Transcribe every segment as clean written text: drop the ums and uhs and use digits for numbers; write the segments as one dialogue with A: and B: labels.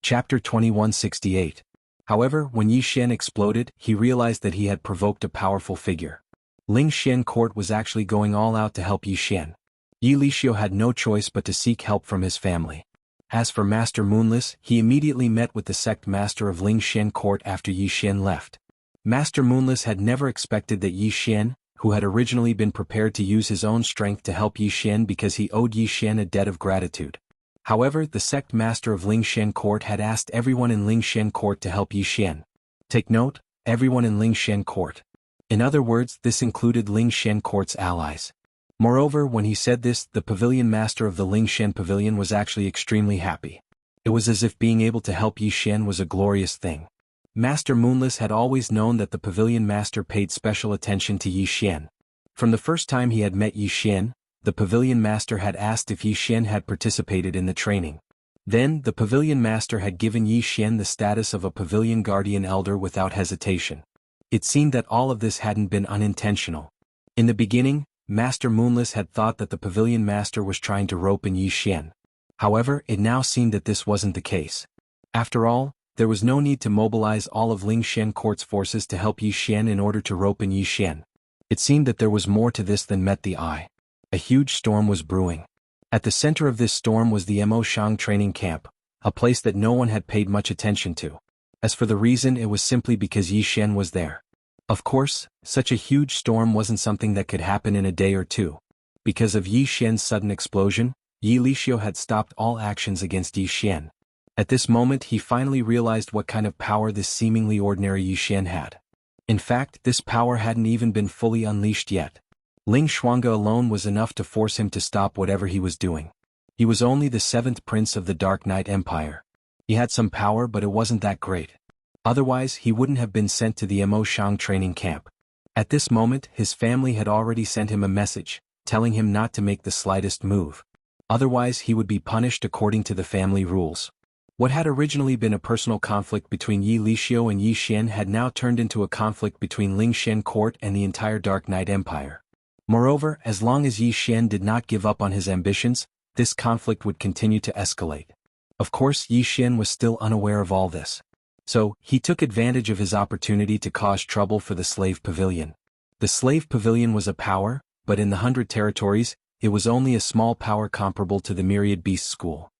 A: Chapter 2168. However, when Yi Xian exploded, he realized that he had provoked a powerful figure. Ling Xian court was actually going all out to help Yi Xian. Yi Lixio had no choice but to seek help from his family. As for Master Moonless, he immediately met with the sect master of Ling Xian court after Yi Xian left. Master Moonless had never expected that Yi Xian, who had originally been prepared to use his own strength to help Yi Xian because he owed Yi Xian a debt of gratitude. However, the sect master of Ling Xian court had asked everyone in Ling Xian court to help Yi Xian. Take note, everyone in Ling Xian court. In other words, this included Ling Xian court's allies. Moreover, when he said this, the pavilion master of the Ling Xian pavilion was actually extremely happy. It was as if being able to help Yi Xian was a glorious thing. Master Moonless had always known that the pavilion master paid special attention to Yi Xian. From the first time he had met Yi Xian, the pavilion master had asked if Yi Xian had participated in the training. Then, the pavilion master had given Yi Xian the status of a pavilion guardian elder without hesitation. It seemed that all of this hadn't been unintentional. In the beginning, Master Moonless had thought that the pavilion master was trying to rope in Yi Xian. However, it now seemed that this wasn't the case. After all, there was no need to mobilize all of Ling Xian court's forces to help Yi Xian in order to rope in Yi Xian. It seemed that there was more to this than met the eye. A huge storm was brewing. At the center of this storm was the Emoshang training camp, a place that no one had paid much attention to. As for the reason, it was simply because Yi Xian was there. Of course, such a huge storm wasn't something that could happen in a day or two. Because of Yi Xian's sudden explosion, Yi Lixio had stopped all actions against Yi Xian. At this moment he finally realized what kind of power this seemingly ordinary Yi Xian had. In fact, this power hadn't even been fully unleashed yet. Ling Xuanga alone was enough to force him to stop whatever he was doing. He was only the 7th prince of the Dark Knight Empire. He had some power, but it wasn't that great. Otherwise, he wouldn't have been sent to the Emoshang training camp. At this moment, his family had already sent him a message, telling him not to make the slightest move. Otherwise, he would be punished according to the family rules. What had originally been a personal conflict between Yi Lixio and Yi Xian had now turned into a conflict between Ling Xian court and the entire Dark Knight Empire. Moreover, as long as Yi Xian did not give up on his ambitions, this conflict would continue to escalate. Of course, Yi Xian was still unaware of all this. So, he took advantage of his opportunity to cause trouble for the slave pavilion. The slave pavilion was a power, but in the 100 territories, it was only a small power comparable to the Myriad Beast School.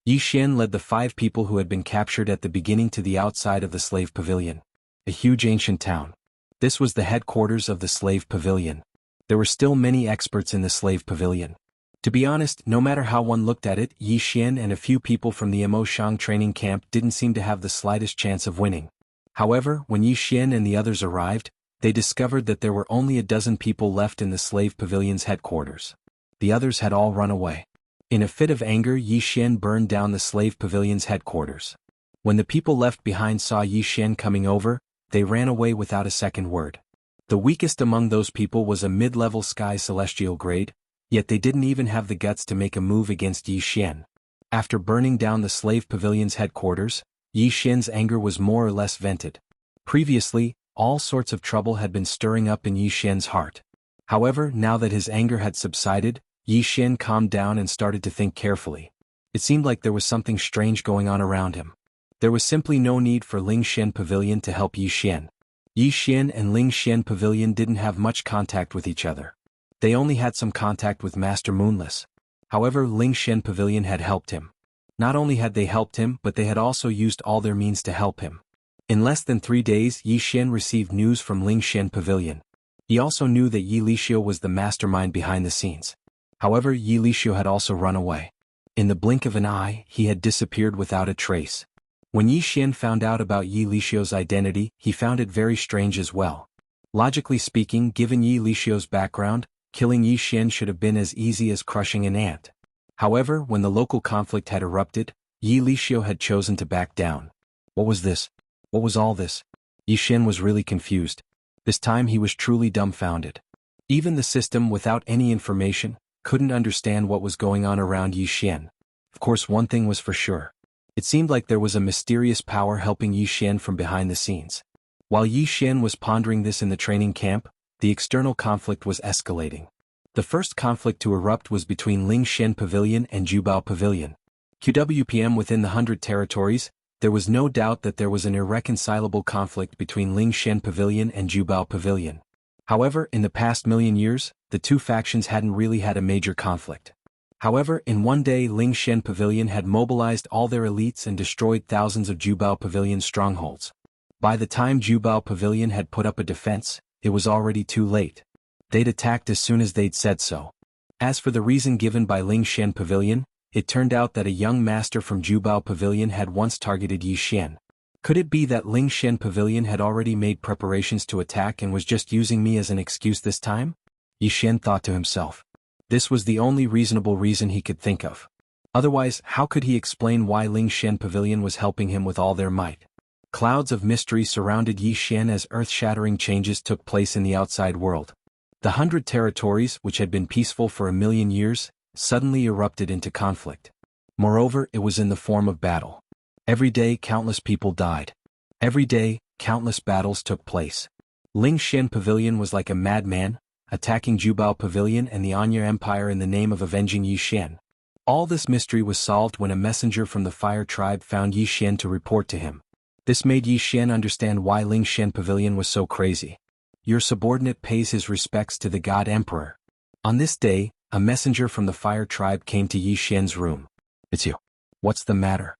A: Yi Xian led the 5 people who had been captured at the beginning to the outside of the slave pavilion. A huge ancient town. This was the headquarters of the slave pavilion. There were still many experts in the slave pavilion. To be honest, no matter how one looked at it, Yi Xian and a few people from the Emoshang training camp didn't seem to have the slightest chance of winning. However, when Yi Xian and the others arrived, they discovered that there were only a dozen people left in the slave pavilion's headquarters. The others had all run away. In a fit of anger, Yi Xian burned down the slave pavilion's headquarters. When the people left behind saw Yi Xian coming over, they ran away without a second word. The weakest among those people was a mid-level sky celestial grade, yet they didn't even have the guts to make a move against Yi Xian. After burning down the slave pavilion's headquarters, Yi Xian's anger was more or less vented. Previously, all sorts of trouble had been stirring up in Yi Xian's heart. However, now that his anger had subsided, Yi Xian calmed down and started to think carefully. It seemed like there was something strange going on around him. There was simply no need for Ling Xian Pavilion to help Yi Xian. Yi Xian and Ling Xian Pavilion didn't have much contact with each other. They only had some contact with Master Moonless. However, Ling Xian Pavilion had helped him. Not only had they helped him, but they had also used all their means to help him. In less than 3 days, Yi Xian received news from Ling Xian Pavilion. He also knew that Yi Lixio was the mastermind behind the scenes. However, Yi Lixio had also run away. In the blink of an eye, he had disappeared without a trace. When Yi Xian found out about Yi Lixio's identity, he found it very strange as well. Logically speaking, given Yi Lixio's background, killing Yi Xian should have been as easy as crushing an ant. However, when the local conflict had erupted, Yi Lixio had chosen to back down. What was this? What was all this? Yi Xian was really confused. This time he was truly dumbfounded. Even the system, without any information, couldn't understand what was going on around Yi Xian. Of course, one thing was for sure. It seemed like there was a mysterious power helping Yi Xian from behind the scenes. While Yi Xian was pondering this in the training camp, the external conflict was escalating. The first conflict to erupt was between Ling Xian Pavilion and Jubao Pavilion. QWPM within the 100 territories, There was no doubt that there was an irreconcilable conflict between Ling Shen Pavilion and Jubao Pavilion. However, in the past million years, the two factions hadn't really had a major conflict. However, in one day Ling Shen Pavilion had mobilized all their elites and destroyed thousands of Jubao Pavilion strongholds. By the time Jubao Pavilion had put up a defense, it was already too late. They'd attacked as soon as they'd said so. As for the reason given by Ling Shen Pavilion, it turned out that a young master from Jubao Pavilion had once targeted Yi Xian. Could it be that Ling Shen Pavilion had already made preparations to attack and was just using me as an excuse this time? Yi Xian thought to himself. This was the only reasonable reason he could think of. Otherwise, how could he explain why Ling Shen Pavilion was helping him with all their might? Clouds of mystery surrounded Yi Xian as earth-shattering changes took place in the outside world. The 100 territories, which had been peaceful for 1,000,000 years, suddenly erupted into conflict. Moreover, it was in the form of battle. Every day countless people died. Every day, countless battles took place. Ling Shen Pavilion was like a madman, attacking Jubao Pavilion and the Anya Empire in the name of avenging Yi Xian. All this mystery was solved when a messenger from the Fire Tribe found Yi Xian to report to him. This made Yi Xian understand why Ling Shen Pavilion was so crazy. Your subordinate pays his respects to the God Emperor. On this day, a messenger from the Fire Tribe came to Yi Xian's room. It's you. What's the matter?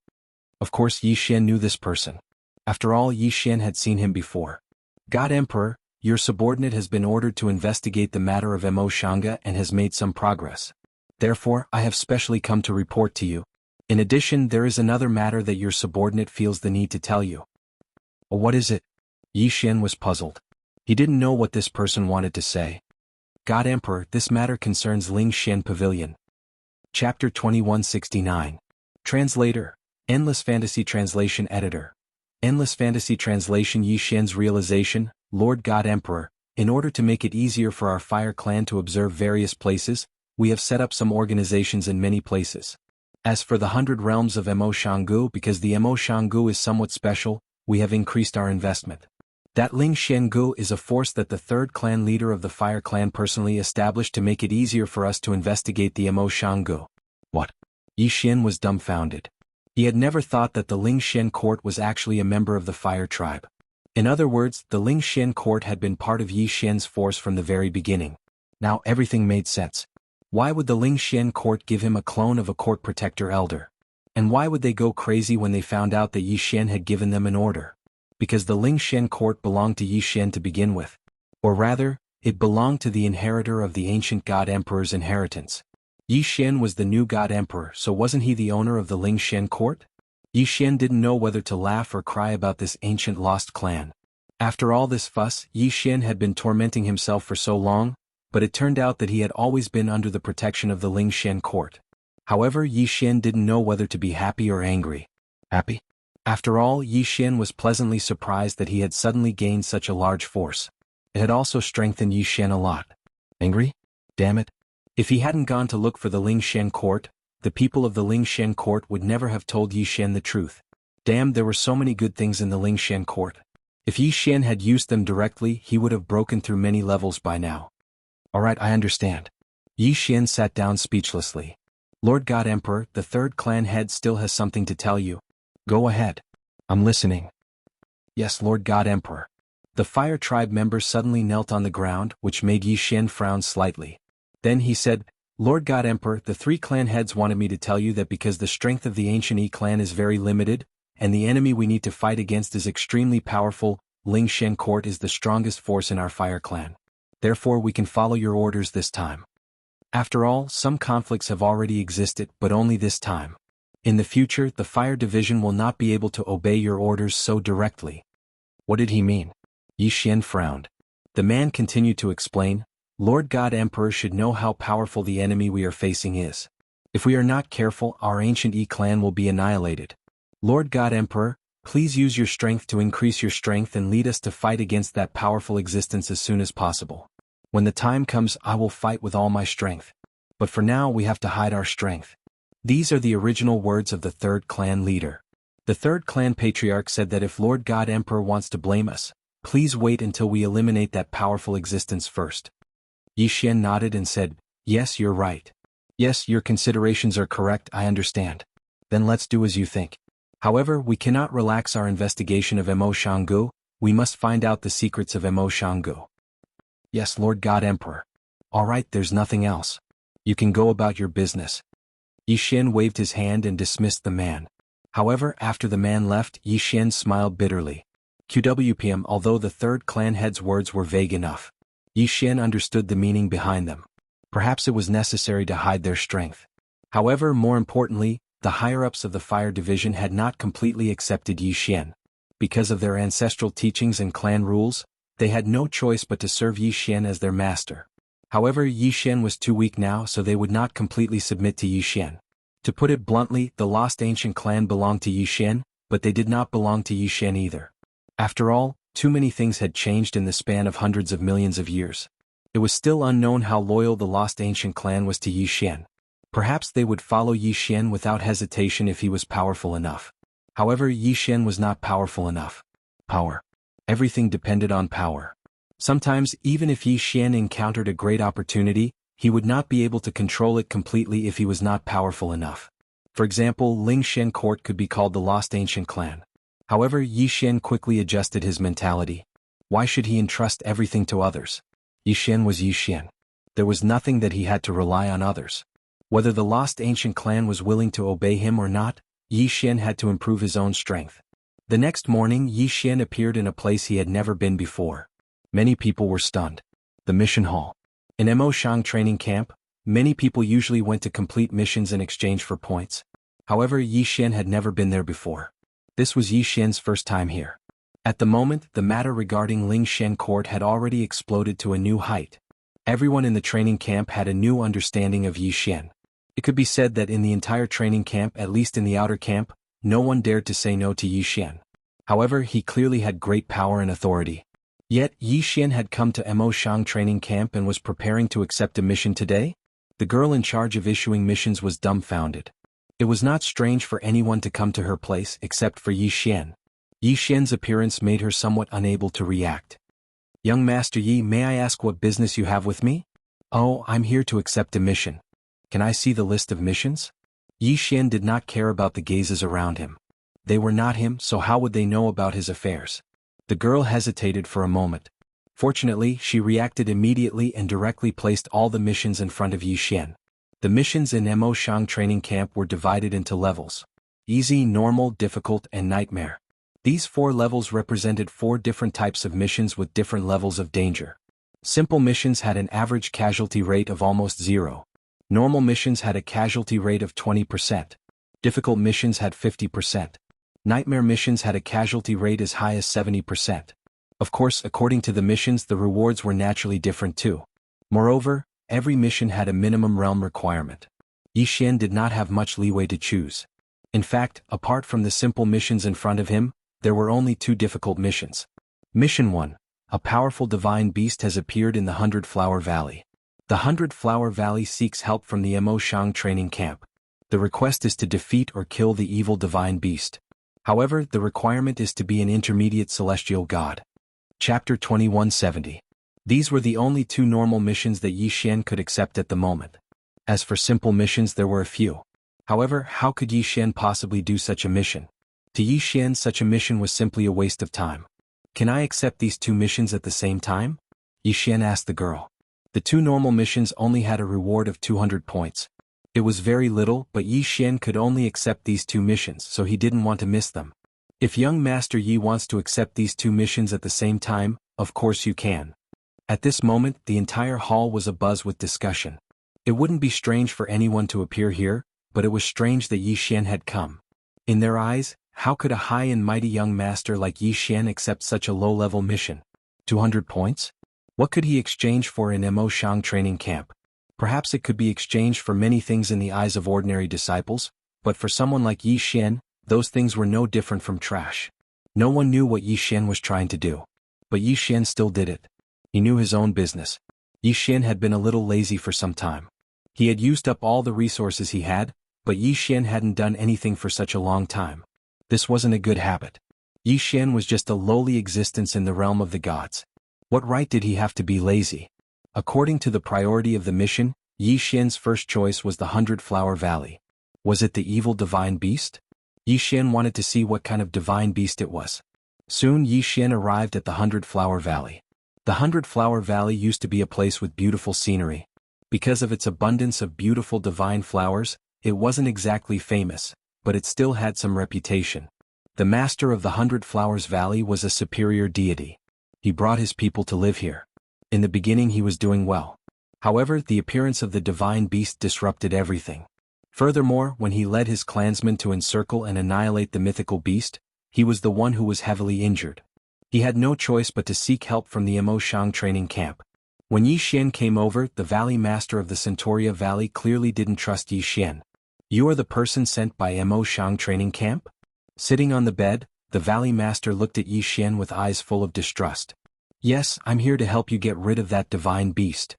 A: Of course Yi Xian knew this person. After all, Yi Xian had seen him before. God Emperor, your subordinate has been ordered to investigate the matter of Mo Shanga and has made some progress. Therefore, I have specially come to report to you. In addition, there is another matter that your subordinate feels the need to tell you. Oh, what is it? Yi Xian was puzzled. He didn't know what this person wanted to say. God Emperor, this matter concerns Ling Shen Pavilion. Chapter 2169. Translator. Endless Fantasy Translation Editor. Endless Fantasy Translation. Yi Xian's realization, Lord God Emperor, in order to make it easier for our Fire Clan to observe various places, we have set up some organizations in many places. As for the 100 realms of Mo Shanggu, because the Mo Shanggu is somewhat special, we have increased our investment. That Ling Xiangu is a force that the third clan leader of the Fire Clan personally established to make it easier for us to investigate the Mo Shanggu. What? Yi Xian was dumbfounded. He had never thought that the Ling Shen court was actually a member of the Fire Tribe. In other words, the Ling Shen court had been part of Yi Xian's force from the very beginning. Now everything made sense. Why would the Ling Shen court give him a clone of a court protector elder? And why would they go crazy when they found out that Yi Xian had given them an order? Because the Ling Shen court belonged to Yi Xian to begin with. Or rather, it belonged to the inheritor of the ancient God Emperor's inheritance. Yi Xian was the new God Emperor, so wasn't he the owner of the Ling Shen court? Yi Xian didn't know whether to laugh or cry about this ancient lost clan. After all this fuss, Yi Xian had been tormenting himself for so long, but it turned out that he had always been under the protection of the Ling Shen court. However, Yi Xian didn't know whether to be happy or angry. Happy? After all, Yi Xian was pleasantly surprised that he had suddenly gained such a large force. It had also strengthened Yi Xian a lot. Angry? Damn it. If he hadn't gone to look for the Ling Shen court, the people of the Ling Shen court would never have told Yi Xian the truth. Damn, there were so many good things in the Ling Shen court. If Yi Xian had used them directly, he would have broken through many levels by now. Alright, I understand. Yi Xian sat down speechlessly. Lord God Emperor, the third clan head still has something to tell you. Go ahead. I'm listening. Yes, Lord God Emperor. The Fire Tribe member suddenly knelt on the ground, which made Yi Xian frown slightly. Then he said, Lord God Emperor, the three clan heads wanted me to tell you that because the strength of the ancient Yi clan is very limited, and the enemy we need to fight against is extremely powerful, Ling Shen court is the strongest force in our Fire Clan. Therefore we can follow your orders this time. After all, some conflicts have already existed, but only this time. In the future, the Fire Division will not be able to obey your orders so directly. What did he mean? Yi Xian frowned. The man continued to explain, Lord God Emperor should know how powerful the enemy we are facing is. If we are not careful, our ancient Yi clan will be annihilated. Lord God Emperor, please use your strength to increase your strength and lead us to fight against that powerful existence as soon as possible. When the time comes, I will fight with all my strength. But for now, we have to hide our strength. These are the original words of the third clan leader. The third clan patriarch said that if Lord God Emperor wants to blame us, please wait until we eliminate that powerful existence first. Yi Xian nodded and said, Yes, you're right. Yes, your considerations are correct, I understand. Then let's do as you think. However, we cannot relax our investigation of Mo Shanggu, we must find out the secrets of Mo Shanggu. Yes, Lord God Emperor. Alright, there's nothing else. You can go about your business. Yi Xian waved his hand and dismissed the man. However, after the man left, Yi Xian smiled bitterly. QWPM. Although the third clan head's words were vague enough, Yi Xian understood the meaning behind them. Perhaps it was necessary to hide their strength. However, more importantly, the higher-ups of the fire division had not completely accepted Yi Xian. Because of their ancestral teachings and clan rules, they had no choice but to serve Yi Xian as their master. However, Yi Xian was too weak now, so they would not completely submit to Yi Xian. To put it bluntly, the lost ancient clan belonged to Yi Xian, but they did not belong to Yi Xian either. After all, too many things had changed in the span of hundreds of millions of years. It was still unknown how loyal the lost ancient clan was to Yi Xian. Perhaps they would follow Yi Xian without hesitation if he was powerful enough. However, Yi Xian was not powerful enough. Power. Everything depended on power. Sometimes, even if Yi Xian encountered a great opportunity, he would not be able to control it completely if he was not powerful enough. For example, Ling Xian Court could be called the Lost Ancient Clan. However, Yi Xian quickly adjusted his mentality. Why should he entrust everything to others? Yi Xian was Yi Xian. There was nothing that he had to rely on others. Whether the Lost Ancient Clan was willing to obey him or not, Yi Xian had to improve his own strength. The next morning, Yi Xian appeared in a place he had never been before. Many people were stunned. The mission hall. In Mo Shang training camp, many people usually went to complete missions in exchange for points. However, Yi Xian had never been there before. This was Yi Xian's first time here. At the moment, the matter regarding Ling Xian Court had already exploded to a new height. Everyone in the training camp had a new understanding of Yi Xian. It could be said that in the entire training camp, at least in the outer camp, no one dared to say no to Yi Xian. However, he clearly had great power and authority. Yet, Yi Xian had come to Mo Shang training camp and was preparing to accept a mission today? The girl in charge of issuing missions was dumbfounded. It was not strange for anyone to come to her place except for Yi Xian. Yi Xian's appearance made her somewhat unable to react. Young Master Yi, may I ask what business you have with me? Oh, I'm here to accept a mission. Can I see the list of missions? Yi Xian did not care about the gazes around him. They were not him, so how would they know about his affairs? The girl hesitated for a moment. Fortunately, she reacted immediately and directly placed all the missions in front of Yi Xian. The missions in Mo Shang training camp were divided into levels: easy, normal, difficult, and nightmare. These 4 levels represented 4 different types of missions with different levels of danger. Simple missions had an average casualty rate of almost 0. Normal missions had a casualty rate of 20%. Difficult missions had 50%. Nightmare missions had a casualty rate as high as 70%. Of course, according to the missions, the rewards were naturally different too. Moreover, every mission had a minimum realm requirement. Yi Xian did not have much leeway to choose. In fact, apart from the simple missions in front of him, there were only 2 difficult missions. Mission 1. A powerful divine beast has appeared in the 100-Flower Valley. The 100-Flower Valley seeks help from the Mo Shang training camp. The request is to defeat or kill the evil divine beast. However, the requirement is to be an intermediate celestial god. Chapter 2170. These were the only 2 normal missions that Yi Xian could accept at the moment. As for simple missions, there were a few. However, how could Yi Xian possibly do such a mission? To Yi Xian, such a mission was simply a waste of time. Can I accept these 2 missions at the same time? Yi Xian asked the girl. The 2 normal missions only had a reward of 200 points. It was very little, but Yi Xian could only accept these 2 missions, so he didn't want to miss them. If young Master Yi wants to accept these 2 missions at the same time, of course you can. At this moment, the entire hall was abuzz with discussion. It wouldn't be strange for anyone to appear here, but it was strange that Yi Xian had come. In their eyes, how could a high and mighty young master like Yi Xian accept such a low-level mission? 200 points? What could he exchange for in Mo Shang training camp? Perhaps it could be exchanged for many things in the eyes of ordinary disciples, but for someone like Yi Xian, those things were no different from trash. No one knew what Yi Xian was trying to do. But Yi Xian still did it. He knew his own business. Yi Xian had been a little lazy for some time. He had used up all the resources he had, but Yi Xian hadn't done anything for such a long time. This wasn't a good habit. Yi Xian was just a lowly existence in the realm of the gods. What right did he have to be lazy? According to the priority of the mission, Yi Xian's first choice was the 100-Flower Valley. Was it the evil divine beast? Yi Xian wanted to see what kind of divine beast it was. Soon Yi Xian arrived at the 100-Flower Valley. The 100-Flower Valley used to be a place with beautiful scenery. Because of its abundance of beautiful divine flowers, it wasn't exactly famous, but it still had some reputation. The master of the 100-Flowers Valley was a superior deity. He brought his people to live here. In the beginning he was doing well. However, the appearance of the divine beast disrupted everything. Furthermore, when he led his clansmen to encircle and annihilate the mythical beast, he was the one who was heavily injured. He had no choice but to seek help from the Mo Shang training camp. When Yi Xian came over, the valley master of the Centauria Valley clearly didn't trust Yi Xian. "You are the person sent by Mo Shang training camp?" Sitting on the bed, the valley master looked at Yi Xian with eyes full of distrust. "Yes, I'm here to help you get rid of that divine beast.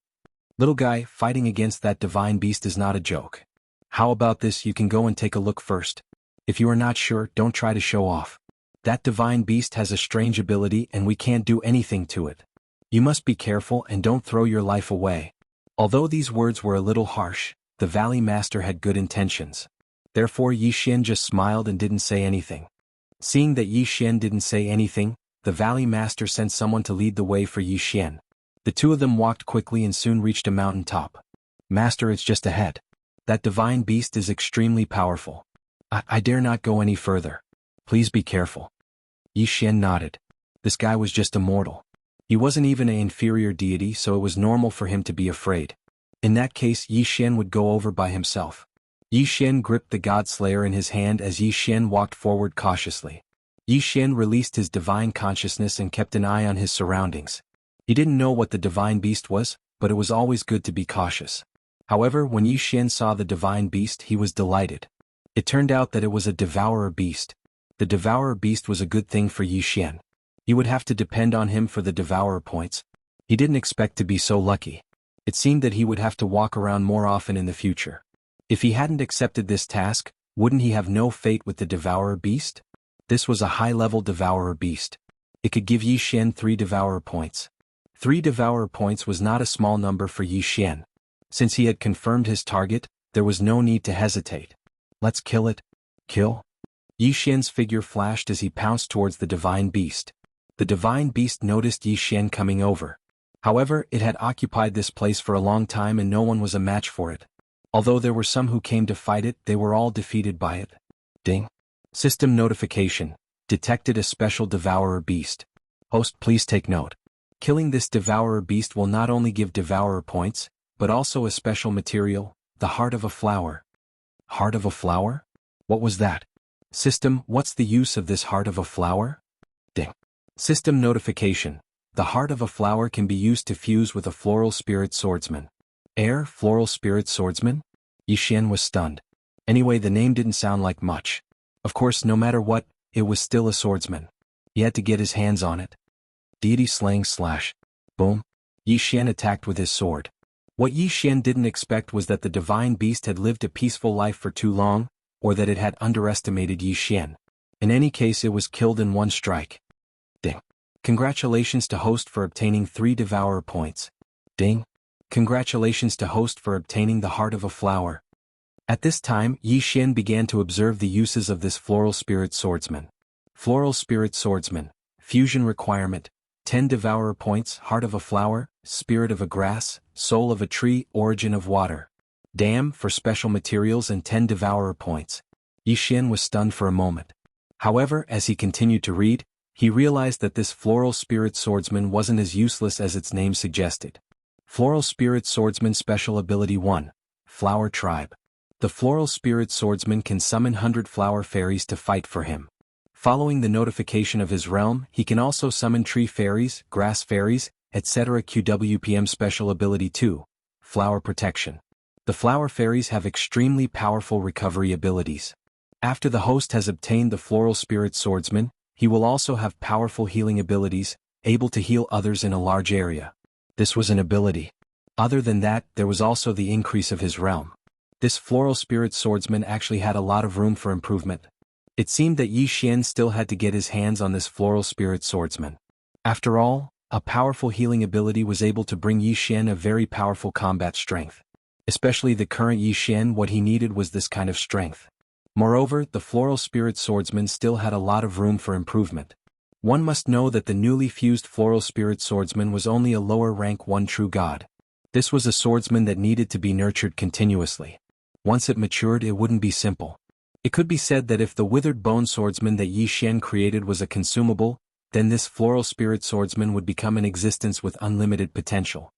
A: Little guy, fighting against that divine beast is not a joke. How about this, you can go and take a look first. If you are not sure, don't try to show off. That divine beast has a strange ability and we can't do anything to it. You must be careful and don't throw your life away." Although these words were a little harsh, the valley master had good intentions. Therefore Yi Xian just smiled and didn't say anything. Seeing that Yi Xian didn't say anything, the valley master sent someone to lead the way for Yi Xian. The two of them walked quickly and soon reached a mountain top. "Master, it's just ahead. That divine beast is extremely powerful. I dare not go any further. Please be careful." Yi Xian nodded. This guy was just a mortal. He wasn't even an inferior deity, so it was normal for him to be afraid. In that case, Yi Xian would go over by himself. Yi Xian gripped the God Slayer in his hand as Yi Xian walked forward cautiously. Yi Xian released his divine consciousness and kept an eye on his surroundings. He didn't know what the divine beast was, but it was always good to be cautious. However, when Yi Xian saw the divine beast, he was delighted. It turned out that it was a devourer beast. The devourer beast was a good thing for Yi Xian. He would have to depend on him for the devourer points. He didn't expect to be so lucky. It seemed that he would have to walk around more often in the future. If he hadn't accepted this task, wouldn't he have no fate with the devourer beast? This was a high-level devourer beast. It could give Yi Xian 3 devourer points. 3 devourer points was not a small number for Yi Xian. Since he had confirmed his target, there was no need to hesitate. "Let's kill it." "Kill?" Yi Xian's figure flashed as he pounced towards the divine beast. The divine beast noticed Yi Xian coming over. However, it had occupied this place for a long time and no one was a match for it. Although there were some who came to fight it, they were all defeated by it. Ding. System notification. Detected a special devourer beast. Host, please take note. Killing this devourer beast will not only give devourer points, but also a special material, the heart of a flower. Heart of a flower? What was that? System, what's the use of this heart of a flower? Ding. System notification. The heart of a flower can be used to fuse with a floral spirit swordsman. Floral spirit swordsman? Yi Xian was stunned. Anyway, the name didn't sound like much. Of course, no matter what, it was still a swordsman. He had to get his hands on it. Deity slaying slash. Boom. Yi Xian attacked with his sword. What Yi Xian didn't expect was that the divine beast had lived a peaceful life for too long, or that it had underestimated Yi Xian. In any case, it was killed in one strike. Ding. Congratulations to host for obtaining 3 devourer points. Ding. Congratulations to host for obtaining the heart of a flower. At this time, Yi Xian began to observe the uses of this floral spirit swordsman. Floral spirit swordsman. Fusion requirement. 10 devourer points, heart of a flower, spirit of a grass, soul of a tree, origin of water. Dam for special materials and 10 devourer points. Yi Xian was stunned for a moment. However, as he continued to read, he realized that this floral spirit swordsman wasn't as useless as its name suggested. Floral spirit swordsman special ability 1. Flower tribe. The floral spirit swordsman can summon 100 flower fairies to fight for him. Following the notification of his realm, he can also summon tree fairies, grass fairies, etc. QWPM special ability 2. Flower protection. The flower fairies have extremely powerful recovery abilities. After the host has obtained the floral spirit swordsman, he will also have powerful healing abilities, able to heal others in a large area. This was an ability. Other than that, there was also the increase of his realm. This floral spirit swordsman actually had a lot of room for improvement. It seemed that Yi Xian still had to get his hands on this floral spirit swordsman. After all, a powerful healing ability was able to bring Yi Xian a very powerful combat strength. Especially the current Yi Xian, what he needed was this kind of strength. Moreover, the floral spirit swordsman still had a lot of room for improvement. One must know that the newly fused floral spirit swordsman was only a lower rank one true god. This was a swordsman that needed to be nurtured continuously. Once it matured, it wouldn't be simple. It could be said that if the withered bone swordsman that Yi Xian created was a consumable, then this floral spirit swordsman would become an existence with unlimited potential.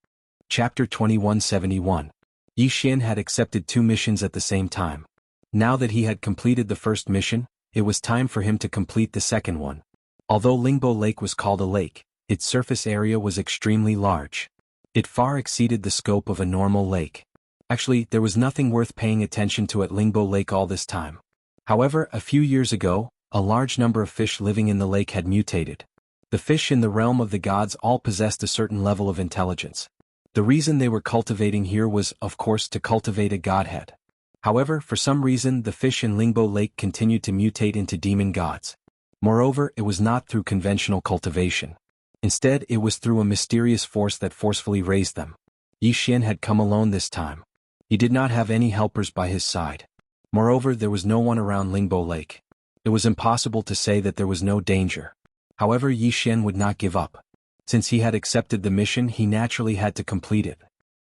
A: Chapter 2171. Yi Xian had accepted 2 missions at the same time. Now that he had completed the first mission, it was time for him to complete the second one. Although Lingbo Lake was called a lake, its surface area was extremely large. It far exceeded the scope of a normal lake. Actually, there was nothing worth paying attention to at Lingbo Lake all this time. However, a few years ago, a large number of fish living in the lake had mutated. The fish in the realm of the gods all possessed a certain level of intelligence. The reason they were cultivating here was, of course, to cultivate a godhead. However, for some reason the fish in Lingbo Lake continued to mutate into demon gods. Moreover, it was not through conventional cultivation. Instead, it was through a mysterious force that forcefully raised them. Yi Xian had come alone this time. He did not have any helpers by his side. Moreover, there was no one around Lingbo Lake. It was impossible to say that there was no danger. However, Yi Xian would not give up. Since he had accepted the mission, he naturally had to complete it.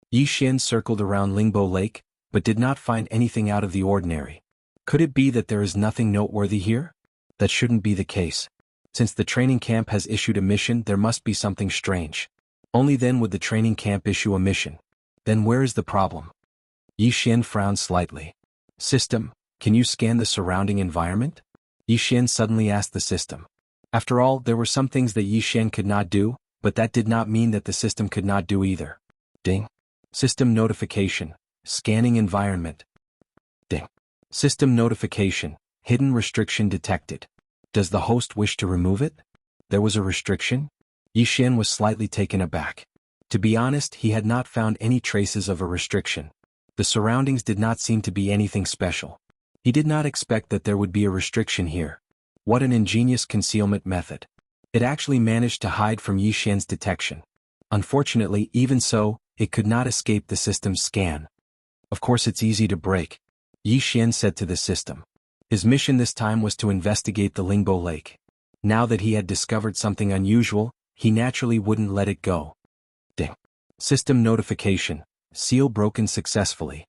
A: Yi Xian circled around Lingbo Lake, but did not find anything out of the ordinary. Could it be that there is nothing noteworthy here? That shouldn't be the case. Since the training camp has issued a mission, there must be something strange. Only then would the training camp issue a mission. Then where is the problem? Yi Xian frowned slightly. System, can you scan the surrounding environment? Yi Xian suddenly asked the system. After all, there were some things that Yi Xian could not do, but that did not mean that the system could not do either. Ding. System notification. Scanning environment. Ding. System notification. Hidden restriction detected. Does the host wish to remove it? There was a restriction? Yi Xian was slightly taken aback. To be honest, he had not found any traces of a restriction. The surroundings did not seem to be anything special. He did not expect that there would be a restriction here. What an ingenious concealment method. It actually managed to hide from Yi Xian's detection. Unfortunately, even so, it could not escape the system's scan. Of course, it's easy to break, Yi Xian said to the system. His mission this time was to investigate the Lingbo Lake. Now that he had discovered something unusual, he naturally wouldn't let it go. Ding. System notification. Seal broken successfully.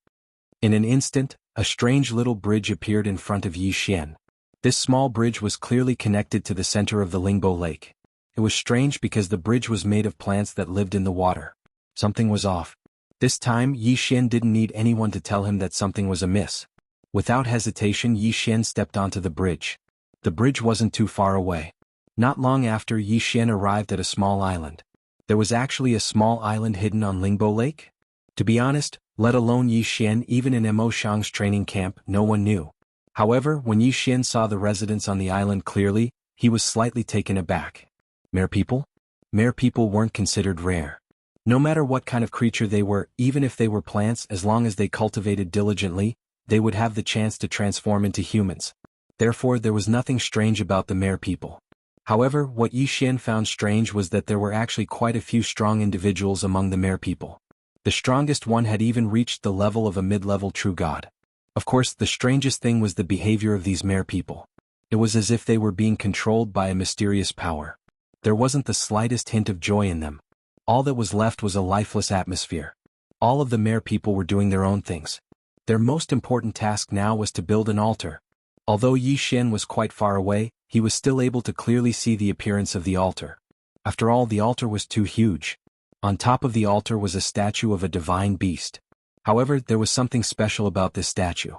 A: In an instant, a strange little bridge appeared in front of Yi Xian. This small bridge was clearly connected to the center of the Lingbo Lake. It was strange because the bridge was made of plants that lived in the water. Something was off. This time, Yi Xian didn't need anyone to tell him that something was amiss. Without hesitation, Yi Xian stepped onto the bridge. The bridge wasn't too far away. Not long after, Yi Xian arrived at a small island. There was actually a small island hidden on Lingbo Lake? To be honest, let alone Yi Xian, even in Mo Shang's training camp, no one knew. However, when Yi Xian saw the residents on the island clearly, he was slightly taken aback. Mere people? Mere people weren't considered rare. No matter what kind of creature they were, even if they were plants, as long as they cultivated diligently, they would have the chance to transform into humans. Therefore, there was nothing strange about the mere people. However, what Yi Xian found strange was that there were actually quite a few strong individuals among the mere people. The strongest one had even reached the level of a mid-level true god. Of course, the strangest thing was the behavior of these mere people. It was as if they were being controlled by a mysterious power. There wasn't the slightest hint of joy in them. All that was left was a lifeless atmosphere. All of the mere people were doing their own things. Their most important task now was to build an altar. Although Yi Xian was quite far away, he was still able to clearly see the appearance of the altar. After all, the altar was too huge. On top of the altar was a statue of a divine beast. However, there was something special about this statue.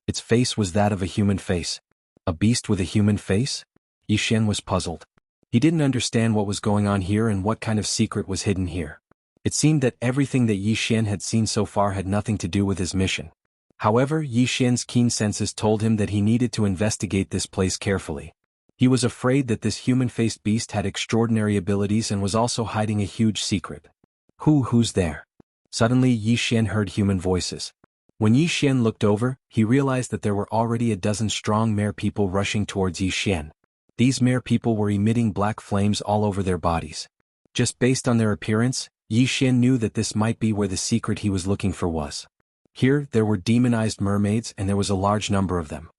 A: Its face was that of a human face. A beast with a human face? Yi Xian was puzzled. He didn't understand what was going on here and what kind of secret was hidden here. It seemed that everything that Yi Xian had seen so far had nothing to do with his mission. However, Yi Xian's keen senses told him that he needed to investigate this place carefully. He was afraid that this human-faced beast had extraordinary abilities and was also hiding a huge secret. Who's there? Suddenly, Yi Xian heard human voices. When Yi Xian looked over, he realized that there were already a dozen strong mere people rushing towards Yi Xian. These mere people were emitting black flames all over their bodies. Just based on their appearance, Yi Xian knew that this might be where the secret he was looking for was. Here, there were demonized mermaids and there was a large number of them.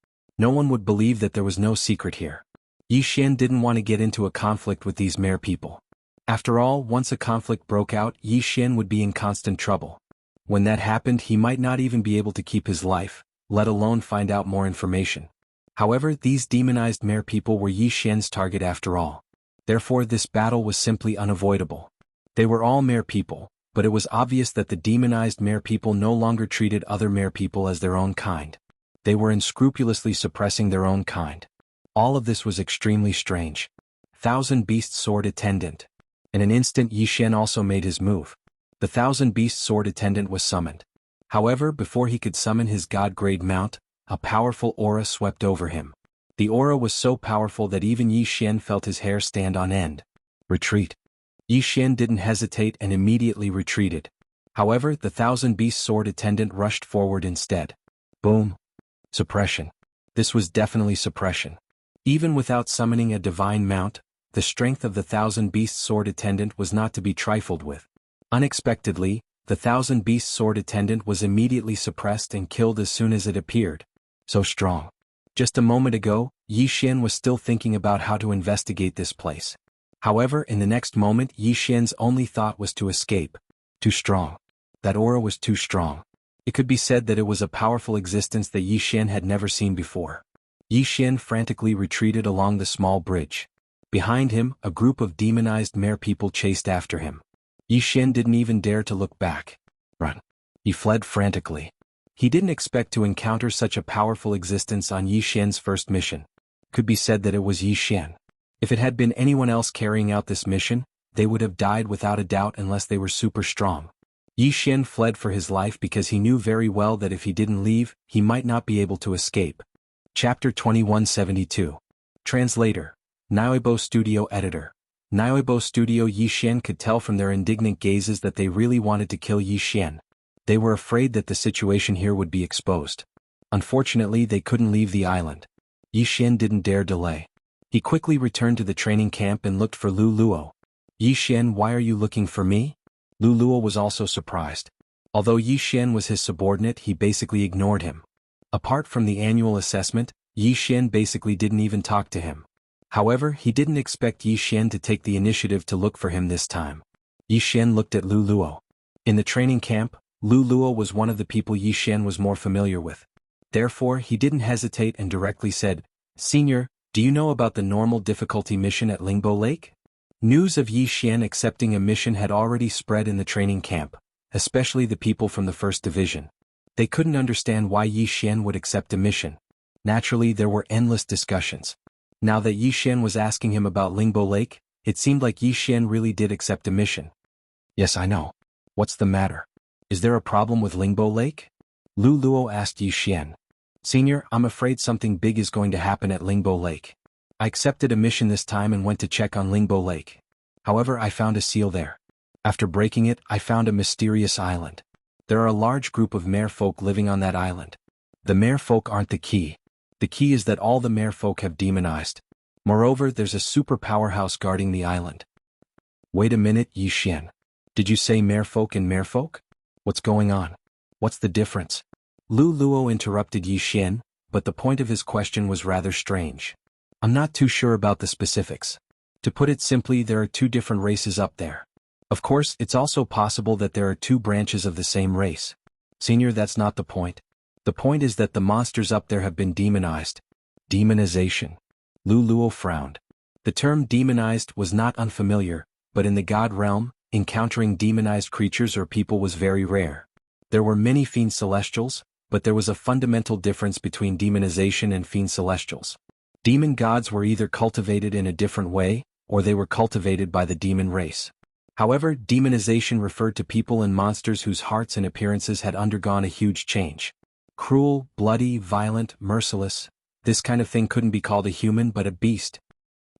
A: No one would believe that there was no secret here. Yi Xian didn't want to get into a conflict with these mere people. After all, once a conflict broke out, Yi Xian would be in constant trouble. When that happened, he might not even be able to keep his life, let alone find out more information. However, these demonized mere people were Yi Xian's target after all. Therefore, this battle was simply unavoidable. They were all mere people, but it was obvious that the demonized mere people no longer treated other mere people as their own kind. They were unscrupulously suppressing their own kind. All of this was extremely strange. Thousand Beast Sword Attendant. In an instant, Yi Xian also made his move. The Thousand Beast Sword Attendant was summoned. However, before he could summon his god-grade mount, a powerful aura swept over him. The aura was so powerful that even Yi Xian felt his hair stand on end. Retreat. Yi Xian didn't hesitate and immediately retreated. However, the Thousand Beast Sword Attendant rushed forward instead. Boom. Suppression. This was definitely suppression. Even without summoning a divine mount, the strength of the Thousand Beast Sword Attendant was not to be trifled with. Unexpectedly, the Thousand Beast Sword Attendant was immediately suppressed and killed as soon as it appeared. So strong. Just a moment ago, Yi Xian was still thinking about how to investigate this place. However, in the next moment, Yi Xian's only thought was to escape. Too strong. That aura was too strong. It could be said that it was a powerful existence that Yi Xian had never seen before. Yi Xian frantically retreated along the small bridge. Behind him, a group of demonized mere people chased after him. Yi Xian didn't even dare to look back. Run. He fled frantically. He didn't expect to encounter such a powerful existence on Yi Xian's first mission. Could be said that it was Yi Xian. If it had been anyone else carrying out this mission, they would have died without a doubt unless they were super strong. Yi Xian fled for his life because he knew very well that if he didn't leave, he might not be able to escape. Chapter 2172. Translator. Niobo Studio Editor. Niobo Studio. Yi Xian could tell from their indignant gazes that they really wanted to kill Yi Xian. They were afraid that the situation here would be exposed. Unfortunately, they couldn't leave the island. Yi Xian didn't dare delay. He quickly returned to the training camp and looked for Lu Luo. Yi Xian, why are you looking for me? Lu Luo was also surprised. Although Yi Xian was his subordinate, he basically ignored him. Apart from the annual assessment, Yi Xian basically didn't even talk to him. However, he didn't expect Yi Xian to take the initiative to look for him this time. Yi Xian looked at Lu Luo. In the training camp, Lu Luo was one of the people Yi Xian was more familiar with. Therefore, he didn't hesitate and directly said, "Senior, do you know about the normal difficulty mission at Lingbo Lake?" News of Yi Xian accepting a mission had already spread in the training camp, especially the people from the First Division. They couldn't understand why Yi Xian would accept a mission. Naturally, there were endless discussions. Now that Yi Xian was asking him about Lingbo Lake, it seemed like Yi Xian really did accept a mission. "Yes, I know. What's the matter? Is there a problem with Lingbo Lake?" Lu Luo asked Yi Xian. "Senior, I'm afraid something big is going to happen at Lingbo Lake. I accepted a mission this time and went to check on Lingbo Lake. However, I found a seal there. After breaking it, I found a mysterious island. There are a large group of merfolk living on that island. The merfolk aren't the key. The key is that all the merfolk have demonized. Moreover, there's a super powerhouse guarding the island." "Wait a minute, Yi Xian. Did you say merfolk and merfolk? What's going on? What's the difference?" Lu Luo interrupted Yi Xian, but the point of his question was rather strange. "I'm not too sure about the specifics. To put it simply, there are two different races up there. Of course, it's also possible that there are two branches of the same race. Senior, that's not the point. The point is that the monsters up there have been demonized." Demonization. Lu Luo frowned. The term demonized was not unfamiliar, but in the god realm, encountering demonized creatures or people was very rare. There were many fiend celestials, but there was a fundamental difference between demonization and fiend celestials. Demon gods were either cultivated in a different way, or they were cultivated by the demon race. However, demonization referred to people and monsters whose hearts and appearances had undergone a huge change. Cruel, bloody, violent, merciless. This kind of thing couldn't be called a human but a beast.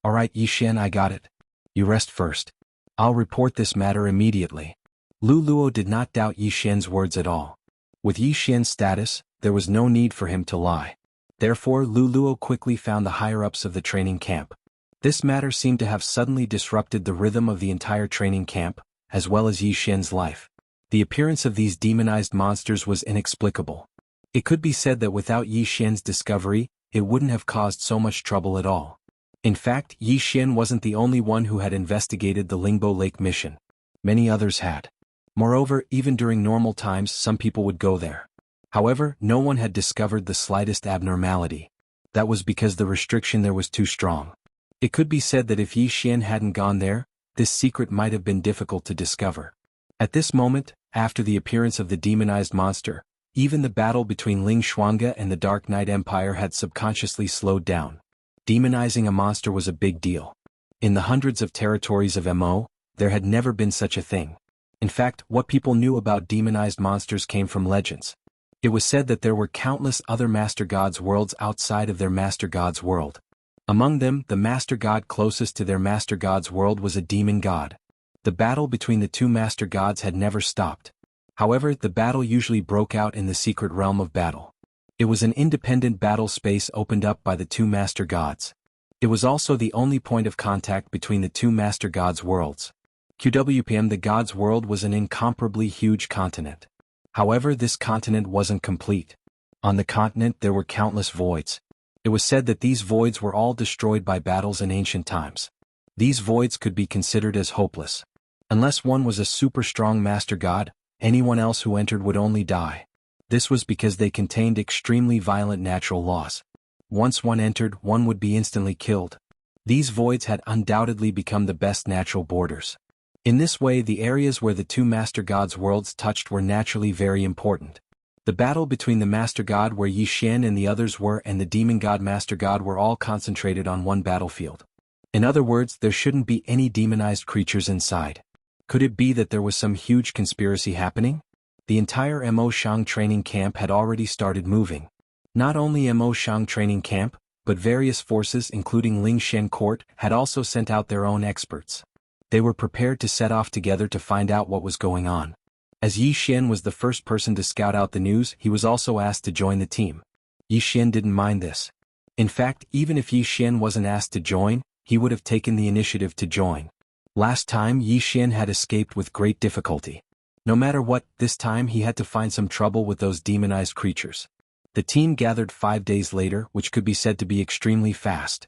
A: "Alright, Yi Xian, I got it. You rest first. I'll report this matter immediately." Lu Luo did not doubt Yi Xian's words at all. With Yi Xian's status, there was no need for him to lie. Therefore, Lu Luo quickly found the higher-ups of the training camp. This matter seemed to have suddenly disrupted the rhythm of the entire training camp, as well as Yi Xian's life. The appearance of these demonized monsters was inexplicable. It could be said that without Yi Xian's discovery, it wouldn't have caused so much trouble at all. In fact, Yi Xian wasn't the only one who had investigated the Lingbo Lake mission. Many others had. Moreover, even during normal times some people would go there. However, no one had discovered the slightest abnormality. That was because the restriction there was too strong. It could be said that if Yi Xian hadn't gone there, this secret might have been difficult to discover. At this moment, after the appearance of the demonized monster, even the battle between Ling Xuanga and the Dark Knight Empire had subconsciously slowed down. Demonizing a monster was a big deal. In the hundreds of territories of MO, there had never been such a thing. In fact, what people knew about demonized monsters came from legends. It was said that there were countless other Master God's worlds outside of their Master God's world. Among them, the Master God closest to their Master God's world was a demon god. The battle between the two Master Gods had never stopped. However, the battle usually broke out in the secret realm of battle. It was an independent battle space opened up by the two Master Gods. It was also the only point of contact between the two Master Gods' worlds. QWPM, the God's world, was an incomparably huge continent. However, this continent wasn't complete. On the continent there were countless voids. It was said that these voids were all destroyed by battles in ancient times. These voids could be considered as hopeless. Unless one was a super strong Master God, anyone else who entered would only die. This was because they contained extremely violent natural laws. Once one entered, one would be instantly killed. These voids had undoubtedly become the best natural borders. In this way, the areas where the two Master Gods' worlds touched were naturally very important. The battle between the Master God where Yi Xian and the others were and the Demon God Master God were all concentrated on one battlefield. In other words, there shouldn't be any demonized creatures inside. Could it be that there was some huge conspiracy happening? The entire Mo Shang training camp had already started moving. Not only Mo Shang training camp, but various forces including Ling Xian court had also sent out their own experts. They were prepared to set off together to find out what was going on. As Yi Xian was the first person to scout out the news, he was also asked to join the team. Yi Xian didn't mind this. In fact, even if Yi Xian wasn't asked to join, he would have taken the initiative to join. Last time Yi Xian had escaped with great difficulty. No matter what, this time he had to find some trouble with those demonized creatures. The team gathered 5 days later, which could be said to be extremely fast.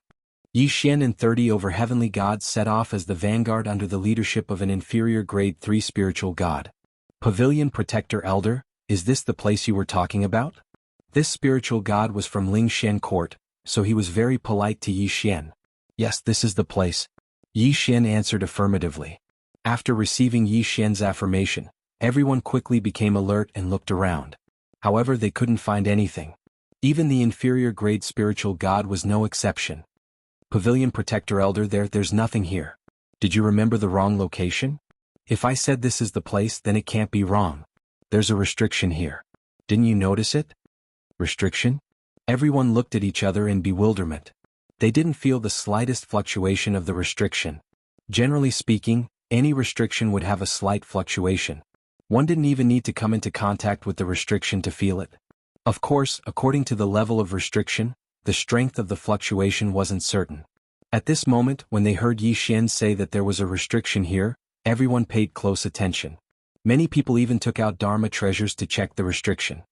A: Yi Xian and 30 over heavenly gods set off as the vanguard under the leadership of an inferior grade 3 spiritual god. Pavilion Protector Elder, is this the place you were talking about? This spiritual god was from Ling Xian court, so he was very polite to Yi Xian. Yes, this is the place. Yi Xian answered affirmatively. After receiving Yi Xian's affirmation, everyone quickly became alert and looked around. However, they couldn't find anything. Even the inferior grade spiritual god was no exception. Pavilion Protector Elder, there's nothing here. Did you remember the wrong location? If I said this is the place, then it can't be wrong. There's a restriction here. Didn't you notice it? Restriction? Everyone looked at each other in bewilderment. They didn't feel the slightest fluctuation of the restriction. Generally speaking, any restriction would have a slight fluctuation. One didn't even need to come into contact with the restriction to feel it. Of course, according to the level of restriction, the strength of the fluctuation wasn't certain. At this moment, when they heard Yi Xian say that there was a restriction here, everyone paid close attention. Many people even took out Dharma treasures to check the restriction.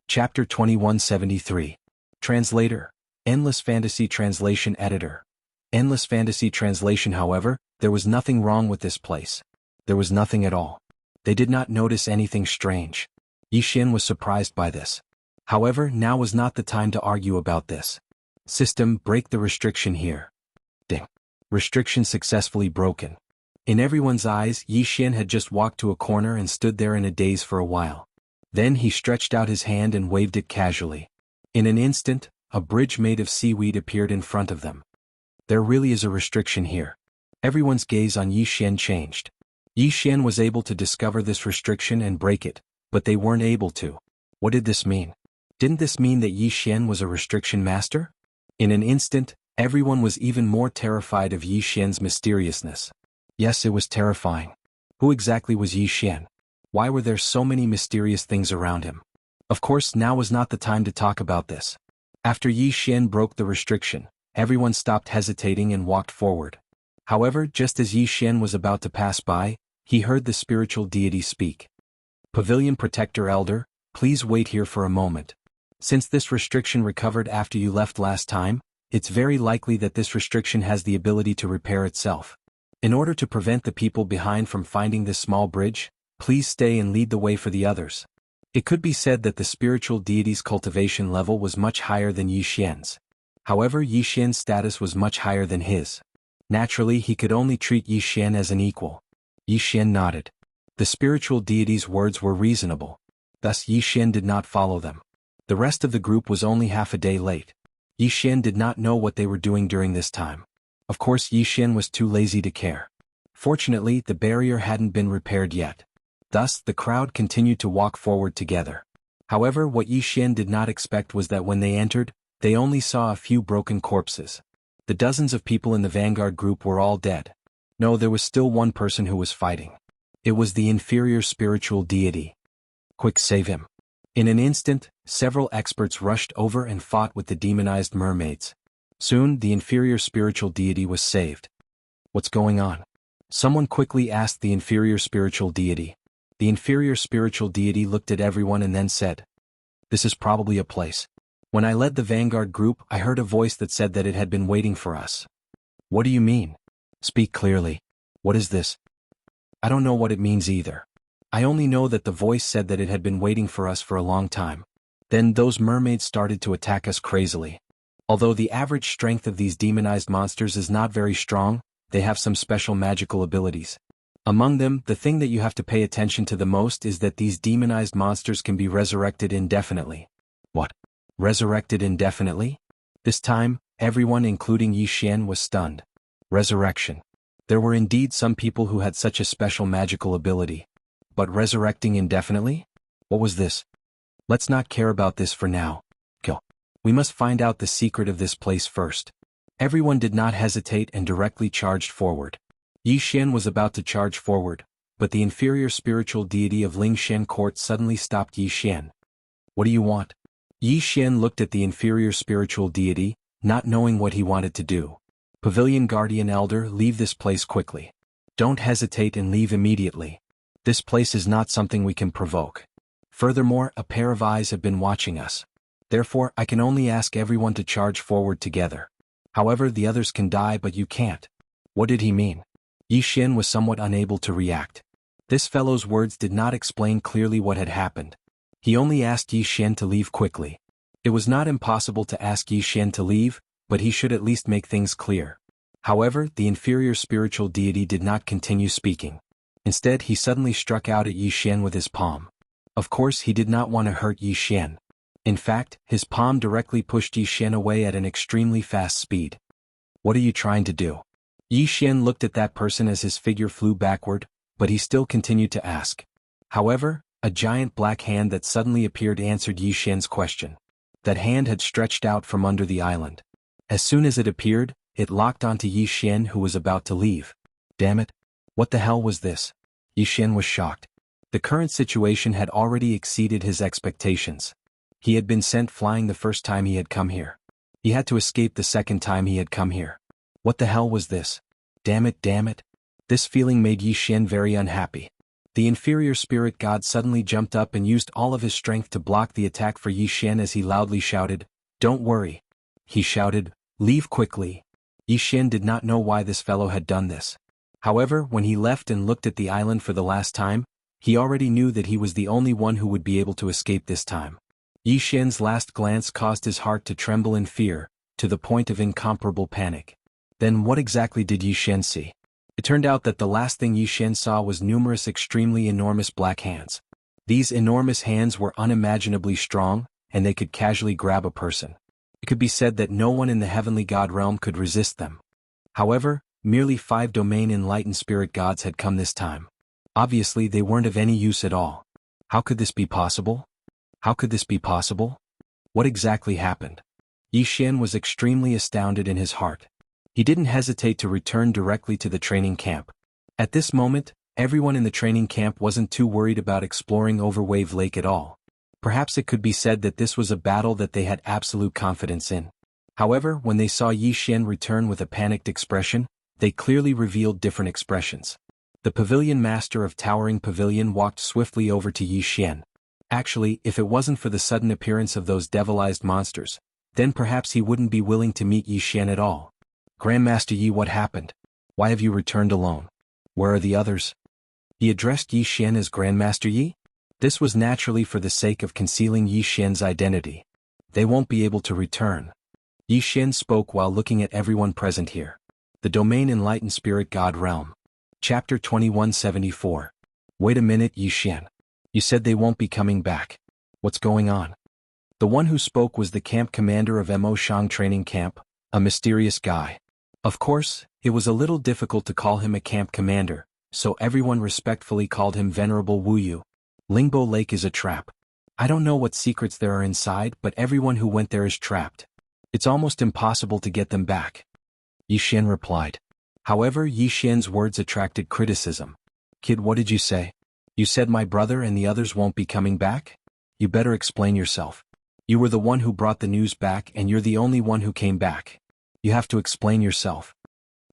A: Chapter 2173. Translator. Endless Fantasy Translation Editor. Endless Fantasy Translation. However, there was nothing wrong with this place. There was nothing at all. They did not notice anything strange. Yi Xian was surprised by this. However, now was not the time to argue about this. System, break the restriction here. Ding. Restriction successfully broken. In everyone's eyes, Yi Xian had just walked to a corner and stood there in a daze for a while. Then he stretched out his hand and waved it casually. In an instant, a bridge made of seaweed appeared in front of them. There really is a restriction here. Everyone's gaze on Yi Xian changed. Yi Xian was able to discover this restriction and break it, but they weren't able to. What did this mean? Didn't this mean that Yi Xian was a restriction master? In an instant, everyone was even more terrified of Yi Xian's mysteriousness. Yes, it was terrifying. Who exactly was Yi Xian? Why were there so many mysterious things around him? Of course, now was not the time to talk about this. After Yi Xian broke the restriction, everyone stopped hesitating and walked forward. However, just as Yi Xian was about to pass by, he heard the spiritual deity speak. Pavilion Protector Elder, please wait here for a moment. Since this restriction recovered after you left last time, it's very likely that this restriction has the ability to repair itself. In order to prevent the people behind from finding this small bridge, please stay and lead the way for the others. It could be said that the spiritual deity's cultivation level was much higher than Yi Xian's. However, Yi Xian's status was much higher than his. Naturally, he could only treat Yi Xian as an equal. Yi Xian nodded. The spiritual deity's words were reasonable. Thus Yi Xian did not follow them. The rest of the group was only half a day late. Yi Xian did not know what they were doing during this time. Of course, Yi Xian was too lazy to care. Fortunately, the barrier hadn't been repaired yet. Thus, the crowd continued to walk forward together. However, what Yi Xian did not expect was that when they entered, they only saw a few broken corpses. The dozens of people in the vanguard group were all dead. No, there was still one person who was fighting. It was the inferior spiritual deity. Quick, save him. In an instant, several experts rushed over and fought with the demonized mermaids. Soon, the inferior spiritual deity was saved. What's going on? Someone quickly asked the inferior spiritual deity. The inferior spiritual deity looked at everyone and then said, "This is probably a place. When I led the vanguard group, I heard a voice that said that it had been waiting for us." "What do you mean? Speak clearly. What is this?" "I don't know what it means either. I only know that the voice said that it had been waiting for us for a long time. Then those mermaids started to attack us crazily. Although the average strength of these demonized monsters is not very strong, they have some special magical abilities. Among them, the thing that you have to pay attention to the most is that these demonized monsters can be resurrected indefinitely." "What? Resurrected indefinitely?" This time, everyone including Yi Xian was stunned. Resurrection. There were indeed some people who had such a special magical ability. But resurrecting indefinitely? What was this? Let's not care about this for now. Go. We must find out the secret of this place first. Everyone did not hesitate and directly charged forward. Yi Xian was about to charge forward, but the inferior spiritual deity of Lingshan Court suddenly stopped Yi Xian. "What do you want?" Yi Xian looked at the inferior spiritual deity, not knowing what he wanted to do. "Pavilion Guardian Elder, leave this place quickly. Don't hesitate and leave immediately. This place is not something we can provoke. Furthermore, a pair of eyes have been watching us. Therefore, I can only ask everyone to charge forward together. However, the others can die but you can't." What did he mean? Yi Xian was somewhat unable to react. This fellow's words did not explain clearly what had happened. He only asked Yi Xian to leave quickly. It was not impossible to ask Yi Xian to leave, but he should at least make things clear. However, the inferior spiritual deity did not continue speaking. Instead, he suddenly struck out at Yi Xian with his palm. Of course, he did not want to hurt Yi Xian. In fact, his palm directly pushed Yi Xian away at an extremely fast speed. "What are you trying to do?" Yi Xian looked at that person as his figure flew backward, but he still continued to ask. However, a giant black hand that suddenly appeared answered Yi Xian's question. That hand had stretched out from under the island. As soon as it appeared, it locked onto Yi Xian, who was about to leave. Damn it! What the hell was this? Yi Xian was shocked. The current situation had already exceeded his expectations. He had been sent flying the first time he had come here. He had to escape the second time he had come here. What the hell was this? Damn it, damn it. This feeling made Yi Xian very unhappy. The inferior spirit god suddenly jumped up and used all of his strength to block the attack for Yi Xian as he loudly shouted, "Don't worry." He shouted, "Leave quickly." Yi Xian did not know why this fellow had done this. However, when he left and looked at the island for the last time, he already knew that he was the only one who would be able to escape this time. Yi Xian's last glance caused his heart to tremble in fear, to the point of incomparable panic. Then what exactly did Yi Xian see? It turned out that the last thing Yi Xian saw was numerous extremely enormous black hands. These enormous hands were unimaginably strong, and they could casually grab a person. It could be said that no one in the heavenly god realm could resist them. However, merely 5 domain enlightened spirit gods had come this time. Obviously, they weren't of any use at all. How could this be possible? How could this be possible? What exactly happened? Yi Xian was extremely astounded in his heart. He didn't hesitate to return directly to the training camp. At this moment, everyone in the training camp wasn't too worried about exploring Overwave Lake at all. Perhaps it could be said that this was a battle that they had absolute confidence in. However, when they saw Yi Xian return with a panicked expression, they clearly revealed different expressions. The pavilion master of Towering Pavilion walked swiftly over to Yi Xian. Actually, if it wasn't for the sudden appearance of those devilized monsters, then perhaps he wouldn't be willing to meet Yi Xian at all. Grandmaster Yi, what happened? Why have you returned alone? Where are the others? He addressed Yi Xian as Grandmaster Yi. This was naturally for the sake of concealing Yi Xian's identity. They won't be able to return. Yi Xian spoke while looking at everyone present here. The Domain Enlightened Spirit God Realm. Chapter 2174. Wait a minute, Yi Xian. You said they won't be coming back. What's going on? The one who spoke was the camp commander of Mo Shang training camp, a mysterious guy. Of course, it was a little difficult to call him a camp commander, so everyone respectfully called him Venerable Wu Yu. Lingbo Lake is a trap. I don't know what secrets there are inside, but everyone who went there is trapped. It's almost impossible to get them back. Yi Xian replied. However, Yi Xian's words attracted criticism. Kid, what did you say? You said my brother and the others won't be coming back? You better explain yourself. You were the one who brought the news back and you're the only one who came back. You have to explain yourself.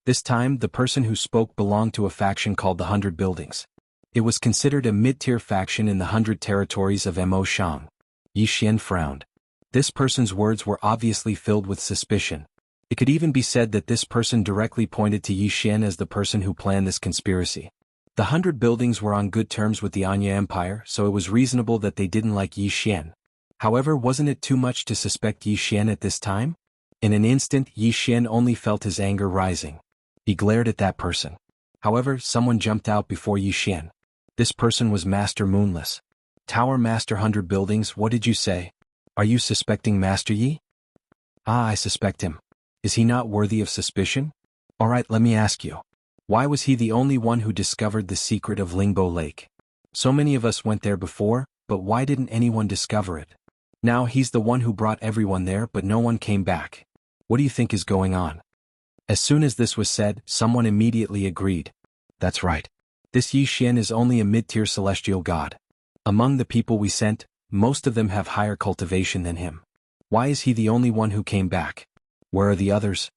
A: This time, the person who spoke belonged to a faction called the 100 Buildings. It was considered a mid-tier faction in the 100 territories of Mo Shang. Yi Xian frowned. This person's words were obviously filled with suspicion. It could even be said that this person directly pointed to Yi Xian as the person who planned this conspiracy. The 100 Buildings were on good terms with the Anya Empire, so it was reasonable that they didn't like Yi Xian. However, wasn't it too much to suspect Yi Xian at this time? In an instant, Yi Xian only felt his anger rising. He glared at that person. However, someone jumped out before Yi Xian. This person was Master Moonless. Tower Master 100 Buildings, what did you say? Are you suspecting Master Yi? Ah, I suspect him. Is he not worthy of suspicion? Alright, let me ask you. Why was he the only one who discovered the secret of Lingbo Lake? So many of us went there before, but why didn't anyone discover it? Now he's the one who brought everyone there, but no one came back. What do you think is going on? As soon as this was said, someone immediately agreed. That's right. This Yi Xian is only a mid-tier celestial god. Among the people we sent, most of them have higher cultivation than him. Why is he the only one who came back? Where are the others?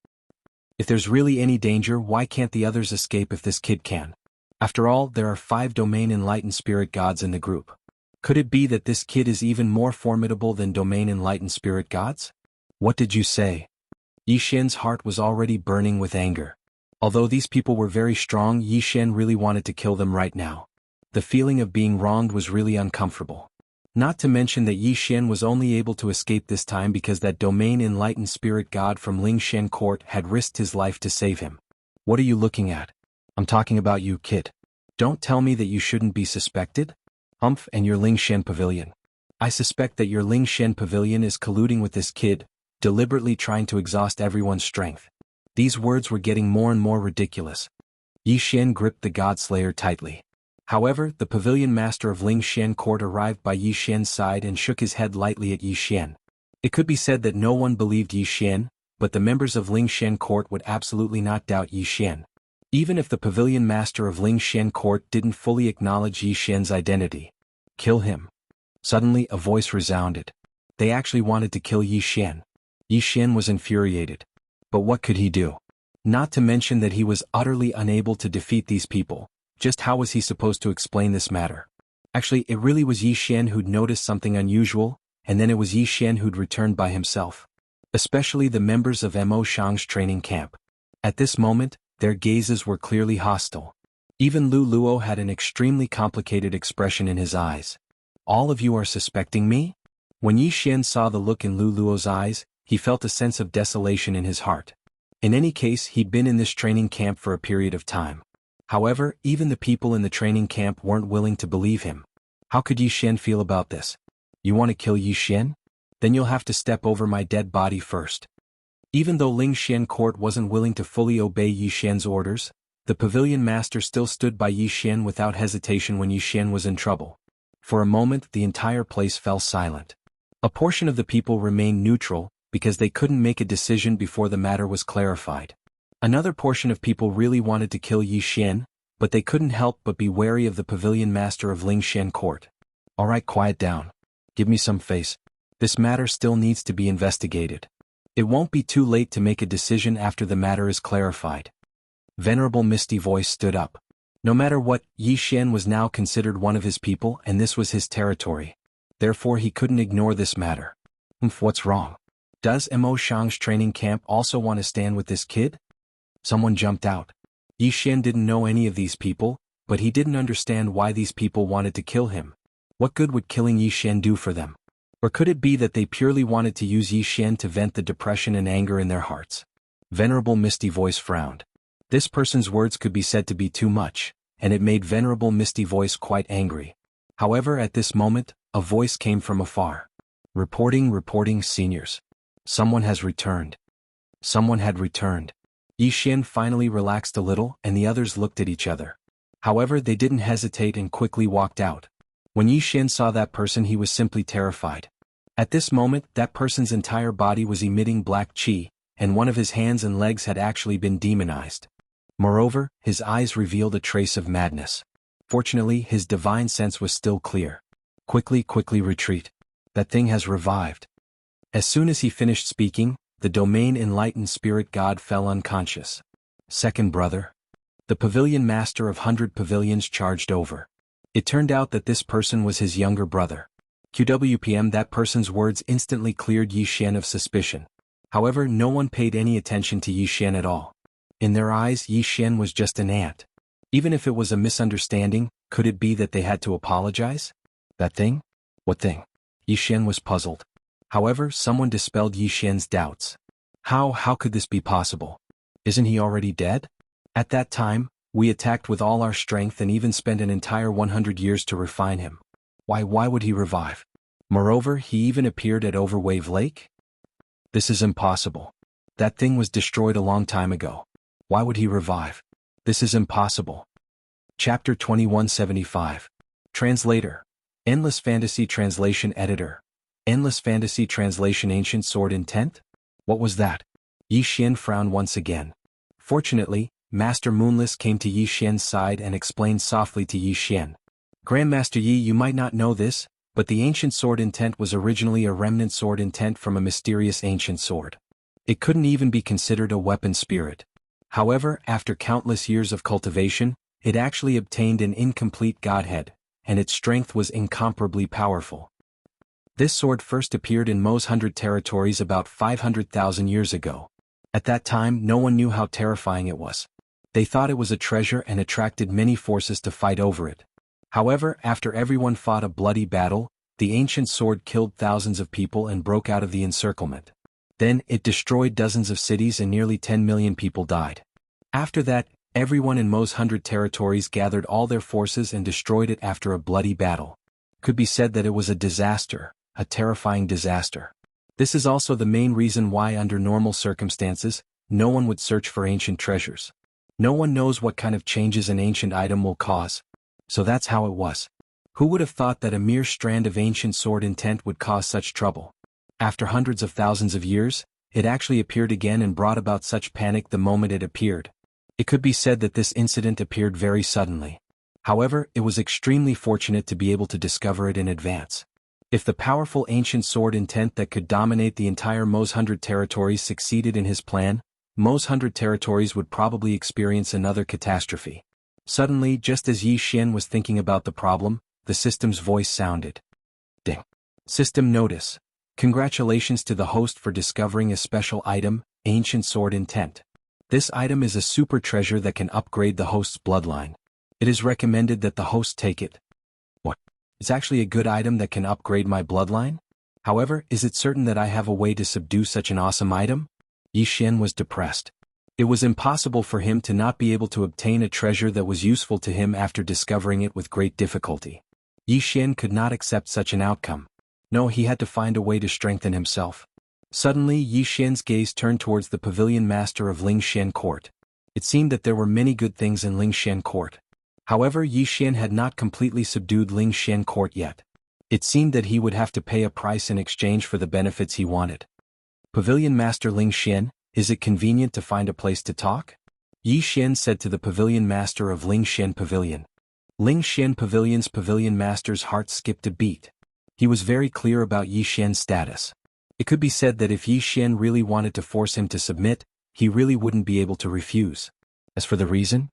A: If there's really any danger, why can't the others escape if this kid can? After all, there are 5 Domain Enlightened Spirit gods in the group. Could it be that this kid is even more formidable than Domain Enlightened Spirit gods? What did you say? Yi Xian's heart was already burning with anger. Although these people were very strong, Yi Xian really wanted to kill them right now. The feeling of being wronged was really uncomfortable. Not to mention that Yi Xian was only able to escape this time because that Domain Enlightened Spirit God from Lingshan Court had risked his life to save him. What are you looking at? I'm talking about you, kid. Don't tell me that you shouldn't be suspected? Humph, and your Lingshan Pavilion. I suspect that your Lingshan Pavilion is colluding with this kid, deliberately trying to exhaust everyone's strength. These words were getting more and more ridiculous. Yi Xian gripped the God-Slayer tightly. However, the pavilion master of Lingshan Court arrived by Yi Xian's side and shook his head lightly at Yi Xian. It could be said that no one believed Yi Xian, but the members of Lingshan Court would absolutely not doubt Yi Xian. Even if the pavilion master of Lingshan Court didn't fully acknowledge Yi Xian's identity. Kill him. Suddenly a voice resounded. They actually wanted to kill Yi Xian. Yi Xian was infuriated. But what could he do? Not to mention that he was utterly unable to defeat these people. Just how was he supposed to explain this matter? Actually, it really was Yi Xian who'd noticed something unusual, and then it was Yi Xian who'd returned by himself. Especially the members of Mo Shang's training camp. At this moment, their gazes were clearly hostile. Even Lu Luo had an extremely complicated expression in his eyes. All of you are suspecting me? When Yi Xian saw the look in Lu Luo's eyes, he felt a sense of desolation in his heart. In any case, he'd been in this training camp for a period of time. However, even the people in the training camp weren't willing to believe him. How could Yi Xian feel about this? You want to kill Yi Xian? Then you'll have to step over my dead body first. Even though Lingshan Court wasn't willing to fully obey Yi Xian's orders, the pavilion master still stood by Yi Xian without hesitation when Yi Xian was in trouble. For a moment, the entire place fell silent. A portion of the people remained neutral, because they couldn't make a decision before the matter was clarified. Another portion of people really wanted to kill Yi Xian, but they couldn't help but be wary of the pavilion master of Lingshan Court. Alright, quiet down. Give me some face. This matter still needs to be investigated. It won't be too late to make a decision after the matter is clarified. Venerable Misty Voice stood up. No matter what, Yi Xian was now considered one of his people and this was his territory. Therefore he couldn't ignore this matter. What's wrong? Does Mo Shang's training camp also want to stand with this kid? Someone jumped out. Yi Xian didn't know any of these people, but he didn't understand why these people wanted to kill him. What good would killing Yi Xian do for them? Or could it be that they purely wanted to use Yi Xian to vent the depression and anger in their hearts? Venerable Misty Voice frowned. This person's words could be said to be too much, and it made Venerable Misty Voice quite angry. However, at this moment, a voice came from afar. Reporting, seniors. Someone has returned. Someone had returned. Yi Xian finally relaxed a little, and the others looked at each other. However, they didn't hesitate and quickly walked out. When Yi Xian saw that person, he was simply terrified. At this moment, that person's entire body was emitting black qi, and one of his hands and legs had actually been demonized. Moreover, his eyes revealed a trace of madness. Fortunately, his divine sense was still clear. Quickly retreat. That thing has revived. As soon as he finished speaking, the domain enlightened spirit god fell unconscious. Second brother. The pavilion master of 100 pavilions charged over. It turned out that this person was his younger brother. QWPM. That person's words instantly cleared Yi Xian of suspicion. However, no one paid any attention to Yi Xian at all. In their eyes, Yi Xian was just an ant. Even if it was a misunderstanding, could it be that they had to apologize? That thing? What thing? Yi Xian was puzzled. However, someone dispelled Yi Xian's doubts. How could this be possible? Isn't he already dead? At that time, we attacked with all our strength and even spent an entire 100 years to refine him. Why would he revive? Moreover, he even appeared at Overwave Lake? This is impossible. That thing was destroyed a long time ago. Why would he revive? This is impossible. Chapter 2175. Translator. Endless Fantasy Translation Editor. Endless Fantasy Translation. Ancient Sword Intent? What was that? Yi Xian frowned once again. Fortunately, Master Moonless came to Yi Xian's side and explained softly to Yi Xian. Grandmaster Yi, you might not know this, but the ancient sword intent was originally a remnant sword intent from a mysterious ancient sword. It couldn't even be considered a weapon spirit. However, after countless years of cultivation, it actually obtained an incomplete godhead, and its strength was incomparably powerful. This sword first appeared in Mo's 100 territories about 500,000 years ago. At that time, no one knew how terrifying it was. They thought it was a treasure and attracted many forces to fight over it. However, after everyone fought a bloody battle, the ancient sword killed thousands of people and broke out of the encirclement. Then, it destroyed dozens of cities and nearly 10 million people died. After that, everyone in Mo's 100 territories gathered all their forces and destroyed it after a bloody battle. Could be said that it was a disaster, a terrifying disaster. This is also the main reason why under normal circumstances, no one would search for ancient treasures. No one knows what kind of changes an ancient item will cause. So that's how it was. Who would have thought that a mere strand of ancient sword intent would cause such trouble? After hundreds of thousands of years, it actually appeared again and brought about such panic the moment it appeared. It could be said that this incident appeared very suddenly. However, it was extremely fortunate to be able to discover it in advance. If the powerful ancient sword intent that could dominate the entire Mo's 100 territories succeeded in his plan, Mo's 100 territories would probably experience another catastrophe. Suddenly, just as Yi Xian was thinking about the problem, the system's voice sounded. Ding. System notice. Congratulations to the host for discovering a special item, Ancient Sword Intent. This item is a super treasure that can upgrade the host's bloodline. It is recommended that the host take it. What? It's actually a good item that can upgrade my bloodline? However, is it certain that I have a way to subdue such an awesome item? Yi Xian was depressed. It was impossible for him to not be able to obtain a treasure that was useful to him after discovering it with great difficulty. Yi Xian could not accept such an outcome. No, he had to find a way to strengthen himself. Suddenly, Yi Xian's gaze turned towards the pavilion master of Lingshan Court. It seemed that there were many good things in Lingshan Court. However, Yi Xian had not completely subdued Lingshan Court yet. It seemed that he would have to pay a price in exchange for the benefits he wanted. Pavilion Master Lingshan, is it convenient to find a place to talk? Yi Xian said to the pavilion master of Lingshan Pavilion. Lingshan Pavilion's pavilion master's heart skipped a beat. He was very clear about Yi Xian's status. It could be said that if Yi Xian really wanted to force him to submit, he really wouldn't be able to refuse. As for the reason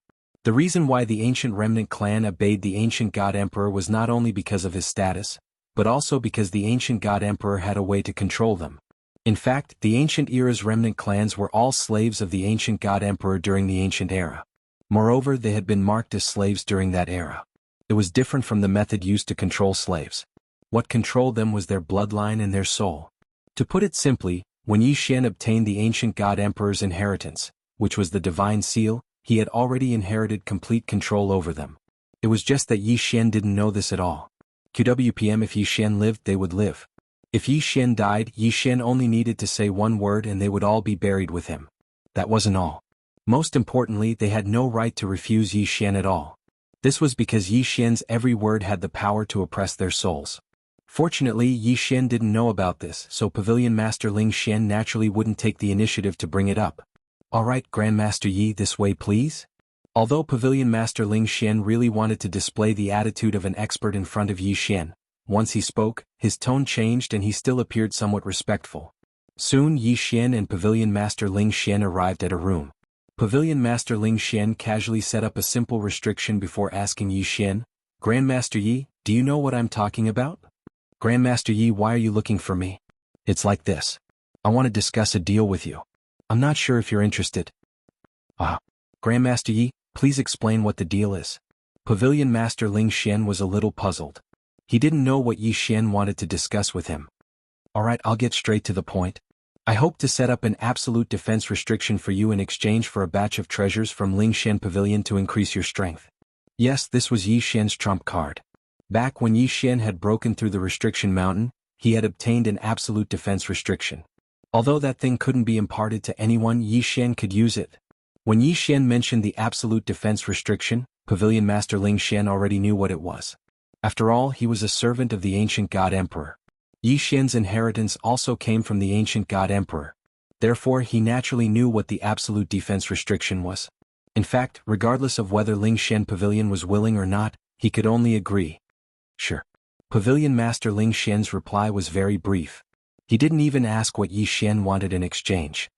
A: why the ancient remnant clan obeyed the ancient god emperor was not only because of his status, but also because the ancient god emperor had a way to control them. In fact, the ancient era's remnant clans were all slaves of the ancient god emperor during the ancient era. Moreover, they had been marked as slaves during that era. It was different from the method used to control slaves. What controlled them was their bloodline and their soul. To put it simply, when Yi Xian obtained the ancient god emperor's inheritance, which was the divine seal, he had already inherited complete control over them. It was just that Yi Xian didn't know this at all. QWPM: if Yi Xian lived, they would live. If Yi Xian died, Yi Xian only needed to say one word and they would all be buried with him. That wasn't all. Most importantly, they had no right to refuse Yi Xian at all. This was because Yi Xian's every word had the power to oppress their souls. Fortunately, Yi Xian didn't know about this, so Pavilion Master Ling Xian naturally wouldn't take the initiative to bring it up. "Alright, Grandmaster Yi, this way please?" Although Pavilion Master Ling Xian really wanted to display the attitude of an expert in front of Yi Xian, once he spoke, his tone changed and he still appeared somewhat respectful. Soon Yi Xian and Pavilion Master Ling Xian arrived at a room. Pavilion Master Ling Xian casually set up a simple restriction before asking Yi Xian, "Grandmaster Yi, do you know what I'm talking about?" "Grandmaster Yi, why are you looking for me?" "It's like this. I want to discuss a deal with you. I'm not sure if you're interested." Grandmaster Yi, please explain what the deal is." Pavilion Master Ling Xian was a little puzzled. He didn't know what Yi Xian wanted to discuss with him. "Alright, I'll get straight to the point. I hope to set up an absolute defense restriction for you in exchange for a batch of treasures from Ling Xian Pavilion to increase your strength." Yes, this was Yi Xian's trump card. Back when Yi Xian had broken through the restriction mountain, he had obtained an absolute defense restriction. Although that thing couldn't be imparted to anyone, Yi Xian could use it. When Yi Xian mentioned the absolute defense restriction, Pavilion Master Ling Xian already knew what it was. After all, he was a servant of the ancient god emperor. Yi Xian's inheritance also came from the ancient god emperor. Therefore, he naturally knew what the absolute defense restriction was. In fact, regardless of whether Ling Xian Pavilion was willing or not, he could only agree. "Sure." Pavilion Master Ling Xian's reply was very brief. He didn't even ask what Yi Xian wanted in exchange.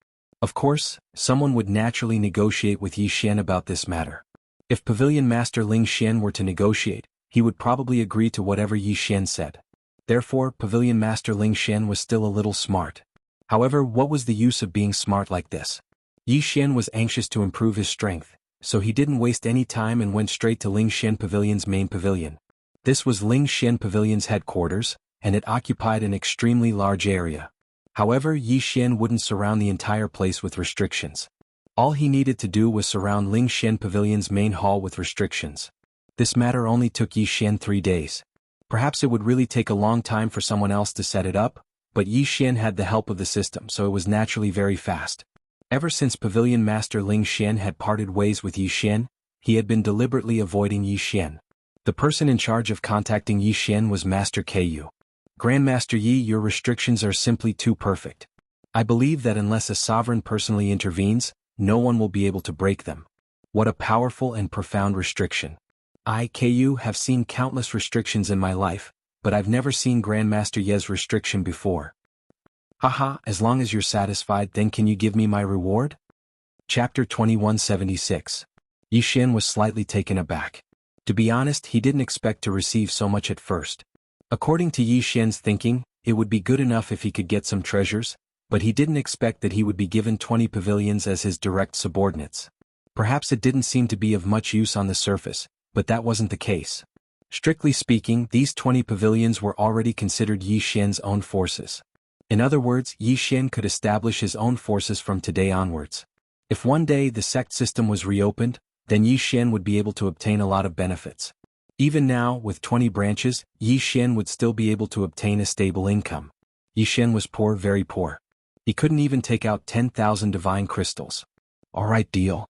A: Of course, someone would naturally negotiate with Yi Xian about this matter. If Pavilion Master Ling Xian were to negotiate, he would probably agree to whatever Yi Xian said. Therefore, Pavilion Master Ling Xian was still a little smart. However, what was the use of being smart like this? Yi Xian was anxious to improve his strength, so he didn't waste any time and went straight to Ling Xian Pavilion's main pavilion. This was Ling Xian Pavilion's headquarters, and it occupied an extremely large area. However, Yi Xian wouldn't surround the entire place with restrictions. All he needed to do was surround Ling Xian Pavilion's main hall with restrictions. This matter only took Yi Xian 3 days. Perhaps it would really take a long time for someone else to set it up, but Yi Xian had the help of the system, so it was naturally very fast. Ever since Pavilion Master Ling Xian had parted ways with Yi Xian, he had been deliberately avoiding Yi Xian. The person in charge of contacting Yi Xian was Master Ku. "Grandmaster Yi, your restrictions are simply too perfect. I believe that unless a sovereign personally intervenes, no one will be able to break them." What a powerful and profound restriction. I, Ku, have seen countless restrictions in my life, but I've never seen Grandmaster Ye's restriction before. "Haha, as long as you're satisfied, then can you give me my reward?" Chapter 2176. Yi Xian was slightly taken aback. To be honest, he didn't expect to receive so much at first. According to Yi Xian's thinking, it would be good enough if he could get some treasures, but he didn't expect that he would be given 20 pavilions as his direct subordinates. Perhaps it didn't seem to be of much use on the surface, but that wasn't the case. Strictly speaking, these 20 pavilions were already considered Yi Xian's own forces. In other words, Yi Xian could establish his own forces from today onwards. If one day the sect system was reopened, then Yi Xian would be able to obtain a lot of benefits. Even now, with 20 branches, Yi Xian would still be able to obtain a stable income. Yi Xian was poor, very poor. He couldn't even take out 10,000 divine crystals. Alright, deal.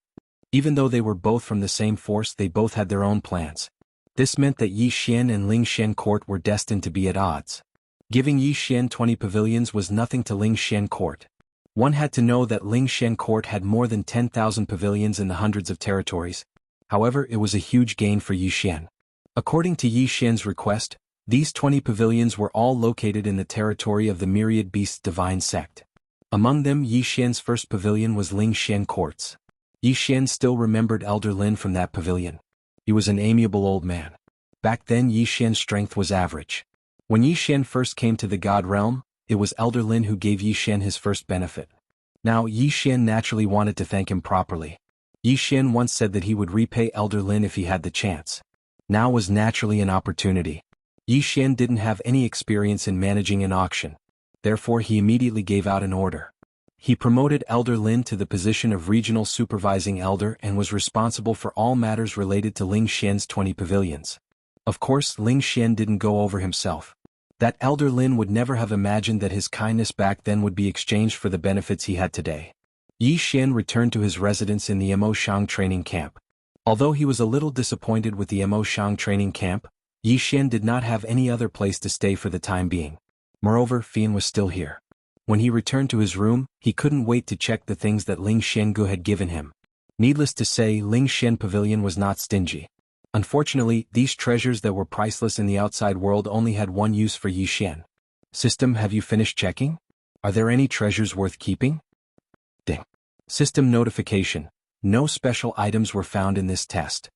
A: Even though they were both from the same force, they both had their own plans. This meant that Yi Xian and Ling Xian Court were destined to be at odds. Giving Yi Xian 20 pavilions was nothing to Ling Xian Court. One had to know that Ling Xian Court had more than 10,000 pavilions in the hundreds of territories. However, it was a huge gain for Yi Xian. According to Yi Xian's request, these 20 pavilions were all located in the territory of the Myriad Beasts Divine Sect. Among them, Yi Xian's first pavilion was Ling Xian Court's. Yi Xian still remembered Elder Lin from that pavilion. He was an amiable old man. Back then, Yi Xian's strength was average. When Yi Xian first came to the God realm, it was Elder Lin who gave Yi Xian his first benefit. Now Yi Xian naturally wanted to thank him properly. Yi Xian once said that he would repay Elder Lin if he had the chance. Now was naturally an opportunity. Yi Xian didn't have any experience in managing an auction. Therefore he immediately gave out an order. He promoted Elder Lin to the position of regional supervising elder and was responsible for all matters related to Ling Xian's 20 pavilions. Of course, Ling Xian didn't go over himself. That Elder Lin would never have imagined that his kindness back then would be exchanged for the benefits he had today. Yi Xian returned to his residence in the Mo Shang training camp. Although he was a little disappointed with the Mo Shang training camp, Yi Xian did not have any other place to stay for the time being. Moreover, Fian was still here. When he returned to his room, he couldn't wait to check the things that Ling Xiangu had given him. Needless to say, Ling Xian Pavilion was not stingy. Unfortunately, these treasures that were priceless in the outside world only had one use for Yi Xian. System, have you finished checking? Are there any treasures worth keeping? Ding. System notification. No special items were found in this test.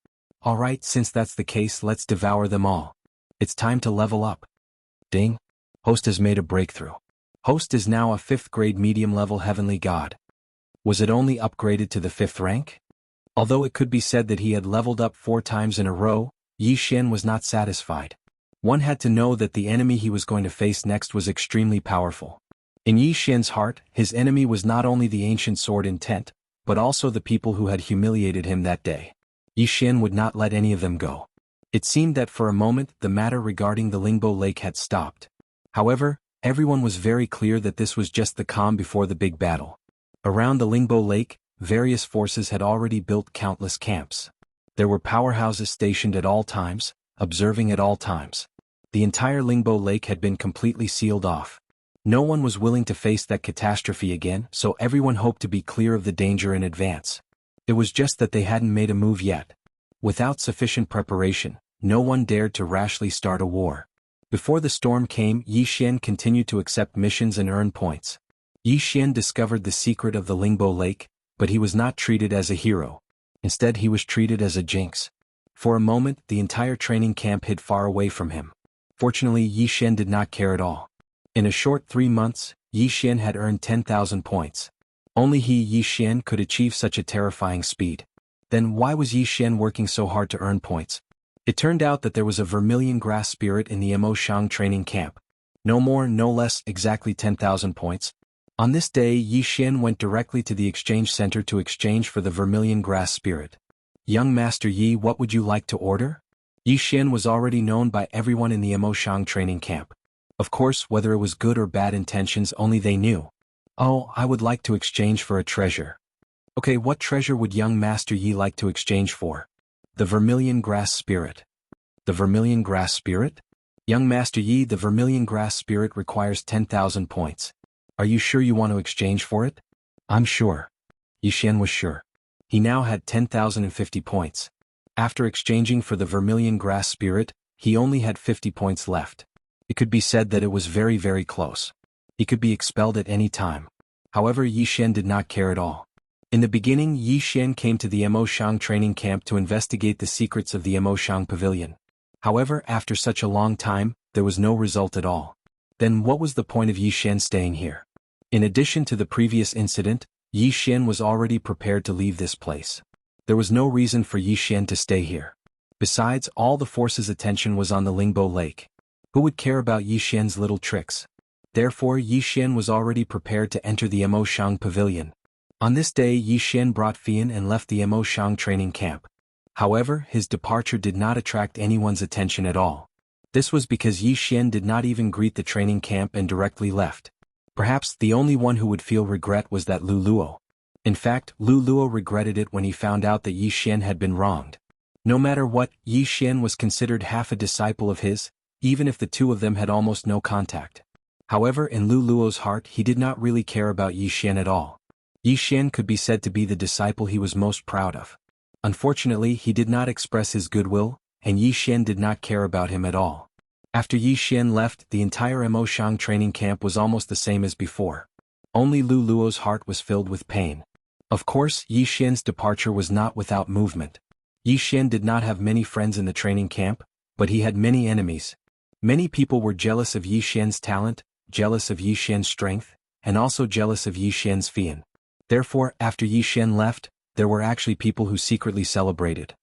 A: Alright, since that's the case, let's devour them all. It's time to level up. Ding. Host has made a breakthrough. Host is now a 5th grade medium-level heavenly god. Was it only upgraded to the 5th rank? Although it could be said that he had leveled up 4 times in a row, Yi Xian was not satisfied. One had to know that the enemy he was going to face next was extremely powerful. In Yi Xian's heart, his enemy was not only the ancient sword intent, but also the people who had humiliated him that day. Yi Xian would not let any of them go. It seemed that for a moment the matter regarding the Lingbo Lake had stopped. However, everyone was very clear that this was just the calm before the big battle. Around the Lingbo Lake, various forces had already built countless camps. There were powerhouses stationed at all times, observing at all times. The entire Lingbo Lake had been completely sealed off. No one was willing to face that catastrophe again, so everyone hoped to be clear of the danger in advance. It was just that they hadn't made a move yet. Without sufficient preparation, no one dared to rashly start a war. Before the storm came, Yi Xian continued to accept missions and earn points. Yi Xian discovered the secret of the Lingbo Lake, but he was not treated as a hero. Instead, he was treated as a jinx. For a moment, the entire training camp hid far away from him. Fortunately, Yi Xian did not care at all. In a short 3 months, Yi Xian had earned 10,000 points. Only he, Yi Xian, could achieve such a terrifying speed. Then why was Yi Xian working so hard to earn points? It turned out that there was a vermilion grass spirit in the Mo Shang training camp. No more, no less, exactly 10,000 points. On this day, Yi Xian went directly to the exchange center to exchange for the vermilion grass spirit. Young Master Yi, what would you like to order? Yi Xian was already known by everyone in the Mo Shang training camp. Of course, whether it was good or bad intentions, only they knew. Oh, I would like to exchange for a treasure. Okay, what treasure would young Master Yi like to exchange for? The vermilion grass spirit. The vermilion grass spirit? Young Master Yi, the vermilion grass spirit requires 10,000 points. Are you sure you want to exchange for it? I'm sure. Yi Xian was sure. He now had 10,050 points. After exchanging for the vermilion grass spirit, he only had 50 points left. It could be said that it was very, very close. He could be expelled at any time. However, Yi Xian did not care at all. In the beginning, Yi Xian came to the Mo Shang training camp to investigate the secrets of the Mo Shang pavilion. However, after such a long time, there was no result at all. Then what was the point of Yi Xian staying here? In addition to the previous incident, Yi Xian was already prepared to leave this place. There was no reason for Yi Xian to stay here. Besides, all the force's attention was on the Lingbo Lake. Who would care about Yi Xian's little tricks? Therefore, Yi Xian was already prepared to enter the Mo Shang pavilion. On this day, Yi Xian brought Fian and left the Mo Shang training camp. However, his departure did not attract anyone's attention at all. This was because Yi Xian did not even greet the training camp and directly left. Perhaps the only one who would feel regret was that Lu Luo. In fact, Lu Luo regretted it when he found out that Yi Xian had been wronged. No matter what, Yi Xian was considered half a disciple of his, even if the two of them had almost no contact. However, in Lu Luo's heart, he did not really care about Yi Xian at all. Yi Xian could be said to be the disciple he was most proud of. Unfortunately, he did not express his goodwill, and Yi Xian did not care about him at all. After Yi Xian left, the entire Mo Shang training camp was almost the same as before. Only Lu Luo's heart was filled with pain. Of course, Yi Xian's departure was not without movement. Yi Xian did not have many friends in the training camp, but he had many enemies. Many people were jealous of Yi Xian's talent, jealous of Yi Xian's strength, and also jealous of Yi Xian's Fian. Therefore, after Yi Xian left, there were actually people who secretly celebrated.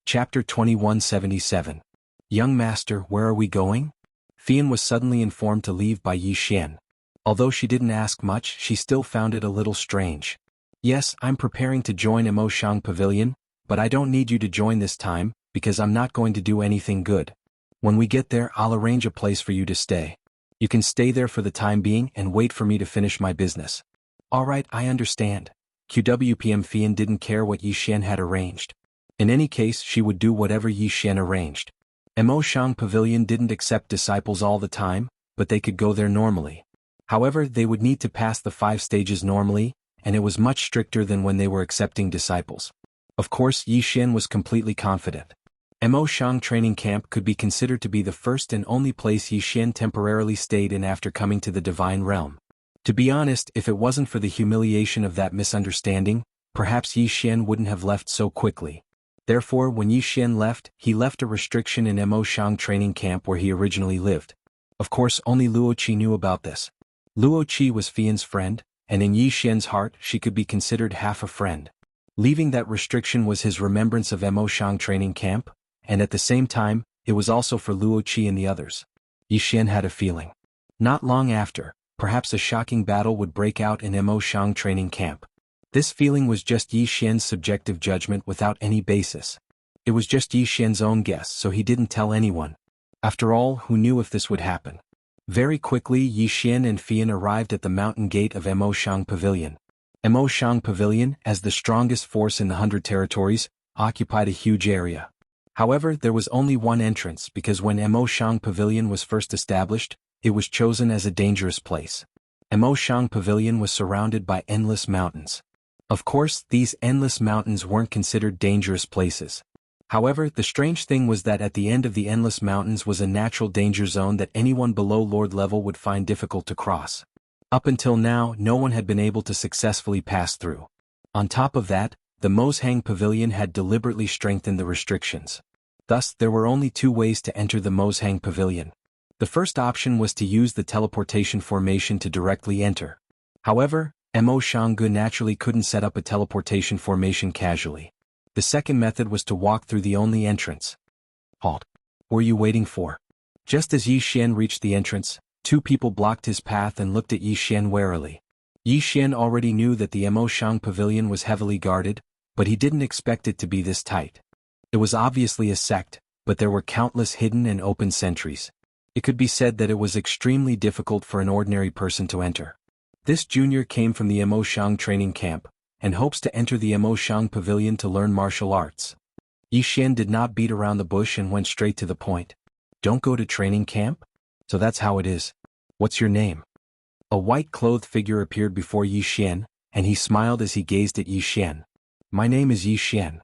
A: Chapter 2177. Young Master, where are we going? Fian was suddenly informed to leave by Yi Xian. Although she didn't ask much, she still found it a little strange. Yes, I'm preparing to join Emoshang Pavilion, but I don't need you to join this time, because I'm not going to do anything good. When we get there, I'll arrange a place for you to stay. You can stay there for the time being and wait for me to finish my business. Alright, I understand. QWPM Fian didn't care what Yi Xian had arranged. In any case, she would do whatever Yi Xian arranged. Emoshang Pavilion didn't accept disciples all the time, but they could go there normally. However, they would need to pass the 5 stages normally, and it was much stricter than when they were accepting disciples. Of course, Yi Xian was completely confident. Emoshang Training Camp could be considered to be the first and only place Yi Xian temporarily stayed in after coming to the Divine Realm. To be honest, if it wasn't for the humiliation of that misunderstanding, perhaps Yi Xian wouldn't have left so quickly. Therefore, when Yi Xian left, he left a restriction in Emoshang Training Camp where he originally lived. Of course, only Luo Qi knew about this. Luo Qi was Fian's friend, and in Yi Xian's heart she could be considered half a friend. Leaving that restriction was his remembrance of Emoshang Training Camp, and at the same time, it was also for Luo Qi and the others. Yi Xian had a feeling. Not long after, perhaps a shocking battle would break out in Emoshang Training Camp. This feeling was just Yi Xian's subjective judgment without any basis. It was just Yi Xian's own guess, so he didn't tell anyone. After all, who knew if this would happen? Very quickly, Yi Xian and Fian arrived at the mountain gate of Emoshang Pavilion. Emoshang Pavilion, as the strongest force in the 100 territories, occupied a huge area. However, there was only one entrance because when Emoshang Pavilion was first established, it was chosen as a dangerous place. Emoshang Pavilion was surrounded by endless mountains. Of course, these endless mountains weren't considered dangerous places. However, the strange thing was that at the end of the endless mountains was a natural danger zone that anyone below Lord level would find difficult to cross. Up until now, no one had been able to successfully pass through. On top of that, the Mozhang Pavilion had deliberately strengthened the restrictions. Thus, there were only 2 ways to enter the Mozhang Pavilion. The first option was to use the teleportation formation to directly enter. However, Emoshang naturally couldn't set up a teleportation formation casually. The second method was to walk through the only entrance. Halt. What were you waiting for? Just as Yi Xian reached the entrance, 2 people blocked his path and looked at Yi Xian warily. Yi Xian already knew that the Emoshang Pavilion was heavily guarded, but he didn't expect it to be this tight. It was obviously a sect, but there were countless hidden and open sentries. It could be said that it was extremely difficult for an ordinary person to enter. This junior came from the Emoshang Training Camp, and hopes to enter the Emoshang Pavilion to learn martial arts. Yi Xian did not beat around the bush and went straight to the point. Don't go to training camp? So that's how it is. What's your name? A white-clothed figure appeared before Yi Xian, and he smiled as he gazed at Yi Xian. My name is Yi Xian.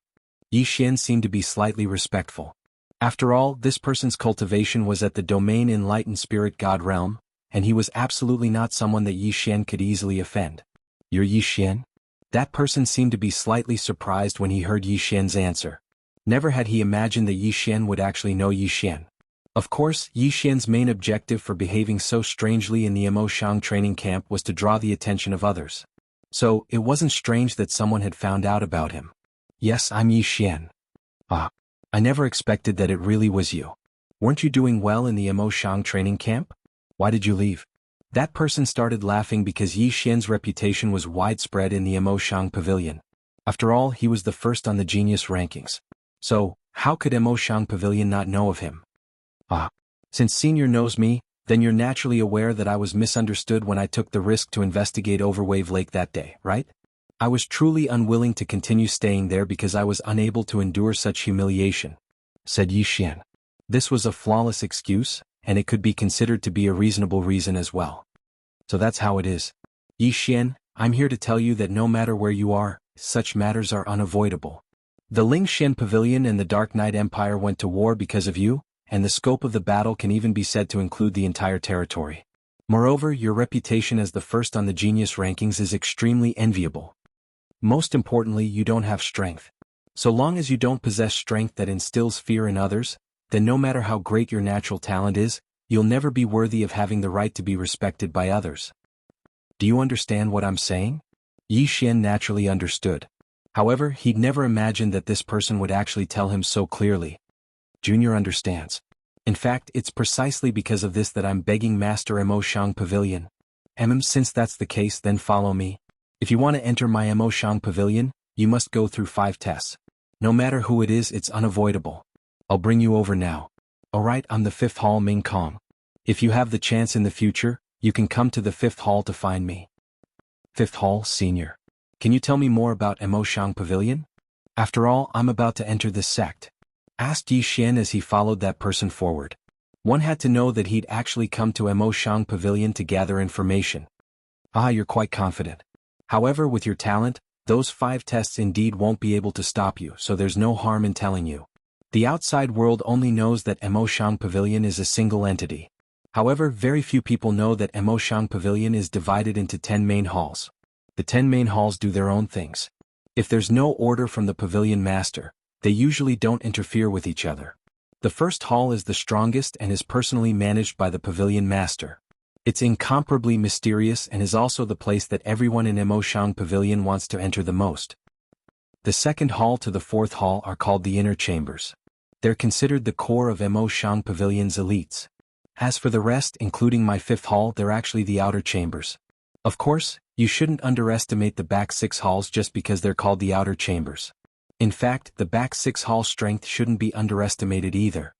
A: Yi Xian seemed to be slightly respectful. After all, this person's cultivation was at the domain Enlightened Spirit God realm, and he was absolutely not someone that Yi Xian could easily offend. You're Yi Xian? That person seemed to be slightly surprised when he heard Yi Xian's answer. Never had he imagined that Yi Xian would actually know Yi Xian. Of course, Yi Xian's main objective for behaving so strangely in the Emoshang Training Camp was to draw the attention of others. So, it wasn't strange that someone had found out about him. Yes, I'm Yi Xian. Ah, I never expected that it really was you. Weren't you doing well in the Emoshang Training Camp? Why did you leave? That person started laughing because Yi Xian's reputation was widespread in the Emoshang Pavilion. After all, he was the first on the genius rankings. So, how could Emoshang Pavilion not know of him? Ah, since Senior knows me, then you're naturally aware that I was misunderstood when I took the risk to investigate Overwave Lake that day, right? I was truly unwilling to continue staying there because I was unable to endure such humiliation, said Yi Xian. This was a flawless excuse, and it could be considered to be a reasonable reason as well. So that's how it is. Yi Xian, I'm here to tell you that no matter where you are, such matters are unavoidable. The Lingxian Pavilion and the Dark Knight Empire went to war because of you, and the scope of the battle can even be said to include the entire territory. Moreover, your reputation as the first on the genius rankings is extremely enviable. Most importantly, you don't have strength. So long as you don't possess strength that instills fear in others, then no matter how great your natural talent is, you'll never be worthy of having the right to be respected by others. Do you understand what I'm saying? Yi Xian naturally understood. However, he'd never imagined that this person would actually tell him so clearly. Junior understands. In fact, it's precisely because of this that I'm begging Master Mo Shang Pavilion. Since that's the case, then follow me. If you want to enter my Mo Shang Pavilion, you must go through 5 tests. No matter who it is, it's unavoidable. I'll bring you over now. Alright, I'm the 5th hall Ming Kong. If you have the chance in the future, you can come to the 5th hall to find me. 5th hall, senior. Can you tell me more about Mo Shang Pavilion? After all, I'm about to enter this sect. Asked Yi Xian as he followed that person forward. One had to know that he'd actually come to Mo Shang Pavilion to gather information. Ah, you're quite confident. However, with your talent, those 5 tests indeed won't be able to stop you, so there's no harm in telling you. The outside world only knows that Mo Shang Pavilion is a single entity. However, very few people know that Mo Shang Pavilion is divided into 10 main halls. The 10 main halls do their own things. If there's no order from the pavilion master, they usually don't interfere with each other. The first hall is the strongest and is personally managed by the pavilion master. It's incomparably mysterious and is also the place that everyone in Mo Shang Pavilion wants to enter the most. The second hall to the 4th hall are called the inner chambers. They're considered the core of Mo Shang Pavilion's elites. As for the rest, including my 5th hall, they're actually the outer chambers. Of course, you shouldn't underestimate the back 6 halls just because they're called the outer chambers. In fact, the back 6 hall strength shouldn't be underestimated either.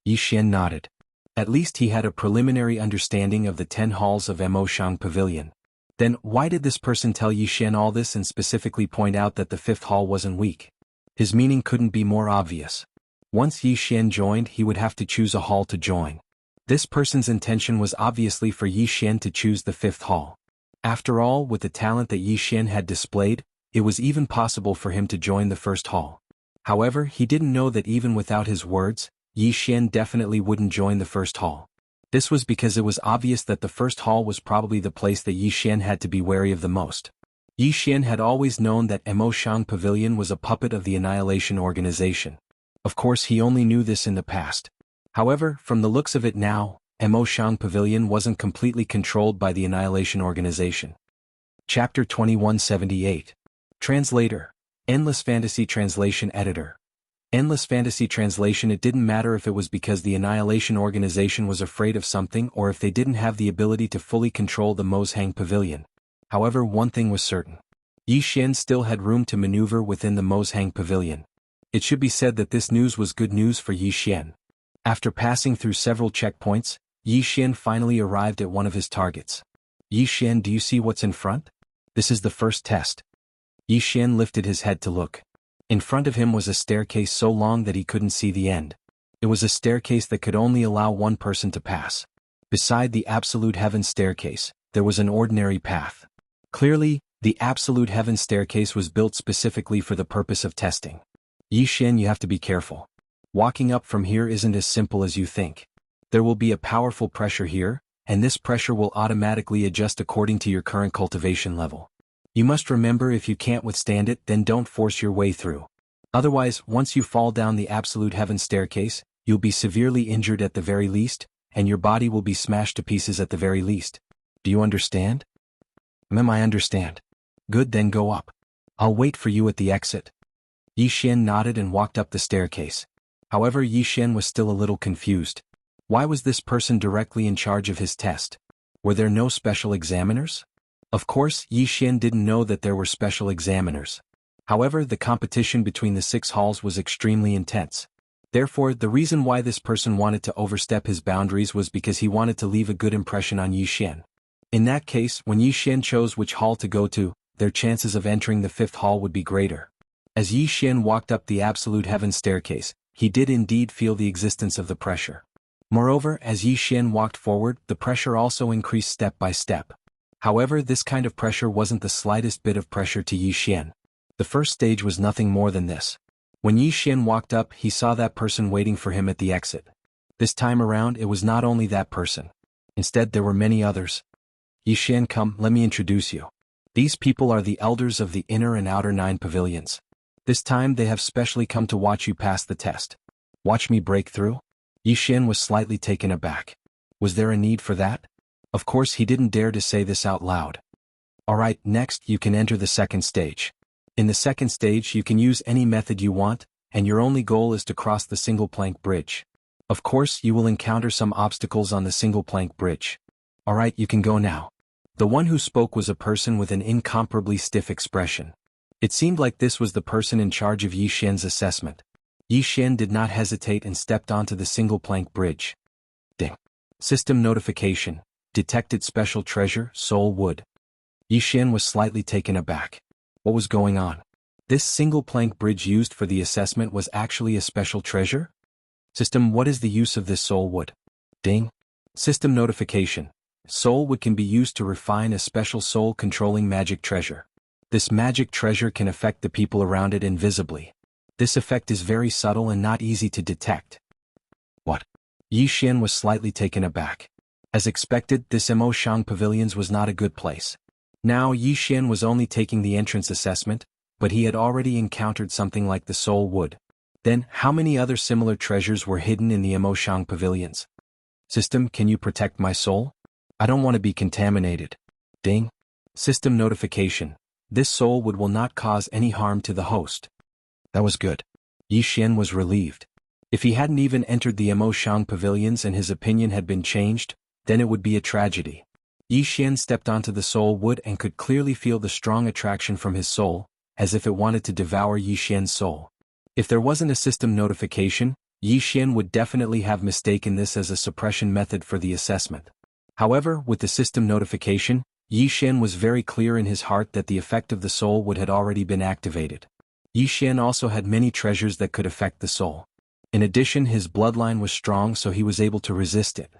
A: Yi Xian nodded. At least he had a preliminary understanding of the 10 halls of Mo Shang Pavilion. Then, why did this person tell Yi Xian all this and specifically point out that the 5th hall wasn't weak? His meaning couldn't be more obvious. Once Yi Xian joined, he would have to choose a hall to join. This person's intention was obviously for Yi Xian to choose the 5th hall. After all, with the talent that Yi Xian had displayed, it was even possible for him to join the 1st hall. However, he didn't know that even without his words, Yi Xian definitely wouldn't join the 1st hall. This was because it was obvious that the 1st hall was probably the place that Yi Xian had to be wary of the most. Yi Xian had always known that Mo Shang Pavilion was a puppet of the Annihilation Organization. Of course, he only knew this in the past. However, from the looks of it now, Mo Shang Pavilion wasn't completely controlled by the Annihilation Organization. Chapter 2178. Translator. Endless Fantasy Translation Editor. Endless Fantasy Translation. It didn't matter if it was because the Annihilation Organization was afraid of something or if they didn't have the ability to fully control the Mozhang Pavilion. However, one thing was certain. Yi Xian still had room to maneuver within the Mozhang Pavilion. It should be said that this news was good news for Yi Xian. After passing through several checkpoints, Yi Xian finally arrived at one of his targets. Yi Xian, do you see what's in front? This is the first test. Yi Xian lifted his head to look. In front of him was a staircase so long that he couldn't see the end. It was a staircase that could only allow one person to pass. Beside the Absolute Heaven staircase, there was an ordinary path. Clearly, the Absolute Heaven staircase was built specifically for the purpose of testing. Yi Xian, you have to be careful. Walking up from here isn't as simple as you think. There will be a powerful pressure here, and this pressure will automatically adjust according to your current cultivation level. You must remember, if you can't withstand it, then don't force your way through. Otherwise, once you fall down the Absolute Heaven staircase, you'll be severely injured at the very least, and your body will be smashed to pieces at the very least. Do you understand? I understand. Good, then go up. I'll wait for you at the exit. Yi Xian nodded and walked up the staircase. However, Yi Xian was still a little confused. Why was this person directly in charge of his test? Were there no special examiners? Of course, Yi Xian didn't know that there were special examiners. However, the competition between the 6 halls was extremely intense. Therefore, the reason why this person wanted to overstep his boundaries was because he wanted to leave a good impression on Yi Xian. In that case, when Yi Xian chose which hall to go to, their chances of entering the 5th hall would be greater. As Yi Xian walked up the Absolute Heaven staircase, he did indeed feel the existence of the pressure. Moreover, as Yi Xian walked forward, the pressure also increased step by step. However, this kind of pressure wasn't the slightest bit of pressure to Yi Xian. The first stage was nothing more than this. When Yi Xian walked up, he saw that person waiting for him at the exit. This time around, it was not only that person. Instead, there were many others. Yi Xian, come, let me introduce you. These people are the elders of the inner and outer 9 pavilions. This time they have specially come to watch you pass the test. Watch me break through? Yi Xian was slightly taken aback. Was there a need for that? Of course he didn't dare to say this out loud. Alright, next you can enter the second stage. In the second stage you can use any method you want, and your only goal is to cross the single plank bridge. Of course you will encounter some obstacles on the single plank bridge. Alright, you can go now. The one who spoke was a person with an incomparably stiff expression. It seemed like this was the person in charge of Yi Xian's assessment. Yi Xian did not hesitate and stepped onto the single plank bridge. Ding. System notification. Detected special treasure, soul wood. Yi Xian was slightly taken aback. What was going on? This single plank bridge used for the assessment was actually a special treasure? System, what is the use of this soul wood? Ding. System notification. Soul wood can be used to refine a special soul-controlling magic treasure. This magic treasure can affect the people around it invisibly. This effect is very subtle and not easy to detect. What? Yi Xian was slightly taken aback. As expected, this Emoshang Pavilions was not a good place. Now Yi Xian was only taking the entrance assessment, but he had already encountered something like the soul wood. Then, how many other similar treasures were hidden in the Emoshang Pavilions? System, can you protect my soul? I don't want to be contaminated. Ding. System notification. This soul wood will not cause any harm to the host. That was good. Yi Xian was relieved. If he hadn't even entered the Emoshang Pavilions and his opinion had been changed, then it would be a tragedy. Yi Xian stepped onto the soul wood and could clearly feel the strong attraction from his soul, as if it wanted to devour Yi Xian's soul. If there wasn't a system notification, Yi Xian would definitely have mistaken this as a suppression method for the assessment. However, with the system notification, Yi Xian was very clear in his heart that the effect of the soul wood had already been activated. Yi Xian also had many treasures that could affect the soul. In addition, his bloodline was strong, so he was able to resist it.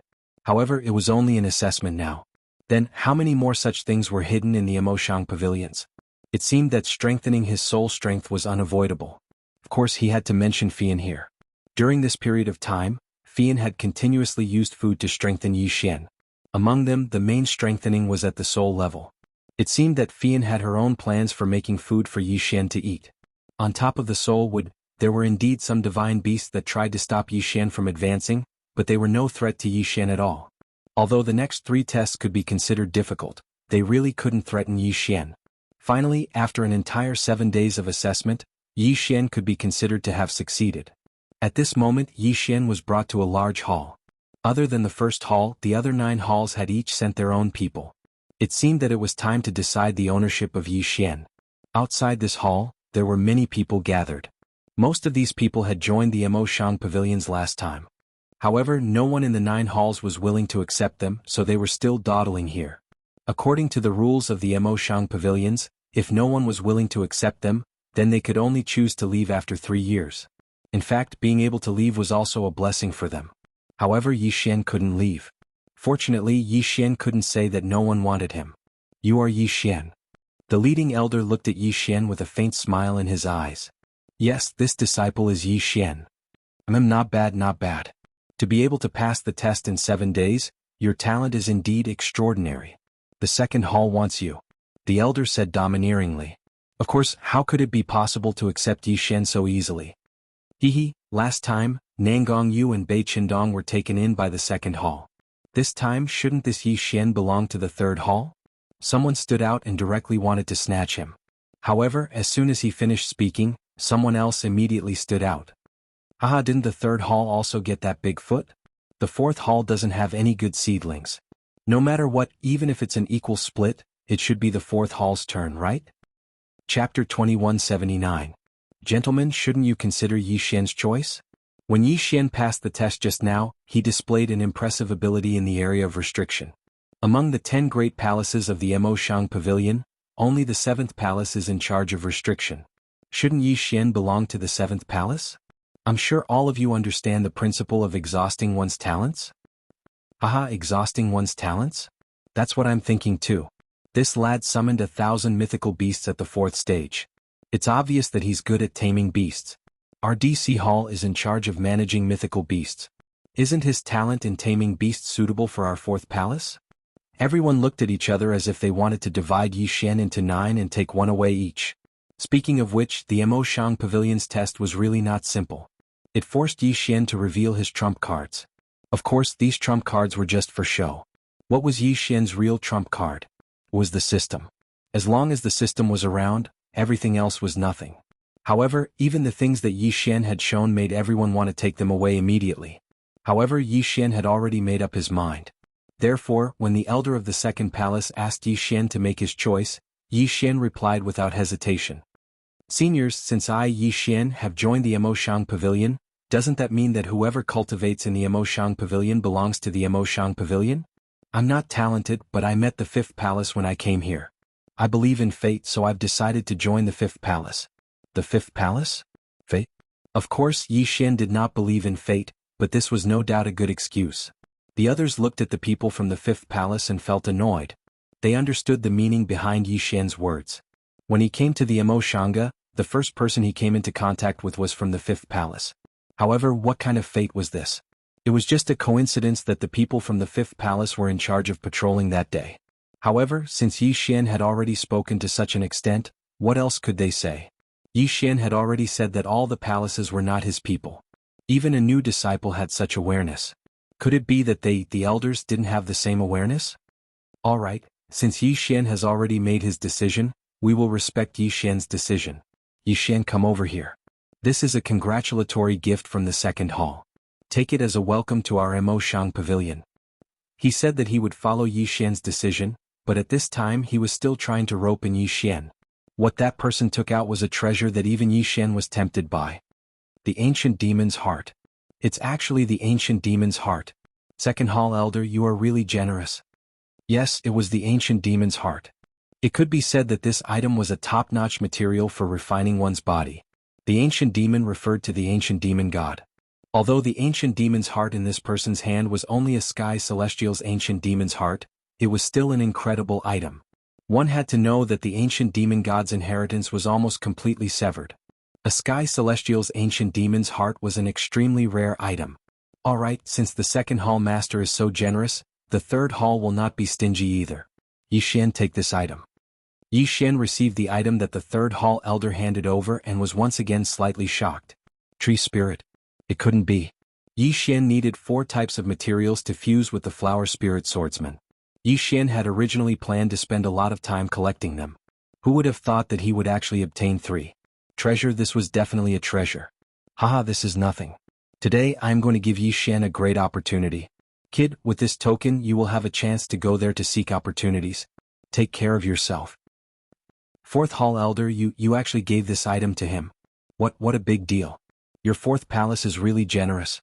A: However, it was only an assessment now. Then, how many more such things were hidden in the Emoshang Pavilions? It seemed that strengthening his soul strength was unavoidable. Of course, he had to mention Fian here. During this period of time, Fian had continuously used food to strengthen Yi Xian. Among them, the main strengthening was at the soul level. It seemed that Fian had her own plans for making food for Yi Xian to eat. On top of the soul wood, there were indeed some divine beasts that tried to stop Yi Xian from advancing, but they were no threat to Yi Xian at all. Although the next 3 tests could be considered difficult, they really couldn't threaten Yi Xian. Finally, after an entire 7 days of assessment, Yi Xian could be considered to have succeeded. At this moment, Yi Xian was brought to a large hall. Other than the first hall, the other 9 halls had each sent their own people. It seemed that it was time to decide the ownership of Yi Xian. Outside this hall, there were many people gathered. Most of these people had joined the Emoshang Pavilions last time. However, no one in the 9 halls was willing to accept them, so they were still dawdling here. According to the rules of the Emoshang Pavilions, if no one was willing to accept them, then they could only choose to leave after 3 years. In fact, being able to leave was also a blessing for them. However, Yi Xian couldn't leave. Fortunately, Yi Xian couldn't say that no one wanted him. You are Yi Xian. The leading elder looked at Yi Xian with a faint smile in his eyes. Yes, this disciple is Yi Xian. Not bad, not bad. To be able to pass the test in 7 days, your talent is indeed extraordinary. The second hall wants you. The elder said domineeringly. Of course, how could it be possible to accept Yi Xian so easily? Hehe, last time, Nangong Yu and Bei Qindong were taken in by the second hall. This time, shouldn't this Yi Xian belong to the third hall? Someone stood out and directly wanted to snatch him. However, as soon as he finished speaking, someone else immediately stood out. Haha, didn't the third hall also get that big foot? The fourth hall doesn't have any good seedlings. No matter what, even if it's an equal split, it should be the fourth hall's turn, right? Chapter 2179. Gentlemen, shouldn't you consider Yi Xian's choice? When Yi Xian passed the test just now, he displayed an impressive ability in the area of restriction. Among the 10 great palaces of the Emoshang Pavilion, only the 7th palace is in charge of restriction. Shouldn't Yi Xian belong to the 7th palace? I'm sure all of you understand the principle of exhausting one's talents? Haha, exhausting one's talents? That's what I'm thinking too. This lad summoned 1,000 mythical beasts at the 4th stage. It's obvious that he's good at taming beasts. Our DC Hall is in charge of managing mythical beasts. Isn't his talent in taming beasts suitable for our 4th palace? Everyone looked at each other as if they wanted to divide Yi Xian into 9 and take 1 away each. Speaking of which, the Emoshang Pavilion's test was really not simple. It forced Yi Xian to reveal his trump cards. Of course, these trump cards were just for show. What was Yi Xian's real trump card? Was the system. As long as the system was around, everything else was nothing. However, even the things that Yi Xian had shown made everyone want to take them away immediately. However, Yi Xian had already made up his mind. Therefore, when the elder of the second palace asked Yi Xian to make his choice, Yi Xian replied without hesitation. Seniors, since I, Yi Xian, have joined the Emoshang Pavilion, doesn't that mean that whoever cultivates in the Emoshang Pavilion belongs to the Emoshang Pavilion? I'm not talented, but I met the fifth palace when I came here. I believe in fate, so I've decided to join the fifth palace. The fifth palace? Fate? Of course, Yi Xian did not believe in fate, but this was no doubt a good excuse. The others looked at the people from the fifth palace and felt annoyed. They understood the meaning behind Yi Xian's words. When he came to the Emoshanga, the first person he came into contact with was from the fifth palace. However, what kind of fate was this? It was just a coincidence that the people from the fifth palace were in charge of patrolling that day. However, since Yi Xian had already spoken to such an extent, what else could they say? Yi Xian had already said that all the palaces were not his people. Even a new disciple had such awareness. Could it be that they, the elders, didn't have the same awareness? Alright, since Yi Xian has already made his decision, we will respect Yi Xian's decision. Yi Xian, come over here. This is a congratulatory gift from the second hall. Take it as a welcome to our Emoshang Pavilion. He said that he would follow Yi Xian's decision, but at this time he was still trying to rope in Yi Xian. What that person took out was a treasure that even Yi Xian was tempted by. The ancient demon's heart. It's actually the ancient demon's heart. Second hall elder, you are really generous. Yes, it was the ancient demon's heart. It could be said that this item was a top-notch material for refining one's body. The ancient demon referred to the ancient demon god. Although the ancient demon's heart in this person's hand was only a sky celestial's ancient demon's heart, it was still an incredible item. One had to know that the ancient demon god's inheritance was almost completely severed. A sky celestial's ancient demon's heart was an extremely rare item. Alright, since the second hall master is so generous, the third hall will not be stingy either. Yi Xian, take this item. Yi Xian received the item that the third hall elder handed over and was once again slightly shocked. Tree spirit. It couldn't be. Yi Xian needed 4 types of materials to fuse with the flower spirit swordsman. Yi Xian had originally planned to spend a lot of time collecting them. Who would have thought that he would actually obtain 3? Treasure, this was definitely a treasure. Haha, this is nothing. Today I am going to give Yi Xian a great opportunity. Kid, with this token you will have a chance to go there to seek opportunities. Take care of yourself. Fourth hall elder, you actually gave this item to him. What a big deal. Your fourth palace is really generous.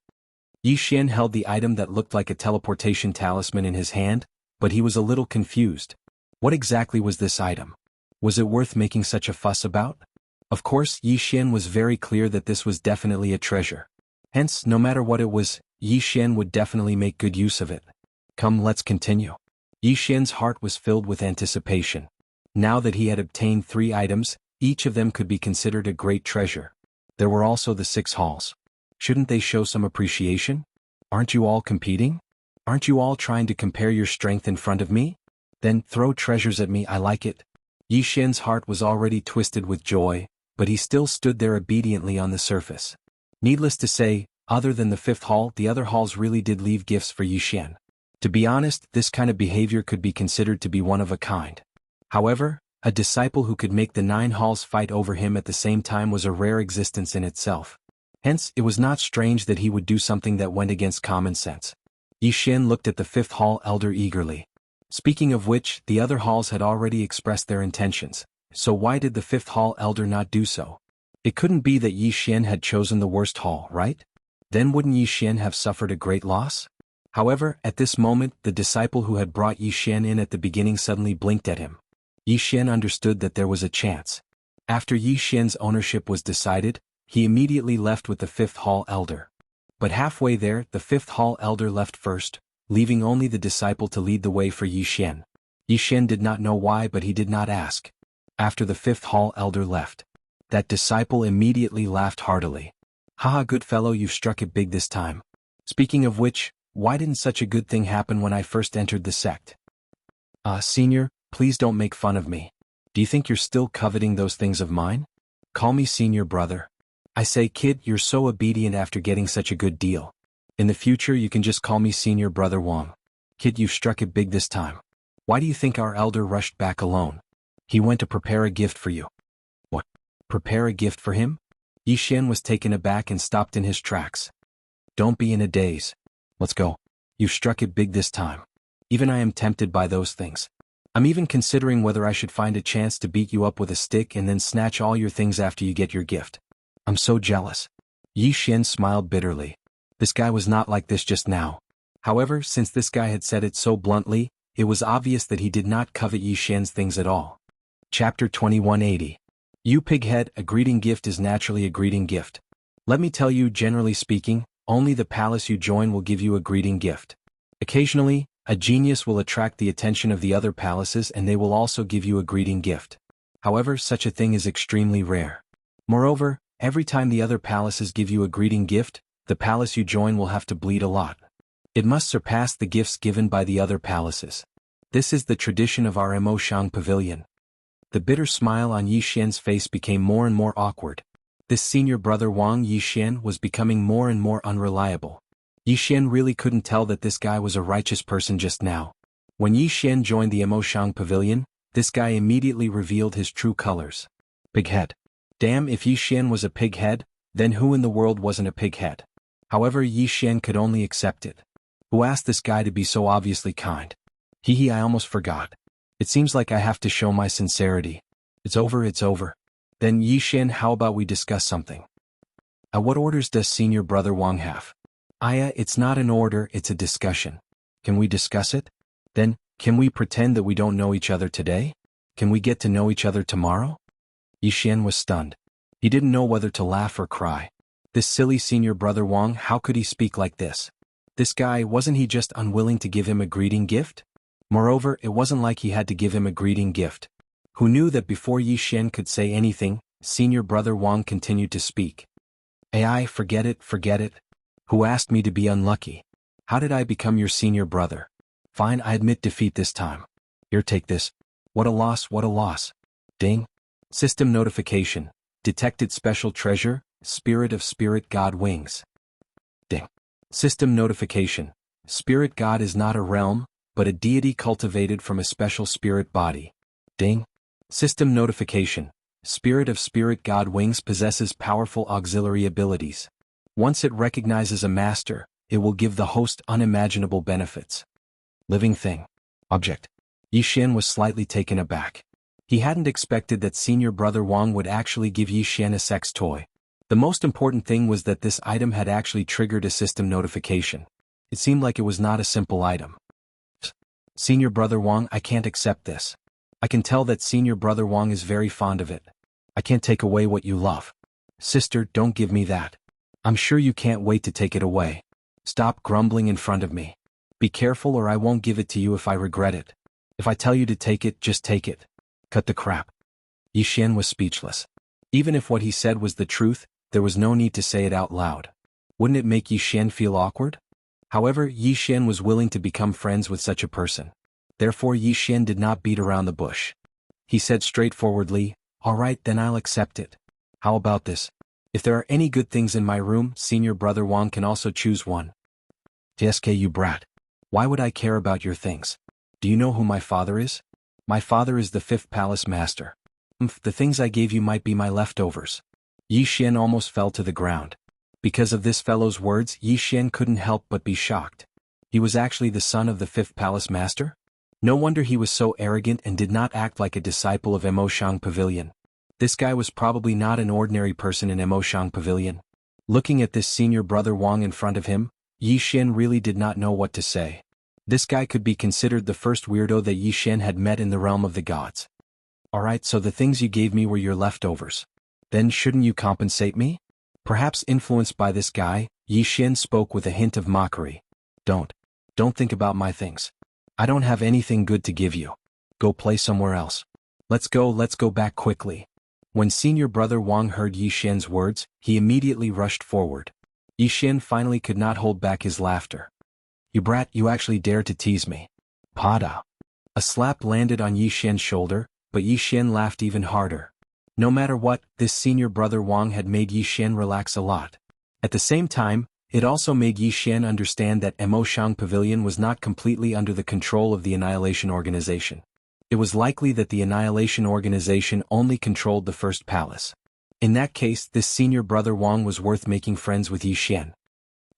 A: Yi Xian held the item that looked like a teleportation talisman in his hand, but he was a little confused. What exactly was this item? Was it worth making such a fuss about? Of course, Yi Xian was very clear that this was definitely a treasure. Hence, no matter what it was, Yi Xian would definitely make good use of it. Come, let's continue. Yi Xian's heart was filled with anticipation. Now that he had obtained 3 items, each of them could be considered a great treasure. There were also the 6 halls. Shouldn't they show some appreciation? Aren't you all competing? Aren't you all trying to compare your strength in front of me? Then throw treasures at me, I like it. Yi Xian's heart was already twisted with joy, but he still stood there obediently on the surface. Needless to say, other than the 5th hall, the other halls really did leave gifts for Yi Xian. To be honest, this kind of behavior could be considered to be one of a kind. However, a disciple who could make the 9 halls fight over him at the same time was a rare existence in itself. Hence, it was not strange that he would do something that went against common sense. Yi Xian looked at the 5th hall elder eagerly. Speaking of which, the other halls had already expressed their intentions, so why did the 5th hall elder not do so? It couldn't be that Yi Xian had chosen the worst hall, right? Then wouldn't Yi Xian have suffered a great loss? However, at this moment, the disciple who had brought Yi Xian in at the beginning suddenly blinked at him. Yi Xian understood that there was a chance. After Yi Xian's ownership was decided, he immediately left with the 5th hall elder. But halfway there, the 5th hall elder left first, leaving only the disciple to lead the way for Yi Xian. Yi Xian did not know why, but he did not ask. After the 5th hall elder left, that disciple immediately laughed heartily. Haha, good fellow, you've struck it big this time. Speaking of which, why didn't such a good thing happen when I first entered the sect? Senior, please don't make fun of me. Do you think you're still coveting those things of mine? Call me senior brother. I say, kid, you're so obedient after getting such a good deal. In the future you can just call me Senior Brother Wang. Kid, you've struck it big this time. Why do you think our elder rushed back alone? He went to prepare a gift for you. What? Prepare a gift for him? Yi Xian was taken aback and stopped in his tracks. Don't be in a daze. Let's go. You've struck it big this time. Even I am tempted by those things. I'm even considering whether I should find a chance to beat you up with a stick and then snatch all your things after you get your gift. I'm so jealous. Yi Xian smiled bitterly. This guy was not like this just now. However, since this guy had said it so bluntly, it was obvious that he did not covet Yi Xian's things at all. Chapter 2180. You pighead, a greeting gift is naturally a greeting gift. Let me tell you, generally speaking, only the palace you join will give you a greeting gift. Occasionally, a genius will attract the attention of the other palaces and they will also give you a greeting gift. However, such a thing is extremely rare. Moreover, every time the other palaces give you a greeting gift, the palace you join will have to bleed a lot. It must surpass the gifts given by the other palaces. This is the tradition of our Emoshang Pavilion. The bitter smile on Yi Xian's face became more and more awkward. This senior brother Wang Yi Xian was becoming more and more unreliable. Yi Xian really couldn't tell that this guy was a righteous person just now. When Yi Xian joined the Emoshang Pavilion, this guy immediately revealed his true colors. Pighead. Damn, if Yi Xian was a pighead, then who in the world wasn't a pighead? However, Yi Xian could only accept it. Who asked this guy to be so obviously kind? Hee, I almost forgot. It seems like I have to show my sincerity. It's over, it's over. Then Yi Xian, how about we discuss something? What orders does senior brother Wang have? It's not an order, it's a discussion. Can we discuss it? Then, can we pretend that we don't know each other today? Can we get to know each other tomorrow? Yi Xian was stunned. He didn't know whether to laugh or cry. This silly senior brother Wang, how could he speak like this? This guy, wasn't he just unwilling to give him a greeting gift? Moreover, it wasn't like he had to give him a greeting gift. Who knew that before Yi Xian could say anything, senior brother Wang continued to speak. Forget it, forget it. Who asked me to be unlucky? How did I become your senior brother? Fine, I admit defeat this time. Here, take this. What a loss, what a loss. Ding. System notification. Detected special treasure, Spirit of Spirit God Wings. Ding. System notification. Spirit God is not a realm, but a deity cultivated from a special spirit body. Ding. System notification. Spirit of Spirit God Wings possesses powerful auxiliary abilities. Once it recognizes a master, it will give the host unimaginable benefits. Living thing. Object. Yi Xian was slightly taken aback. He hadn't expected that senior brother Wang would actually give Yi Xian a sex toy. The most important thing was that this item had actually triggered a system notification. It seemed like it was not a simple item. Senior brother Wang, I can't accept this. I can tell that senior brother Wang is very fond of it. I can't take away what you love. Sister, don't give me that. I'm sure you can't wait to take it away. Stop grumbling in front of me. Be careful or I won't give it to you if I regret it. If I tell you to take it, just take it. Cut the crap. Yi Xian was speechless. Even if what he said was the truth, there was no need to say it out loud. Wouldn't it make Yi Xian feel awkward? However, Yi Xian was willing to become friends with such a person. Therefore Yi Xian did not beat around the bush. He said straightforwardly, all right, then I'll accept it. How about this? If there are any good things in my room, senior brother Wang can also choose one. TSK, you brat. Why would I care about your things? Do you know who my father is? My father is the 5th palace master. The things I gave you might be my leftovers. Yi Xian almost fell to the ground. Because of this fellow's words, Yi Xian couldn't help but be shocked. He was actually the son of the 5th palace master? No wonder he was so arrogant and did not act like a disciple of Emoshang Pavilion. This guy was probably not an ordinary person in Emoshang Pavilion. Looking at this senior brother Wang in front of him, Yi Xian really did not know what to say. This guy could be considered the first weirdo that Yi Xian had met in the realm of the gods. Alright, so the things you gave me were your leftovers. Then shouldn't you compensate me? Perhaps influenced by this guy, Yi Xian spoke with a hint of mockery. Don't think about my things. I don't have anything good to give you. Go play somewhere else. Let's go back quickly. When senior brother Wang heard Yi Xian's words, he immediately rushed forward. Yi Xian finally could not hold back his laughter. You brat, you actually dare to tease me. Pada. A slap landed on Yi Xian's shoulder, but Yi Xian laughed even harder. No matter what, this senior brother Wang had made Yi Xian relax a lot. At the same time, It also made Yi Xian understand that Emoshang Pavilion was not completely under the control of the Annihilation Organization. It was likely that the Annihilation Organization only controlled the first palace. In that case, this senior brother Wang was worth making friends with Yi Xian.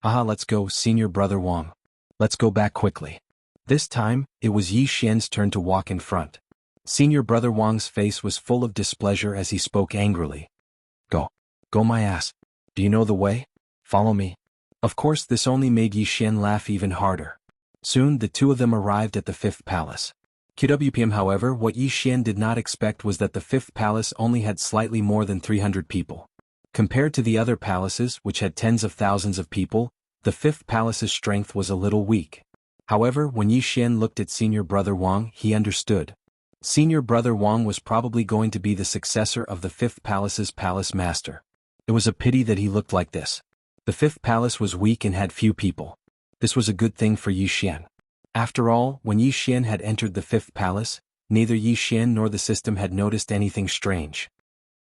A: Aha, let's go, senior brother Wang. Let's go back quickly. This time, it was Yi Xian's turn to walk in front. Senior brother Wang's face was full of displeasure as he spoke angrily. Go. Go my ass. Do you know the way? Follow me. Of course, this only made Yi Xian laugh even harder. Soon, the two of them arrived at the fifth palace. QWPM, however, what Yi Xian did not expect was that the fifth palace only had slightly more than 300 people. Compared to the other palaces, which had tens of thousands of people, the fifth palace's strength was a little weak. However, when Yi Xian looked at senior brother Wang, he understood. Senior brother Wang was probably going to be the successor of the fifth palace's palace master. It was a pity that he looked like this. The fifth palace was weak and had few people. This was a good thing for Yi Xian. After all, when Yi Xian had entered the fifth palace, neither Yi Xian nor the system had noticed anything strange.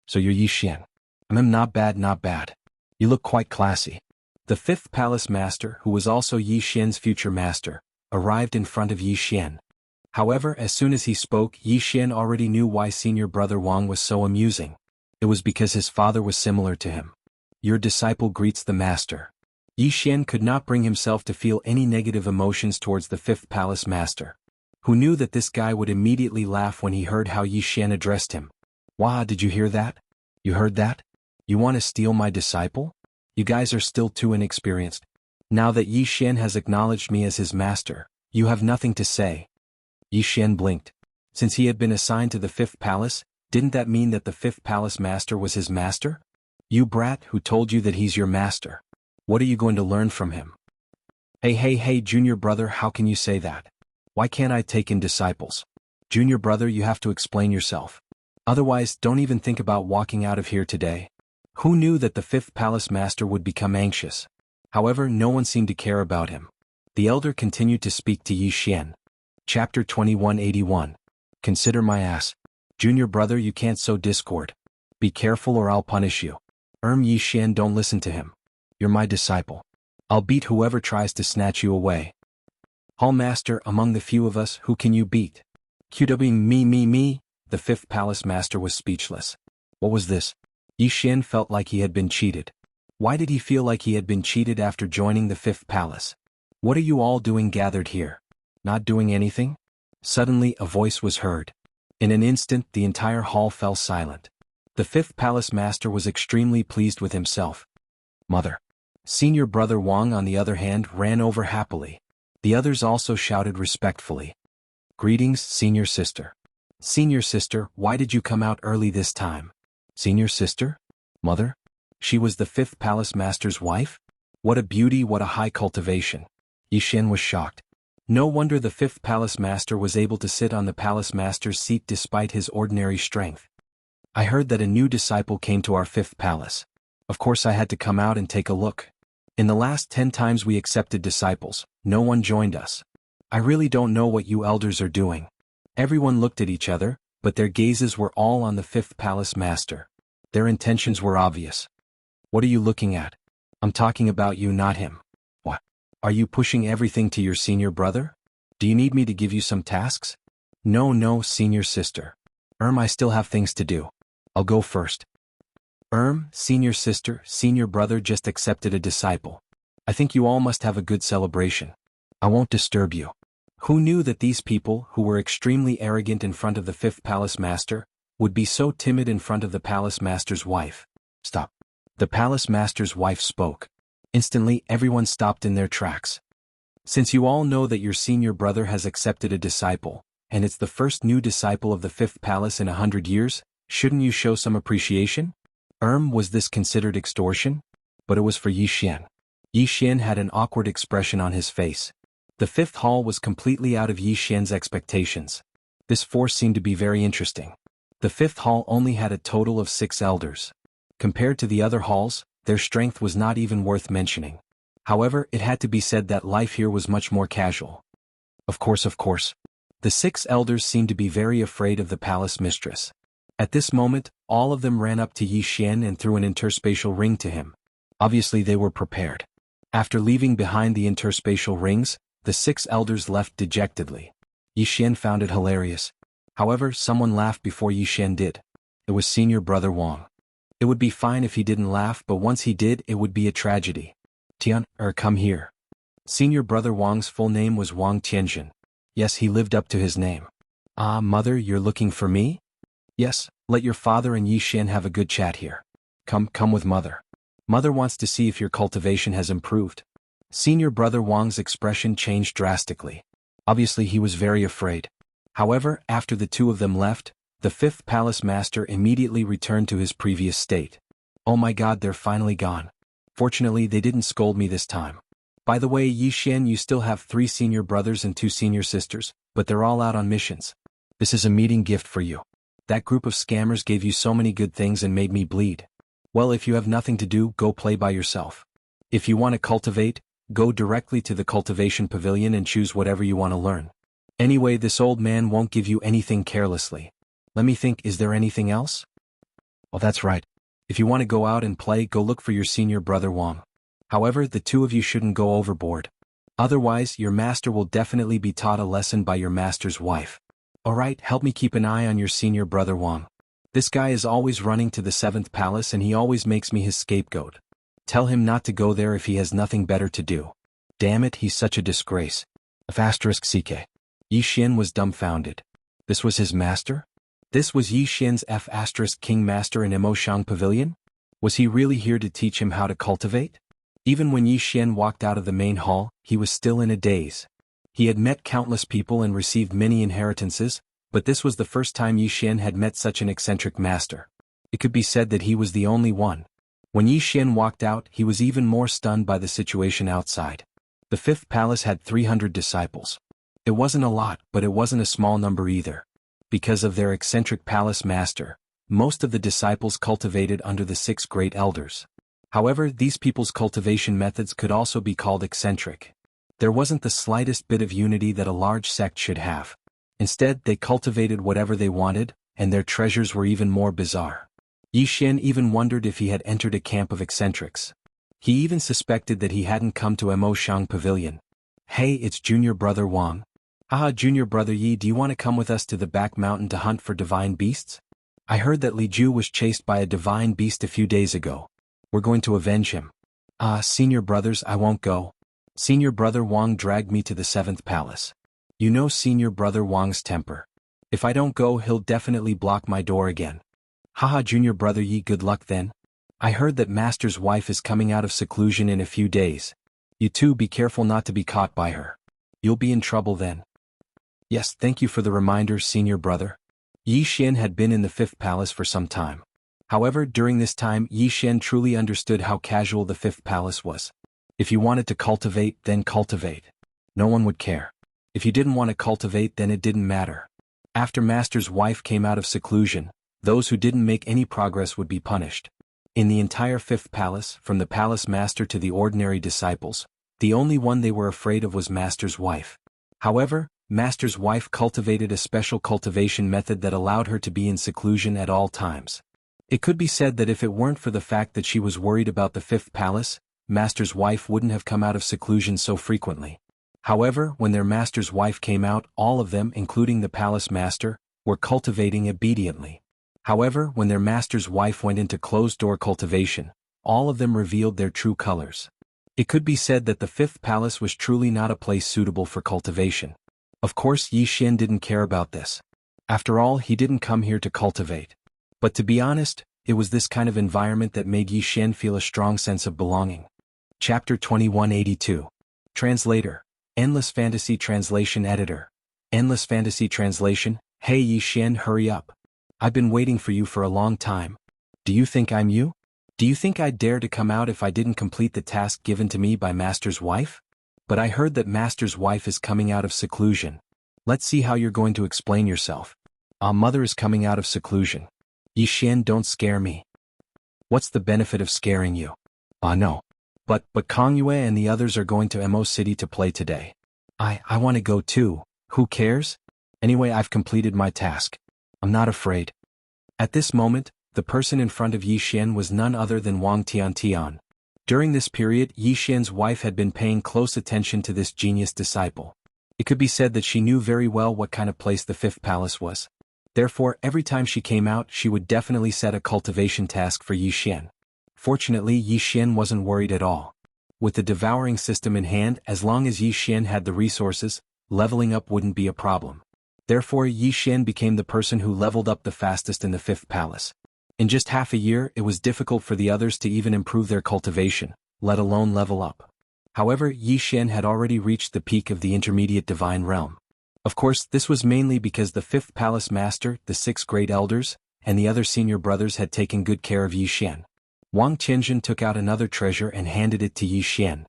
A: So you're Yi Xian. Not bad, not bad. You look quite classy. The fifth palace master, who was also Yi Xian's future master, arrived in front of Yi Xian. However, as soon as he spoke, Yi Xian already knew why senior brother Wang was so amusing. It was because his father was similar to him. Your disciple greets the master. Yi Xian could not bring himself to feel any negative emotions towards the fifth palace master, who knew that this guy would immediately laugh when he heard how Yi Xian addressed him. Wah, did you hear that? You heard that? You want to steal my disciple? You guys are still too inexperienced. Now that Yi Xian has acknowledged me as his master, you have nothing to say. Yi Xian blinked. Since he had been assigned to the fifth palace, didn't that mean that the fifth palace master was his master? You brat, who told you that he's your master? What are you going to learn from him? Hey, junior brother, how can you say that? Why can't I take in disciples? Junior brother, you have to explain yourself. Otherwise, don't even think about walking out of here today. Who knew that the fifth palace master would become anxious? However, no one seemed to care about him. The elder continued to speak to Yi Xian. Chapter 2181. Consider my ass. Junior brother, you can't sow discord. Be careful or I'll punish you. Yi Xian, don't listen to him. You're my disciple. I'll beat whoever tries to snatch you away. Hall master, among the few of us, who can you beat? QW, me. The fifth palace master was speechless. What was this? Yi Xian felt like he had been cheated. Why did he feel like he had been cheated after joining the fifth palace? What are you all doing gathered here? Not doing anything? Suddenly, a voice was heard. In an instant, the entire hall fell silent. The fifth palace master was extremely pleased with himself. Mother. Senior brother Wang, on the other hand, ran over happily. The others also shouted respectfully. Greetings, senior sister. Senior sister, why did you come out early this time? Senior sister? Mother? She was the fifth palace master's wife? What a beauty, what a high cultivation. Yi Xian was shocked. No wonder the fifth palace master was able to sit on the palace master's seat despite his ordinary strength. I heard that a new disciple came to our fifth palace. Of course I had to come out and take a look. In the last 10 times we accepted disciples, no one joined us. I really don't know what you elders are doing. Everyone looked at each other, but their gazes were all on the fifth palace master. Their intentions were obvious. What are you looking at? I'm talking about you, not him. What? Are you pushing everything to your senior brother? Do you need me to give you some tasks? No, senior sister. I still have things to do. I'll go first. Senior sister, senior brother just accepted a disciple. I think you all must have a good celebration. I won't disturb you. Who knew that these people, who were extremely arrogant in front of the fifth palace master, would be so timid in front of the palace master's wife? Stop. The palace master's wife spoke. Instantly, everyone stopped in their tracks. Since you all know that your senior brother has accepted a disciple, and it's the first new disciple of the fifth palace in 100 years, shouldn't you show some appreciation? Was this considered extortion? But it was for Yi Xian. Yi Xian had an awkward expression on his face. The fifth hall was completely out of Yi Xian's expectations. This force seemed to be very interesting. The fifth hall only had a total of 6 elders. Compared to the other halls, their strength was not even worth mentioning. However, it had to be said that life here was much more casual. Of course. The 6 elders seemed to be very afraid of the palace mistress. At this moment, all of them ran up to Yi Xian and threw an interspatial ring to him. Obviously they were prepared. After leaving behind the interspatial rings, the 6 elders left dejectedly. Yi Xian found it hilarious. However, someone laughed before Yi Xian did. It was Senior Brother Wang. It would be fine if he didn't laugh, but once he did, it would be a tragedy. Tian, come here. Senior Brother Wang's full name was Wang Tianjin. Yes, he lived up to his name. Ah, mother, you're looking for me? Yes, let your father and Yi Xian have a good chat here. Come with mother. Mother wants to see if your cultivation has improved. Senior Brother Wang's expression changed drastically. Obviously he was very afraid. However, after the 2 of them left, the 5th Palace Master immediately returned to his previous state. Oh my god, they're finally gone. Fortunately, they didn't scold me this time. By the way, Yi Xian, you still have 3 senior brothers and 2 senior sisters, but they're all out on missions. This is a meeting gift for you. That group of scammers gave you so many good things and made me bleed. Well, if you have nothing to do, go play by yourself. If you want to cultivate, go directly to the cultivation pavilion and choose whatever you want to learn. Anyway, this old man won't give you anything carelessly. Let me think, is there anything else? Well, that's right. If you want to go out and play, go look for your senior brother Wang. However, the 2 of you shouldn't go overboard. Otherwise, your master will definitely be taught a lesson by your master's wife. Alright, help me keep an eye on your senior brother Wang. This guy is always running to the 7th palace and he always makes me his scapegoat. Tell him not to go there if he has nothing better to do. Damn it, he's such a disgrace. F***CK. Yi Xian was dumbfounded. This was his master? This was Yi Xian's F***King master in Emoshang Pavilion? Was he really here to teach him how to cultivate? Even when Yi Xian walked out of the main hall, he was still in a daze. He had met countless people and received many inheritances, but this was the first time Yi Xian had met such an eccentric master. It could be said that he was the only one. When Yi Xian walked out, he was even more stunned by the situation outside. The 5th palace had 300 disciples. It wasn't a lot, but it wasn't a small number either. Because of their eccentric palace master, most of the disciples cultivated under the 6 great elders. However, these people's cultivation methods could also be called eccentric. There wasn't the slightest bit of unity that a large sect should have. Instead, they cultivated whatever they wanted, and their treasures were even more bizarre. Yi Xian even wondered if he had entered a camp of eccentrics. He even suspected that he hadn't come to Emoshang Pavilion. Hey, it's Junior Brother Wang. Haha, Junior Brother Yi, do you want to come with us to the back mountain to hunt for divine beasts? I heard that Li Ju was chased by a divine beast a few days ago. We're going to avenge him. Senior brothers, I won't go. Senior Brother Wang dragged me to the 7th palace. You know Senior Brother Wang's temper. If I don't go, he'll definitely block my door again. Haha, Junior Brother Yi, good luck then. I heard that Master's wife is coming out of seclusion in a few days. You two be careful not to be caught by her. You'll be in trouble then. Yes, thank you for the reminder, Senior Brother. Yi Xian had been in the 5th palace for some time. However, during this time, Yi Xian truly understood how casual the 5th palace was. If you wanted to cultivate, then cultivate. No one would care. If you didn't want to cultivate, then it didn't matter. After Master's wife came out of seclusion, those who didn't make any progress would be punished. In the entire 5th palace, from the palace master to the ordinary disciples, the only one they were afraid of was Master's wife. However, Master's wife cultivated a special cultivation method that allowed her to be in seclusion at all times. It could be said that if it weren't for the fact that she was worried about the 5th palace, Master's wife wouldn't have come out of seclusion so frequently. However, when their Master's wife came out, all of them, including the palace master, were cultivating obediently. However, when their Master's wife went into closed-door cultivation, all of them revealed their true colors. It could be said that the 5th palace was truly not a place suitable for cultivation. Of course, Yi Xian didn't care about this. After all, he didn't come here to cultivate. But to be honest, it was this kind of environment that made Yi Xian feel a strong sense of belonging. Chapter 2182. Translator. Endless Fantasy Translation Editor. Endless Fantasy Translation. Hey Yi Xian, hurry up. I've been waiting for you for a long time. Do you think I'm you? Do you think I'd dare to come out if I didn't complete the task given to me by Master's wife? But I heard that Master's wife is coming out of seclusion. Let's see how you're going to explain yourself. Mother is coming out of seclusion. Yi Xian, don't scare me. What's the benefit of scaring you? No. But Kong Yue and the others are going to Mo City to play today. I want to go too. Who cares? Anyway, I've completed my task. I'm not afraid. At this moment, the person in front of Yi Xian was none other than Wang Tiantian. During this period, Yi Xian's wife had been paying close attention to this genius disciple. It could be said that she knew very well what kind of place the fifth palace was. Therefore, every time she came out, she would definitely set a cultivation task for Yi Xian. Fortunately, Yi Xian wasn't worried at all. With the devouring system in hand, as long as Yi Xian had the resources, leveling up wouldn't be a problem. Therefore, Yi Xian became the person who leveled up the fastest in the fifth palace. In just half a year, it was difficult for the others to even improve their cultivation, let alone level up. However, Yi Xian had already reached the peak of the intermediate divine realm. Of course, this was mainly because the fifth palace master, the 6 great elders, and the other senior brothers had taken good care of Yi Xian. Wang Tianjin took out another treasure and handed it to Yi Xian.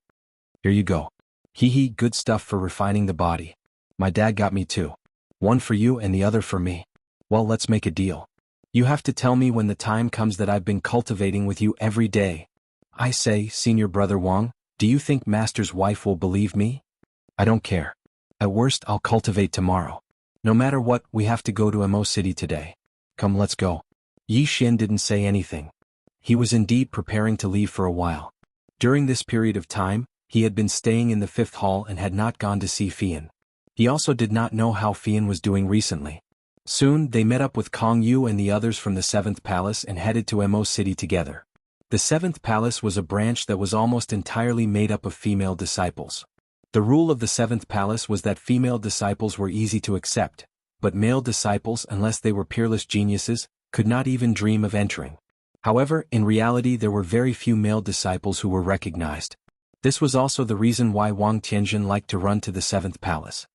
A: Here you go. Hee, good stuff for refining the body. My dad got me 2. One for you and the other for me. Well, let's make a deal. You have to tell me when the time comes that I've been cultivating with you every day. I say, senior brother Wang, do you think master's wife will believe me? I don't care. At worst, I'll cultivate tomorrow. No matter what, we have to go to Mo City today. Come, let's go. Yi Xian didn't say anything. He was indeed preparing to leave for a while. During this period of time, he had been staying in the 5th hall and had not gone to see Fian. He also did not know how Fian was doing recently. Soon, they met up with Kong Yu and the others from the 7th palace and headed to Mo City together. The 7th palace was a branch that was almost entirely made up of female disciples. The rule of the 7th palace was that female disciples were easy to accept, but male disciples, unless they were peerless geniuses, could not even dream of entering. However, in reality there were very few male disciples who were recognized. This was also the reason why Wang Tianjin liked to run to the 7th palace.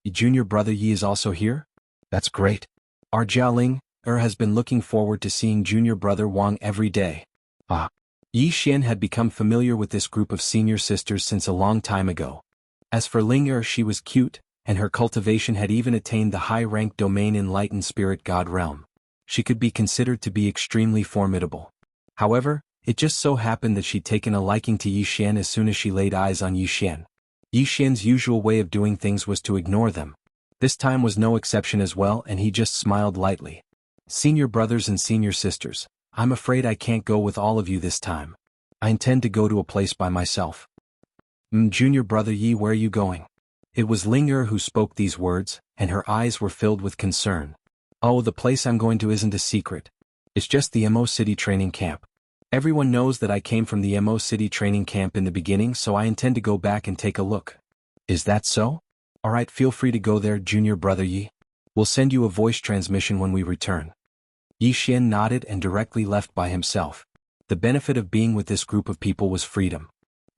A: Your junior brother Yi is also here? That's great. Our Jialing has been looking forward to seeing junior brother Wang every day. Yi Xian had become familiar with this group of senior sisters since a long time ago. As for Ling she was cute, and her cultivation had even attained the high-rank domain Enlightened Spirit God realm. She could be considered to be extremely formidable. However, it just so happened that she'd taken a liking to Yi Xian as soon as she laid eyes on Yi Xian. Yi Xian's usual way of doing things was to ignore them. This time was no exception as well, and he just smiled lightly. Senior brothers and senior sisters, I'm afraid I can't go with all of you this time. I intend to go to a place by myself. Junior brother Yi, where are you going? It was Ling who spoke these words, and her eyes were filled with concern. Oh, the place I'm going to isn't a secret. It's just the Mo City training camp. Everyone knows that I came from the Mo City training camp in the beginning, so I intend to go back and take a look. Is that so? Alright, feel free to go there, junior brother Yi. We'll send you a voice transmission when we return. Yi Xian nodded and directly left by himself. The benefit of being with this group of people was freedom.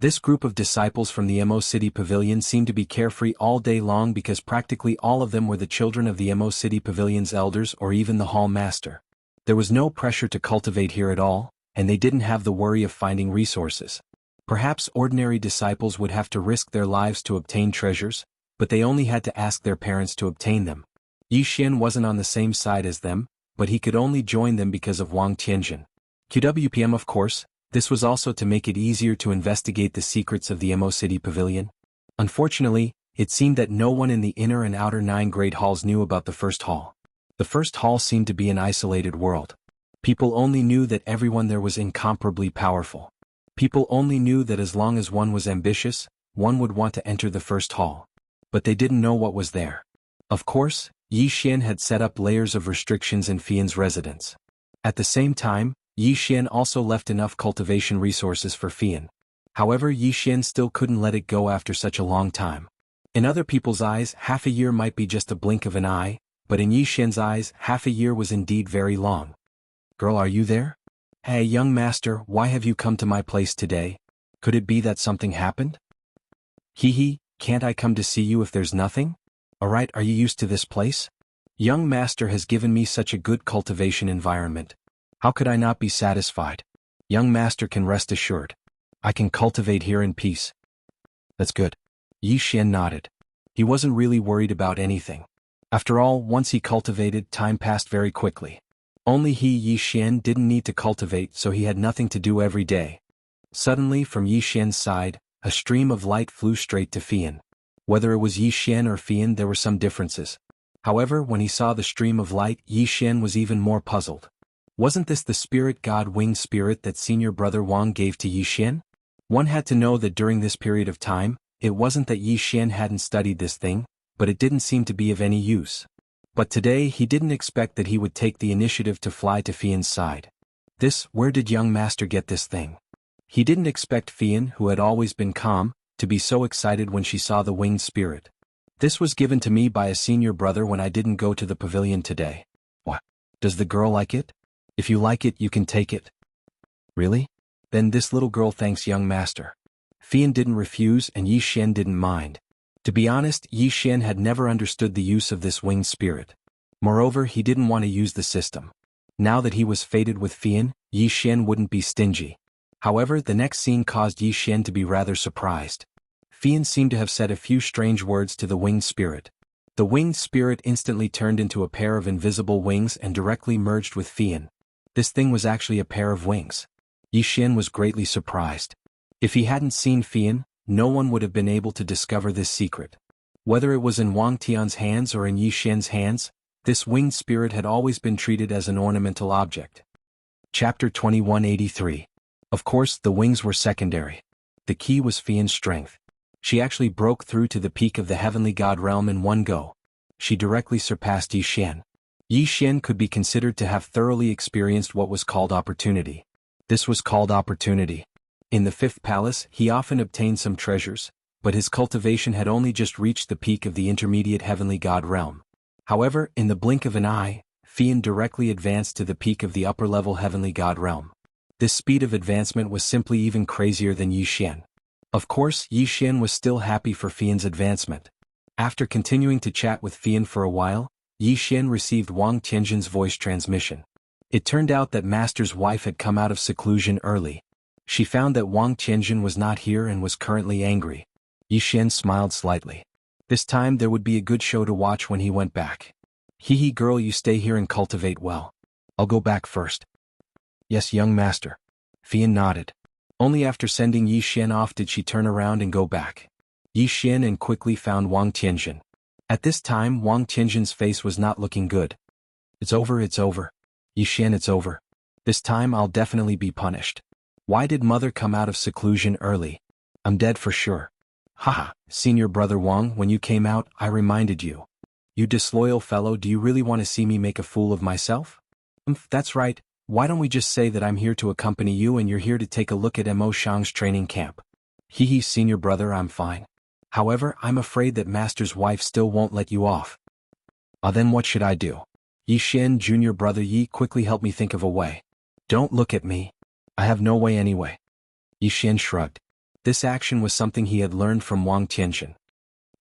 A: This group of disciples from the Mo City Pavilion seemed to be carefree all day long because practically all of them were the children of the Mo City Pavilion's elders or even the hall master. There was no pressure to cultivate here at all, and they didn't have the worry of finding resources. Perhaps ordinary disciples would have to risk their lives to obtain treasures, but they only had to ask their parents to obtain them. Yi Xian wasn't on the same side as them, but he could only join them because of Wang Tianjin. QWPM, of course. This was also to make it easier to investigate the secrets of the Mo City Pavilion. Unfortunately, it seemed that no one in the inner and outer 9 great halls knew about the first hall. The first hall seemed to be an isolated world. People only knew that everyone there was incomparably powerful. People only knew that as long as one was ambitious, one would want to enter the first hall. But they didn't know what was there. Of course, Yi Xian had set up layers of restrictions in Fian's residence. At the same time, Yi Xian also left enough cultivation resources for Fian. However, Yi Xian still couldn't let it go after such a long time. In other people's eyes, half a year might be just a blink of an eye, but in Yi Xian's eyes, half a year was indeed very long. Girl, are you there? Hey, young master, why have you come to my place today? Could it be that something happened? Hee, can't I come to see you if there's nothing? Alright, are you used to this place? Young master has given me such a good cultivation environment. How could I not be satisfied? Young master can rest assured. I can cultivate here in peace. That's good. Yi Xian nodded. He wasn't really worried about anything. After all, once he cultivated, time passed very quickly. Only he, Yi Xian, didn't need to cultivate, so he had nothing to do every day. Suddenly, from Yi Xian's side, a stream of light flew straight to Fian. Whether it was Yi Xian or Fian, there were some differences. However, when he saw the stream of light, Yi Xian was even more puzzled. Wasn't this the spirit god winged spirit that senior brother Wang gave to Yi Xian? One had to know that during this period of time, it wasn't that Yi Xian hadn't studied this thing, but it didn't seem to be of any use. But today he didn't expect that he would take the initiative to fly to Fian's side. Where did young master get this thing? He didn't expect Fian, who had always been calm, to be so excited when she saw the winged spirit. This was given to me by a senior brother when I didn't go to the pavilion today. What? Does the girl like it? If you like it, you can take it. Really? Then this little girl thanks young master. Fian didn't refuse and Yi Xian didn't mind. To be honest, Yi Xian had never understood the use of this winged spirit. Moreover, he didn't want to use the system. Now that he was fated with Fian, Yi Xian wouldn't be stingy. However, the next scene caused Yi Xian to be rather surprised. Fian seemed to have said a few strange words to the winged spirit. The winged spirit instantly turned into a pair of invisible wings and directly merged with Fian. This thing was actually a pair of wings. Yi Xian was greatly surprised. If he hadn't seen Fian, no one would have been able to discover this secret. Whether it was in Wang Tian's hands or in Yi Xian's hands, this winged spirit had always been treated as an ornamental object. Chapter 2183. Of course, the wings were secondary. The key was Fian's strength. She actually broke through to the peak of the heavenly god realm in one go. She directly surpassed Yi Xian. Yi Xian could be considered to have thoroughly experienced what was called opportunity. This was called opportunity. In the fifth palace, he often obtained some treasures, but his cultivation had only just reached the peak of the intermediate heavenly god realm. However, in the blink of an eye, Fian directly advanced to the peak of the upper-level heavenly god realm. This speed of advancement was simply even crazier than Yi Xian. Of course, Yi Xian was still happy for Fian's advancement. After continuing to chat with Fian for a while, Yi Xian received Wang Tianjin's voice transmission. It turned out that Master's wife had come out of seclusion early. She found that Wang Tianjin was not here and was currently angry. Yi Xian smiled slightly. This time there would be a good show to watch when he went back. Hee girl, you stay here and cultivate well. I'll go back first. Yes, young master. Fian nodded. Only after sending Yi Xian off did she turn around and go back. Yi Xian and quickly found Wang Tianjin. At this time, Wang Tianjin's face was not looking good. It's over. Yi Xian, it's over. This time I'll definitely be punished. Why did mother come out of seclusion early? I'm dead for sure. Haha, senior brother Wang, when you came out, I reminded you. You disloyal fellow, do you really want to see me make a fool of myself? That's right. Why don't we just say that I'm here to accompany you and you're here to take a look at Mo Shang's training camp? Senior brother, I'm fine. However, I'm afraid that master's wife still won't let you off. Then what should I do? Yi Xian, junior brother Yi, quickly help me think of a way. Don't look at me. I have no way anyway. Yi Xian shrugged. This action was something he had learned from Wang Tianjin.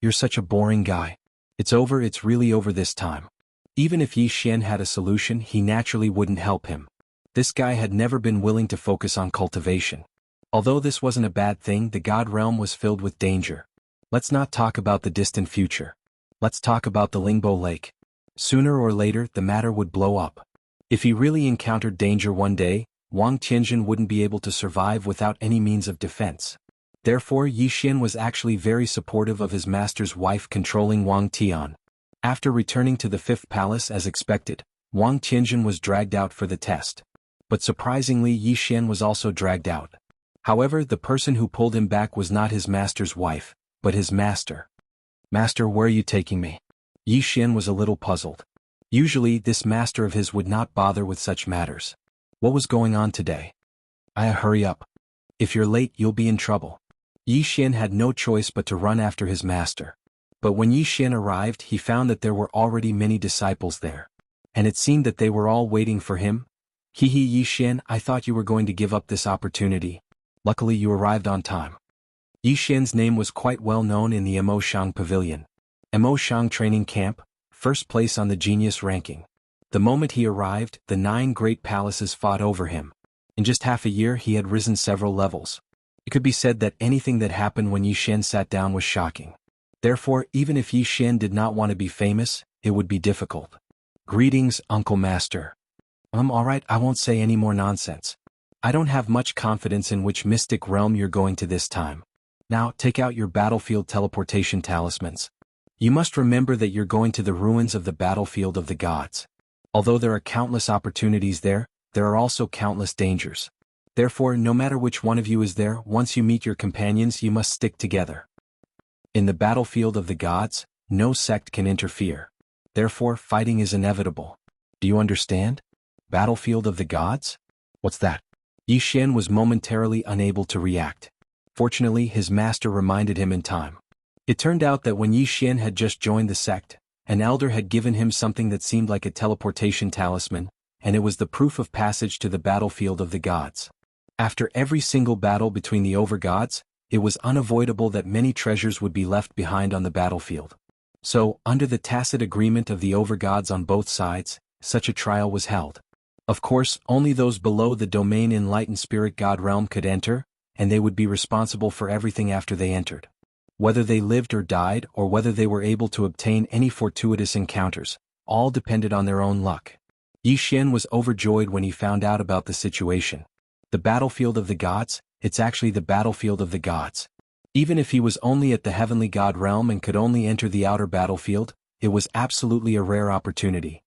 A: You're such a boring guy. It's over, it's really over this time. Even if Yi Xian had a solution, he naturally wouldn't help him. This guy had never been willing to focus on cultivation. Although this wasn't a bad thing, the god realm was filled with danger. Let's not talk about the distant future. Let's talk about the Lingbo Lake. Sooner or later, the matter would blow up. If he really encountered danger one day, Wang Tianjin wouldn't be able to survive without any means of defense. Therefore, Yi Xian was actually very supportive of his master's wife controlling Wang Tian. After returning to the fifth palace as expected, Wang Tianjin was dragged out for the test. But surprisingly, Yi Xian was also dragged out. However, the person who pulled him back was not his master's wife, but his master. Master, where are you taking me? Yi Xian was a little puzzled. Usually, this master of his would not bother with such matters. What was going on today? Hurry up. If you're late, you'll be in trouble. Yi Xian had no choice but to run after his master. But when Yi Xian arrived, he found that there were already many disciples there. And it seemed that they were all waiting for him. Yi Xian, I thought you were going to give up this opportunity. Luckily you arrived on time. Yi Xian's name was quite well known in the Mo Shang Pavilion. Mo Shang Training Camp, first place on the genius ranking. The moment he arrived, the 9 great palaces fought over him. In just half a year he had risen several levels. It could be said that anything that happened when Yi Xian sat down was shocking. Therefore, even if Yi Xian did not want to be famous, it would be difficult. Greetings, Uncle Master. Alright, I won't say any more nonsense. I don't have much confidence in which mystic realm you're going to this time. Now, take out your battlefield teleportation talismans. You must remember that you're going to the ruins of the battlefield of the gods. Although there are countless opportunities there, there are also countless dangers. Therefore, no matter which one of you is there, once you meet your companions you must stick together. In the battlefield of the gods, no sect can interfere. Therefore, fighting is inevitable. Do you understand? Battlefield of the gods? What's that? Yi Xian was momentarily unable to react. Fortunately, his master reminded him in time. It turned out that when Yi Xian had just joined the sect, an elder had given him something that seemed like a teleportation talisman, and it was the proof of passage to the battlefield of the gods. After every single battle between the overgods, it was unavoidable that many treasures would be left behind on the battlefield. So, under the tacit agreement of the overgods on both sides, such a trial was held. Of course, only those below the domain enlightened spirit god realm could enter, and they would be responsible for everything after they entered. Whether they lived or died, or whether they were able to obtain any fortuitous encounters, all depended on their own luck. Yi Xian was overjoyed when he found out about the situation. The battlefield of the gods, it's actually the battlefield of the gods. Even if he was only at the heavenly god realm and could only enter the outer battlefield, it was absolutely a rare opportunity.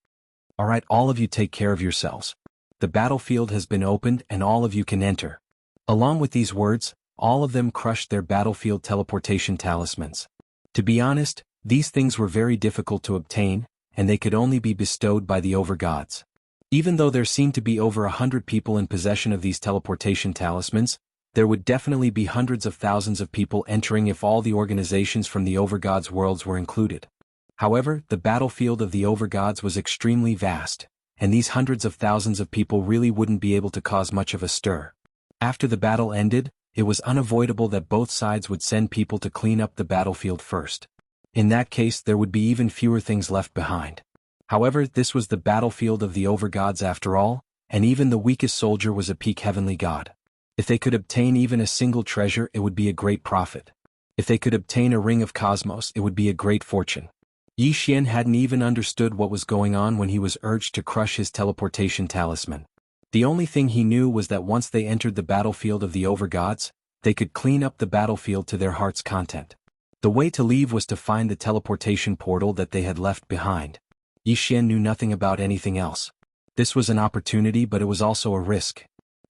A: Alright, all of you take care of yourselves. The battlefield has been opened and all of you can enter. Along with these words, all of them crushed their battlefield teleportation talismans. To be honest, these things were very difficult to obtain, and they could only be bestowed by the overgods. Even though there seemed to be over 100 people in possession of these teleportation talismans, there would definitely be hundreds of thousands of people entering if all the organizations from the overgods' worlds were included. However, the battlefield of the overgods was extremely vast, and these hundreds of thousands of people really wouldn't be able to cause much of a stir. After the battle ended, it was unavoidable that both sides would send people to clean up the battlefield first. In that case, there would be even fewer things left behind. However, this was the battlefield of the overgods after all, and even the weakest soldier was a peak heavenly god. If they could obtain even a single treasure, it would be a great profit. If they could obtain a ring of cosmos, it would be a great fortune. Yi Xian hadn't even understood what was going on when he was urged to crush his teleportation talisman. The only thing he knew was that once they entered the battlefield of the overgods, they could clean up the battlefield to their heart's content. The way to leave was to find the teleportation portal that they had left behind. Yi Xian knew nothing about anything else. This was an opportunity, but it was also a risk.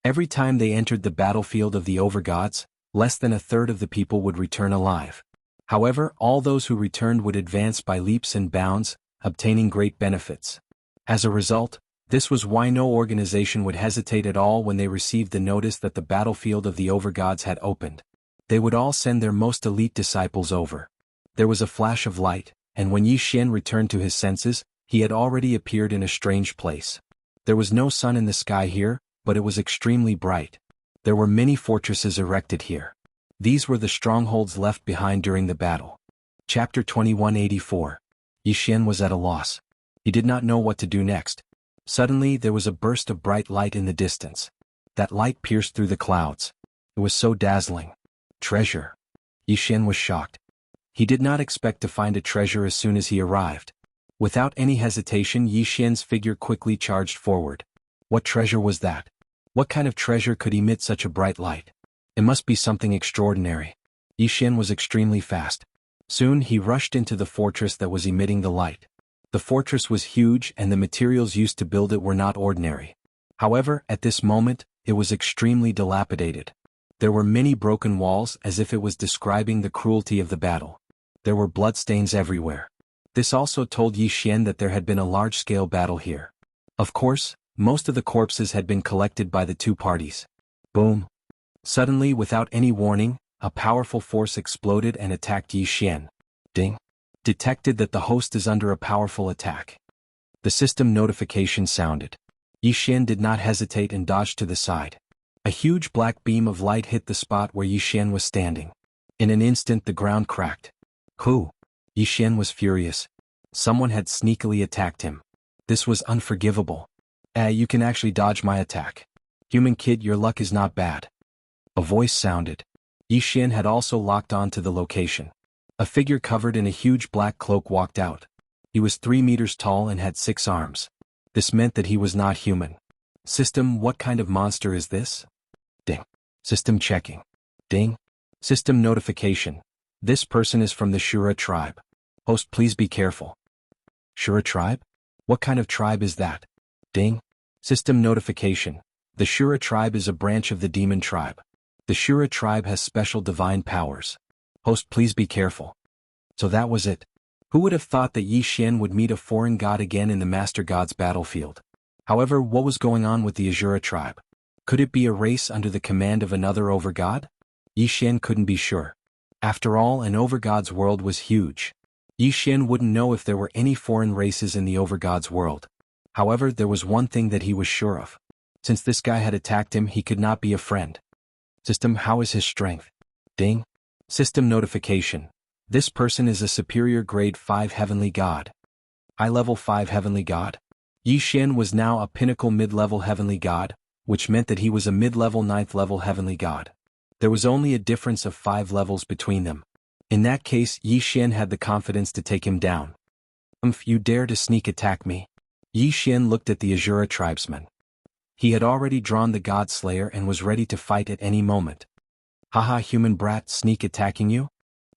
A: Every time they entered the battlefield of the overgods, less than a third of the people would return alive. However, all those who returned would advance by leaps and bounds, obtaining great benefits. As a result, this was why no organization would hesitate at all when they received the notice that the battlefield of the overgods had opened. They would all send their most elite disciples over. There was a flash of light, and when Yi Xian returned to his senses, he had already appeared in a strange place. There was no sun in the sky here, but it was extremely bright. There were many fortresses erected here. These were the strongholds left behind during the battle. Chapter 2184. Yi Xian was at a loss. He did not know what to do next. Suddenly there was a burst of bright light in the distance. That light pierced through the clouds. It was so dazzling. Treasure. Yi Xian was shocked. He did not expect to find a treasure as soon as he arrived. Without any hesitation, Yi Xian's figure quickly charged forward. What treasure was that? What kind of treasure could emit such a bright light? It must be something extraordinary. Yi Xian was extremely fast. Soon he rushed into the fortress that was emitting the light. The fortress was huge and the materials used to build it were not ordinary. However, at this moment, it was extremely dilapidated. There were many broken walls as if it was describing the cruelty of the battle. There were bloodstains everywhere. This also told Yi Xian that there had been a large-scale battle here. Of course, most of the corpses had been collected by the two parties. Boom! Suddenly, without any warning, a powerful force exploded and attacked Yi Xian. Ding! Detected that the host is under a powerful attack. The system notification sounded. Yi Xian did not hesitate and dodged to the side. A huge black beam of light hit the spot where Yi Xian was standing. In an instant the ground cracked. Who? Yi Xian was furious. Someone had sneakily attacked him. This was unforgivable. You can actually dodge my attack. Human kid, your luck is not bad. A voice sounded. Yi Xian had also locked on to the location. A figure covered in a huge black cloak walked out. He was 3 meters tall and had 6 arms. This meant that he was not human. System, what kind of monster is this? Ding. System checking. Ding. System notification. This person is from the Shura tribe. Host, please be careful. Shura tribe? What kind of tribe is that? Ding. System notification. The Shura tribe is a branch of the demon tribe. The Shura tribe has special divine powers. Host, please be careful. So that was it. Who would have thought that Yi Xian would meet a foreign god again in the Master God's battlefield? However, what was going on with the Azura tribe? Could it be a race under the command of another overgod? Yi Xian couldn't be sure. After all, an overgod's world was huge. Yi Xian wouldn't know if there were any foreign races in the overgod's world. However, there was one thing that he was sure of. Since this guy had attacked him, he could not be a friend. System, how is his strength? Ding. System notification. This person is a superior grade 5 heavenly god. High level 5 heavenly god. Yi Xian was now a pinnacle mid-level heavenly god, which meant that he was a mid-level 9th level heavenly god. There was only a difference of 5 levels between them. In that case, Yi Xian had the confidence to take him down. You dare to sneak attack me? Yi Xian looked at the Azura tribesman. He had already drawn the God Slayer and was ready to fight at any moment. Haha, human brat, sneak attacking you?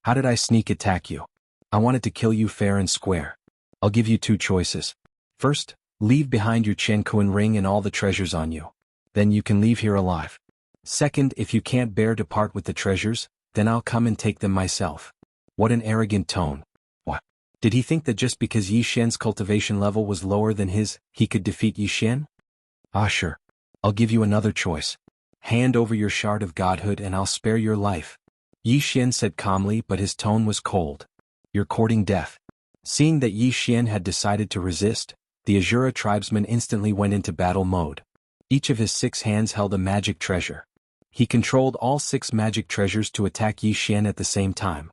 A: How did I sneak attack you? I wanted to kill you fair and square. I'll give you 2 choices. First, leave behind your Chen Kuan ring and all the treasures on you. Then you can leave here alive. Second, if you can't bear to part with the treasures, then I'll come and take them myself. What an arrogant tone. What? Did he think that just because Yi Xian's cultivation level was lower than his, he could defeat Yi Xian? Ah, sure. I'll give you another choice. Hand over your shard of godhood and I'll spare your life. Yi Xian said calmly, but his tone was cold. You're courting death. Seeing that Yi Xian had decided to resist, the Azura tribesman instantly went into battle mode. Each of his 6 hands held a magic treasure. He controlled all 6 magic treasures to attack Yi Xian at the same time.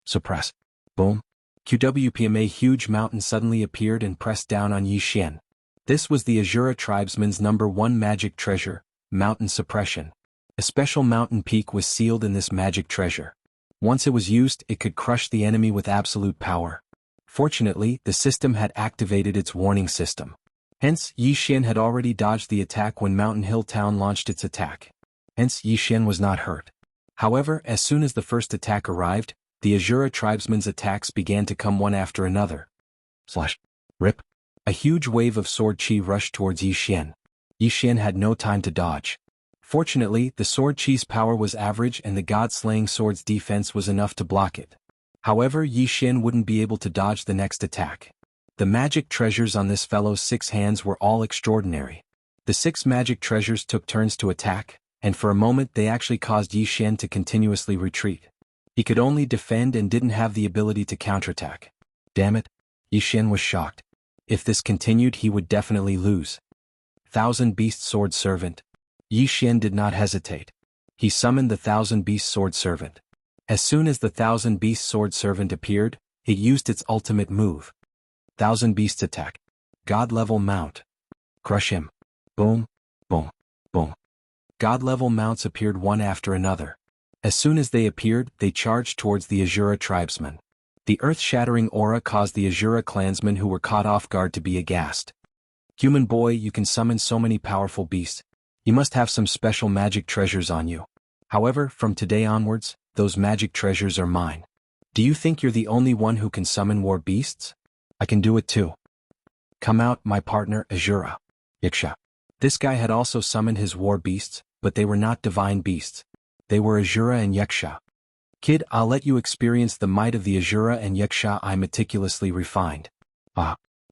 A: Suppress. Boom. QWPM, a huge mountain suddenly appeared and pressed down on Yi Xian. This was the Azura tribesman's #1 magic treasure, Mountain Suppression. A special mountain peak was sealed in this magic treasure. Once it was used, it could crush the enemy with absolute power. Fortunately, the system had activated its warning system. Hence, Yi Xian had already dodged the attack when Mountain Hill Town launched its attack. Hence, Yi Xian was not hurt. However, as soon as the first attack arrived, the Azura tribesman's attacks began to come one after another. Rip. A huge wave of sword chi rushed towards Yi Xian. Yi Xian had no time to dodge. Fortunately, the sword chi's power was average and the god-slaying sword's defense was enough to block it. However, Yi Xian wouldn't be able to dodge the next attack. The magic treasures on this fellow's 6 hands were all extraordinary. The 6 magic treasures took turns to attack, and for a moment they actually caused Yi Xian to continuously retreat. He could only defend and didn't have the ability to counterattack. Damn it. Yi Xian was shocked. If this continued, he would definitely lose. 1000 Beast Sword Servant. Yi Xian did not hesitate. He summoned the 1000 Beast Sword Servant. As soon as the 1000 Beast Sword Servant appeared, it used its ultimate move. 1000 Beasts attack. God-level mount. Crush him. Boom, boom, boom. God-level mounts appeared one after another. As soon as they appeared, they charged towards the Azura tribesmen. The earth-shattering aura caused the Azura clansmen who were caught off guard to be aghast. Human boy, you can summon so many powerful beasts. You must have some special magic treasures on you. However, from today onwards, those magic treasures are mine. Do you think you're the only one who can summon war beasts? I can do it too. Come out, my partner, Azura. Yaksha. This guy had also summoned his war beasts, but they were not divine beasts. They were Azura and Yaksha. Kid, I'll let you experience the might of the Azura and Yaksha I meticulously refined.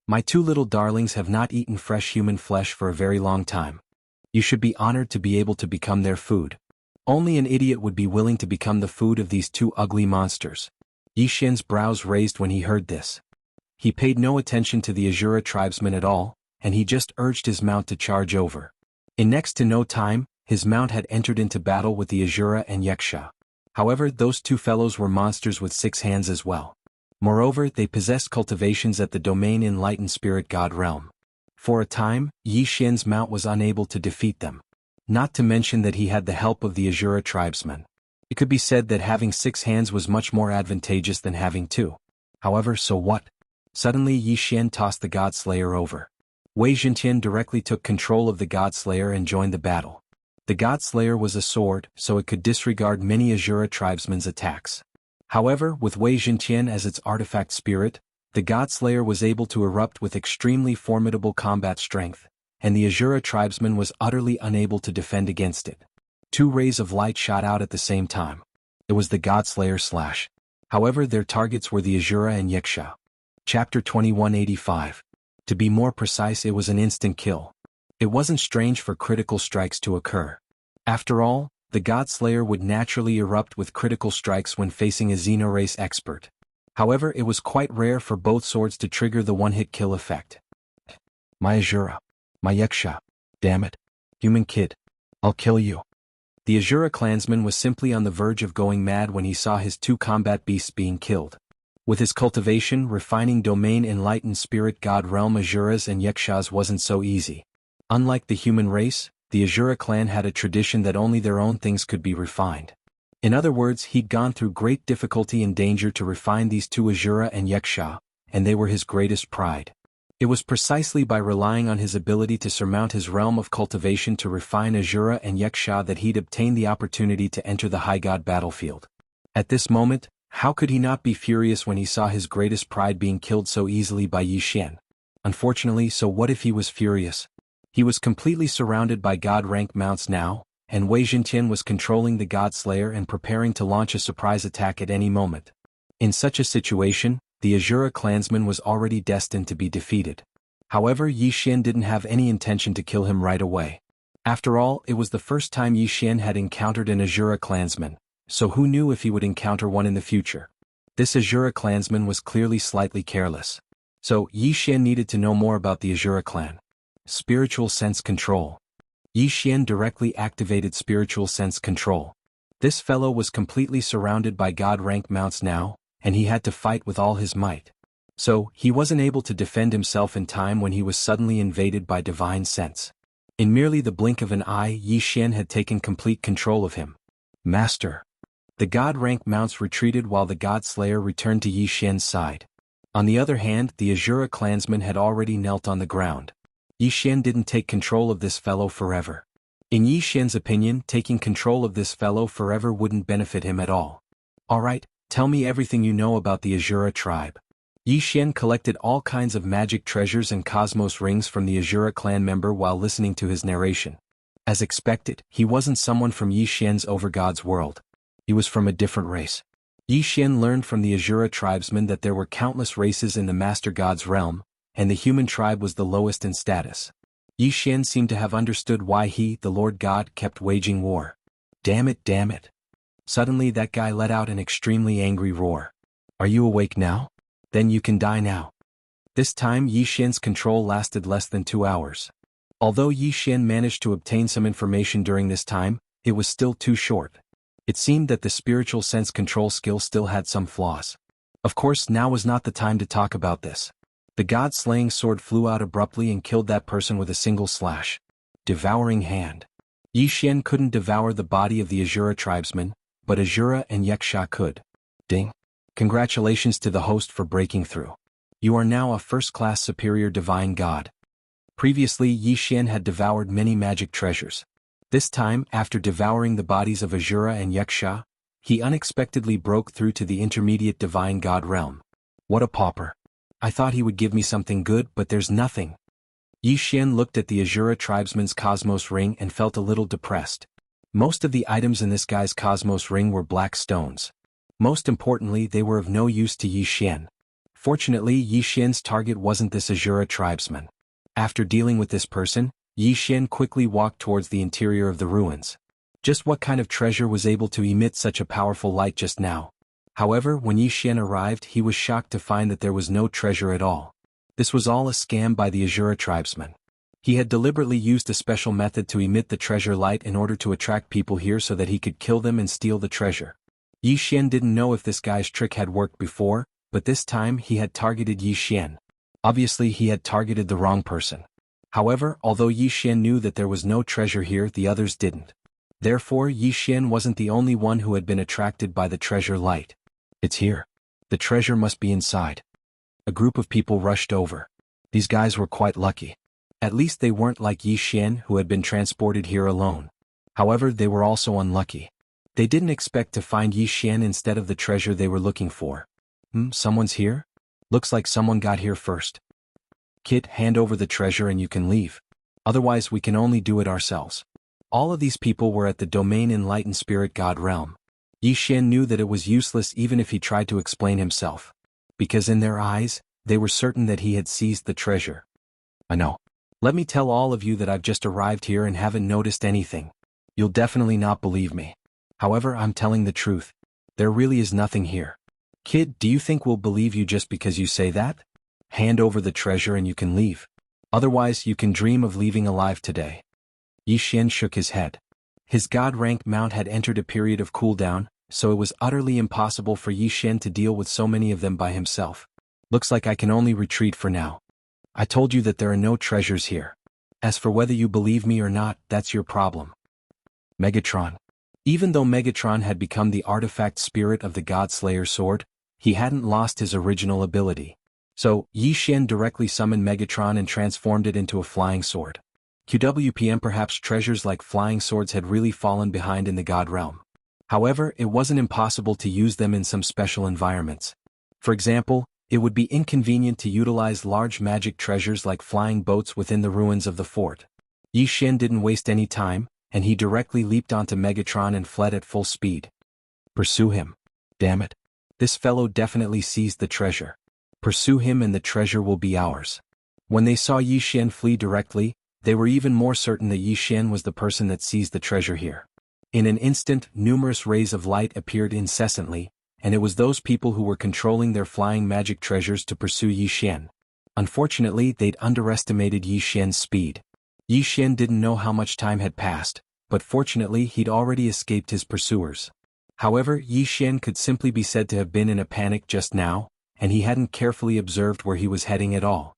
A: My 2 little darlings have not eaten fresh human flesh for a very long time. You should be honored to be able to become their food. Only an idiot would be willing to become the food of these 2 ugly monsters. Yi Xian's brows raised when he heard this. He paid no attention to the Azura tribesmen at all, and he just urged his mount to charge over. In next to no time, his mount had entered into battle with the Azura and Yaksha. However, those 2 fellows were monsters with 6 hands as well. Moreover, they possessed cultivations at the domain enlightened spirit god realm. For a time, Yi Xian's mount was unable to defeat them. Not to mention that he had the help of the Azura tribesmen. It could be said that having 6 hands was much more advantageous than having 2. However, so what? Suddenly Yi Xian tossed the God Slayer over. Wei Zhentian directly took control of the God Slayer and joined the battle. The God Slayer was a sword, so it could disregard many Azura tribesmen's attacks. However, with Wei Zhentian as its artifact spirit, the God Slayer was able to erupt with extremely formidable combat strength, and the Azura tribesman was utterly unable to defend against it. Two rays of light shot out at the same time. It was the Godslayer slash. However, their targets were the Azura and Wuxia. Chapter 2185. To be more precise, it was an instant kill. It wasn't strange for critical strikes to occur. After all, the Godslayer would naturally erupt with critical strikes when facing a Xenorace expert. However, it was quite rare for both swords to trigger the one-hit kill effect. My Azura. My Wuxia. Damn it. Human kid. I'll kill you. The Azura clansman was simply on the verge of going mad when he saw his two combat beasts being killed. With his cultivation, refining domain, enlightened spirit god realm, Azuras and Wuxias wasn't so easy. Unlike the human race, the Azura clan had a tradition that only their own things could be refined. In other words, he'd gone through great difficulty and danger to refine these two Azura and Wuxia, and they were his greatest pride. It was precisely by relying on his ability to surmount his realm of cultivation to refine Azura and Wuxia that he'd obtained the opportunity to enter the High God battlefield. At this moment, how could he not be furious when he saw his greatest pride being killed so easily by Yi Xian? Unfortunately, so what if he was furious? He was completely surrounded by God-rank mounts now, and Wei Zhentian was controlling the God-Slayer and preparing to launch a surprise attack at any moment. In such a situation, the Azura clansman was already destined to be defeated. However, Yi Xian didn't have any intention to kill him right away. After all, it was the first time Yi Xian had encountered an Azura clansman, so who knew if he would encounter one in the future? This Azura clansman was clearly slightly careless. So, Yi Xian needed to know more about the Azura clan. Spiritual sense control. Yi Xian directly activated spiritual sense control. This fellow was completely surrounded by God-rank mounts now, and he had to fight with all his might. So, he wasn't able to defend himself in time when he was suddenly invaded by divine sense. In merely the blink of an eye, Yi Xian had taken complete control of him. Master. The God-rank mounts retreated while the God-Slayer returned to Yi Xian's side. On the other hand, the Azura clansman had already knelt on the ground. Yi Xian didn't take control of this fellow forever. In Yi Xian's opinion, taking control of this fellow forever wouldn't benefit him at all. Alright, tell me everything you know about the Azura tribe. Yi Xian collected all kinds of magic treasures and cosmos rings from the Azura clan member while listening to his narration. As expected, he wasn't someone from Yi Xian's overgod's world. He was from a different race. Yi Xian learned from the Azura tribesmen that there were countless races in the Master God's realm, and the human tribe was the lowest in status. Yi Xian seemed to have understood why he, the Lord God, kept waging war. Damn it, damn it. Suddenly that guy let out an extremely angry roar. Are you awake now? Then you can die now. This time Yi Xian's control lasted less than 2 hours. Although Yi Xian managed to obtain some information during this time, it was still too short. It seemed that the spiritual sense control skill still had some flaws. Of course, now was not the time to talk about this. The God-slaying sword flew out abruptly and killed that person with a single slash. Devouring hand. Yi Xian couldn't devour the body of the Azura tribesman, but Azura and Wuxia could. Ding. Congratulations to the host for breaking through. You are now a first-class superior divine god. Previously, Yi Xian had devoured many magic treasures. This time, after devouring the bodies of Azura and Wuxia, he unexpectedly broke through to the intermediate divine god realm. What a pauper. I thought he would give me something good, but there's nothing. Yi Xian looked at the Azura tribesman's cosmos ring and felt a little depressed. Most of the items in this guy's cosmos ring were black stones. Most importantly, they were of no use to Yi Xian. Fortunately, Yi Xian's target wasn't this Azura tribesman. After dealing with this person, Yi Xian quickly walked towards the interior of the ruins. Just what kind of treasure was able to emit such a powerful light just now? However, when Yi Xian arrived, he was shocked to find that there was no treasure at all. This was all a scam by the Azura tribesman. He had deliberately used a special method to emit the treasure light in order to attract people here so that he could kill them and steal the treasure. Yi Xian didn't know if this guy's trick had worked before, but this time he had targeted Yi Xian. Obviously he had targeted the wrong person. However, although Yi Xian knew that there was no treasure here, the others didn't. Therefore, Yi Xian wasn't the only one who had been attracted by the treasure light. It's here. The treasure must be inside. A group of people rushed over. These guys were quite lucky. At least they weren't like Yi Xian, who had been transported here alone. However, they were also unlucky. They didn't expect to find Yi Xian instead of the treasure they were looking for. Someone's here? Looks like someone got here first. Kid, hand over the treasure and you can leave. Otherwise we can only do it ourselves. All of these people were at the domain enlightened spirit god realm. Yi Xian knew that it was useless even if he tried to explain himself. Because in their eyes, they were certain that he had seized the treasure. I know. Let me tell all of you that I've just arrived here and haven't noticed anything. You'll definitely not believe me. However, I'm telling the truth. There really is nothing here. Kid, do you think we'll believe you just because you say that? Hand over the treasure and you can leave. Otherwise, you can dream of leaving alive today. Yi Xian shook his head. His god-rank mount had entered a period of cooldown, so it was utterly impossible for Yi Xian to deal with so many of them by himself. Looks like I can only retreat for now. I told you that there are no treasures here. As for whether you believe me or not, that's your problem. Megatron. Even though Megatron had become the artifact spirit of the God-Slayer sword, he hadn't lost his original ability. So, Yi Xian directly summoned Megatron and transformed it into a flying sword. QWPM perhaps treasures like flying swords had really fallen behind in the God realm. However, it wasn't impossible to use them in some special environments. For example, it would be inconvenient to utilize large magic treasures like flying boats within the ruins of the fort. Yi Xian didn't waste any time, and he directly leaped onto Megatron and fled at full speed. Pursue him. Damn it. This fellow definitely seized the treasure. Pursue him and the treasure will be ours. When they saw Yi Xian flee directly, they were even more certain that Yi Xian was the person that seized the treasure here. In an instant, numerous rays of light appeared incessantly, and it was those people who were controlling their flying magic treasures to pursue Yi Xian. Unfortunately, they'd underestimated Yi Xian's speed. Yi Xian didn't know how much time had passed, but fortunately he'd already escaped his pursuers. However, Yi Xian could simply be said to have been in a panic just now, and he hadn't carefully observed where he was heading at all.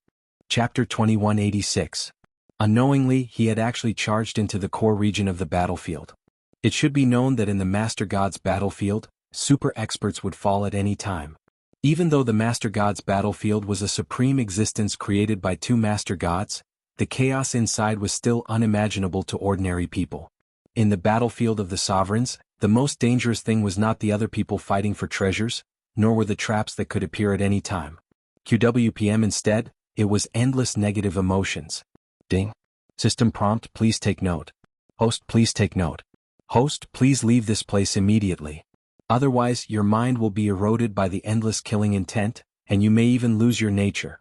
A: Chapter 2186. Unknowingly, he had actually charged into the core region of the battlefield. It should be known that in the Master God's battlefield, super experts would fall at any time. Even though the Master God's battlefield was a supreme existence created by two Master Gods, the chaos inside was still unimaginable to ordinary people. In the battlefield of the Sovereigns, the most dangerous thing was not the other people fighting for treasures, nor were the traps that could appear at any time. QWPM instead, it was endless negative emotions. Ding. System prompt, please take note. Host, please take note. Host, please leave this place immediately. Otherwise, your mind will be eroded by the endless killing intent, and you may even lose your nature.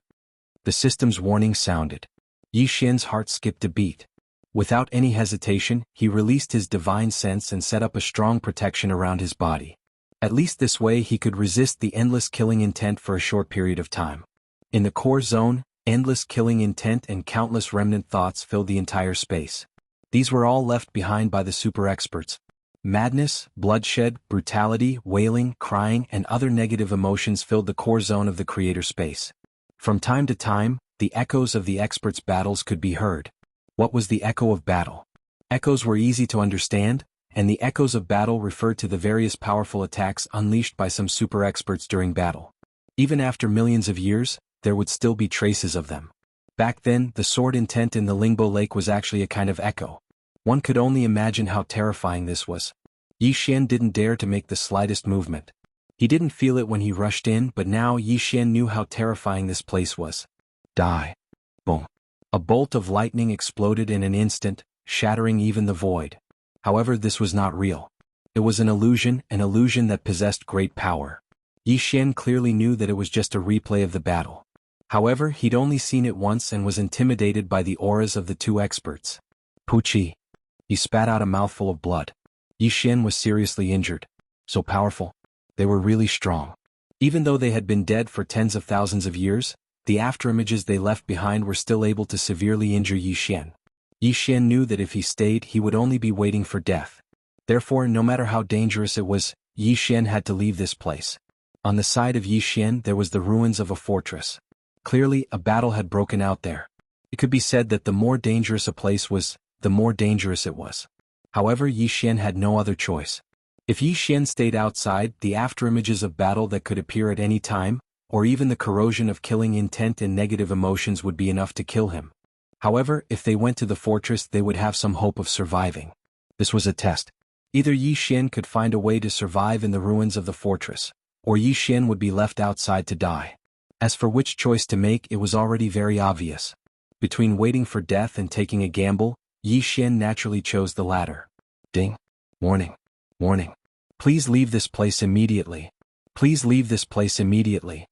A: The system's warning sounded. Yi Xian's heart skipped a beat. Without any hesitation, he released his divine sense and set up a strong protection around his body. At least this way he could resist the endless killing intent for a short period of time. In the core zone, endless killing intent and countless remnant thoughts filled the entire space. These were all left behind by the super experts. Madness, bloodshed, brutality, wailing, crying, and other negative emotions filled the core zone of the creator space. From time to time, the echoes of the experts' battles could be heard. What was the echo of battle? Echoes were easy to understand, and the echoes of battle referred to the various powerful attacks unleashed by some super experts during battle. Even after millions of years, there would still be traces of them. Back then, the sword intent in the Lingbo Lake was actually a kind of echo. One could only imagine how terrifying this was. Yi Xian didn't dare to make the slightest movement. He didn't feel it when he rushed in, but now Yi Xian knew how terrifying this place was. Die. Boom. A bolt of lightning exploded in an instant, shattering even the void. However, this was not real. It was an illusion that possessed great power. Yi Xian clearly knew that it was just a replay of the battle. However, he'd only seen it once and was intimidated by the auras of the two experts. Puchi. He spat out a mouthful of blood. Yi Xian was seriously injured. So powerful. They were really strong. Even though they had been dead for tens of thousands of years, the afterimages they left behind were still able to severely injure Yi Xian. Yi Xian knew that if he stayed he would only be waiting for death. Therefore, no matter how dangerous it was, Yi Xian had to leave this place. On the side of Yi Xian there was the ruins of a fortress. Clearly, a battle had broken out there. It could be said that the more dangerous a place was, the more dangerous it was. However, Yi Xian had no other choice. If Yi Xian stayed outside, the afterimages of battle that could appear at any time, or even the corrosion of killing intent and negative emotions would be enough to kill him. However, if they went to the fortress they would have some hope of surviving. This was a test. Either Yi Xian could find a way to survive in the ruins of the fortress, or Yi Xian would be left outside to die. As for which choice to make, it was already very obvious. Between waiting for death and taking a gamble, Yi Xian naturally chose the latter. Ding. Warning. Warning. Please leave this place immediately. Please leave this place immediately.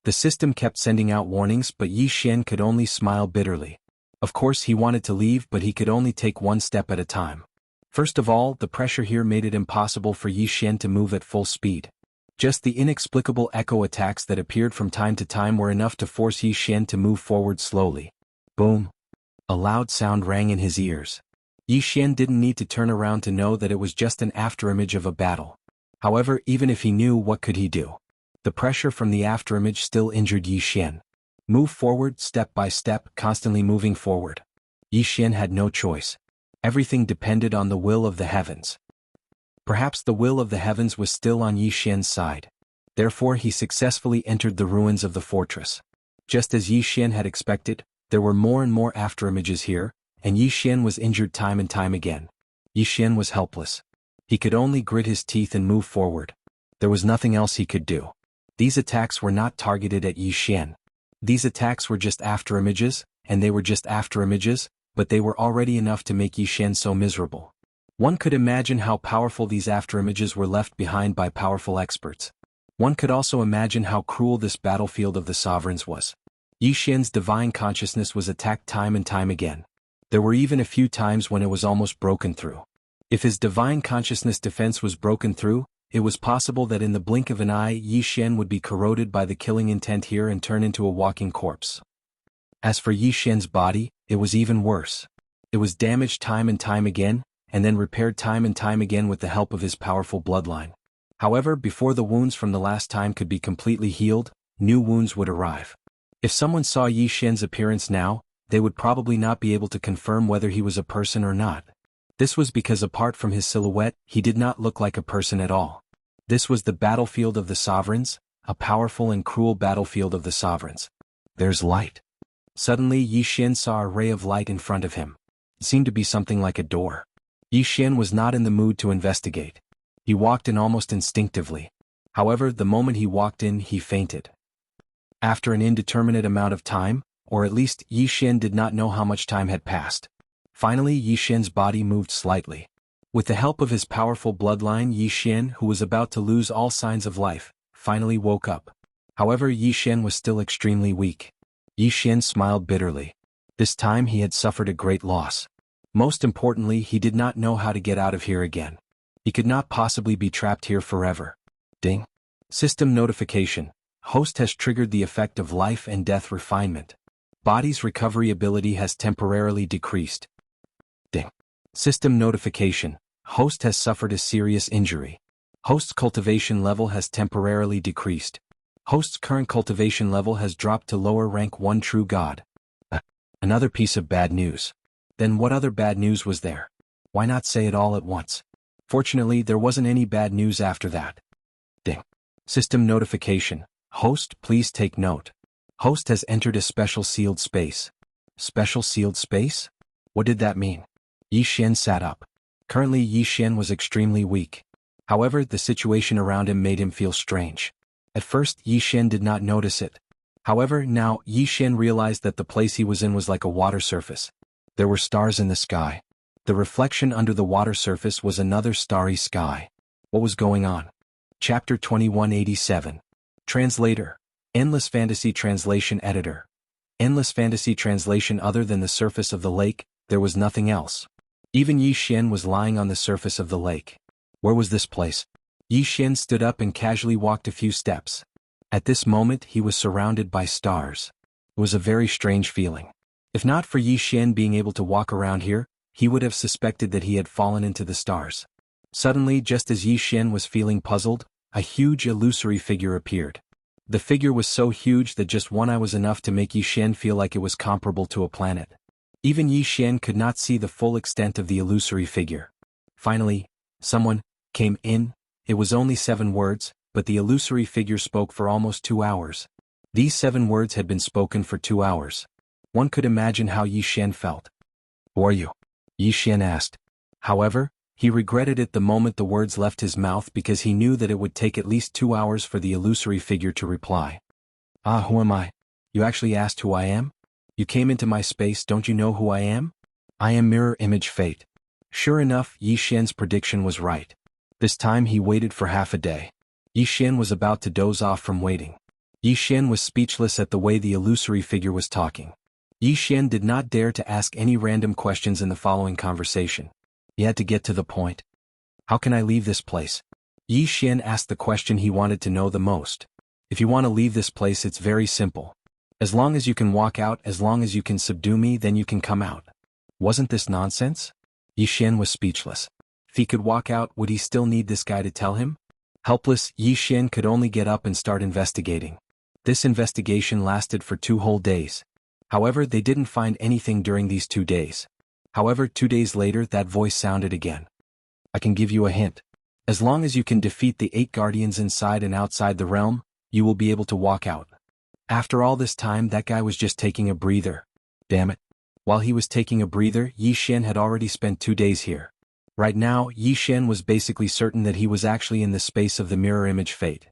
A: The system kept sending out warnings, but Yi Xian could only smile bitterly. Of course he wanted to leave, but he could only take one step at a time. First of all, the pressure here made it impossible for Yi Xian to move at full speed. Just the inexplicable echo attacks that appeared from time to time were enough to force Yi Xian to move forward slowly. Boom. A loud sound rang in his ears. Yi Xian didn't need to turn around to know that it was just an afterimage of a battle. However, even if he knew, what could he do? The pressure from the afterimage still injured Yi Xian. Move forward, step by step, constantly moving forward. Yi Xian had no choice. Everything depended on the will of the heavens. Perhaps the will of the heavens was still on Yi Xian's side. Therefore he successfully entered the ruins of the fortress. Just as Yi Xian had expected, there were more and more afterimages here, and Yi Xian was injured time and time again. Yi Xian was helpless. He could only grit his teeth and move forward. There was nothing else he could do. These attacks were not targeted at Yi Xian. These attacks were just afterimages, and they were just afterimages, but they were already enough to make Yi Xian so miserable. One could imagine how powerful these afterimages were left behind by powerful experts. One could also imagine how cruel this battlefield of the sovereigns was. Yi Xian's divine consciousness was attacked time and time again. There were even a few times when it was almost broken through. If his divine consciousness defense was broken through, it was possible that in the blink of an eye Yi Xian would be corroded by the killing intent here and turn into a walking corpse. As for Yi Xian's body, it was even worse. It was damaged time and time again, and then repaired time and time again with the help of his powerful bloodline. However, before the wounds from the last time could be completely healed, new wounds would arrive. If someone saw Yi Xian's appearance now, they would probably not be able to confirm whether he was a person or not. This was because apart from his silhouette, he did not look like a person at all. This was the battlefield of the sovereigns, a powerful and cruel battlefield of the sovereigns. There's light. Suddenly Yi Xian saw a ray of light in front of him. It seemed to be something like a door. Yi Xian was not in the mood to investigate. He walked in almost instinctively. However, the moment he walked in, he fainted. After an indeterminate amount of time, or at least Yi Xian did not know how much time had passed. Finally, Yi Xian's body moved slightly. With the help of his powerful bloodline, Yi Xian, who was about to lose all signs of life, finally woke up. However, Yi Xian was still extremely weak. Yi Xian smiled bitterly. This time he had suffered a great loss. Most importantly, he did not know how to get out of here again. He could not possibly be trapped here forever. Ding. System notification. Host has triggered the effect of life and death refinement. Body's recovery ability has temporarily decreased. Ding. System notification. Host has suffered a serious injury. Host's cultivation level has temporarily decreased. Host's current cultivation level has dropped to lower rank 1 true god. Another piece of bad news. Then what other bad news was there? Why not say it all at once? Fortunately, there wasn't any bad news after that. Ding. System notification. Host, please take note. Host has entered a special sealed space. Special sealed space? What did that mean? Yi Xian sat up. Currently Yi Xian was extremely weak. However, the situation around him made him feel strange. At first, Yi Xian did not notice it. However, now, Yi Xian realized that the place he was in was like a water surface. There were stars in the sky. The reflection under the water surface was another starry sky. What was going on? Chapter 2187. Translator. Endless Fantasy Translation Editor. Endless Fantasy Translation. Other than the surface of the lake, there was nothing else. Even Yi Xian was lying on the surface of the lake. Where was this place? Yi Xian stood up and casually walked a few steps. At this moment he was surrounded by stars. It was a very strange feeling. If not for Yi Xian being able to walk around here, he would have suspected that he had fallen into the stars. Suddenly, just as Yi Xian was feeling puzzled, a huge illusory figure appeared. The figure was so huge that just one eye was enough to make Yi Xian feel like it was comparable to a planet. Even Yi Xian could not see the full extent of the illusory figure. Finally, someone came in. It was only 7 words, but the illusory figure spoke for almost 2 hours. These 7 words had been spoken for 2 hours. One could imagine how Yi Xian felt. "Who are you?" Yi Xian asked. However, he regretted it the moment the words left his mouth because he knew that it would take at least 2 hours for the illusory figure to reply. "Ah, who am I? You actually asked who I am?" You came into my space, don't you know who I am? I am Mirror Image Fate. Sure enough, Yi Xian's prediction was right. This time he waited for half a day. Yi Xian was about to doze off from waiting. Yi Xian was speechless at the way the illusory figure was talking. Yi Xian did not dare to ask any random questions in the following conversation. He had to get to the point. How can I leave this place? Yi Xian asked the question he wanted to know the most. If you want to leave this place, it's very simple. As long as you can walk out, as long as you can subdue me, then you can come out. Wasn't this nonsense? Yi Xian was speechless. If he could walk out, would he still need this guy to tell him? Helpless, Yi Xian could only get up and start investigating. This investigation lasted for 2 whole days. However, they didn't find anything during these 2 days. However, 2 days later, that voice sounded again. I can give you a hint. As long as you can defeat the 8 guardians inside and outside the realm, you will be able to walk out. After all this time, that guy was just taking a breather. Damn it. While he was taking a breather, Yi Xian had already spent 2 days here. Right now, Yi Xian was basically certain that he was actually in the space of the Mirror Image Fate.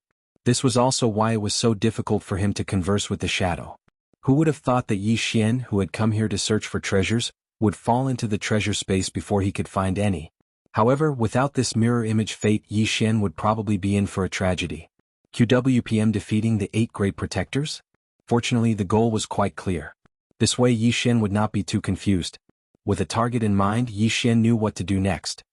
A: This was also why it was so difficult for him to converse with the shadow. Who would have thought that Yi Xian, who had come here to search for treasures, would fall into the treasure space before he could find any? However, without this Mirror Image Fate, Yi Xian would probably be in for a tragedy. QWPM defeating the 8 Great Protectors? Fortunately, the goal was quite clear. This way Yi Xian would not be too confused. With a target in mind, Yi Xian knew what to do next.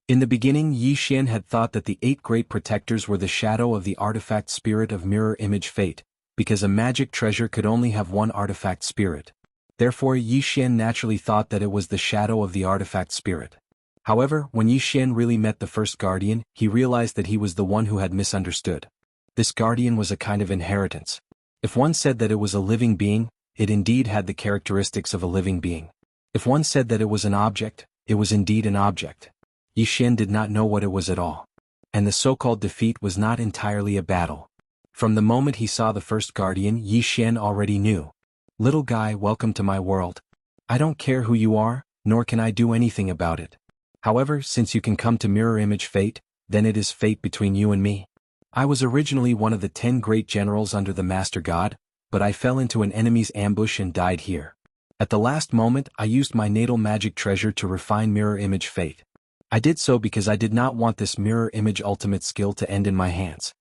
A: In the beginning, Yi Xian had thought that the 8 Great Protectors were the shadow of the artifact spirit of Mirror Image Fate, because a magic treasure could only have one artifact spirit. Therefore, Yi Xian naturally thought that it was the shadow of the artifact spirit. However, when Yi Xian really met the first guardian, he realized that he was the one who had misunderstood. This guardian was a kind of inheritance. If one said that it was a living being, it indeed had the characteristics of a living being. If one said that it was an object, it was indeed an object. Yi Xian did not know what it was at all. And the so-called defeat was not entirely a battle. From the moment he saw the first guardian, Yi Xian already knew. Little guy, welcome to my world. I don't care who you are, nor can I do anything about it. However, since you can come to Mirror Image Fate, then it is fate between you and me. I was originally one of the 10 great generals under the Master God, but I fell into an enemy's ambush and died here. At the last moment, I used my natal magic treasure to refine Mirror Image Fate. I did so because I did not want this Mirror Image ultimate skill to end in my hands.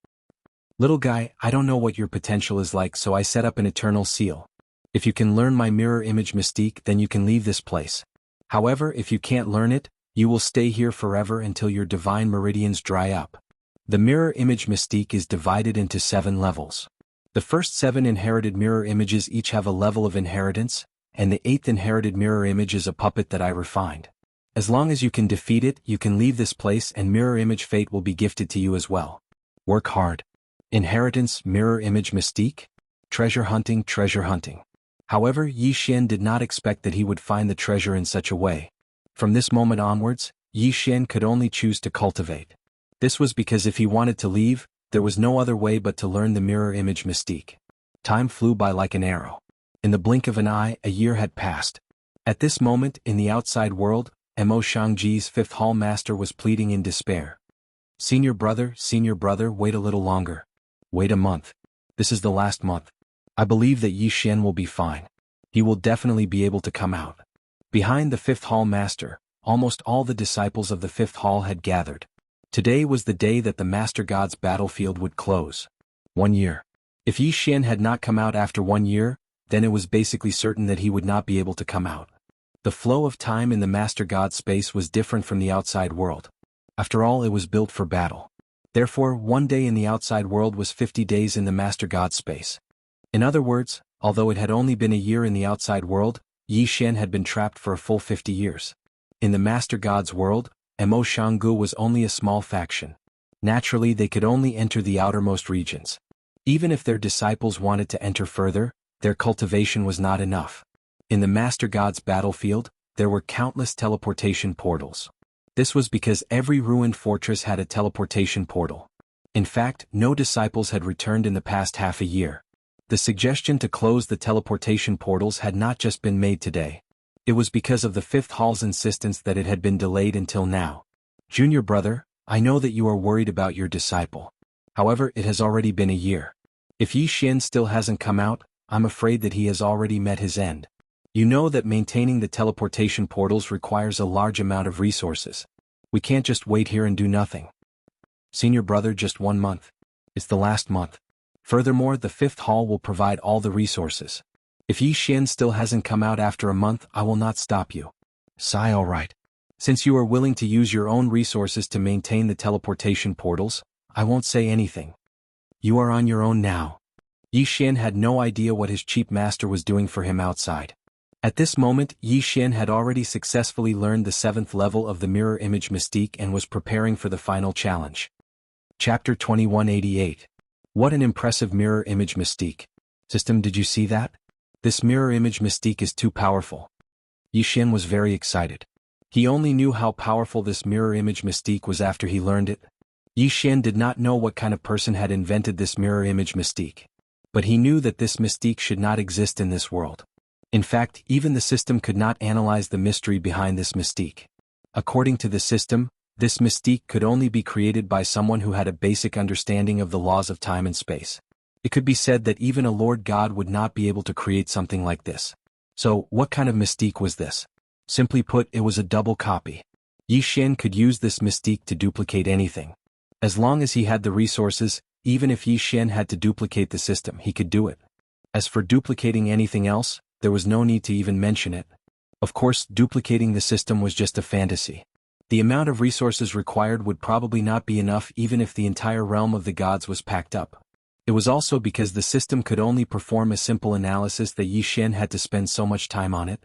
A: Little guy, I don't know what your potential is like, so I set up an eternal seal. If you can learn my Mirror Image mystique, then you can leave this place. However, if you can't learn it, you will stay here forever until your divine meridians dry up. The Mirror Image mystique is divided into 7 levels. The first 7 inherited mirror images each have a level of inheritance, and the 8th inherited mirror image is a puppet that I refined. As long as you can defeat it, you can leave this place and Mirror Image Fate will be gifted to you as well. Work hard. Inheritance, Mirror Image mystique? Treasure hunting, treasure hunting. However, Yi Xian did not expect that he would find the treasure in such a way. From this moment onwards, Yi Xian could only choose to cultivate. This was because if he wanted to leave, there was no other way but to learn the Mirror Image mystique. Time flew by like an arrow. In the blink of an eye, a year had passed. At this moment, in the outside world, Mo Shangji's 5th Hall Master was pleading in despair. Senior brother, wait a little longer. Wait a month. This is the last month. I believe that Yi Xian will be fine. He will definitely be able to come out. Behind the 5th Hall Master, almost all the disciples of the 5th Hall had gathered. Today was the day that the Master God's battlefield would close. 1 year. If Yi Xian had not come out after 1 year, then it was basically certain that he would not be able to come out. The flow of time in the Master God's space was different from the outside world. After all, it was built for battle. Therefore, 1 day in the outside world was 50 days in the Master God's space. In other words, although it had only been a year in the outside world, Yi Xian had been trapped for a full 50 years. In the Master God's world, Mo Shanggu was only a small faction. Naturally, they could only enter the outermost regions. Even if their disciples wanted to enter further, their cultivation was not enough. In the Master God's battlefield, there were countless teleportation portals. This was because every ruined fortress had a teleportation portal. In fact, no disciples had returned in the past half a year. The suggestion to close the teleportation portals had not just been made today. It was because of the 5th Hall's insistence that it had been delayed until now. Junior brother, I know that you are worried about your disciple. However, it has already been a year. If Yi Xian still hasn't come out, I'm afraid that he has already met his end. You know that maintaining the teleportation portals requires a large amount of resources. We can't just wait here and do nothing. Senior brother, just 1 month. It's the last month. Furthermore, the 5th hall will provide all the resources. If Yi Xian still hasn't come out after a month, I will not stop you. Sigh, all right. Since you are willing to use your own resources to maintain the teleportation portals, I won't say anything. You are on your own now. Yi Xian had no idea what his cheap master was doing for him outside. At this moment, Yi Xian had already successfully learned the 7th level of the mirror image mystique and was preparing for the final challenge. Chapter 2188. What an impressive mirror image mystique. System, did you see that? This mirror image mystique is too powerful. Yi Xian was very excited. He only knew how powerful this mirror image mystique was after he learned it. Yi Xian did not know what kind of person had invented this mirror image mystique. But he knew that this mystique should not exist in this world. In fact, even the system could not analyze the mystery behind this mystique. According to the system, this mystique could only be created by someone who had a basic understanding of the laws of time and space. It could be said that even a Lord God would not be able to create something like this. So, what kind of mystique was this? Simply put, it was a double copy. Yi Xian could use this mystique to duplicate anything. As long as he had the resources, even if Yi Xian had to duplicate the system, he could do it. As for duplicating anything else, there was no need to even mention it. Of course, duplicating the system was just a fantasy. The amount of resources required would probably not be enough even if the entire realm of the gods was packed up. It was also because the system could only perform a simple analysis that Yi Xian had to spend so much time on it.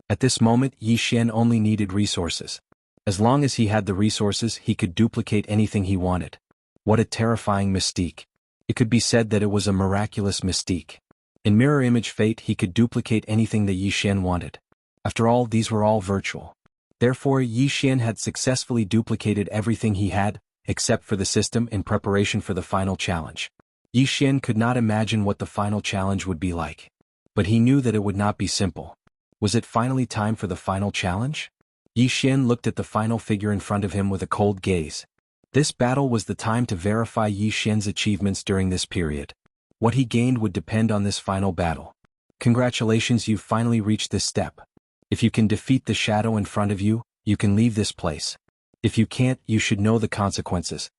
A: At this moment, Yi Xian only needed resources. As long as he had the resources, he could duplicate anything he wanted. What a terrifying mystique. It could be said that it was a miraculous mystique. In mirror image fate, he could duplicate anything that Yi Xian wanted. After all, these were all virtual. Therefore, Yi Xian had successfully duplicated everything he had, except for the system, in preparation for the final challenge. Yi Xian could not imagine what the final challenge would be like. But he knew that it would not be simple. Was it finally time for the final challenge? Yi Xian looked at the final figure in front of him with a cold gaze. This battle was the time to verify Yi Xian's achievements during this period. What he gained would depend on this final battle. Congratulations, you've finally reached this step. If you can defeat the shadow in front of you, you can leave this place. If you can't, you should know the consequences.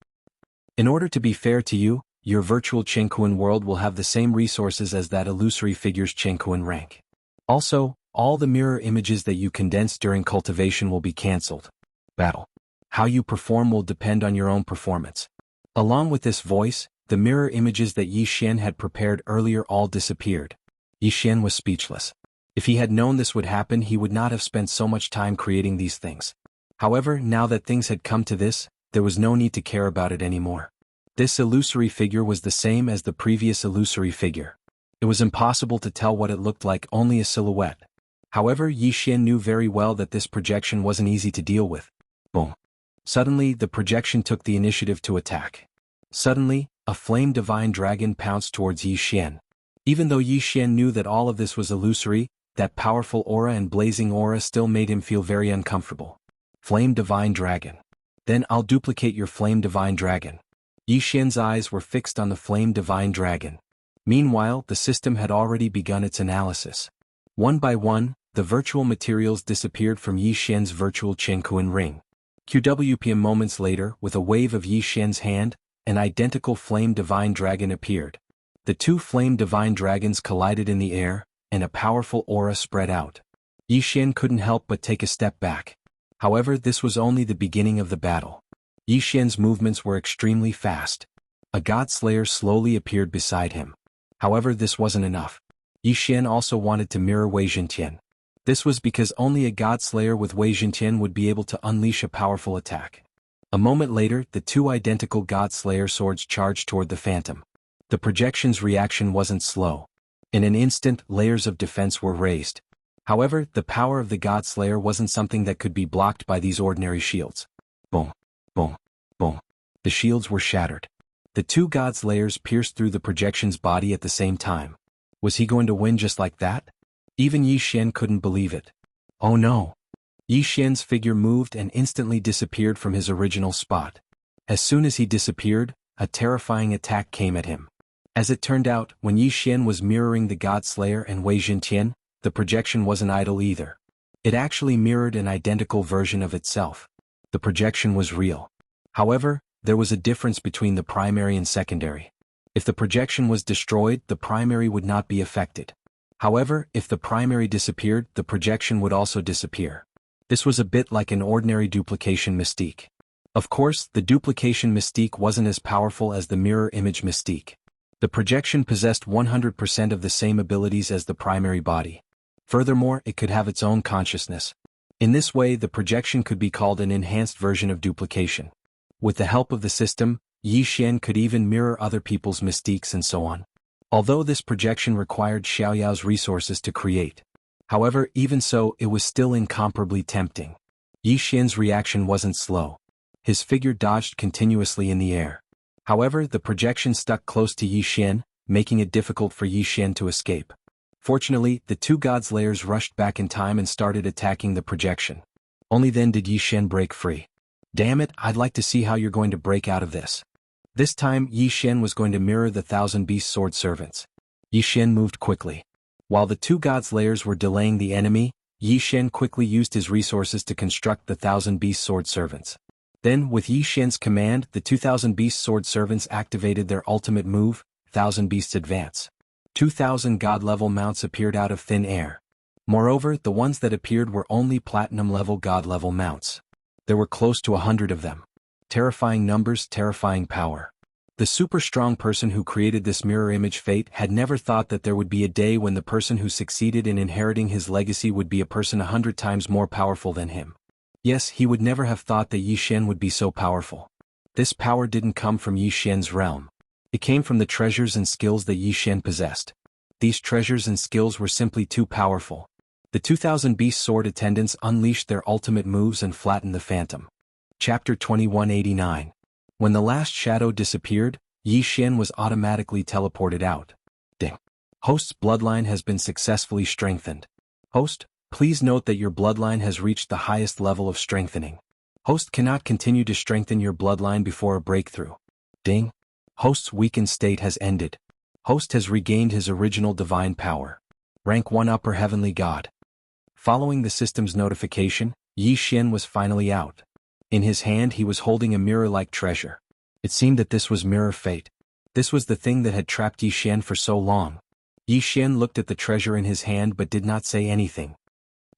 A: In order to be fair to you, your virtual Chengkuan world will have the same resources as that illusory figure's Chengkuan rank. Also, all the mirror images that you condense during cultivation will be cancelled. Battle. How you perform will depend on your own performance. Along with this voice, the mirror images that Yi Xian had prepared earlier all disappeared. Yi Xian was speechless. If he had known this would happen, he would not have spent so much time creating these things. However, now that things had come to this, there was no need to care about it anymore. This illusory figure was the same as the previous illusory figure. It was impossible to tell what it looked like, only a silhouette. However, Yi Xian knew very well that this projection wasn't easy to deal with. Boom. Suddenly, the projection took the initiative to attack. Suddenly, a flame divine dragon pounced towards Yi Xian. Even though Yi Xian knew that all of this was illusory, that powerful aura and blazing aura still made him feel very uncomfortable. Flame divine dragon. Then I'll duplicate your flame divine dragon. Yi Xian's eyes were fixed on the flame divine dragon. Meanwhile, the system had already begun its analysis. One by one, the virtual materials disappeared from Yi Xian's virtual Chengkuan ring. QWPM moments later, with a wave of Yi Xian's hand, an identical flame divine dragon appeared. The two flame divine dragons collided in the air, and a powerful aura spread out. Yi Xian couldn't help but take a step back. However, this was only the beginning of the battle. Yi Xian's movements were extremely fast. A god slayer slowly appeared beside him. However, this wasn't enough. Yi Xian also wanted to mirror Wei Zhentian. This was because only a god slayer with Wei Zhentian would be able to unleash a powerful attack. A moment later, the two identical god slayer swords charged toward the phantom. The projection's reaction wasn't slow. In an instant, layers of defense were raised. However, the power of the God Slayer wasn't something that could be blocked by these ordinary shields. Boom, boom, boom. The shields were shattered. The two God Slayers pierced through the projection's body at the same time. Was he going to win just like that? Even Yi Xian couldn't believe it. Oh no! Yi Xian's figure moved and instantly disappeared from his original spot. As soon as he disappeared, a terrifying attack came at him. As it turned out, when Yi Xian was mirroring the God Slayer and Wei Zhentian, the projection wasn't idle either. It actually mirrored an identical version of itself. The projection was real. However, there was a difference between the primary and secondary. If the projection was destroyed, the primary would not be affected. However, if the primary disappeared, the projection would also disappear. This was a bit like an ordinary duplication mystique. Of course, the duplication mystique wasn't as powerful as the mirror image mystique. The projection possessed 100% of the same abilities as the primary body. Furthermore, it could have its own consciousness. In this way, the projection could be called an enhanced version of duplication. With the help of the system, Yi Xian could even mirror other people's mystiques and so on. Although this projection required Xiaoyao's resources to create. However, even so, it was still incomparably tempting. Yi Xian's reaction wasn't slow. His figure dodged continuously in the air. However, the projection stuck close to Yi Xian, making it difficult for Yi Xian to escape. Fortunately, the two god slayers rushed back in time and started attacking the projection. Only then did Yi Xian break free. Damn it, I'd like to see how you're going to break out of this. This time, Yi Xian was going to mirror the Thousand Beast Sword Servants. Yi Xian moved quickly. While the two god slayers were delaying the enemy, Yi Xian quickly used his resources to construct the Thousand Beast Sword Servants. Then, with Yi Xian's command, the 2,000 Beast Sword Servants activated their ultimate move, Thousand Beasts Advance. 2,000 god-level mounts appeared out of thin air. Moreover, the ones that appeared were only platinum-level god-level mounts. There were close to 100 of them. Terrifying numbers, terrifying power. The super-strong person who created this mirror image fate had never thought that there would be a day when the person who succeeded in inheriting his legacy would be a person 100 times more powerful than him. Yes, he would never have thought that Yi Xian would be so powerful. This power didn't come from Yi Xian's realm. It came from the treasures and skills that Yi Xian possessed. These treasures and skills were simply too powerful. The 2,000 Beast Sword attendants unleashed their ultimate moves and flattened the phantom. Chapter 2189. When the last shadow disappeared, Yi Xian was automatically teleported out. Ding. Host's bloodline has been successfully strengthened. Host, please note that your bloodline has reached the highest level of strengthening. Host cannot continue to strengthen your bloodline before a breakthrough. Ding. Host's weakened state has ended. Host has regained his original divine power. Rank 1 Upper Heavenly God. Following the system's notification, Yi Xian was finally out. In his hand he was holding a mirror-like treasure. It seemed that this was mirror fate. This was the thing that had trapped Yi Xian for so long. Yi Xian looked at the treasure in his hand but did not say anything.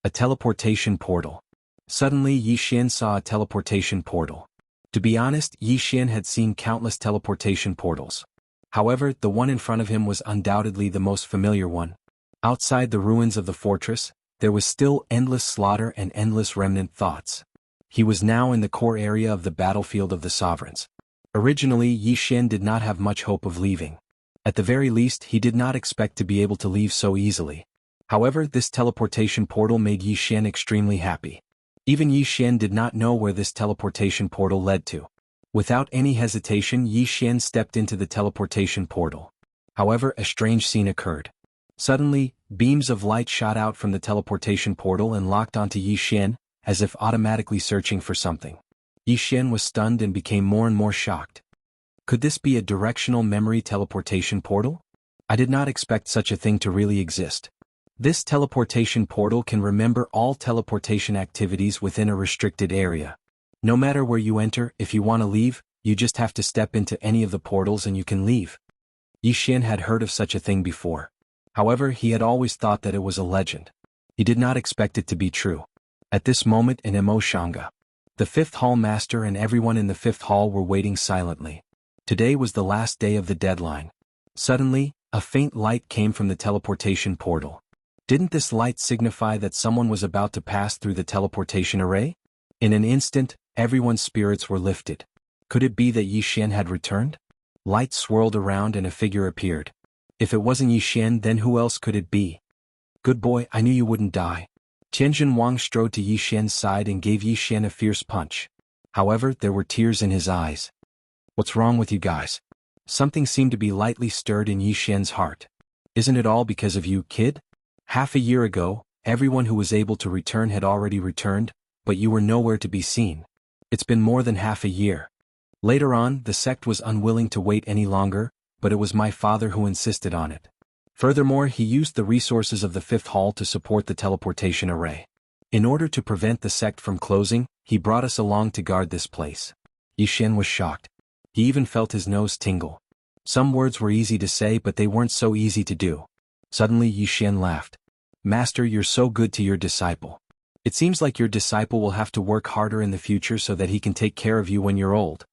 A: A teleportation portal. Suddenly Yi Xian saw a teleportation portal. To be honest, Yi Xian had seen countless teleportation portals. However, the one in front of him was undoubtedly the most familiar one. Outside the ruins of the fortress, there was still endless slaughter and endless remnant thoughts. He was now in the core area of the battlefield of the sovereigns. Originally, Yi Xian did not have much hope of leaving. At the very least, he did not expect to be able to leave so easily. However, this teleportation portal made Yi Xian extremely happy. Even Yi Xian did not know where this teleportation portal led to. Without any hesitation, Yi Xian stepped into the teleportation portal. However, a strange scene occurred. Suddenly, beams of light shot out from the teleportation portal and locked onto Yi Xian, as if automatically searching for something. Yi Xian was stunned and became more and more shocked. Could this be a directional memory teleportation portal? I did not expect such a thing to really exist. This teleportation portal can remember all teleportation activities within a restricted area. No matter where you enter, if you want to leave, you just have to step into any of the portals and you can leave. Yi Xian had heard of such a thing before. However, he had always thought that it was a legend. He did not expect it to be true. At this moment in Emoshanga, the 5th Hall Master and everyone in the 5th Hall were waiting silently. Today was the last day of the deadline. Suddenly, a faint light came from the teleportation portal. Didn't this light signify that someone was about to pass through the teleportation array? In an instant, everyone's spirits were lifted. Could it be that Yi Xian had returned? Light swirled around and a figure appeared. If it wasn't Yi Xian, then who else could it be? Good boy, I knew you wouldn't die. Tianjin Wang strode to Yi Xian's side and gave Yi Xian a fierce punch. However, there were tears in his eyes. What's wrong with you guys? Something seemed to be lightly stirred in Yi Xian's heart. Isn't it all because of you, kid? Half a year ago, everyone who was able to return had already returned, but you were nowhere to be seen. It's been more than half a year. Later on, the sect was unwilling to wait any longer, but it was my father who insisted on it. Furthermore, he used the resources of the fifth hall to support the teleportation array. In order to prevent the sect from closing, he brought us along to guard this place. Yi Xian was shocked. He even felt his nose tingle. Some words were easy to say, but they weren't so easy to do. Suddenly Yi Xian laughed. Master, you're so good to your disciple. It seems like your disciple will have to work harder in the future so that he can take care of you when you're old.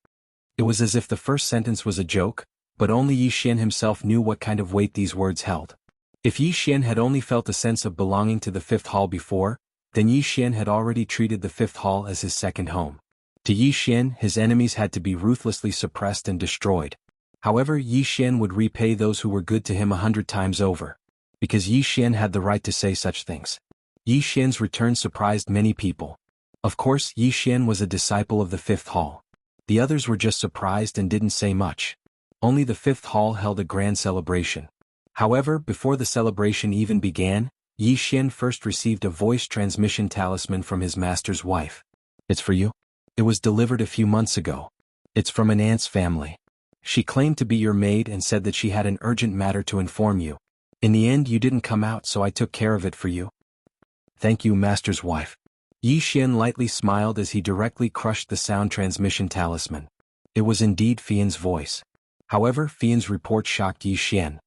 A: It was as if the first sentence was a joke, but only Yi Xian himself knew what kind of weight these words held. If Yi Xian had only felt a sense of belonging to the fifth hall before, then Yi Xian had already treated the fifth hall as his second home. To Yi Xian, his enemies had to be ruthlessly suppressed and destroyed. However, Yi Xian would repay those who were good to him 100 times over. Because Yi Xian had the right to say such things. Yi Xian's return surprised many people. Of course, Yi Xian was a disciple of the fifth hall. The others were just surprised and didn't say much. Only the fifth hall held a grand celebration. However, before the celebration even began, Yi Xian first received a voice transmission talisman from his master's wife. It's for you? It was delivered a few months ago. It's from an aunt's family. She claimed to be your maid and said that she had an urgent matter to inform you. In the end, you didn't come out, so I took care of it for you. Thank you, master's wife. Yi Xian lightly smiled as he directly crushed the sound transmission talisman. It was indeed Fian's voice. However, Fian's report shocked Yi Xian.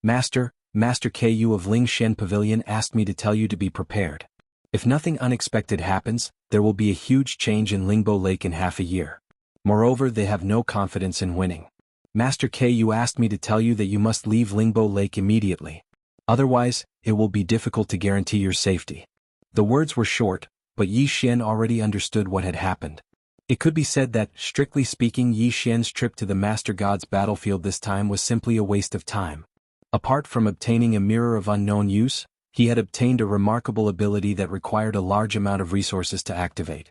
A: Master Ku of Lingshen Pavilion asked me to tell you to be prepared. If nothing unexpected happens, there will be a huge change in Lingbo Lake in half a year. Moreover, they have no confidence in winning. Master Ku asked me to tell you that you must leave Lingbo Lake immediately. Otherwise, it will be difficult to guarantee your safety. The words were short, but Yi Xian already understood what had happened. It could be said that, strictly speaking, Yi Xian's trip to the Master God's battlefield this time was simply a waste of time. Apart from obtaining a mirror of unknown use, he had obtained a remarkable ability that required a large amount of resources to activate.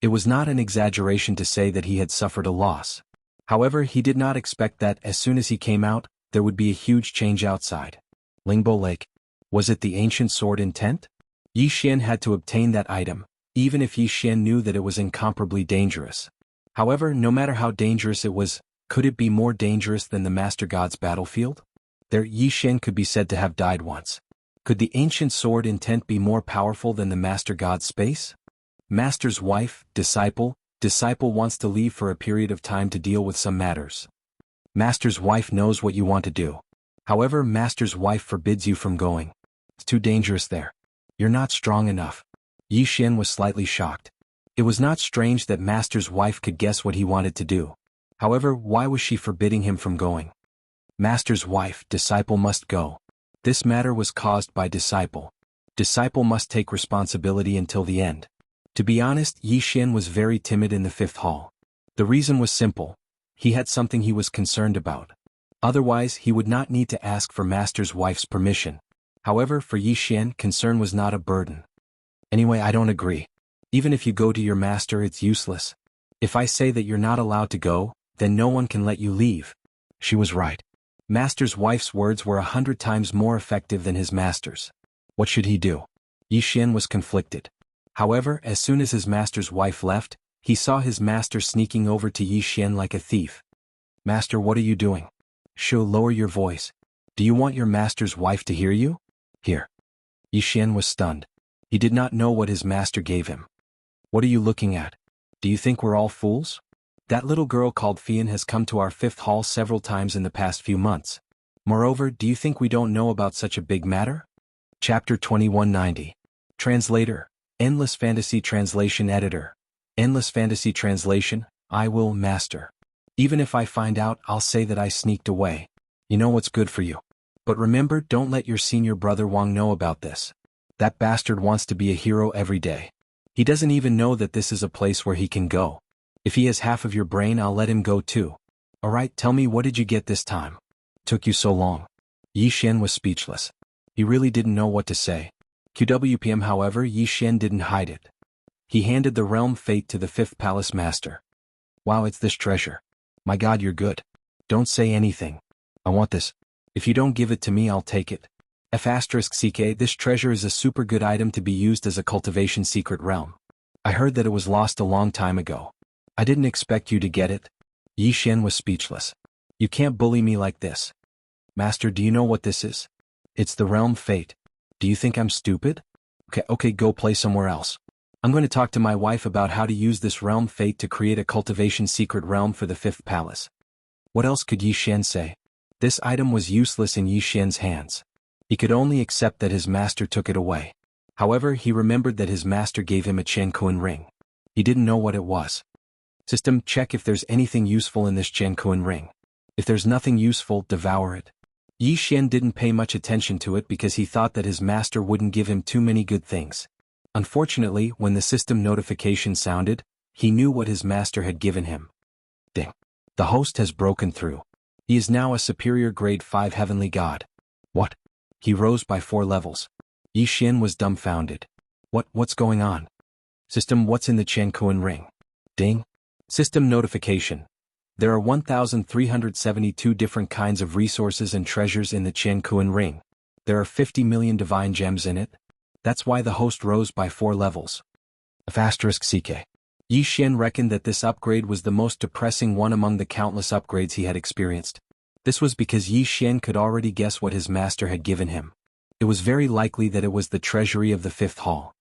A: It was not an exaggeration to say that he had suffered a loss. However, he did not expect that, as soon as he came out, there would be a huge change outside. Lingbo Lake. Was it the ancient sword intent? Yi Xian had to obtain that item, even if Yi Xian knew that it was incomparably dangerous. However, no matter how dangerous it was, could it be more dangerous than the Master God's battlefield? There, Yi Xian could be said to have died once. Could the ancient sword intent be more powerful than the Master God's space? Master's wife, disciple wants to leave for a period of time to deal with some matters. Master's wife knows what you want to do. However, Master's wife forbids you from going. It's too dangerous there. You're not strong enough. Yi Xian was slightly shocked. It was not strange that Master's wife could guess what he wanted to do. However, why was she forbidding him from going? Master's wife, disciple must go. This matter was caused by disciple. Disciple must take responsibility until the end. To be honest, Yi Xian was very timid in the fifth hall. The reason was simple. He had something he was concerned about. Otherwise, he would not need to ask for Master's wife's permission. However, for Yi Xian, concern was not a burden. Anyway, I don't agree. Even if you go to your master, it's useless. If I say that you're not allowed to go, then no one can let you leave. She was right. Master's wife's words were 100 times more effective than his master's. What should he do? Yi Xian was conflicted. However, as soon as his master's wife left, he saw his master sneaking over to Yi Xian like a thief. Master, what are you doing? Shou, lower your voice. Do you want your master's wife to hear you? Here. Yi Xian was stunned. He did not know what his master gave him. What are you looking at? Do you think we're all fools? That little girl called Fian has come to our fifth hall several times in the past few months. Moreover, do you think we don't know about such a big matter? Chapter 2190. Translator. Endless Fantasy Translation Editor. Endless Fantasy Translation. I will, Master. Even if I find out, I'll say that I sneaked away. You know what's good for you. But remember, don't let your senior brother Wang know about this. That bastard wants to be a hero every day. He doesn't even know that this is a place where he can go. If he has half of your brain, I'll let him go too. Alright, tell me, what did you get this time? Took you so long. Yi Xian was speechless. He really didn't know what to say. QWPM, however, Yi Xian didn't hide it. He handed the realm fate to the fifth palace master. Wow, it's this treasure. My god, you're good. Don't say anything. I want this. If you don't give it to me, I'll take it. F***CK, this treasure is a super good item to be used as a cultivation secret realm. I heard that it was lost a long time ago. I didn't expect you to get it. Yi Xian was speechless. You can't bully me like this. Master, do you know what this is? It's the realm fate. Do you think I'm stupid? Okay, go play somewhere else. I'm going to talk to my wife about how to use this realm fate to create a cultivation secret realm for the fifth palace. What else could Yi Xian say? This item was useless in Yi Xian's hands. He could only accept that his master took it away. However, he remembered that his master gave him a Qiankuan ring. He didn't know what it was. System, check if there's anything useful in this Qiankuan ring. If there's nothing useful, devour it. Yi Xian didn't pay much attention to it because he thought that his master wouldn't give him too many good things. Unfortunately, when the system notification sounded, he knew what his master had given him. Ding. The host has broken through. He is now a superior grade 5 heavenly god. What? He rose by 4 levels. Yi Xian was dumbfounded. What's going on? System, what's in the Qiankuan ring? Ding. System notification. There are 1,372 different kinds of resources and treasures in the Qiankuan ring. There are 50 million divine gems in it. That's why the host rose by 4 levels. *CK. Yi Xian reckoned that this upgrade was the most depressing one among the countless upgrades he had experienced. This was because Yi Xian could already guess what his master had given him. It was very likely that it was the treasury of the fifth hall.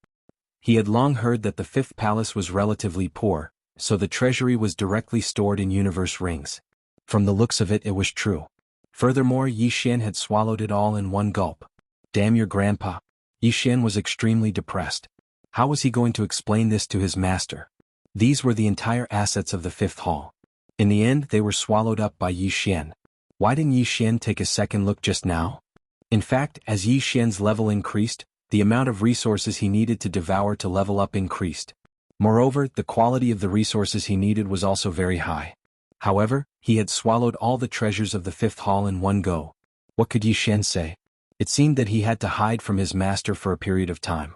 A: He had long heard that the fifth palace was relatively poor, so the treasury was directly stored in universe rings. From the looks of it, it was true. Furthermore, Yi Xian had swallowed it all in one gulp. Damn your grandpa. Yi Xian was extremely depressed. How was he going to explain this to his master? These were the entire assets of the fifth hall. In the end, they were swallowed up by Yi Xian. Why didn't Yi Xian take a second look just now? In fact, as Yi Xian's level increased, the amount of resources he needed to devour to level up increased. Moreover, the quality of the resources he needed was also very high. However, he had swallowed all the treasures of the fifth hall in one go. What could Yi Xian say? It seemed that he had to hide from his master for a period of time.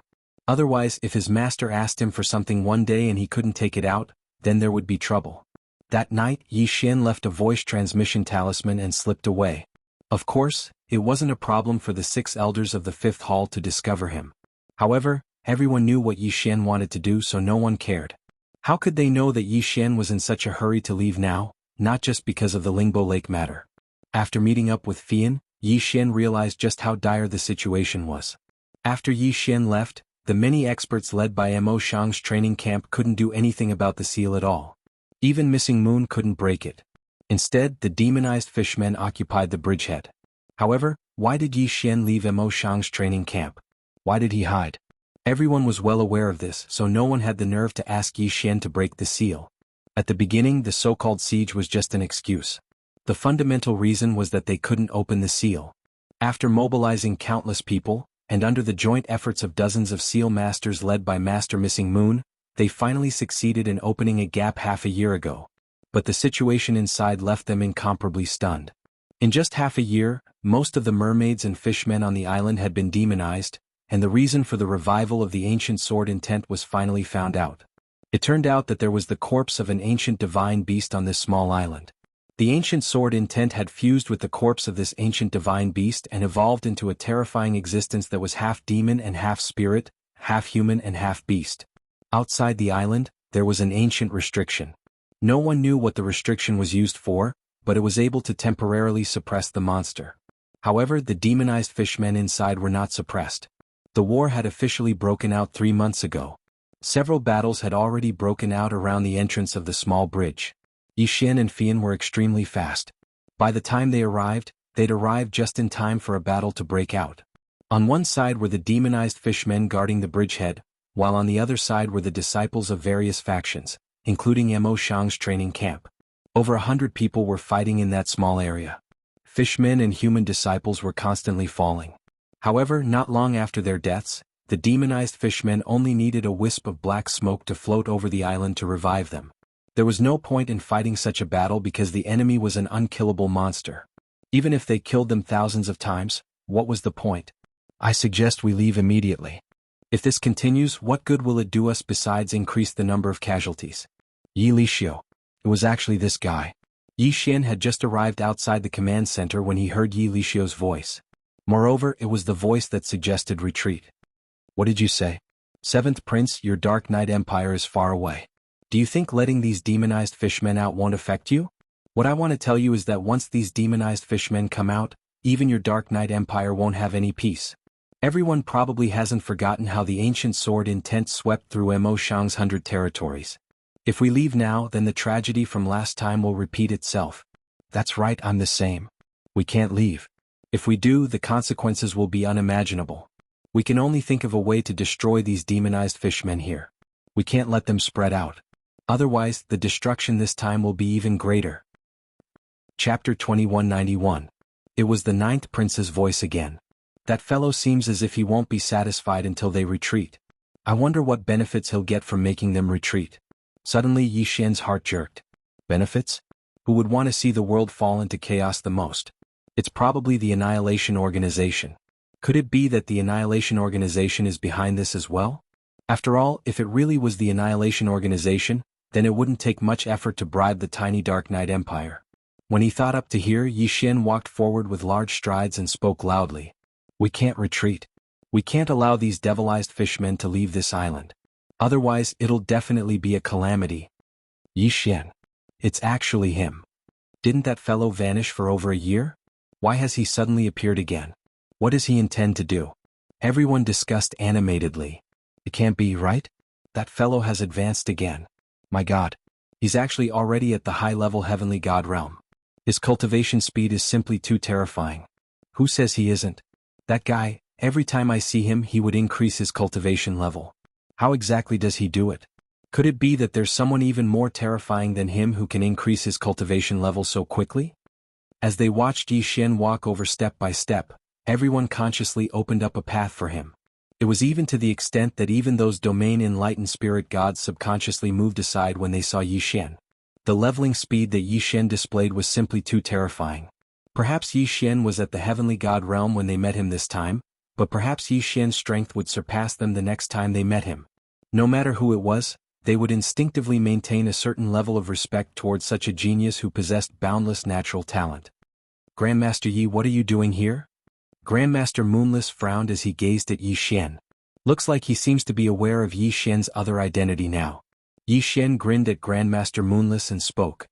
A: Otherwise, if his master asked him for something one day and he couldn't take it out, then there would be trouble. That night, Yi Xian left a voice transmission talisman and slipped away. Of course, it wasn't a problem for the 6 elders of the fifth hall to discover him. However, everyone knew what Yi Xian wanted to do, so no one cared. How could they know that Yi Xian was in such a hurry to leave now, not just because of the Lingbo Lake matter? After meeting up with Fian, Yi Xian realized just how dire the situation was. After Yi Xian left, the many experts led by Mo Shang's training camp couldn't do anything about the seal at all. Even Missing Moon couldn't break it. Instead, the demonized fishmen occupied the bridgehead. However, why did Yi Xian leave Mo Shang's training camp? Why did he hide? Everyone was well aware of this, so no one had the nerve to ask Yi Xian to break the seal. At the beginning, the so-called siege was just an excuse. The fundamental reason was that they couldn't open the seal. After mobilizing countless people, and under the joint efforts of dozens of seal masters led by Master Missing Moon, they finally succeeded in opening a gap half a year ago. But the situation inside left them incomparably stunned. In just half a year, most of the mermaids and fishmen on the island had been demonized, and the reason for the revival of the ancient sword intent was finally found out. It turned out that there was the corpse of an ancient divine beast on this small island. The ancient sword intent had fused with the corpse of this ancient divine beast and evolved into a terrifying existence that was half demon and half spirit, half human and half beast. Outside the island, there was an ancient restriction. No one knew what the restriction was used for, but it was able to temporarily suppress the monster. However, the demonized fishmen inside were not suppressed. The war had officially broken out 3 months ago. Several battles had already broken out around the entrance of the small bridge. Yi Xian and Fian were extremely fast. By the time they'd arrived just in time for a battle to break out. On one side were the demonized fishmen guarding the bridgehead, while on the other side were the disciples of various factions, including Mo Shang's training camp. Over 100 people were fighting in that small area. Fishmen and human disciples were constantly falling. However, not long after their deaths, the demonized fishmen only needed a wisp of black smoke to float over the island to revive them. There was no point in fighting such a battle because the enemy was an unkillable monster. Even if they killed them thousands of times, what was the point? I suggest we leave immediately. If this continues, what good will it do us besides increase the number of casualties? Yi Lixio. It was actually this guy. Yi Xian had just arrived outside the command center when he heard Yi Lixio's voice. Moreover, it was the voice that suggested retreat. What did you say? 7th Prince, your Dark Knight Empire is far away. Do you think letting these demonized fishmen out won't affect you? What I want to tell you is that once these demonized fishmen come out, even your Dark Knight Empire won't have any peace. Everyone probably hasn't forgotten how the ancient sword intent swept through Mo Shang's 100 territories. If we leave now, then the tragedy from last time will repeat itself. That's right, I'm the same. We can't leave. If we do, the consequences will be unimaginable. We can only think of a way to destroy these demonized fishmen here. We can't let them spread out. Otherwise, the destruction this time will be even greater. Chapter 2191. It was the ninth prince's voice again. That fellow seems as if he won't be satisfied until they retreat. I wonder what benefits he'll get from making them retreat. Suddenly Yi Xian's heart jerked. Benefits? Who would want to see the world fall into chaos the most? It's probably the Annihilation Organization. Could it be that the Annihilation Organization is behind this as well? After all, if it really was the Annihilation Organization, then it wouldn't take much effort to bribe the tiny Dark Knight Empire. When he thought up to here, Yi Xian walked forward with large strides and spoke loudly. We can't retreat. We can't allow these devilized fishmen to leave this island. Otherwise, it'll definitely be a calamity. Yi Xian. It's actually him. Didn't that fellow vanish for over a year? Why has he suddenly appeared again? What does he intend to do? Everyone discussed animatedly. It can't be, right? That fellow has advanced again. My God. He's actually already at the high-level heavenly god realm. His cultivation speed is simply too terrifying. Who says he isn't? That guy, every time I see him he would increase his cultivation level. How exactly does he do it? Could it be that there's someone even more terrifying than him who can increase his cultivation level so quickly? As they watched Yi Xian walk over step by step, everyone consciously opened up a path for him. It was even to the extent that even those domain-enlightened spirit gods subconsciously moved aside when they saw Yi Xian. The leveling speed that Yi Xian displayed was simply too terrifying. Perhaps Yi Xian was at the heavenly god realm when they met him this time, but perhaps Yi Xian's strength would surpass them the next time they met him. No matter who it was, they would instinctively maintain a certain level of respect towards such a genius who possessed boundless natural talent. Grandmaster Yi, what are you doing here? Grandmaster Moonless frowned as he gazed at Yi Xian. Looks like he seems to be aware of Yi Xian's other identity now. Yi Xian grinned at Grandmaster Moonless and spoke.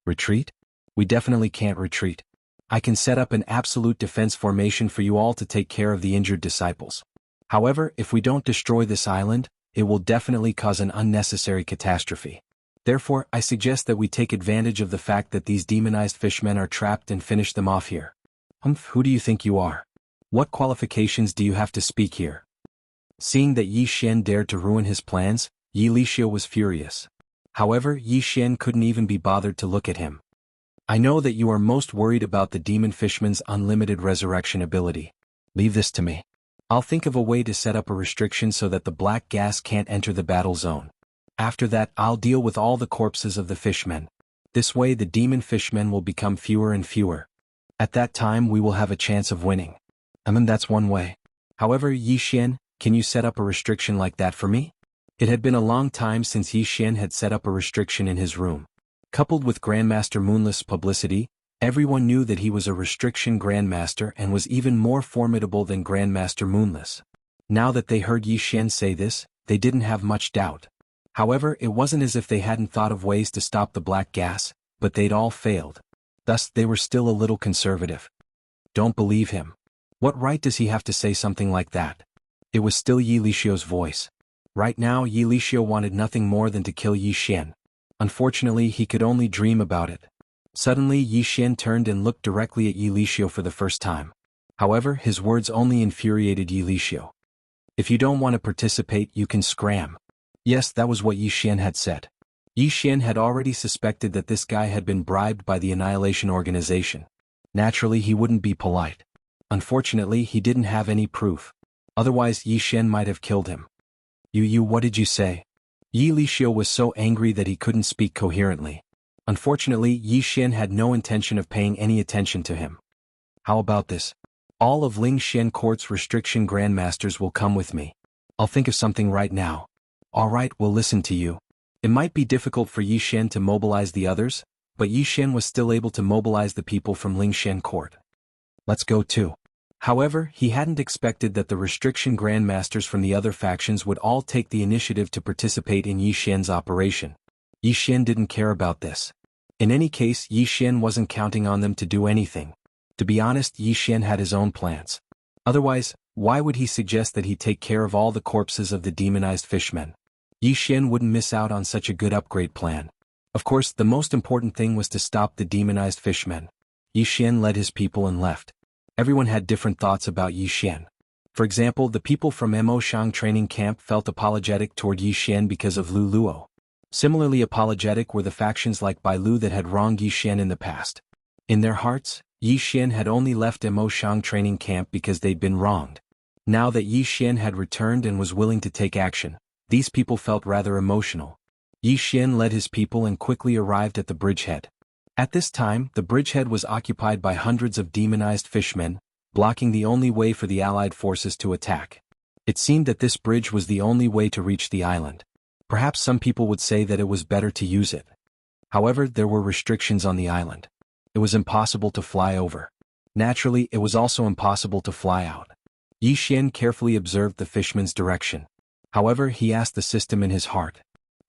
A: Retreat? We definitely can't retreat. I can set up an absolute defense formation for you all to take care of the injured disciples. However, if we don't destroy this island, it will definitely cause an unnecessary catastrophe. Therefore, I suggest that we take advantage of the fact that these demonized fishmen are trapped and finish them off here. Who do you think you are? What qualifications do you have to speak here? Seeing that Yi Xian dared to ruin his plans, Yi Lixio was furious. However, Yi Xian couldn't even be bothered to look at him. I know that you are most worried about the demon fishman's unlimited resurrection ability. Leave this to me. I'll think of a way to set up a restriction so that the black gas can't enter the battle zone. After that, I'll deal with all the corpses of the fishmen. This way the demon fishmen will become fewer and fewer. At that time we will have a chance of winning. That's one way. However, Yi Xian, can you set up a restriction like that for me? It had been a long time since Yi Xian had set up a restriction in his room. Coupled with Grandmaster Moonless' publicity, everyone knew that he was a restriction Grandmaster and was even more formidable than Grandmaster Moonless. Now that they heard Yi Xian say this, they didn't have much doubt. However, it wasn't as if they hadn't thought of ways to stop the black gas, but they'd all failed. Thus, they were still a little conservative. Don't believe him. What right does he have to say something like that? It was still Yi Lixio's voice. Right now, Yi Lixio wanted nothing more than to kill Yi Xian. Unfortunately, he could only dream about it. Suddenly, Yi Xian turned and looked directly at Yi Lixio for the first time. However, his words only infuriated Yi Lixio. If you don't want to participate, you can scram. Yes, that was what Yi Xian had said. Yi Xian had already suspected that this guy had been bribed by the Annihilation Organization. Naturally, he wouldn't be polite. Unfortunately, he didn't have any proof. Otherwise, Yi Xian might have killed him. What did you say? Yi Lixio was so angry that he couldn't speak coherently. Unfortunately, Yi Xian had no intention of paying any attention to him. How about this? All of Ling Xian Court's restriction grandmasters will come with me. I'll think of something right now. Alright, we'll listen to you. It might be difficult for Yi Xian to mobilize the others, but Yi Xian was still able to mobilize the people from Ling Xian Court. Let's go too. However, he hadn't expected that the restriction grandmasters from the other factions would all take the initiative to participate in Yi Xian's operation. Yi Xian didn't care about this. In any case, Yi Xian wasn't counting on them to do anything. To be honest, Yi Xian had his own plans. Otherwise, why would he suggest that he take care of all the corpses of the demonized fishmen? Yi Xian wouldn't miss out on such a good upgrade plan. Of course, the most important thing was to stop the demonized fishmen. Yi Xian led his people and left. Everyone had different thoughts about Yi Xian. For example, the people from Mo Shang training camp felt apologetic toward Yi Xian because of Lu Luo. Similarly apologetic were the factions like Bai Lu that had wronged Yi Xian in the past. In their hearts, Yi Xian had only left Mo Shang training camp because they'd been wronged. Now that Yi Xian had returned and was willing to take action, these people felt rather emotional. Yi Xian led his people and quickly arrived at the bridgehead. At this time, the bridgehead was occupied by hundreds of demonized fishmen, blocking the only way for the Allied forces to attack. It seemed that this bridge was the only way to reach the island. Perhaps some people would say that it was better to use it. However, there were restrictions on the island. It was impossible to fly over. Naturally, it was also impossible to fly out. Yi Xian carefully observed the fishman's direction. However, he asked the system in his heart.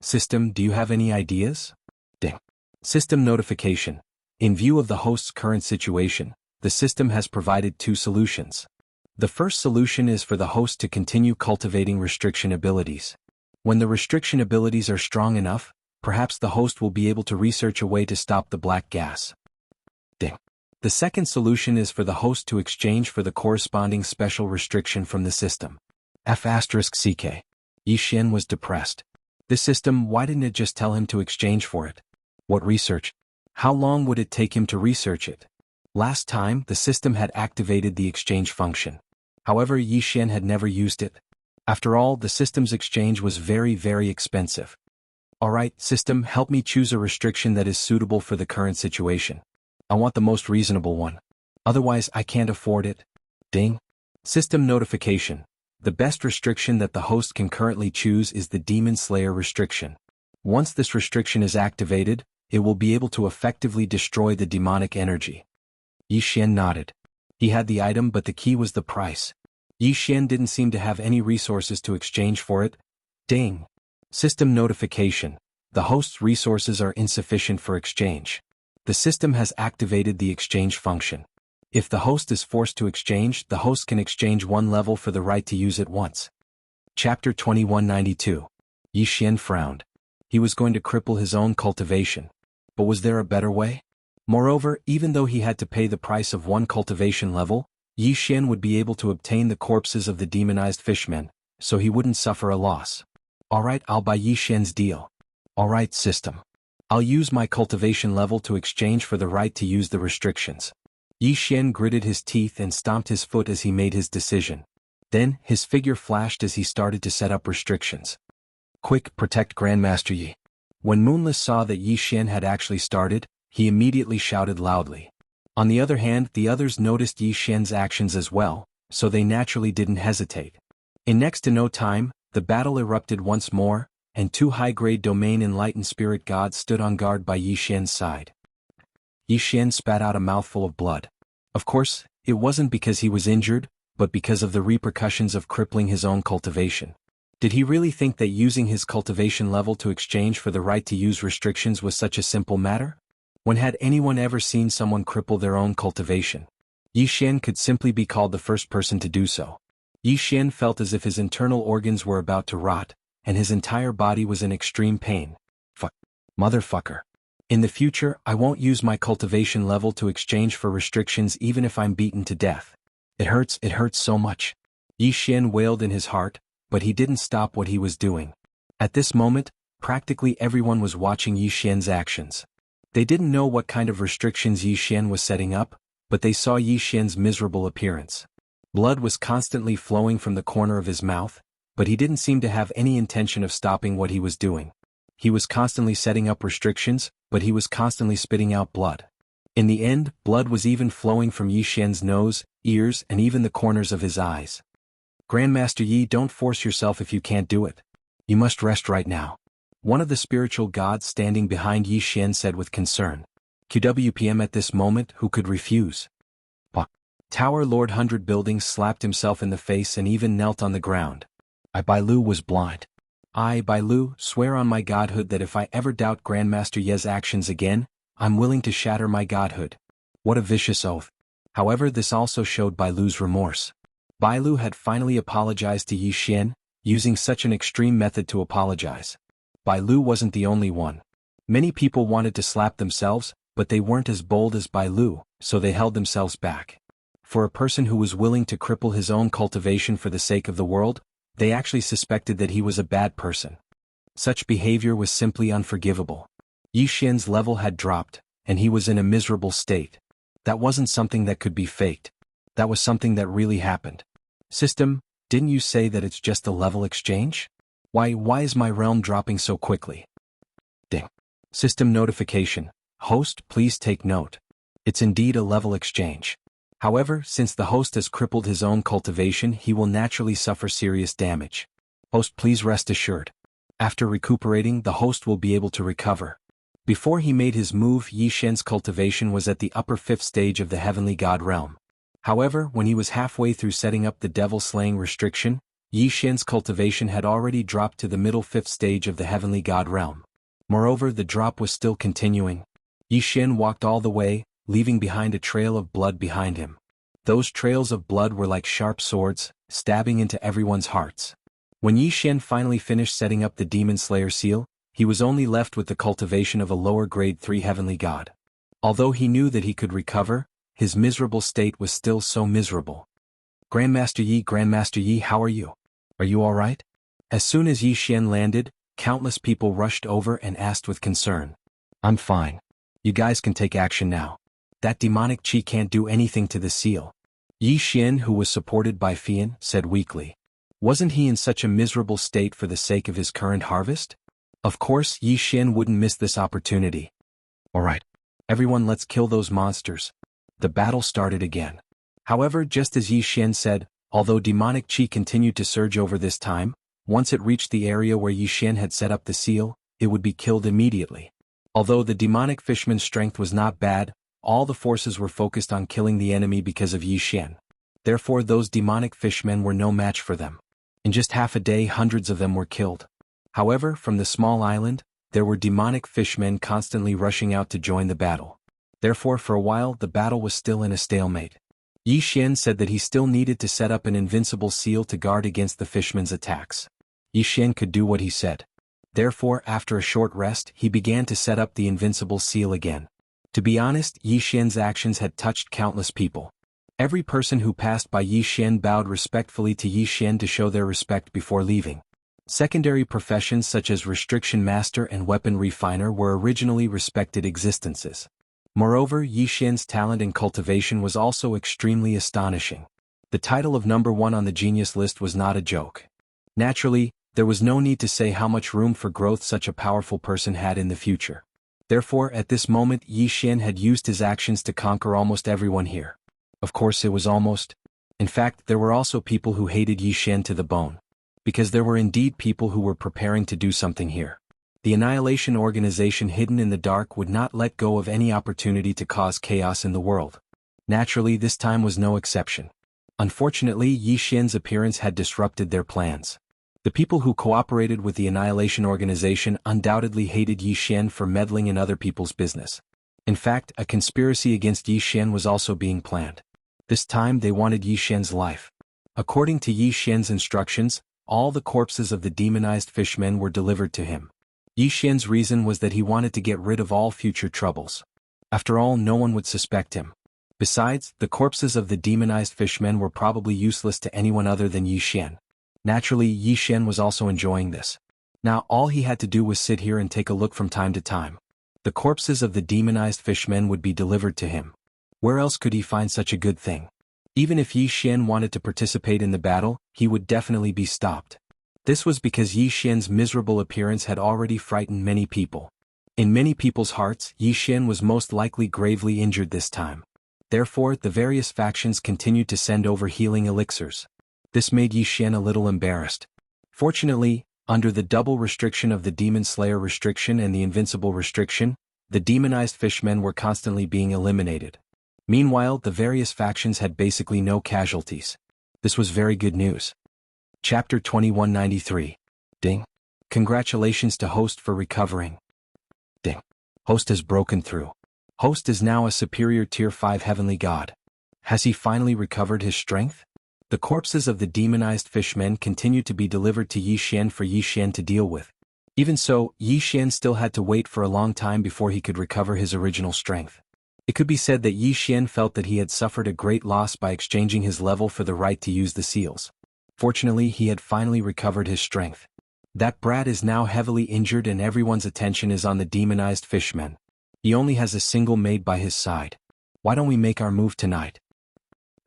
A: System, do you have any ideas? Ding. System notification. In view of the host's current situation, the system has provided two solutions. The first solution is for the host to continue cultivating restriction abilities. When the restriction abilities are strong enough, perhaps the host will be able to research a way to stop the black gas. Ding. The second solution is for the host to exchange for the corresponding special restriction from the system. F***CK. Yi Xian was depressed. This system, why didn't it just tell him to exchange for it? What research? How long would it take him to research it? Last time, the system had activated the exchange function. However, Yi Xian had never used it. After all, the system's exchange was very expensive. Alright, system, help me choose a restriction that is suitable for the current situation. I want the most reasonable one. Otherwise, I can't afford it. Ding. System notification. The best restriction that the host can currently choose is the Demon Slayer restriction. Once this restriction is activated, it will be able to effectively destroy the demonic energy. Yi Xian nodded. He had the item, but the key was the price. Yi Xian didn't seem to have any resources to exchange for it. Ding. System notification. The host's resources are insufficient for exchange. The system has activated the exchange function. If the host is forced to exchange, the host can exchange one level for the right to use it once. Chapter 2192. Yi Xian frowned. He was going to cripple his own cultivation. But was there a better way? Moreover, even though he had to pay the price of one cultivation level, Yi Xian would be able to obtain the corpses of the demonized fishmen, so he wouldn't suffer a loss. Alright, I'll buy Yi Xian's deal. Alright, system. I'll use my cultivation level to exchange for the right to use the restrictions. Yi Xian gritted his teeth and stomped his foot as he made his decision. Then, his figure flashed as he started to set up restrictions. Quick, protect Grandmaster Yi. When Moonless saw that Yi Xian had actually started, he immediately shouted loudly. On the other hand, the others noticed Yi Xian's actions as well, so they naturally didn't hesitate. In next to no time, the battle erupted once more, and two high-grade domain enlightened spirit gods stood on guard by Yi Xian's side. Yi Xian spat out a mouthful of blood. Of course, it wasn't because he was injured, but because of the repercussions of crippling his own cultivation. Did he really think that using his cultivation level to exchange for the right to use restrictions was such a simple matter? When had anyone ever seen someone cripple their own cultivation? Yi Xian could simply be called the first person to do so. Yi Xian felt as if his internal organs were about to rot, and his entire body was in extreme pain. Motherfucker. In the future, I won't use my cultivation level to exchange for restrictions even if I'm beaten to death. It hurts so much. Yi Xian wailed in his heart, but he didn't stop what he was doing. At this moment, practically everyone was watching Yi Xian's actions. They didn't know what kind of restrictions Yi Xian was setting up, but they saw Yi Xian's miserable appearance. Blood was constantly flowing from the corner of his mouth, but he didn't seem to have any intention of stopping what he was doing. He was constantly setting up restrictions, but he was constantly spitting out blood. In the end, blood was even flowing from Yi Xian's nose, ears, and even the corners of his eyes. Grandmaster Yi, don't force yourself if you can't do it. You must rest right now. One of the spiritual gods standing behind Yi Xian said with concern. QWPM at this moment, who could refuse? Tower Lord 100 Buildings slapped himself in the face and even knelt on the ground. Bai Lu was blind. I, Bai Lu, swear on my godhood that if I ever doubt Grandmaster Ye's actions again, I'm willing to shatter my godhood. What a vicious oath. However, this also showed Bailu's remorse. Bailu had finally apologized to Yi Xian, using such an extreme method to apologize. Bailu wasn't the only one. Many people wanted to slap themselves, but they weren't as bold as Bailu, so they held themselves back. For a person who was willing to cripple his own cultivation for the sake of the world, they actually suspected that he was a bad person. Such behavior was simply unforgivable. Yi Xian's level had dropped, and he was in a miserable state. That wasn't something that could be faked. That was something that really happened. System, didn't you say that it's just a level exchange? Why is my realm dropping so quickly? Ding. System notification. Host, please take note. It's indeed a level exchange. However, since the host has crippled his own cultivation, he will naturally suffer serious damage. Host, please rest assured. After recuperating, the host will be able to recover. Before he made his move, Yi Xian's cultivation was at the upper 5th stage of the Heavenly God realm. However, when he was halfway through setting up the devil-slaying restriction, Yi Xian's cultivation had already dropped to the middle 5th stage of the Heavenly God realm. Moreover, the drop was still continuing. Yi Xian walked all the way, leaving behind a trail of blood behind him. Those trails of blood were like sharp swords, stabbing into everyone's hearts. When Yi Xian finally finished setting up the Demon Slayer seal, he was only left with the cultivation of a lower grade 3 heavenly god. Although he knew that he could recover, his miserable state was still so miserable. Grandmaster Yi, how are you? Are you alright? As soon as Yi Xian landed, countless people rushed over and asked with concern. I'm fine. You guys can take action now. That demonic chi can't do anything to the seal. Yi Xian, who was supported by Fian, said weakly. Wasn't he in such a miserable state for the sake of his current harvest? Of course, Yi Xian wouldn't miss this opportunity. Alright. Everyone, let's kill those monsters. The battle started again. However, just as Yi Xian said, although demonic chi continued to surge over this time, once it reached the area where Yi Xian had set up the seal, it would be killed immediately. Although the demonic fishman's strength was not bad, all the forces were focused on killing the enemy because of Yi Xian. Therefore, those demonic fishmen were no match for them. In just half a day, hundreds of them were killed. However, from the small island, there were demonic fishmen constantly rushing out to join the battle. Therefore, for a while, the battle was still in a stalemate. Yi Xian said that he still needed to set up an invincible seal to guard against the fishmen's attacks. Yi Xian could do what he said. Therefore, after a short rest, he began to set up the invincible seal again. To be honest, Yi Xian's actions had touched countless people. Every person who passed by Yi Xian bowed respectfully to Yi Xian to show their respect before leaving. Secondary professions such as restriction master and weapon refiner were originally respected existences. Moreover, Yi Xian's talent in cultivation was also extremely astonishing. The title of number 1 on the genius list was not a joke. Naturally, there was no need to say how much room for growth such a powerful person had in the future. Therefore, at this moment, Yi Xian had used his actions to conquer almost everyone here. Of course, it was almost. In fact, there were also people who hated Yi Xian to the bone. Because there were indeed people who were preparing to do something here. The Annihilation Organization hidden in the dark would not let go of any opportunity to cause chaos in the world. Naturally, this time was no exception. Unfortunately, Yi Xian's appearance had disrupted their plans. The people who cooperated with the Annihilation Organization undoubtedly hated Yi Xian for meddling in other people's business. In fact, a conspiracy against Yi Xian was also being planned. This time they wanted Yi Xian's life. According to Yi Xian's instructions, all the corpses of the demonized fishmen were delivered to him. Yi Xian's reason was that he wanted to get rid of all future troubles. After all, no one would suspect him. Besides, the corpses of the demonized fishmen were probably useless to anyone other than Yi Xian. Naturally, Yi Xian was also enjoying this. Now all he had to do was sit here and take a look from time to time. The corpses of the demonized fishmen would be delivered to him. Where else could he find such a good thing? Even if Yi Xian wanted to participate in the battle, he would definitely be stopped. This was because Yi Xian's miserable appearance had already frightened many people. In many people's hearts, Yi Xian was most likely gravely injured this time. Therefore, the various factions continued to send over healing elixirs. This made Yi Xian a little embarrassed. Fortunately, under the double restriction of the Demon Slayer restriction and the Invincible restriction, the demonized fishmen were constantly being eliminated. Meanwhile, the various factions had basically no casualties. This was very good news. Chapter 2193. Ding. Congratulations to Host for recovering. Ding. Host has broken through. Host is now a superior tier 5 heavenly god. Has he finally recovered his strength? The corpses of the demonized fishmen continued to be delivered to Yi Xian for Yi Xian to deal with. Even so, Yi Xian still had to wait for a long time before he could recover his original strength. It could be said that Yi Xian felt that he had suffered a great loss by exchanging his level for the right to use the seals. Fortunately, he had finally recovered his strength. That brat is now heavily injured and everyone's attention is on the demonized fishmen. He only has a single maid by his side. Why don't we make our move tonight?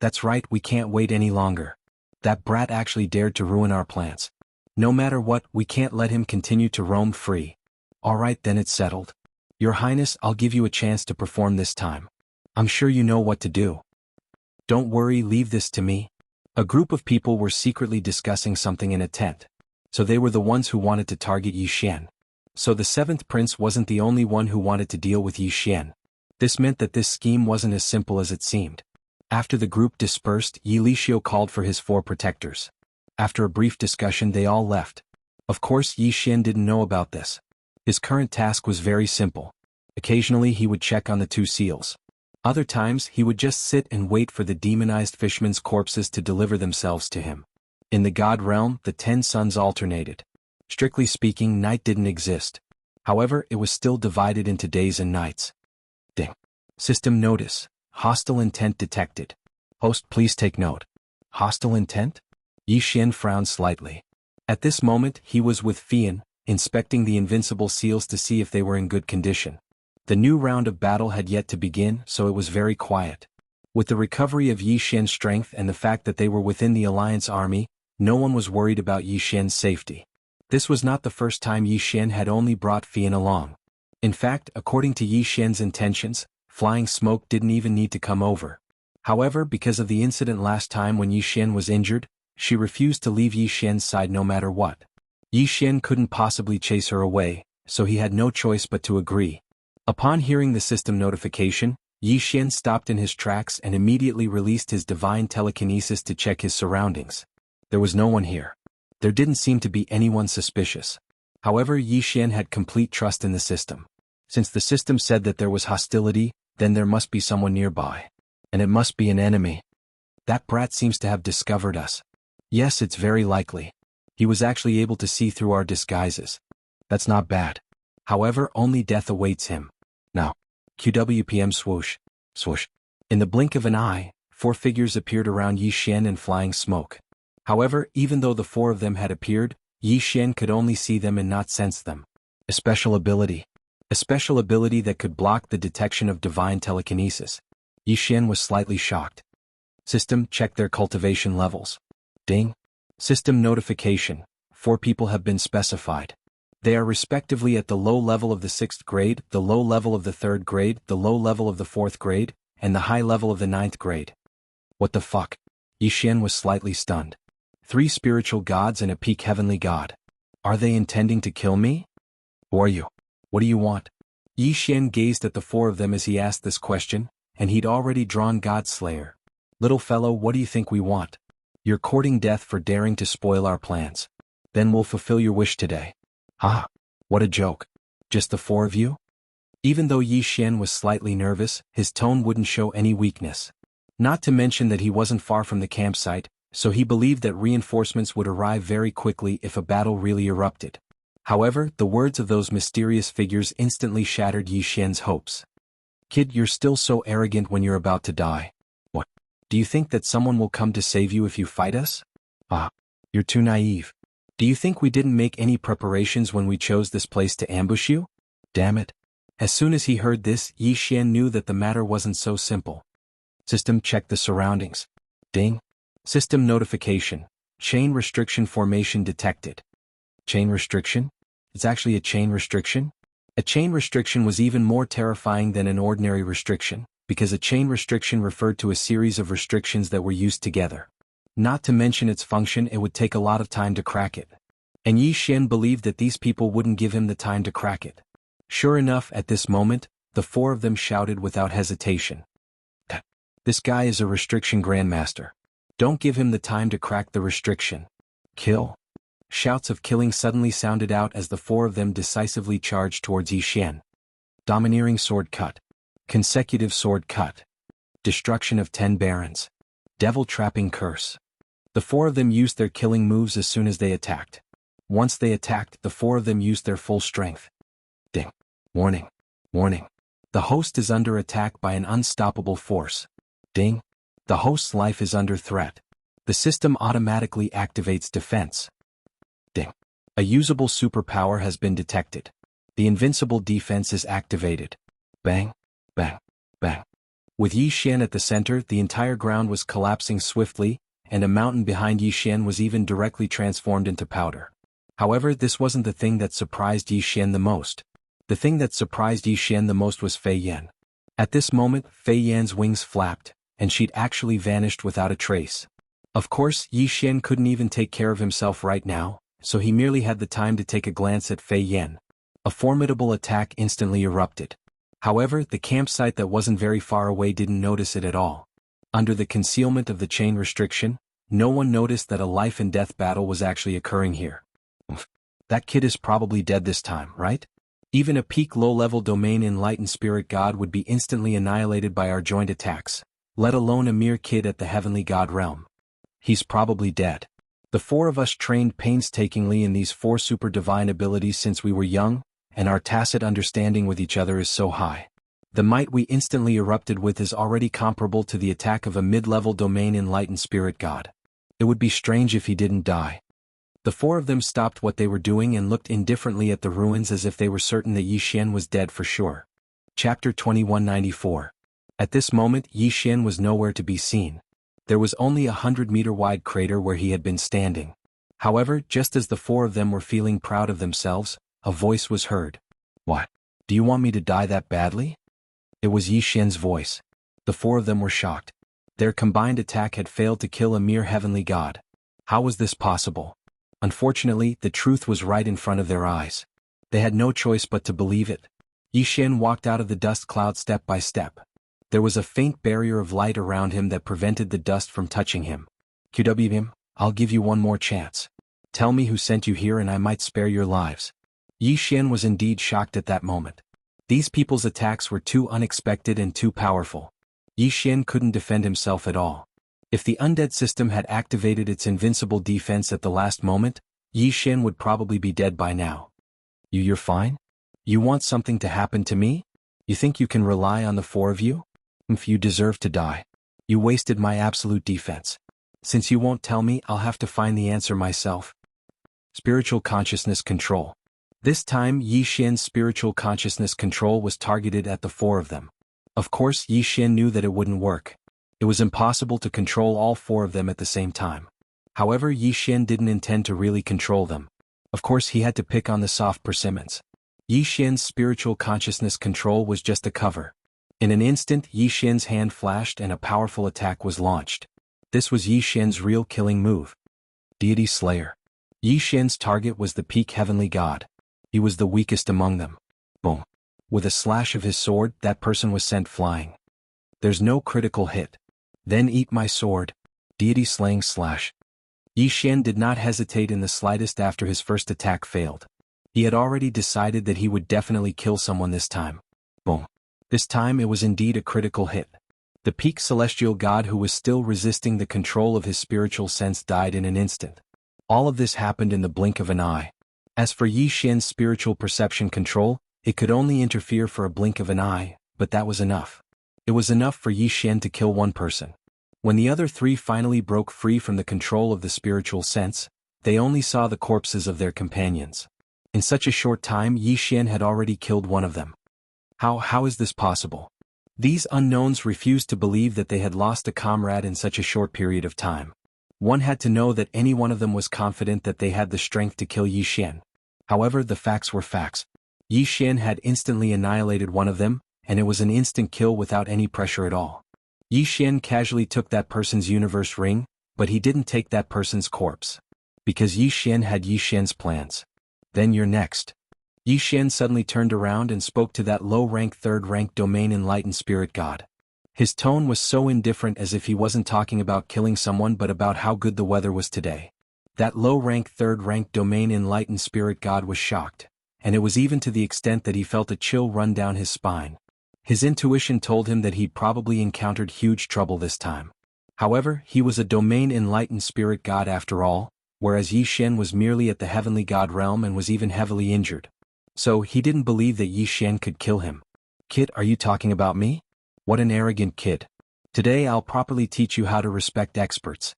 A: That's right, we can't wait any longer. That brat actually dared to ruin our plans. No matter what, we can't let him continue to roam free. Alright, then it's settled. Your Highness, I'll give you a chance to perform this time. I'm sure you know what to do. Don't worry, leave this to me. A group of people were secretly discussing something in a tent. So they were the ones who wanted to target Yi Xian. So the seventh prince wasn't the only one who wanted to deal with Yi Xian. This meant that this scheme wasn't as simple as it seemed. After the group dispersed, Yi Lixio called for his 4 protectors. After a brief discussion, they all left. Of course, Yi Xian didn't know about this. His current task was very simple. Occasionally he would check on the 2 seals. Other times he would just sit and wait for the demonized fishermen's corpses to deliver themselves to him. In the god realm, the 10 suns alternated. Strictly speaking, night didn't exist. However, it was still divided into days and nights. Ding. System notice. Hostile intent detected. Host, please take note. Hostile intent? Yi Xian frowned slightly. At this moment, he was with Fian, inspecting the invincible seals to see if they were in good condition. The new round of battle had yet to begin, so it was very quiet. With the recovery of Yi Xian's strength and the fact that they were within the Alliance army, no one was worried about Yi Xian's safety. This was not the first time Yi Xian had only brought Fian along. In fact, according to Yi Xian's intentions, Flying Smoke didn't even need to come over. However, because of the incident last time when Yi Xian was injured, she refused to leave Yi Xian's side no matter what. Yi Xian couldn't possibly chase her away, so he had no choice but to agree. Upon hearing the system notification, Yi Xian stopped in his tracks and immediately released his divine telekinesis to check his surroundings. There was no one here. There didn't seem to be anyone suspicious. However, Yi Xian had complete trust in the system. Since the system said that there was hostility, then there must be someone nearby. And it must be an enemy. That brat seems to have discovered us. Yes, it's very likely. He was actually able to see through our disguises. That's not bad. However, only death awaits him. Now. QWPM swoosh. Swoosh. In the blink of an eye, 4 figures appeared around Yi Xian and Flying Smoke. However, even though the 4 of them had appeared, Yi Xian could only see them and not sense them. A special ability. A special ability that could block the detection of divine telekinesis. Yi Xian was slightly shocked. System, check their cultivation levels. Ding. System notification. 4 people have been specified. They are respectively at the low level of the 6th grade, the low level of the 3rd grade, the low level of the 4th grade, and the high level of the 9th grade. What the fuck? Yi Xian was slightly stunned. 3 spiritual gods and a peak heavenly god. Are they intending to kill me? Who are you? What do you want? Yi Xian gazed at the 4 of them as he asked this question, and he'd already drawn God Slayer. Little fellow, what do you think we want? You're courting death for daring to spoil our plans. Then we'll fulfill your wish today. Ha! What a joke. Just the 4 of you? Even though Yi Xian was slightly nervous, his tone wouldn't show any weakness. Not to mention that he wasn't far from the campsite, so he believed that reinforcements would arrive very quickly if a battle really erupted. However, the words of those mysterious figures instantly shattered Yi Xian's hopes. Kid, you're still so arrogant when you're about to die. What? Do you think that someone will come to save you if you fight us? Ah, you're too naive. Do you think we didn't make any preparations when we chose this place to ambush you? Damn it. As soon as he heard this, Yi Xian knew that the matter wasn't so simple. System, check the surroundings. Ding. System notification. Chain restriction formation detected. Chain restriction? It's actually a chain restriction? A chain restriction was even more terrifying than an ordinary restriction, because a chain restriction referred to a series of restrictions that were used together. Not to mention its function, it would take a lot of time to crack it. And Yi Xian believed that these people wouldn't give him the time to crack it. Sure enough, at this moment, the 4 of them shouted without hesitation. This guy is a restriction grandmaster. Don't give him the time to crack the restriction. Kill. Shouts of killing suddenly sounded out as the 4 of them decisively charged towards Yi Xian. Domineering sword cut. Consecutive sword cut. Destruction of 10 barons. Devil trapping curse. The 4 of them used their killing moves as soon as they attacked. Once they attacked, the 4 of them used their full strength. Ding. Warning. Warning. The host is under attack by an unstoppable force. Ding. The host's life is under threat. The system automatically activates defense. Ding. A usable superpower has been detected. The invincible defense is activated. Bang. Bang. Bang. With Yi Xian at the center, the entire ground was collapsing swiftly, and a mountain behind Yi Xian was even directly transformed into powder. However, this wasn't the thing that surprised Yi Xian the most. The thing that surprised Yi Xian the most was Fei Yan. At this moment, Fei Yan's wings flapped, and she'd actually vanished without a trace. Of course, Yi Xian couldn't even take care of himself right now, so he merely had the time to take a glance at Fei Yan. A formidable attack instantly erupted. However, the campsite that wasn't very far away didn't notice it at all. Under the concealment of the chain restriction, no one noticed that a life-and-death battle was actually occurring here. That kid is probably dead this time, right? Even a peak low-level domain enlightened spirit god would be instantly annihilated by our joint attacks, let alone a mere kid at the heavenly god realm. He's probably dead. The 4 of us trained painstakingly in these 4 super divine abilities since we were young, and our tacit understanding with each other is so high. The might we instantly erupted with is already comparable to the attack of a mid-level domain enlightened spirit god. It would be strange if he didn't die. The 4 of them stopped what they were doing and looked indifferently at the ruins as if they were certain that Yi Xian was dead for sure. Chapter 2194. At this moment, Yi Xian was nowhere to be seen. There was only a 100-meter-wide crater where he had been standing. However, just as the 4 of them were feeling proud of themselves, a voice was heard. What? Do you want me to die that badly? It was Yi Xian's voice. The 4 of them were shocked. Their combined attack had failed to kill a mere heavenly god. How was this possible? Unfortunately, the truth was right in front of their eyes. They had no choice but to believe it. Yi Xian walked out of the dust cloud step by step. There was a faint barrier of light around him that prevented the dust from touching him. QW, I'll give you one more chance. Tell me who sent you here and I might spare your lives. Yi Xian was indeed shocked at that moment. These people's attacks were too unexpected and too powerful. Yi Xian couldn't defend himself at all. If the undead system had activated its invincible defense at the last moment, Yi Xian would probably be dead by now. You're fine? You want something to happen to me? You think you can rely on the 4 of you? If you deserve to die. You wasted my absolute defense. Since you won't tell me, I'll have to find the answer myself. Spiritual consciousness control. This time, Yi Xian's spiritual consciousness control was targeted at the 4 of them. Of course, Yi Xian knew that it wouldn't work. It was impossible to control all 4 of them at the same time. However, Yi Xian didn't intend to really control them. Of course, he had to pick on the soft persimmons. Yi Xian's spiritual consciousness control was just a cover. In an instant, Yi Xian's hand flashed and a powerful attack was launched. This was Yi Xian's real killing move. Deity Slayer. Yi Xian's target was the peak heavenly god. He was the weakest among them. Boom. With a slash of his sword, that person was sent flying. There's no critical hit. Then eat my sword. Deity slaying slash. Yi Xian did not hesitate in the slightest after his first attack failed. He had already decided that he would definitely kill someone this time. Boom. This time it was indeed a critical hit. The peak celestial god who was still resisting the control of his spiritual sense died in an instant. All of this happened in the blink of an eye. As for Yi Xian's spiritual perception control, it could only interfere for a blink of an eye, but that was enough. It was enough for Yi Xian to kill one person. When the other 3 finally broke free from the control of the spiritual sense, they only saw the corpses of their companions. In such a short time, Yi Xian had already killed one of them. How is this possible? These unknowns refused to believe that they had lost a comrade in such a short period of time. One had to know that any one of them was confident that they had the strength to kill Yi Xian. However, the facts were facts. Yi Xian had instantly annihilated one of them, and it was an instant kill without any pressure at all. Yi Xian casually took that person's universe ring, but he didn't take that person's corpse. Because Yi Xian had Yi Xian's plans. Then you're next. Yi Xian suddenly turned around and spoke to that low-rank 3rd-rank domain enlightened spirit god. His tone was so indifferent as if he wasn't talking about killing someone but about how good the weather was today. That low-rank 3rd-rank domain enlightened spirit god was shocked, and it was even to the extent that he felt a chill run down his spine. His intuition told him that he'd probably encountered huge trouble this time. However, he was a domain-enlightened spirit god after all, whereas Yi Xian was merely at the heavenly god realm and was even heavily injured. So he didn't believe that Yi Xian could kill him. "Kid, are you talking about me? What an arrogant kid. Today I'll properly teach you how to respect experts.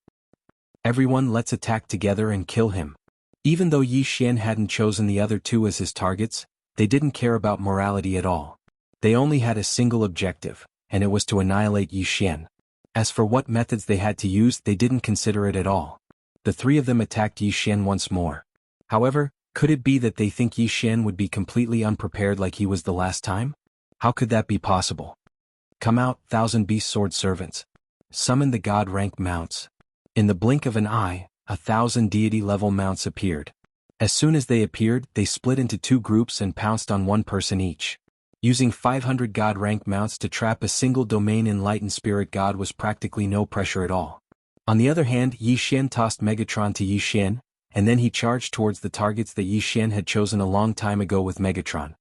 A: Everyone, let's attack together and kill him." Even though Yi Xian hadn't chosen the other two as his targets, they didn't care about morality at all. They only had a single objective, and it was to annihilate Yi Xian. As for what methods they had to use, they didn't consider it at all. The three of them attacked Yi Xian once more. However, could it be that they think Yi Xian would be completely unprepared like he was the last time? How could that be possible? "Come out, 1,000 beast sword servants. Summon the god-rank mounts." In the blink of an eye, 1,000 deity-level mounts appeared. As soon as they appeared, they split into two groups and pounced on one person each. Using 500 god-rank mounts to trap a single domain-enlightened spirit god was practically no pressure at all. On the other hand, Yi Xian tossed Megatron to Yi Xian, and then he charged towards the targets that Yi Xian had chosen a long time ago with Megatron.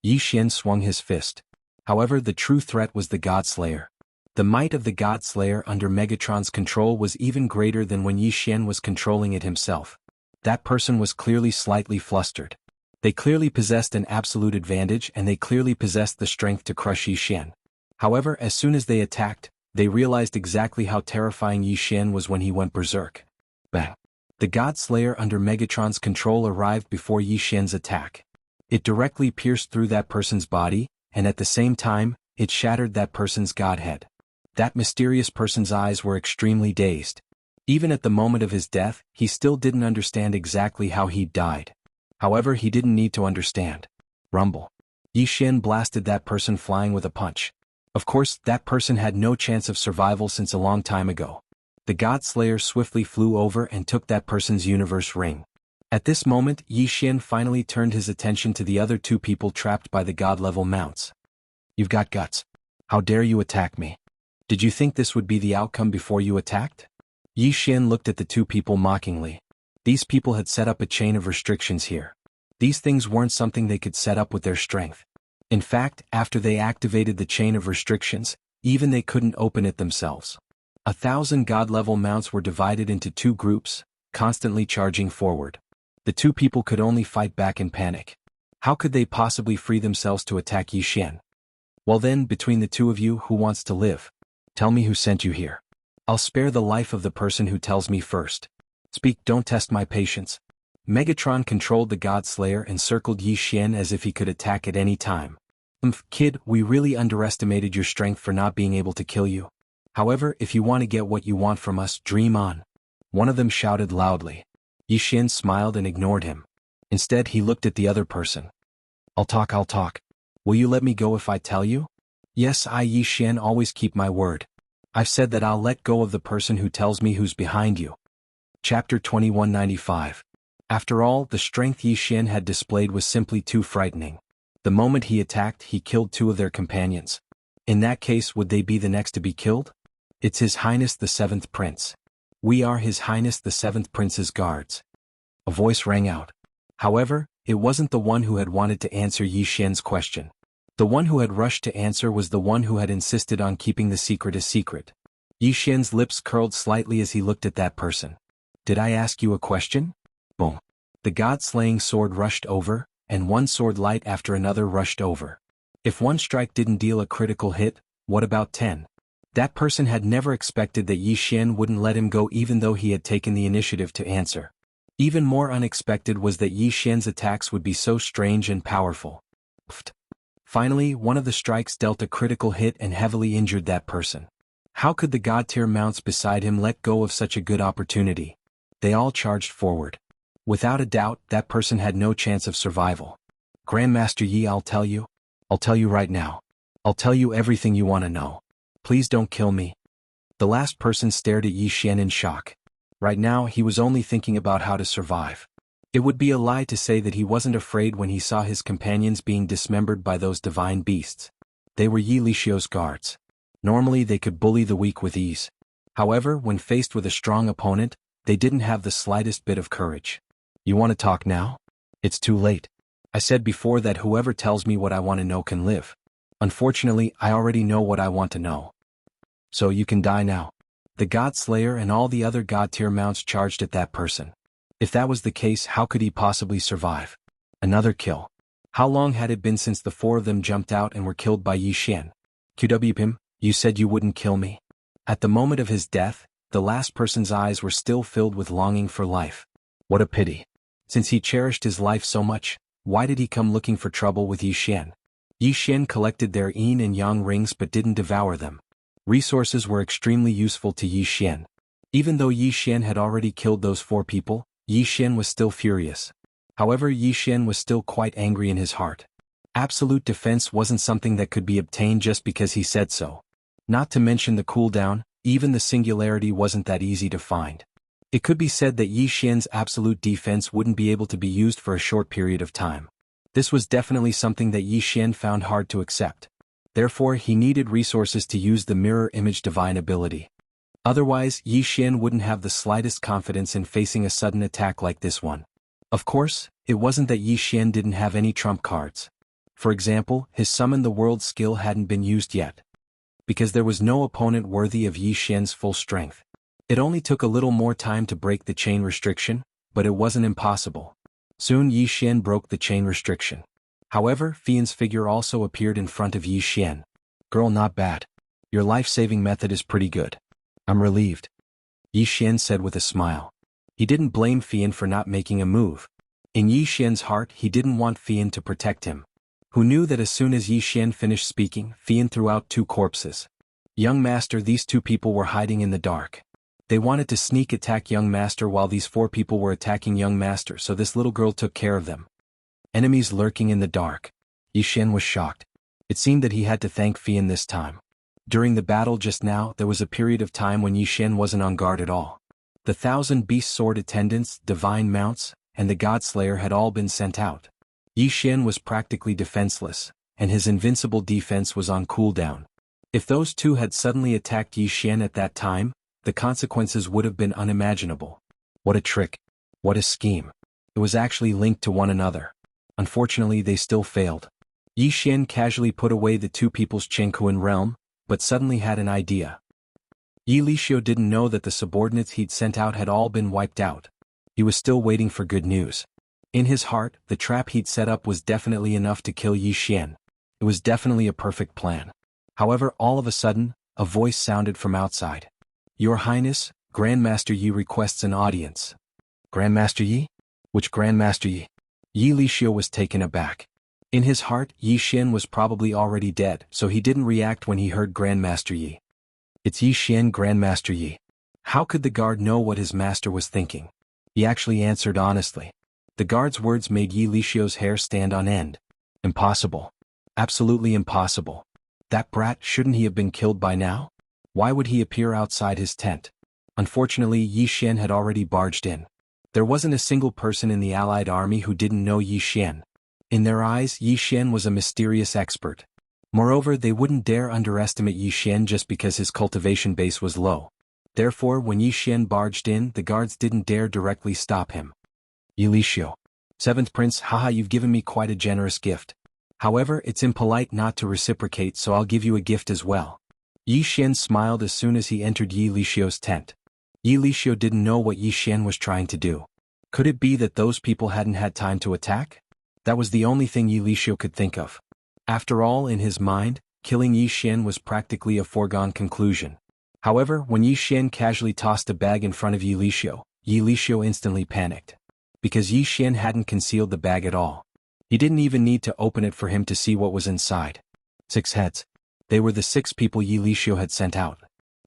A: Yi Xian swung his fist. However, the true threat was the God Slayer. The might of the God Slayer under Megatron's control was even greater than when Yi Xian was controlling it himself. That person was clearly slightly flustered. They clearly possessed an absolute advantage, and they clearly possessed the strength to crush Yi Xian. However, as soon as they attacked, they realized exactly how terrifying Yi Xian was when he went berserk. Bang! The God Slayer under Megatron's control arrived before Yi Xian's attack. It directly pierced through that person's body, and at the same time, it shattered that person's godhead. That mysterious person's eyes were extremely dazed. Even at the moment of his death, he still didn't understand exactly how he'd died. However, he didn't need to understand. Rumble. Yi Xian blasted that person flying with a punch. Of course, that person had no chance of survival since a long time ago. The God Slayer swiftly flew over and took that person's universe ring. At this moment, Yi Xian finally turned his attention to the other two people trapped by the god-level mounts. "You've got guts. How dare you attack me? Did you think this would be the outcome before you attacked?" Yi Xian looked at the two people mockingly. These people had set up a chain of restrictions here. These things weren't something they could set up with their strength. In fact, after they activated the chain of restrictions, even they couldn't open it themselves. 1,000 god-level mounts were divided into two groups, constantly charging forward. The two people could only fight back in panic. How could they possibly free themselves to attack Yi Xian? "Well then, between the two of you, who wants to live? Tell me who sent you here. I'll spare the life of the person who tells me first. Speak, don't test my patience." Megatron controlled the God Slayer and circled Yi Xian as if he could attack at any time. Kid, we really underestimated your strength for not being able to kill you. However, if you want to get what you want from us, dream on." One of them shouted loudly. Yi Xian smiled and ignored him. Instead, he looked at the other person. I'll talk. Will you let me go if I tell you?" "Yes, I, Yi Xian, always keep my word. I've said that I'll let go of the person who tells me who's behind you." Chapter 2195. After all, the strength Yi Xian had displayed was simply too frightening. The moment he attacked, he killed two of their companions. In that case, would they be the next to be killed? "It's His Highness the Seventh Prince. We are His Highness the Seventh Prince's guards." A voice rang out. However, it wasn't the one who had wanted to answer Yi Xian's question. The one who had rushed to answer was the one who had insisted on keeping the secret a secret. Yi Xian's lips curled slightly as he looked at that person. "Did I ask you a question?" Boom. The god-slaying sword rushed over, and one sword light after another rushed over. If one strike didn't deal a critical hit, what about 10? That person had never expected that Yi Xian wouldn't let him go even though he had taken the initiative to answer. Even more unexpected was that Yi Xian's attacks would be so strange and powerful. Finally, one of the strikes dealt a critical hit and heavily injured that person. How could the god-tier mounts beside him let go of such a good opportunity? They all charged forward. Without a doubt, that person had no chance of survival. "Grandmaster Yi, I'll tell you right now. I'll tell you everything you want to know. Please don't kill me." The last person stared at Yi Xian in shock. Right now, he was only thinking about how to survive. It would be a lie to say that he wasn't afraid when he saw his companions being dismembered by those divine beasts. They were Yi Lixio's guards. Normally they could bully the weak with ease. However, when faced with a strong opponent, they didn't have the slightest bit of courage. "You want to talk now? It's too late. I said before that whoever tells me what I want to know can live." Unfortunately, I already know what I want to know. So you can die now. The God Slayer and all the other God-tier mounts charged at that person. If that was the case, how could he possibly survive? Another kill. How long had it been since the four of them jumped out and were killed by Yi Xian? QWPim, you said you wouldn't kill me? At the moment of his death, the last person's eyes were still filled with longing for life. What a pity. Since he cherished his life so much, why did he come looking for trouble with Yi Xian? Yi Xian collected their yin and yang rings but didn't devour them. Resources were extremely useful to Yi Xian. Even though Yi Xian had already killed those four people, Yi Xian was still furious. However, Yi Xian was still quite angry in his heart. Absolute defense wasn't something that could be obtained just because he said so. Not to mention the cooldown, even the singularity wasn't that easy to find. It could be said that Yi Xian's absolute defense wouldn't be able to be used for a short period of time. This was definitely something that Yi Xian found hard to accept. Therefore, he needed resources to use the mirror image divine ability. Otherwise, Yi Xian wouldn't have the slightest confidence in facing a sudden attack like this one. Of course, it wasn't that Yi Xian didn't have any trump cards. For example, his summon the world skill hadn't been used yet. Because there was no opponent worthy of Yi Xian's full strength. It only took a little more time to break the chain restriction, but it wasn't impossible. Soon Yi Xian broke the chain restriction. However, Fian's figure also appeared in front of Yi Xian. Girl, not bad. Your life-saving method is pretty good. I'm relieved. Yi Xian said with a smile. He didn't blame Fian for not making a move. In Yi Xian's heart, he didn't want Fian to protect him. Who knew that as soon as Yi Xian finished speaking, Fian threw out two corpses. Young Master, these two people were hiding in the dark. They wanted to sneak attack Young Master while these four people were attacking Young Master, so this little girl took care of them. Enemies lurking in the dark. Yi Xian was shocked. It seemed that he had to thank Fian this time. During the battle just now, there was a period of time when Yi Xian wasn't on guard at all. The 1,000 beast sword attendants, divine mounts, and the God Slayer had all been sent out. Yi Xian was practically defenseless, and his invincible defense was on cooldown. If those two had suddenly attacked Yi Xian at that time, the consequences would have been unimaginable. What a trick. What a scheme. It was actually linked to one another. Unfortunately, they still failed. Yi Xian casually put away the two people's Chengkuan realm, but suddenly had an idea. Yi Lixio didn't know that the subordinates he'd sent out had all been wiped out. He was still waiting for good news. In his heart, the trap he'd set up was definitely enough to kill Yi Xian. It was definitely a perfect plan. However, all of a sudden, a voice sounded from outside. Your Highness, Grandmaster Yi requests an audience. Grandmaster Yi? Which Grandmaster Yi? Yi Lixio was taken aback. In his heart, Yi Xian was probably already dead, so he didn't react when he heard Grandmaster Yi. It's Yi Xian, Grandmaster Yi. How could the guard know what his master was thinking? He actually answered honestly. The guard's words made Yi Lixio's hair stand on end. Impossible. Absolutely impossible. That brat, shouldn't he have been killed by now? Why would he appear outside his tent? Unfortunately, Yi Xian had already barged in. There wasn't a single person in the allied army who didn't know Yi Xian. In their eyes, Yi Xian was a mysterious expert. Moreover, they wouldn't dare underestimate Yi Xian just because his cultivation base was low. Therefore, when Yi Xian barged in, the guards didn't dare directly stop him. Yi Lixio. 7th Prince, haha, you've given me quite a generous gift. However, it's impolite not to reciprocate, so I'll give you a gift as well. Yi Xian smiled as soon as he entered Yi Lixio's tent. Yi Lixio didn't know what Yi Xian was trying to do. Could it be that those people hadn't had time to attack? That was the only thing Yi Lixio could think of. After all, in his mind, killing Yi Xian was practically a foregone conclusion. However, when Yi Xian casually tossed a bag in front of Yi Lixio instantly panicked. Because Yi Xian hadn't concealed the bag at all. He didn't even need to open it for him to see what was inside. 6 heads. They were the 6 people Yi Lixio had sent out.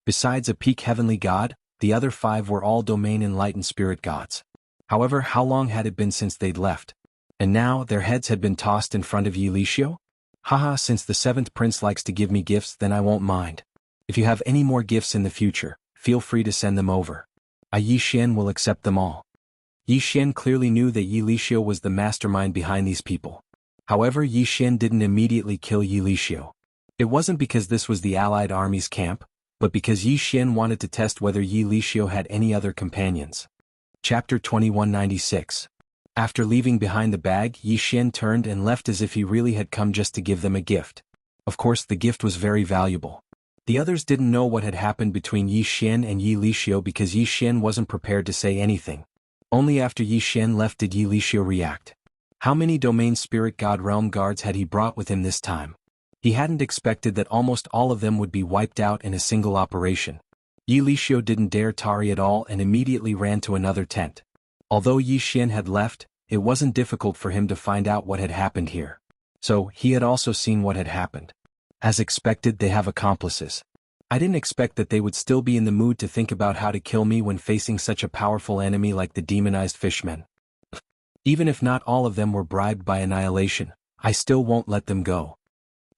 A: Besides a peak heavenly god, the other 5 were all domain enlightened spirit gods. However, how long had it been since they'd left? And now, their heads had been tossed in front of Yi Lixio? Haha, since the 7th Prince likes to give me gifts, then I won't mind. If you have any more gifts in the future, feel free to send them over. Yi Xian will accept them all. Yi Xian clearly knew that Yi Lixio was the mastermind behind these people. However, Yi Xian didn't immediately kill Yi Lixio. It wasn't because this was the allied army's camp, but because Yi Xian wanted to test whether Yi Lixio had any other companions. Chapter 2196. After leaving behind the bag, Yi Xian turned and left as if he really had come just to give them a gift. Of course, the gift was very valuable. The others didn't know what had happened between Yi Xian and Yi Lixio because Yi Xian wasn't prepared to say anything. Only after Yi Xian left did Yi Lixio react. How many domain spirit god realm guards had he brought with him this time? He hadn't expected that almost all of them would be wiped out in a single operation. Yi Lixio didn't dare tarry at all and immediately ran to another tent. Although Yi Xian had left, it wasn't difficult for him to find out what had happened here. So, he had also seen what had happened. As expected, they have accomplices. I didn't expect that they would still be in the mood to think about how to kill me when facing such a powerful enemy like the demonized fishmen. Even if not all of them were bribed by annihilation, I still won't let them go.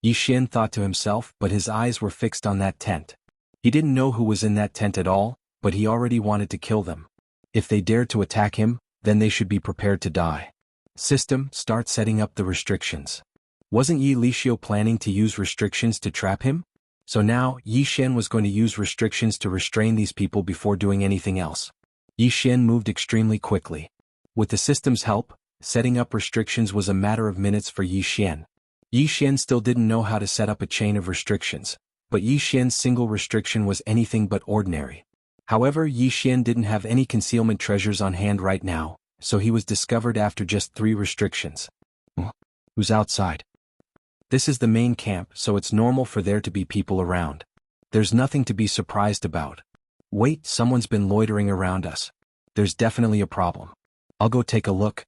A: Yi Xian thought to himself, but his eyes were fixed on that tent. He didn't know who was in that tent at all, but he already wanted to kill them. If they dared to attack him, then they should be prepared to die. System, start setting up the restrictions. Wasn't Yi Lixio planning to use restrictions to trap him? So now, Yi Xian was going to use restrictions to restrain these people before doing anything else. Yi Xian moved extremely quickly. With the system's help, setting up restrictions was a matter of minutes for Yi Xian. Yi Xian still didn't know how to set up a chain of restrictions, but Yi Xian's single restriction was anything but ordinary. However, Yi Xian didn't have any concealment treasures on hand right now, so he was discovered after just 3 restrictions. Who's outside? This is the main camp, so it's normal for there to be people around. There's nothing to be surprised about. Wait, someone's been loitering around us. There's definitely a problem. I'll go take a look.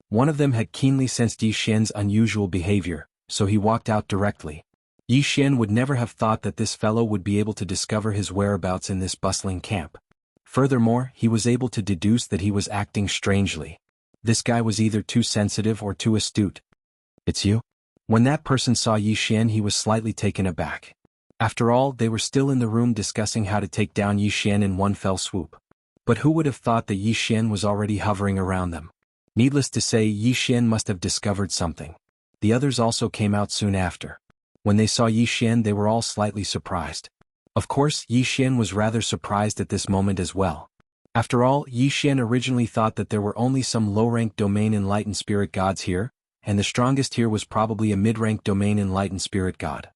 A: One of them had keenly sensed Yi Xian's unusual behavior, so he walked out directly. Yi Xian would never have thought that this fellow would be able to discover his whereabouts in this bustling camp. Furthermore, he was able to deduce that he was acting strangely. This guy was either too sensitive or too astute. It's you? When that person saw Yi Xian, he was slightly taken aback. After all, they were still in the room discussing how to take down Yi Xian in one fell swoop. But who would have thought that Yi Xian was already hovering around them? Needless to say, Yi Xian must have discovered something. The others also came out soon after. When they saw Yi Xian, they were all slightly surprised. Of course, Yi Xian was rather surprised at this moment as well. After all, Yi Xian originally thought that there were only some low-ranked domain enlightened spirit gods here, and the strongest here was probably a mid-ranked domain enlightened spirit god.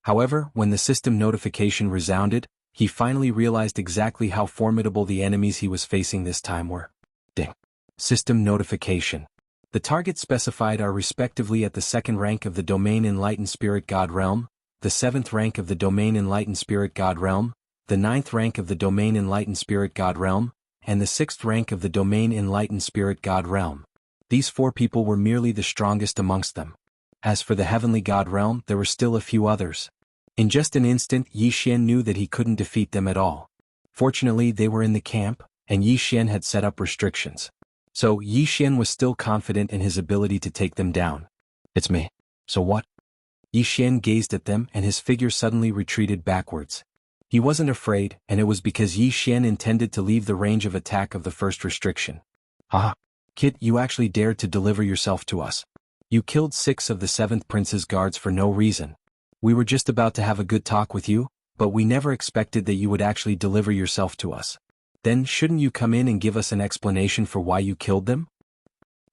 A: However, when the system notification resounded, he finally realized exactly how formidable the enemies he was facing this time were. Ding. System notification. The targets specified are respectively at the 2nd rank of the domain enlightened spirit god realm, the 7th rank of the domain enlightened spirit god realm, the 9th rank of the domain enlightened spirit god realm, and the 6th rank of the domain enlightened spirit god realm. These 4 people were merely the strongest amongst them. As for the heavenly god realm, there were still a few others. In just an instant, Yi Xian knew that he couldn't defeat them at all. Fortunately, they were in the camp, and Yi Xian had set up restrictions. So, Yi Xian was still confident in his ability to take them down. It's me. So what? Yi Xian gazed at them and his figure suddenly retreated backwards. He wasn't afraid, and it was because Yi Xian intended to leave the range of attack of the first restriction. Haha. Kid, you actually dared to deliver yourself to us. You killed 6 of the 7th prince's guards for no reason. We were just about to have a good talk with you, but we never expected that you would actually deliver yourself to us. Then shouldn't you come in and give us an explanation for why you killed them?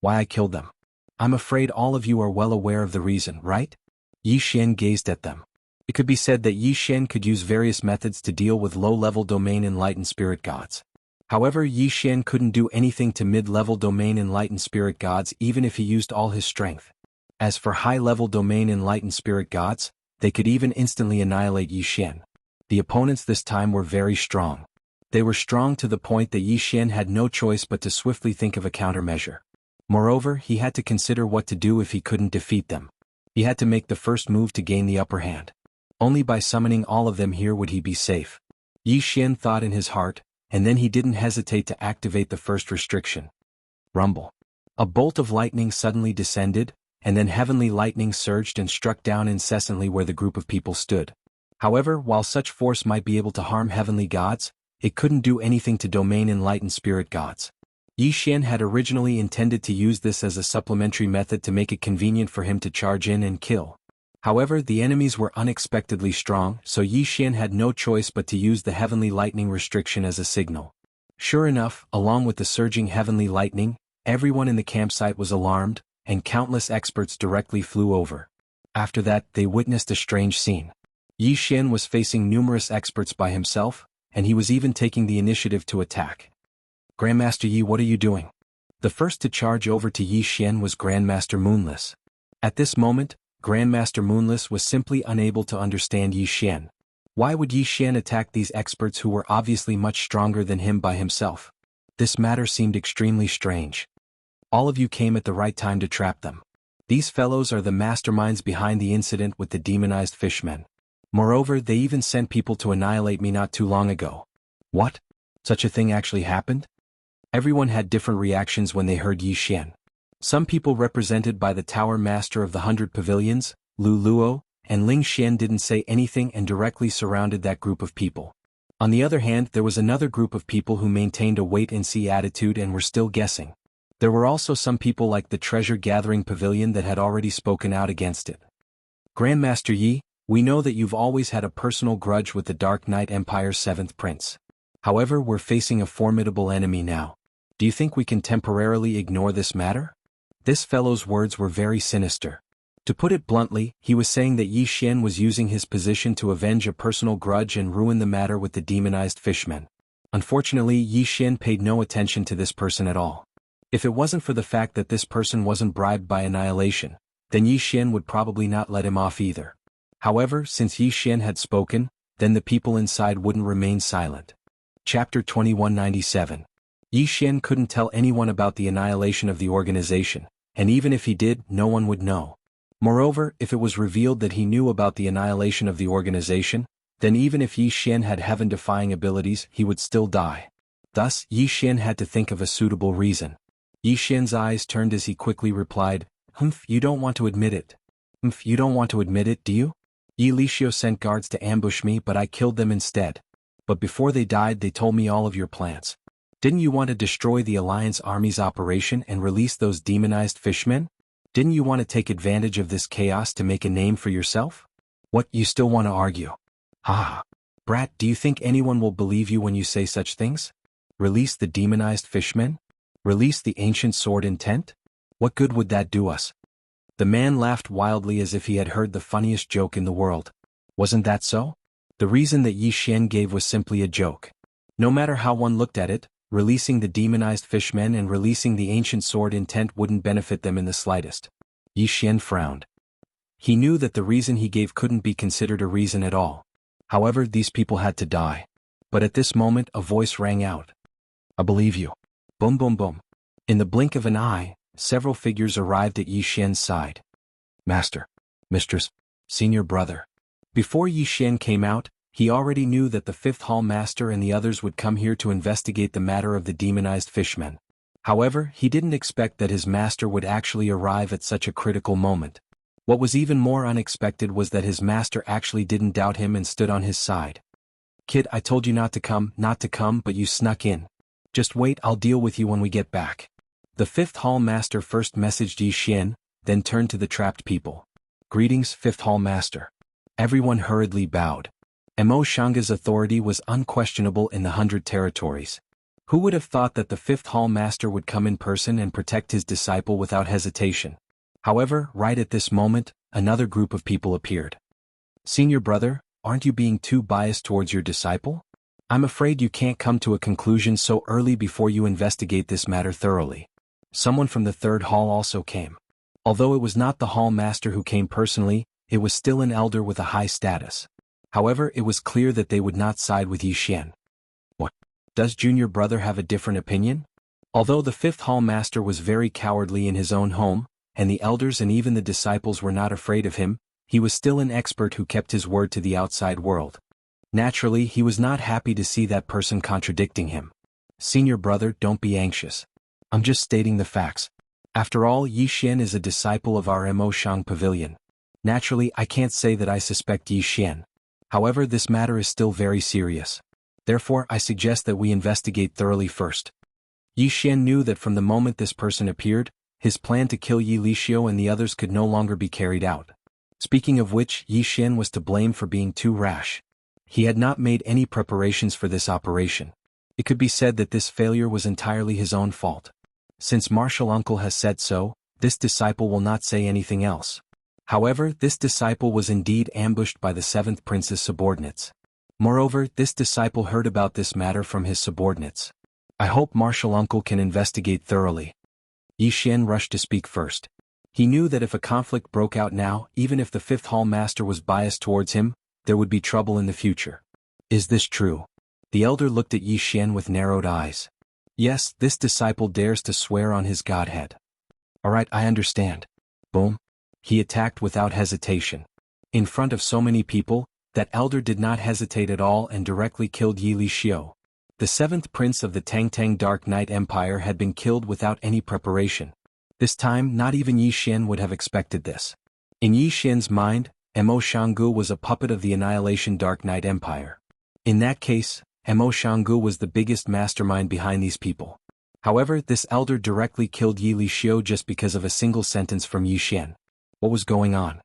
A: Why I killed them? I'm afraid all of you are well aware of the reason, right? Yi Xian gazed at them. It could be said that Yi Xian could use various methods to deal with low-level domain enlightened spirit gods. However, Yi Xian couldn't do anything to mid-level domain enlightened spirit gods even if he used all his strength. As for high-level domain enlightened spirit gods, they could even instantly annihilate Yi Xian. The opponents this time were very strong. They were strong to the point that Yi Xian had no choice but to swiftly think of a countermeasure. Moreover, he had to consider what to do if he couldn't defeat them. He had to make the first move to gain the upper hand. Only by summoning all of them here would he be safe. Yi Xian thought in his heart, and then he didn't hesitate to activate the first restriction. Rumble. A bolt of lightning suddenly descended, and then heavenly lightning surged and struck down incessantly where the group of people stood. However, while such force might be able to harm heavenly gods, it couldn't do anything to domain enlightened spirit gods. Yi Xian had originally intended to use this as a supplementary method to make it convenient for him to charge in and kill. However, the enemies were unexpectedly strong, so Yi Xian had no choice but to use the heavenly lightning restriction as a signal. Sure enough, along with the surging heavenly lightning, everyone in the campsite was alarmed, and countless experts directly flew over. After that, they witnessed a strange scene. Yi Xian was facing numerous experts by himself, and he was even taking the initiative to attack. Grandmaster Yi, what are you doing? The first to charge over to Yi Xian was Grandmaster Moonless. At this moment, Grandmaster Moonless was simply unable to understand Yi Xian. Why would Yi Xian attack these experts who were obviously much stronger than him by himself? This matter seemed extremely strange. All of you came at the right time to trap them. These fellows are the masterminds behind the incident with the demonized fishmen. Moreover, they even sent people to annihilate me not too long ago. What? Such a thing actually happened? Everyone had different reactions when they heard Yi Xian. Some people represented by the Tower Master of the 100 Pavilions, Lu Luo, and Ling Xian didn't say anything and directly surrounded that group of people. On the other hand, there was another group of people who maintained a wait-and-see attitude and were still guessing. There were also some people like the Treasure Gathering Pavilion that had already spoken out against it. Grandmaster Yi, we know that you've always had a personal grudge with the Dark Knight Empire's 7th Prince. However, we're facing a formidable enemy now. Do you think we can temporarily ignore this matter? This fellow's words were very sinister. To put it bluntly, he was saying that Yi Xian was using his position to avenge a personal grudge and ruin the matter with the demonized fishmen. Unfortunately, Yi Xian paid no attention to this person at all. If it wasn't for the fact that this person wasn't bribed by annihilation, then Yi Xian would probably not let him off either. However, since Yi Xian had spoken, then the people inside wouldn't remain silent. Chapter 2197. Yi Xian couldn't tell anyone about the annihilation of the organization, and even if he did, no one would know. Moreover, if it was revealed that he knew about the annihilation of the organization, then even if Yi Xian had heaven-defying abilities, he would still die. Thus, Yi Xian had to think of a suitable reason. Yi Xian's eyes turned as he quickly replied, you don't want to admit it. You don't want to admit it, do you? Yi Lixio sent guards to ambush me, but I killed them instead. But before they died, they told me all of your plans. Didn't you want to destroy the Alliance Army's operation and release those demonized fishmen? Didn't you want to take advantage of this chaos to make a name for yourself? What, you still want to argue? Brat, do you think anyone will believe you when you say such things? Release the demonized fishmen? Release the ancient sword intent? What good would that do us? The man laughed wildly as if he had heard the funniest joke in the world. Wasn't that so? The reason that Yi Xian gave was simply a joke. No matter how one looked at it, releasing the demonized fishmen and releasing the ancient sword intent wouldn't benefit them in the slightest. Yi Xian frowned. He knew that the reason he gave couldn't be considered a reason at all. However, these people had to die. But at this moment, a voice rang out. I believe you. Boom boom boom. In the blink of an eye, several figures arrived at Yi Xian's side. Master, Mistress, Senior Brother. Before Yi Xian came out, he already knew that the 5th Hall Master and the others would come here to investigate the matter of the demonized fishmen. However, he didn't expect that his master would actually arrive at such a critical moment. What was even more unexpected was that his master actually didn't doubt him and stood on his side. Kid, I told you not to come, but you snuck in. Just wait, I'll deal with you when we get back. The 5th Hall Master first messaged Yi Xian, then turned to the trapped people. Greetings, 5th Hall Master. Everyone hurriedly bowed. Mo Shanga's authority was unquestionable in the 100 territories. Who would have thought that the 5th Hall Master would come in person and protect his disciple without hesitation? However, right at this moment, another group of people appeared. Senior Brother, aren't you being too biased towards your disciple? I'm afraid you can't come to a conclusion so early before you investigate this matter thoroughly. Someone from the 3rd Hall also came. Although it was not the Hall Master who came personally, it was still an elder with a high status. However, it was clear that they would not side with Yi Xian. What? Does Junior Brother have a different opinion? Although the 5th Hall Master was very cowardly in his own home, and the elders and even the disciples were not afraid of him, he was still an expert who kept his word to the outside world. Naturally, he was not happy to see that person contradicting him. Senior Brother, don't be anxious. I'm just stating the facts. After all, Yi Xian is a disciple of our Mo Shang Pavilion. Naturally, I can't say that I suspect Yi Xian. However, this matter is still very serious. Therefore, I suggest that we investigate thoroughly first. Yi Xian knew that from the moment this person appeared, his plan to kill Yi Lixio and the others could no longer be carried out. Speaking of which, Yi Xian was to blame for being too rash. He had not made any preparations for this operation. It could be said that this failure was entirely his own fault. Since Martial Uncle has said so, this disciple will not say anything else. However, this disciple was indeed ambushed by the seventh prince's subordinates. Moreover, this disciple heard about this matter from his subordinates. I hope Martial Uncle can investigate thoroughly. Yi Xian rushed to speak first. He knew that if a conflict broke out now, even if the fifth hall master was biased towards him, there would be trouble in the future. Is this true? The elder looked at Yi Xian with narrowed eyes. Yes, this disciple dares to swear on his godhead. Alright, I understand. Boom. He attacked without hesitation. In front of so many people, that elder did not hesitate at all and directly killed Yi Lixio. The seventh prince of the Tangtang Dark Knight Empire had been killed without any preparation. This time, not even Yi Xian would have expected this. In Yi Xian's mind, Mo Shanggu was a puppet of the Annihilation Dark Knight Empire. In that case, Mo Shanggu was the biggest mastermind behind these people. However, this elder directly killed Yi Lixio just because of a single sentence from Yi Xian. What was going on?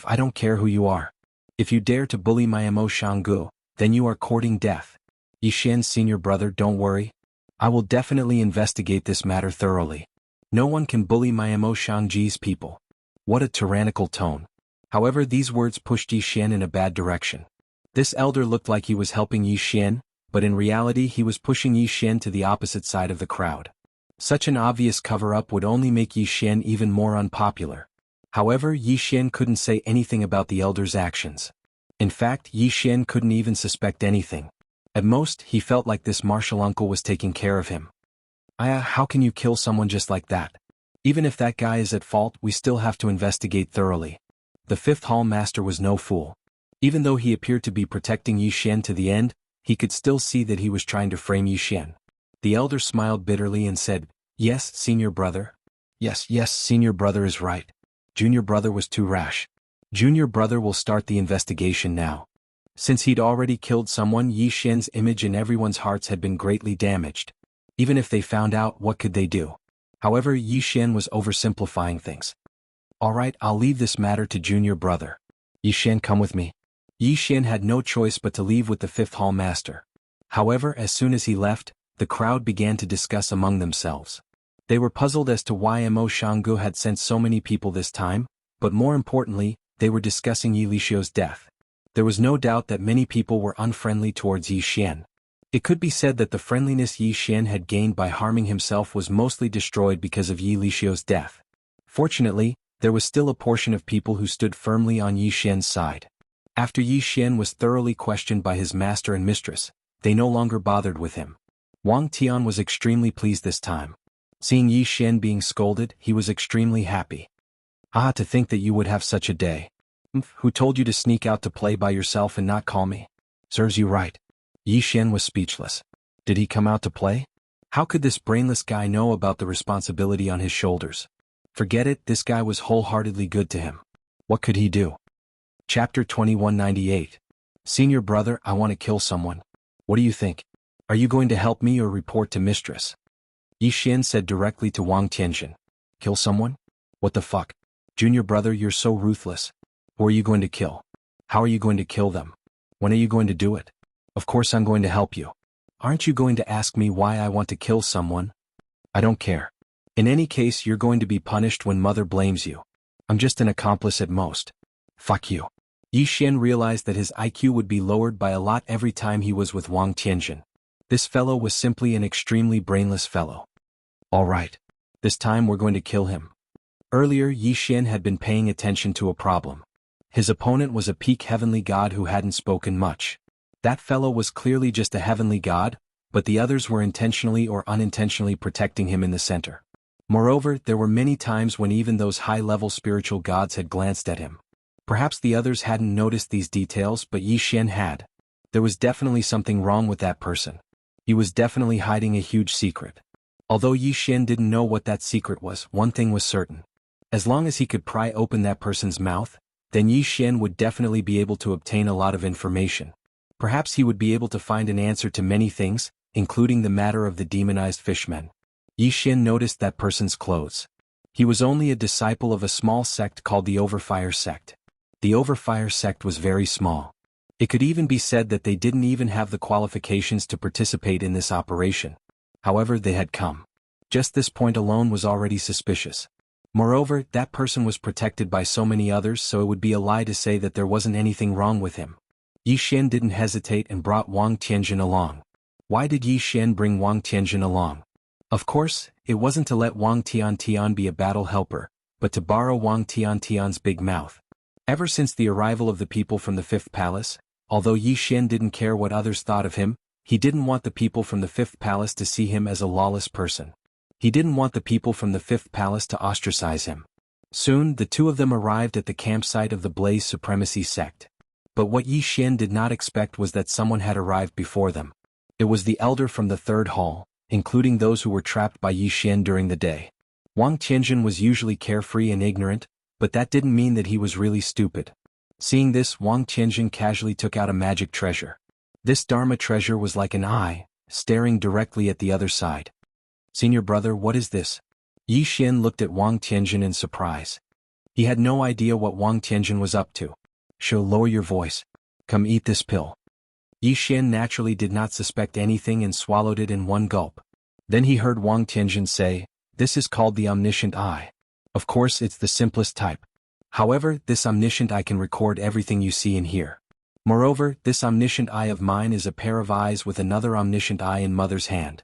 A: I don't care who you are. If you dare to bully my Mo Shanggu, then you are courting death. Yi Xian's senior brother, don't worry. I will definitely investigate this matter thoroughly. No one can bully my Mo Shangji's people. What a tyrannical tone. However, these words pushed Yi Xian in a bad direction. This elder looked like he was helping Yi Xian, but in reality he was pushing Yi Xian to the opposite side of the crowd. Such an obvious cover-up would only make Yi Xian even more unpopular. However, Yi Xian couldn't say anything about the elder's actions. In fact, Yi Xian couldn't even suspect anything. At most, he felt like this martial uncle was taking care of him. How can you kill someone just like that? Even if that guy is at fault, we still have to investigate thoroughly. The fifth hall master was no fool. Even though he appeared to be protecting Yi Xian to the end, he could still see that he was trying to frame Yi Xian. The elder smiled bitterly and said, Yes, senior brother. Yes, senior brother is right. Junior brother was too rash. Junior brother will start the investigation now. Since he'd already killed someone, Yi Xian's image in everyone's hearts had been greatly damaged. Even if they found out, what could they do? However, Yi Xian was oversimplifying things. Alright, I'll leave this matter to junior brother. Yi Xian, come with me. Yi Xian had no choice but to leave with the fifth hall master. However, as soon as he left, the crowd began to discuss among themselves. They were puzzled as to why Mo Shanggu had sent so many people this time, but more importantly, they were discussing Yi Lixio's death. There was no doubt that many people were unfriendly towards Yi Xian. It could be said that the friendliness Yi Xian had gained by harming himself was mostly destroyed because of Yi Lixio's death. Fortunately, there was still a portion of people who stood firmly on Yi Xian's side. After Yi Xian was thoroughly questioned by his master and mistress, they no longer bothered with him. Wang Tian was extremely pleased this time. Seeing Yi Xian being scolded, he was extremely happy. To think that you would have such a day. Who told you to sneak out to play by yourself and not call me? Serves you right. Yi Xian was speechless. Did he come out to play? How could this brainless guy know about the responsibility on his shoulders? Forget it, this guy was wholeheartedly good to him. What could he do? Chapter 2198. Senior brother, I want to kill someone. What do you think? Are you going to help me or report to mistress? Yi Xian said directly to Wang Tianxin. Kill someone? What the fuck? Junior brother, you're so ruthless. Who are you going to kill? How are you going to kill them? When are you going to do it? Of course I'm going to help you. Aren't you going to ask me why I want to kill someone? I don't care. In any case, you're going to be punished when mother blames you. I'm just an accomplice at most. Fuck you. Yi Xian realized that his IQ would be lowered by a lot every time he was with Wang Tianxin. This fellow was simply an extremely brainless fellow. Alright. This time we're going to kill him. Earlier, Yi Xian had been paying attention to a problem. His opponent was a peak heavenly god who hadn't spoken much. That fellow was clearly just a heavenly god, but the others were intentionally or unintentionally protecting him in the center. Moreover, there were many times when even those high-level spiritual gods had glanced at him. Perhaps the others hadn't noticed these details, but Yi Xian had. There was definitely something wrong with that person. He was definitely hiding a huge secret. Although Yi Xian didn't know what that secret was, one thing was certain. As long as he could pry open that person's mouth, then Yi Xian would definitely be able to obtain a lot of information. Perhaps he would be able to find an answer to many things, including the matter of the demonized fishmen. Yi Xian noticed that person's clothes. He was only a disciple of a small sect called the Overfire sect. The Overfire sect was very small. It could even be said that they didn't even have the qualifications to participate in this operation. However, they had come. Just this point alone was already suspicious. Moreover, that person was protected by so many others, so it would be a lie to say that there wasn't anything wrong with him. Yi Xian didn't hesitate and brought Wang Tianjin along. Why did Yi Xian bring Wang Tianjin along? Of course, it wasn't to let Wang Tiantian be a battle helper, but to borrow Wang Tiantian's big mouth. Ever since the arrival of the people from the Fifth Palace, although Yi Xian didn't care what others thought of him, he didn't want the people from the Fifth Palace to see him as a lawless person. He didn't want the people from the Fifth Palace to ostracize him. Soon, the two of them arrived at the campsite of the Blaze Supremacy sect. But what Yi Xian did not expect was that someone had arrived before them. It was the elder from the third hall, including those who were trapped by Yi Xian during the day. Wang Tianjin was usually carefree and ignorant, but that didn't mean that he was really stupid. Seeing this, Wang Tianjin casually took out a magic treasure. This Dharma treasure was like an eye, staring directly at the other side. "Senior brother, what is this?" Yi Xian looked at Wang Tianjin in surprise. He had no idea what Wang Tianjin was up to. Lower your voice. Come eat this pill." Yi Xian naturally did not suspect anything and swallowed it in one gulp. Then he heard Wang Tianjin say, "This is called the omniscient eye. Of course, it's the simplest type. However, this omniscient eye can record everything you see and hear. Moreover, this omniscient eye of mine is a pair of eyes with another omniscient eye in Mother's hand.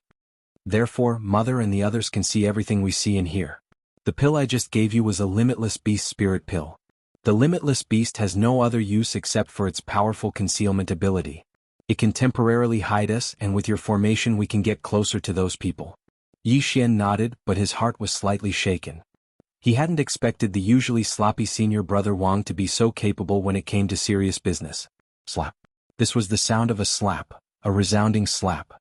A: Therefore, Mother and the others can see everything we see and hear. The pill I just gave you was a limitless beast spirit pill. The limitless beast has no other use except for its powerful concealment ability. It can temporarily hide us, and with your formation we can get closer to those people." Yi Xian nodded, but his heart was slightly shaken. He hadn't expected the usually sloppy senior brother Wang to be so capable when it came to serious business. Slap. This was the sound of a slap, a resounding slap.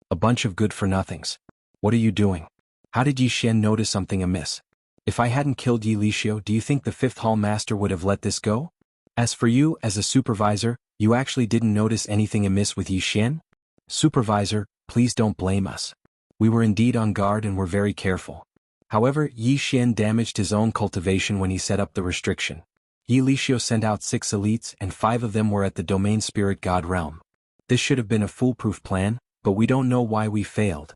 A: A bunch of good-for-nothings. "What are you doing? How did Yi Xian notice something amiss? If I hadn't killed Yi Lixio, do you think the Fifth Hall Master would have let this go? As for you, as a supervisor, you actually didn't notice anything amiss with Yi Xian? Supervisor, please don't blame us. We were indeed on guard and were very careful." However, Yi Xian damaged his own cultivation when he set up the restriction. Yi Lixio sent out 6 elites and 5 of them were at the Domain Spirit God realm. This should have been a foolproof plan, but we don't know why we failed.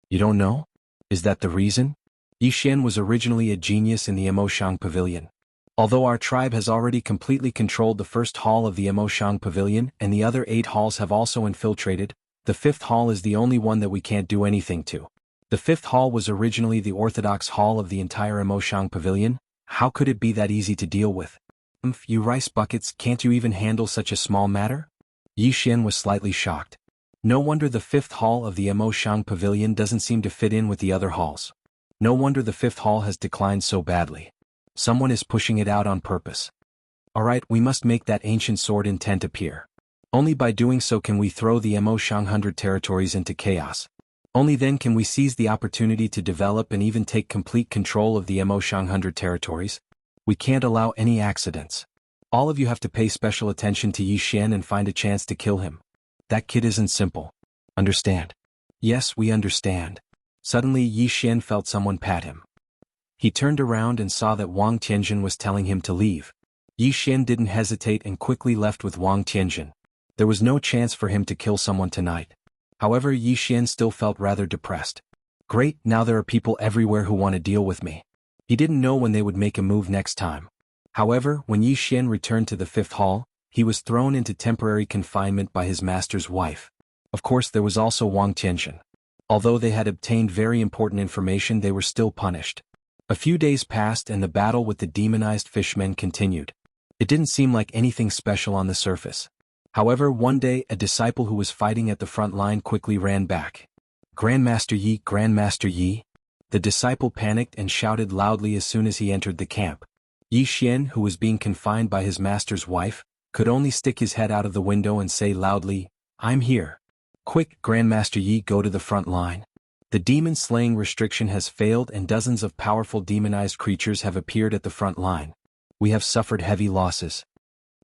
A: You don't know? Is that the reason? Yi Xian was originally a genius in the Emoshang Pavilion. Although our tribe has already completely controlled the first hall of the Emoshang Pavilion and the other 8 halls have also infiltrated, the 5th hall is the only one that we can't do anything to. The 5th hall was originally the orthodox hall of the entire Emoshang Pavilion. How could it be that easy to deal with? You rice buckets, can't you even handle such a small matter? Yi Xian was slightly shocked. No wonder the 5th hall of the Emoshang Pavilion doesn't seem to fit in with the other halls. No wonder the 5th hall has declined so badly. Someone is pushing it out on purpose. Alright, we must make that ancient sword intent appear. Only by doing so can we throw the Emoshang 100 territories into chaos. Only then can we seize the opportunity to develop and even take complete control of the Emoshang 100 territories. We can't allow any accidents. All of you have to pay special attention to Yi Xian and find a chance to kill him. That kid isn't simple. Understand? Yes, we understand. Suddenly Yi Xian felt someone pat him. He turned around and saw that Wang Tianjin was telling him to leave. Yi Xian didn't hesitate and quickly left with Wang Tianjin. There was no chance for him to kill someone tonight. However, Yi Xian still felt rather depressed. Great, now there are people everywhere who want to deal with me. He didn't know when they would make a move next time. However, when Yi Xian returned to the 5th hall, he was thrown into temporary confinement by his master's wife. Of course, there was also Wang Tianjin. Although they had obtained very important information, they were still punished. A few days passed and the battle with the demonized fishmen continued. It didn't seem like anything special on the surface. However, one day a disciple who was fighting at the front line quickly ran back. Grandmaster Yi, Grandmaster Yi. The disciple panicked and shouted loudly as soon as he entered the camp. Yi Xian, who was being confined by his master's wife, could only stick his head out of the window and say loudly, "I'm here. Quick, Grandmaster Yi, go to the front line. The demon-slaying restriction has failed and dozens of powerful demonized creatures have appeared at the front line. We have suffered heavy losses."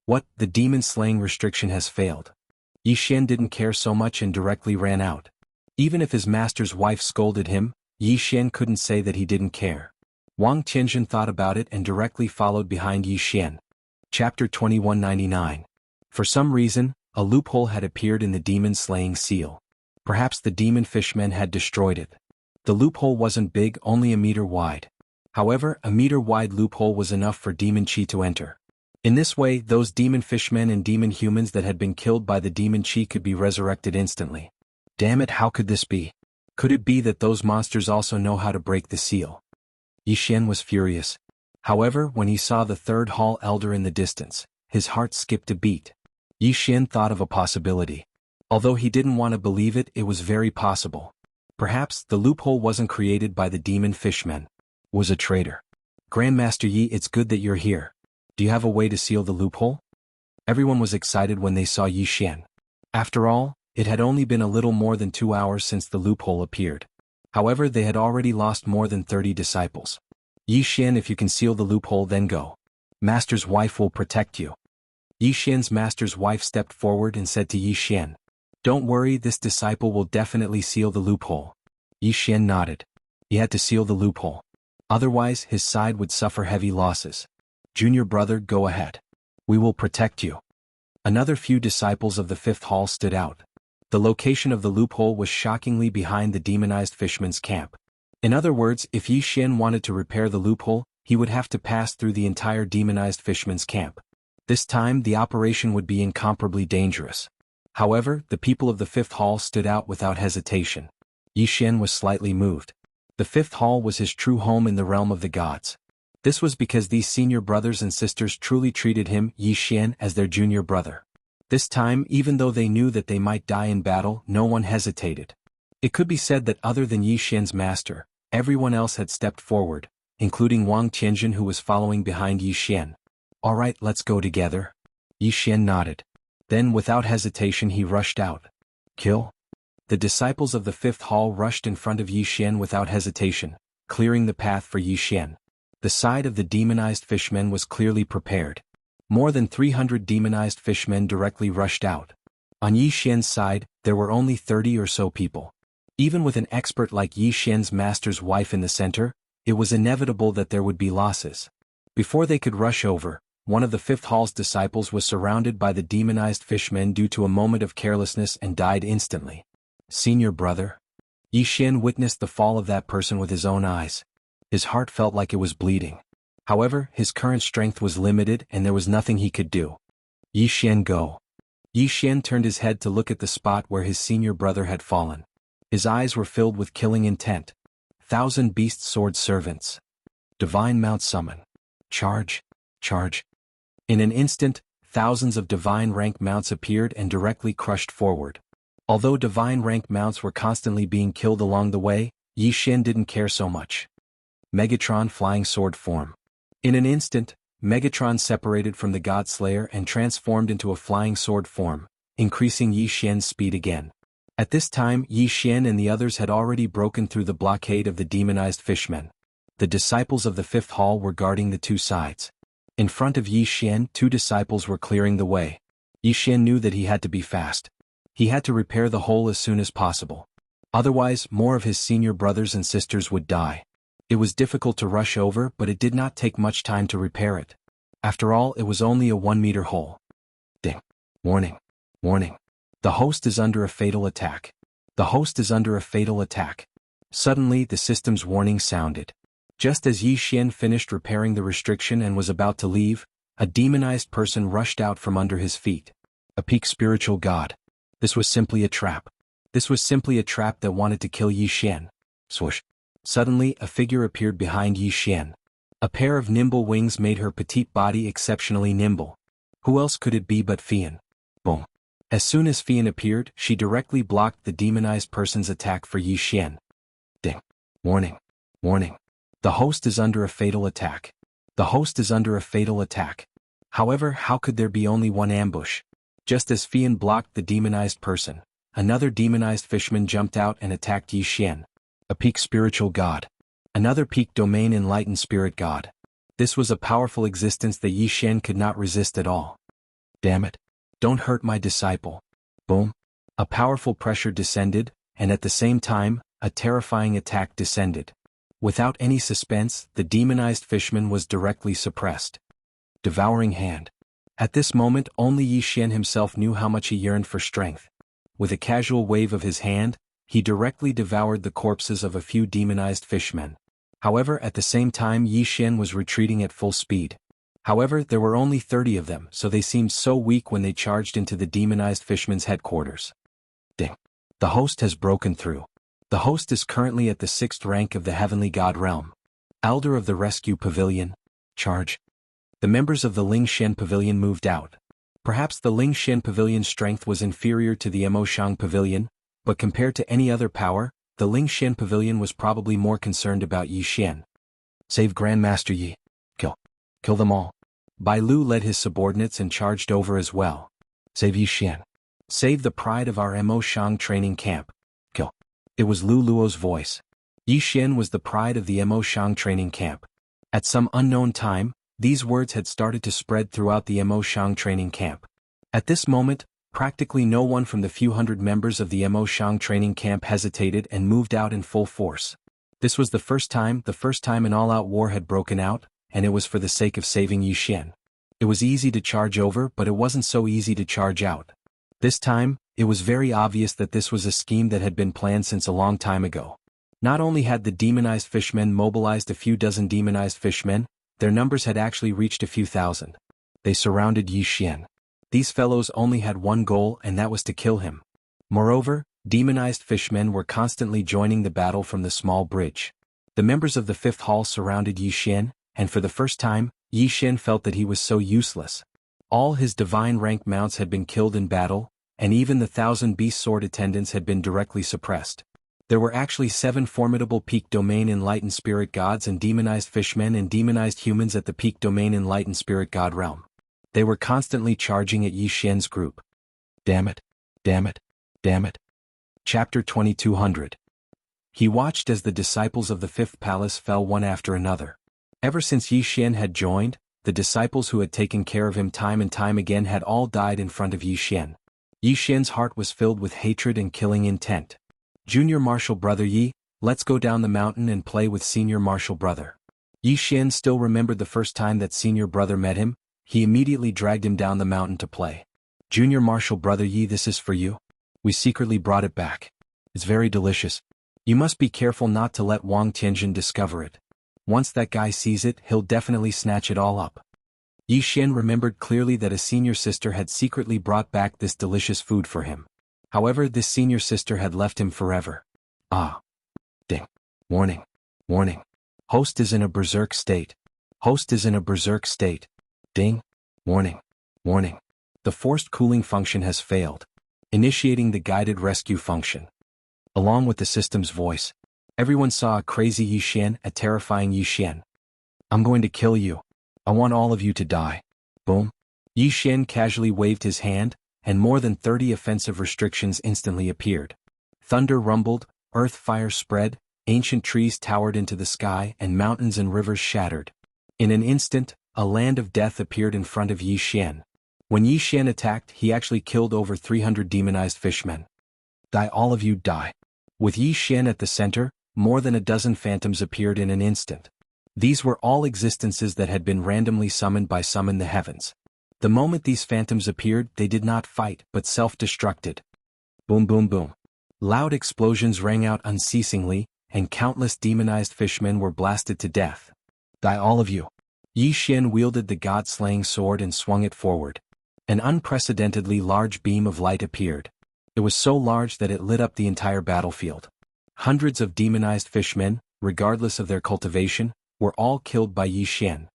A: What? The demon-slaying restriction has failed? Yi Xian didn't care so much and directly ran out. Even if his master's wife scolded him, Yi Xian couldn't say that he didn't care. Wang Tianjin thought about it and directly followed behind Yi Xian. Chapter 2199. For some reason, a loophole had appeared in the demon-slaying seal. Perhaps the demon fishmen had destroyed it. The loophole wasn't big, only a meter wide. However, a meter-wide loophole was enough for demon chi to enter. In this way, those demon fishmen and demon humans that had been killed by the demon chi could be resurrected instantly. Damn it, how could this be? Could it be that those monsters also know how to break the seal? Yi Xian was furious. However, when he saw the third hall elder in the distance, his heart skipped a beat. Yi Xian thought of a possibility. Although he didn't want to believe it, it was very possible. Perhaps the loophole wasn't created by the demon fishmen. Was a traitor. Grandmaster Yi, it's good that you're here. Do you have a way to seal the loophole? Everyone was excited when they saw Yi Xian. After all, it had only been a little more than 2 hours since the loophole appeared. However, they had already lost more than 30 disciples. Yi Xian, if you can seal the loophole, then go. Master's wife will protect you. Yi Xian's master's wife stepped forward and said to Yi Xian, "Don't worry, this disciple will definitely seal the loophole." Yi Xian nodded. He had to seal the loophole. Otherwise, his side would suffer heavy losses. Junior brother, go ahead. We will protect you. Another few disciples of the fifth hall stood out. The location of the loophole was shockingly behind the demonized fishman's camp. In other words, if Yi Xian wanted to repair the loophole, he would have to pass through the entire demonized fishman's camp. This time, the operation would be incomparably dangerous. However, the people of the fifth hall stood out without hesitation. Yi Xian was slightly moved. The fifth hall was his true home in the realm of the gods. This was because these senior brothers and sisters truly treated him, Yi Xian, as their junior brother. This time, even though they knew that they might die in battle, no one hesitated. It could be said that other than Yi Xian's master, everyone else had stepped forward, including Wang Tianjin, who was following behind Yi Xian. All right, let's go together. Yi Xian nodded. Then, without hesitation, he rushed out. Kill? The disciples of the fifth hall rushed in front of Yi Xian without hesitation, clearing the path for Yi Xian. The side of the demonized fishmen was clearly prepared. More than 300 demonized fishmen directly rushed out. On Yi Xian's side, there were only 30 or so people. Even with an expert like Yi Xian's master's wife in the center, it was inevitable that there would be losses. Before they could rush over, one of the fifth hall's disciples was surrounded by the demonized fishmen due to a moment of carelessness and died instantly. Senior brother? Yi Xian witnessed the fall of that person with his own eyes. His heart felt like it was bleeding. However, his current strength was limited and there was nothing he could do. Yi Xian, go. Yi Xian turned his head to look at the spot where his senior brother had fallen. His eyes were filled with killing intent. 1,000 beast sword servants. Divine mount summon. Charge, charge. In an instant, thousands of divine rank mounts appeared and directly crushed forward. Although divine rank mounts were constantly being killed along the way, Yi Xian didn't care so much. Megatron flying sword form. In an instant, Megatron separated from the God Slayer and transformed into a flying sword form, increasing Yi Xian's speed again. At this time, Yi Xian and the others had already broken through the blockade of the demonized fishmen. The disciples of the fifth hall were guarding the two sides. In front of Yi Xian, 2 disciples were clearing the way. Yi Xian knew that he had to be fast. He had to repair the hole as soon as possible. Otherwise, more of his senior brothers and sisters would die. It was difficult to rush over, but it did not take much time to repair it. After all, it was only a 1-meter hole. Ding. Warning. Warning. The host is under a fatal attack. The host is under a fatal attack. Suddenly, the system's warning sounded. Just as Yi Xian finished repairing the restriction and was about to leave, a demonized person rushed out from under his feet. A peak spiritual god. This was simply a trap. This was simply a trap that wanted to kill Yi Xian. Swoosh. Suddenly, a figure appeared behind Yi Xian. A pair of nimble wings made her petite body exceptionally nimble. Who else could it be but Fian? Boom. As soon as Fian appeared, she directly blocked the demonized person's attack for Yi Xian. Ding. Warning. Warning. The host is under a fatal attack. The host is under a fatal attack. However, how could there be only one ambush? Just as Fian blocked the demonized person, another demonized fishman jumped out and attacked Yi Xian. A peak spiritual god. Another peak domain enlightened spirit god. This was a powerful existence that Yi Xian could not resist at all. Damn it. Don't hurt my disciple. Boom. A powerful pressure descended, and at the same time, a terrifying attack descended. Without any suspense, the demonized fishman was directly suppressed. Devouring hand. At this moment, only Yi Xian himself knew how much he yearned for strength. With a casual wave of his hand, he directly devoured the corpses of a few demonized fishmen. However, at the same time Yi Xian was retreating at full speed. However, there were only 30 of them, so they seemed so weak when they charged into the demonized fishman's headquarters. Ding. The host has broken through. The host is currently at the 6th rank of the heavenly god realm. Elder of the rescue pavilion. Charge. The members of the Ling Xian pavilion moved out. Perhaps the Ling Xian pavilion's strength was inferior to the Emoshang pavilion, but compared to any other power, the Ling Xian pavilion was probably more concerned about Yi Xian. Save Grandmaster Yi. Kill them all. Bai Lu led his subordinates and charged over as well. Save Yi Xian. Save the pride of our Emoshang training camp. Kill. It was Lu Luo's voice. Yi Xian was the pride of the Emoshang training camp. At some unknown time, these words had started to spread throughout the Emoshang training camp. At this moment, practically no one from the few hundred members of the Emoshang training camp hesitated and moved out in full force. This was the first time an all-out war had broken out, and it was for the sake of saving Yi Xian. It was easy to charge over, but it wasn't so easy to charge out. This time, it was very obvious that this was a scheme that had been planned since a long time ago. Not only had the demonized fishmen mobilized a few dozen demonized fishmen, their numbers had actually reached a few thousand. They surrounded Yi Xian. These fellows only had one goal, and that was to kill him. Moreover, demonized fishmen were constantly joining the battle from the small bridge. The members of the 5th hall surrounded Yi Xian, and for the first time, Yi Xian felt that he was so useless. All his divine rank mounts had been killed in battle, and even the 1,000 beast sword attendants had been directly suppressed. There were actually 7 formidable peak domain enlightened spirit gods and demonized fishmen and demonized humans at the peak domain enlightened spirit god realm. They were constantly charging at Yi Xian's group. Damn it. Damn it. Damn it. Chapter 2200. He watched as the disciples of the 5th palace fell one after another. Ever since Yi Xian had joined, the disciples who had taken care of him time and time again had all died in front of Yi Xian. Yi Xian's heart was filled with hatred and killing intent. Junior Marshal Brother Yi, let's go down the mountain and play with Senior Marshal Brother. Yi Xian still remembered the first time that Senior Brother met him. He immediately dragged him down the mountain to play. Junior Marshal Brother Yi, this is for you. We secretly brought it back. It's very delicious. You must be careful not to let Wang Tianjin discover it. Once that guy sees it, he'll definitely snatch it all up. Yi Xian remembered clearly that a senior sister had secretly brought back this delicious food for him. However, this senior sister had left him forever. Ah. Ding. Warning. Warning. Host is in a berserk state. Host is in a berserk state. Ding. Warning. Warning. The forced cooling function has failed. Initiating the guided rescue function. Along with the system's voice, everyone saw a crazy Yi Xian, a terrifying Yi Xian. I'm going to kill you. I want all of you to die. Boom. Yi Xian casually waved his hand, and more than 30 offensive restrictions instantly appeared. Thunder rumbled, earth fire spread, ancient trees towered into the sky, and mountains and rivers shattered. In an instant, a land of death appeared in front of Yi Xian. When Yi Xian attacked, he actually killed over 300 demonized fishmen. Die, all of you, die. With Yi Xian at the center, more than a dozen phantoms appeared in an instant. These were all existences that had been randomly summoned by Summon the Heavens. The moment these phantoms appeared, they did not fight, but self-destructed. Boom boom boom. Loud explosions rang out unceasingly, and countless demonized fishmen were blasted to death. Die, all of you. Yi Xian wielded the god-slaying sword and swung it forward. An unprecedentedly large beam of light appeared. It was so large that it lit up the entire battlefield. Hundreds of demonized fishmen, regardless of their cultivation, were all killed by Yi Xian.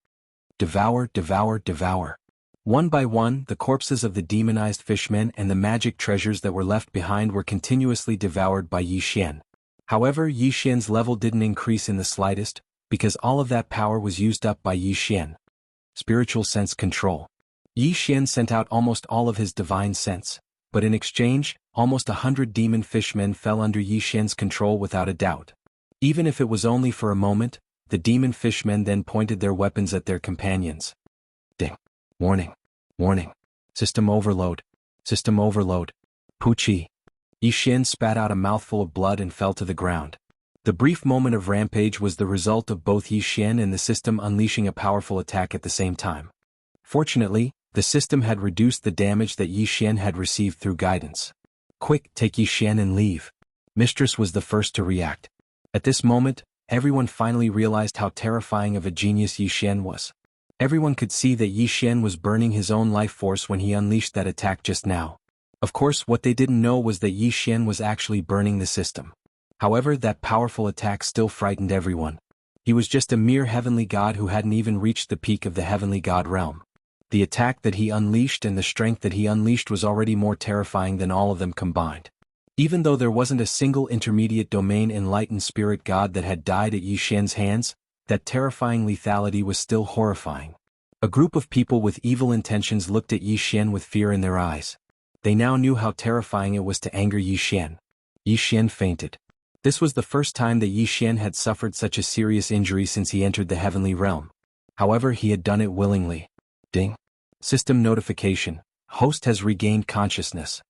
A: Devour, devour, devour. One by one, the corpses of the demonized fishmen and the magic treasures that were left behind were continuously devoured by Yi Xian. However, Yi Xian's level didn't increase in the slightest, because all of that power was used up by Yi Xian. Spiritual sense control. Yi Xian sent out almost all of his divine sense, but in exchange, almost 100 demon fishmen fell under Yi Xian's control without a doubt. Even if it was only for a moment, the demon fishmen then pointed their weapons at their companions. Ding. Warning. Warning. System overload. System overload. Puchi. Yi Xian spat out a mouthful of blood and fell to the ground. The brief moment of rampage was the result of both Yi Xian and the system unleashing a powerful attack at the same time. Fortunately, the system had reduced the damage that Yi Xian had received through guidance. Quick, take Yi Xian and leave. Mistress was the first to react. At this moment, everyone finally realized how terrifying of a genius Yi Xian was. Everyone could see that Yi Xian was burning his own life force when he unleashed that attack just now. Of course, what they didn't know was that Yi Xian was actually burning the system. However, that powerful attack still frightened everyone. He was just a mere heavenly god who hadn't even reached the peak of the heavenly god realm. The attack that he unleashed and the strength that he unleashed was already more terrifying than all of them combined. Even though there wasn't a single intermediate domain enlightened spirit god that had died at Yi Xian's hands, that terrifying lethality was still horrifying. A group of people with evil intentions looked at Yi Xian with fear in their eyes. They now knew how terrifying it was to anger Yi Xian. Yi Xian fainted. This was the first time that Yi Xian had suffered such a serious injury since he entered the heavenly realm. However, he had done it willingly. Ding. System notification. Host has regained consciousness.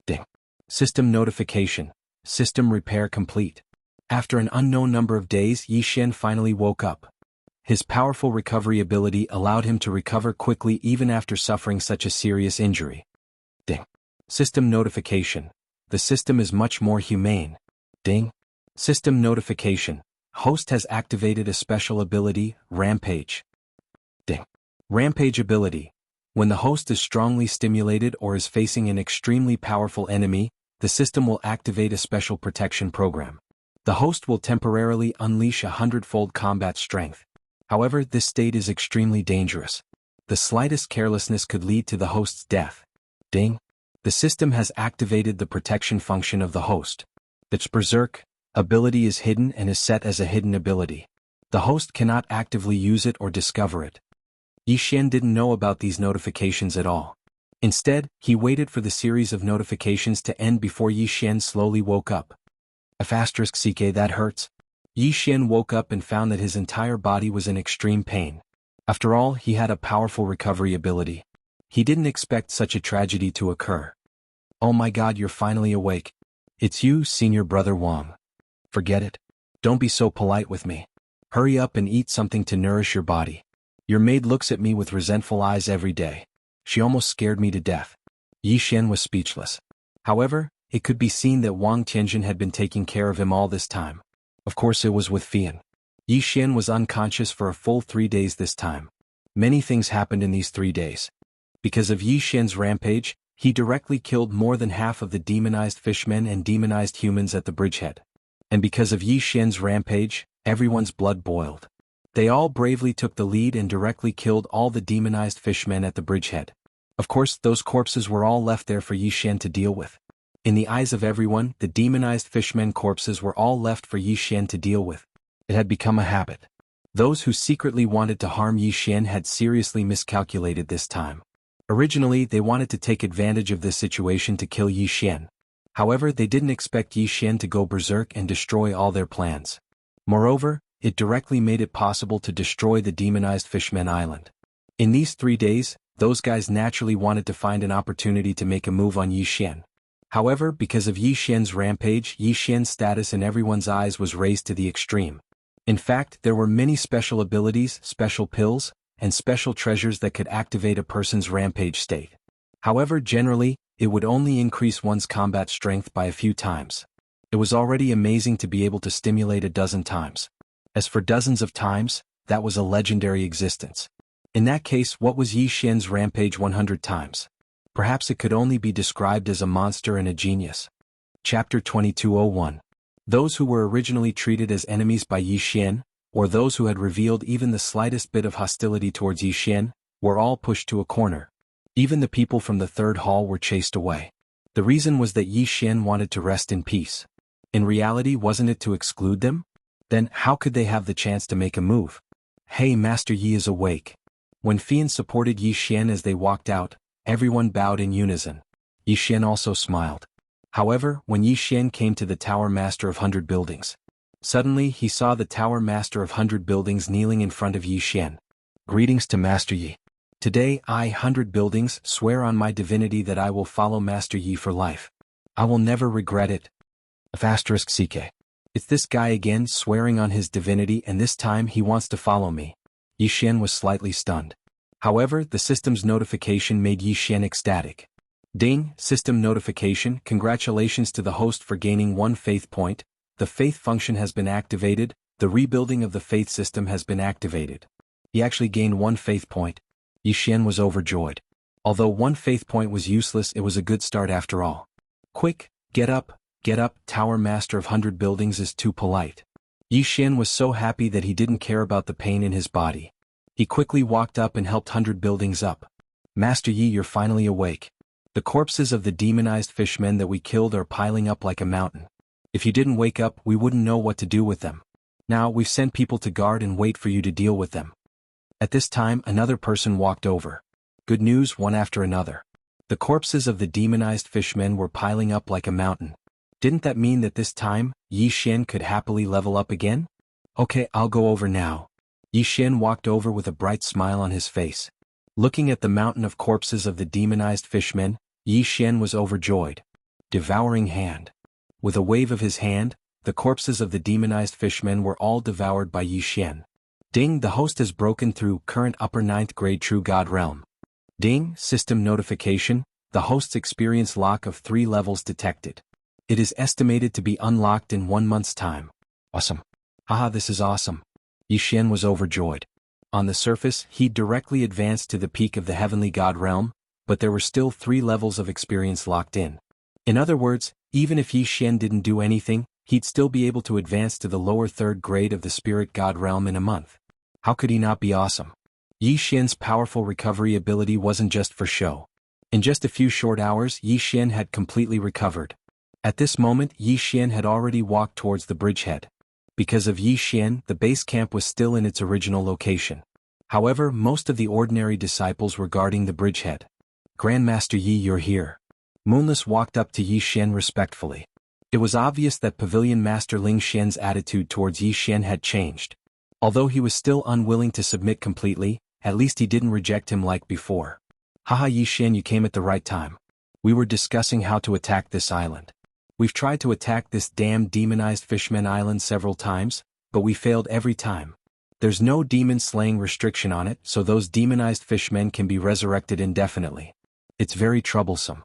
A: Ding. System notification. System repair complete. After an unknown number of days, Yi Xian finally woke up. His powerful recovery ability allowed him to recover quickly even after suffering such a serious injury. Ding. System notification. The system is much more humane. Ding. System notification. Host has activated a special ability, Rampage. Ding. Rampage ability. When the host is strongly stimulated or is facing an extremely powerful enemy, the system will activate a special protection program. The host will temporarily unleash 100-fold combat strength. However, this state is extremely dangerous. The slightest carelessness could lead to the host's death. Ding. The system has activated the protection function of the host. Its Berserk ability is hidden and is set as a hidden ability. The host cannot actively use it or discover it. Yi Xian didn't know about these notifications at all. Instead, he waited for the series of notifications to end before Yi Xian slowly woke up. *CK that hurts. Yi Xian woke up and found that his entire body was in extreme pain. After all, he had a powerful recovery ability. He didn't expect such a tragedy to occur. Oh my god, you're finally awake. It's you, senior brother Wang. Forget it. Don't be so polite with me. Hurry up and eat something to nourish your body. Your maid looks at me with resentful eyes every day. She almost scared me to death. Yi Xian was speechless. However, it could be seen that Wang Tianjin had been taking care of him all this time. Of course it was with Fian. Yi Xian was unconscious for a full 3 days this time. Many things happened in these 3 days. Because of Yi Xian's rampage, he directly killed more than half of the demonized fishmen and demonized humans at the bridgehead. And because of Yi Xian's rampage, everyone's blood boiled. They all bravely took the lead and directly killed all the demonized fishmen at the bridgehead. Of course, those corpses were all left there for Yi Xian to deal with. In the eyes of everyone, the demonized fishmen corpses were all left for Yi Xian to deal with. It had become a habit. Those who secretly wanted to harm Yi Xian had seriously miscalculated this time. Originally, they wanted to take advantage of this situation to kill Yi Xian. However, they didn't expect Yi Xian to go berserk and destroy all their plans. Moreover, it directly made it possible to destroy the demonized Fishmen Island. In these 3 days, those guys naturally wanted to find an opportunity to make a move on Yi Xian. However, because of Yi Xian's rampage, Yi Xian's status in everyone's eyes was raised to the extreme. In fact, there were many special abilities, special pills, and special treasures that could activate a person's rampage state. However, generally, it would only increase one's combat strength by a few times. It was already amazing to be able to stimulate a dozen times. As for dozens of times, that was a legendary existence. In that case, what was Yi Xian's rampage 100 times? Perhaps it could only be described as a monster and a genius. Chapter 2201. Those who were originally treated as enemies by Yi Xian, or those who had revealed even the slightest bit of hostility towards Yi Xian, were all pushed to a corner. Even the people from the third hall were chased away. The reason was that Yi Xian wanted to rest in peace. In reality, wasn't it to exclude them? Then, how could they have the chance to make a move? Hey, Master Yi is awake. When Fian supported Yi Xian as they walked out, everyone bowed in unison. Yi Xian also smiled. However, when Yi Xian came to the Tower Master of 100 Buildings, suddenly he saw the Tower Master of 100 Buildings kneeling in front of Yi Xian. Greetings to Master Yi. Today I, 100 Buildings, swear on my divinity that I will follow Master Yi for life. I will never regret it. *CK. It's this guy again swearing on his divinity, and this time he wants to follow me. Yi Xian was slightly stunned. However, the system's notification made Yi Xian ecstatic. Ding, system notification, congratulations to the host for gaining 1 faith point. The faith function has been activated. The rebuilding of the faith system has been activated. He actually gained 1 faith point. Yi Xian was overjoyed. Although 1 faith point was useless, it was a good start after all. Quick, get up, Tower Master of 100 Buildings is too polite. Yi Xian was so happy that he didn't care about the pain in his body. He quickly walked up and helped 100 Buildings up. Master Yi, you're finally awake. The corpses of the demonized fishmen that we killed are piling up like a mountain. If you didn't wake up, we wouldn't know what to do with them. Now, we've sent people to guard and wait for you to deal with them. At this time, another person walked over. Good news, one after another. The corpses of the demonized fishmen were piling up like a mountain. Didn't that mean that this time, Yi Xian could happily level up again? Okay, I'll go over now. Yi Xian walked over with a bright smile on his face. Looking at the mountain of corpses of the demonized fishmen, Yi Xian was overjoyed. Devouring hand. With a wave of his hand, the corpses of the demonized fishmen were all devoured by Yi Xian. Ding, the host has broken through current upper 9th grade True God realm. Ding, system notification, the host's experience lock of 3 levels detected. It is estimated to be unlocked in 1 month's time. Awesome. Haha, this is awesome. Yi Xian was overjoyed. On the surface, he directly advanced to the peak of the heavenly God realm, but there were still 3 levels of experience locked in. In other words, even if Yi Xian didn't do anything, he'd still be able to advance to the lower 3rd grade of the spirit God realm in a month. How could he not be awesome? Yi Xian's powerful recovery ability wasn't just for show. In just a few short hours, Yi Xian had completely recovered. At this moment, Yi Xian had already walked towards the bridgehead. Because of Yi Xian, the base camp was still in its original location. However, most of the ordinary disciples were guarding the bridgehead. Grandmaster Yi, you're here. Moonless walked up to Yi Xian respectfully. It was obvious that Pavilion Master Ling Xian's attitude towards Yi Xian had changed. Although he was still unwilling to submit completely, at least he didn't reject him like before. Haha, Yi Xian, you came at the right time. We were discussing how to attack this island. We've tried to attack this damn demonized fishmen island several times, but we failed every time. There's no demon slaying restriction on it, so those demonized fishmen can be resurrected indefinitely. It's very troublesome.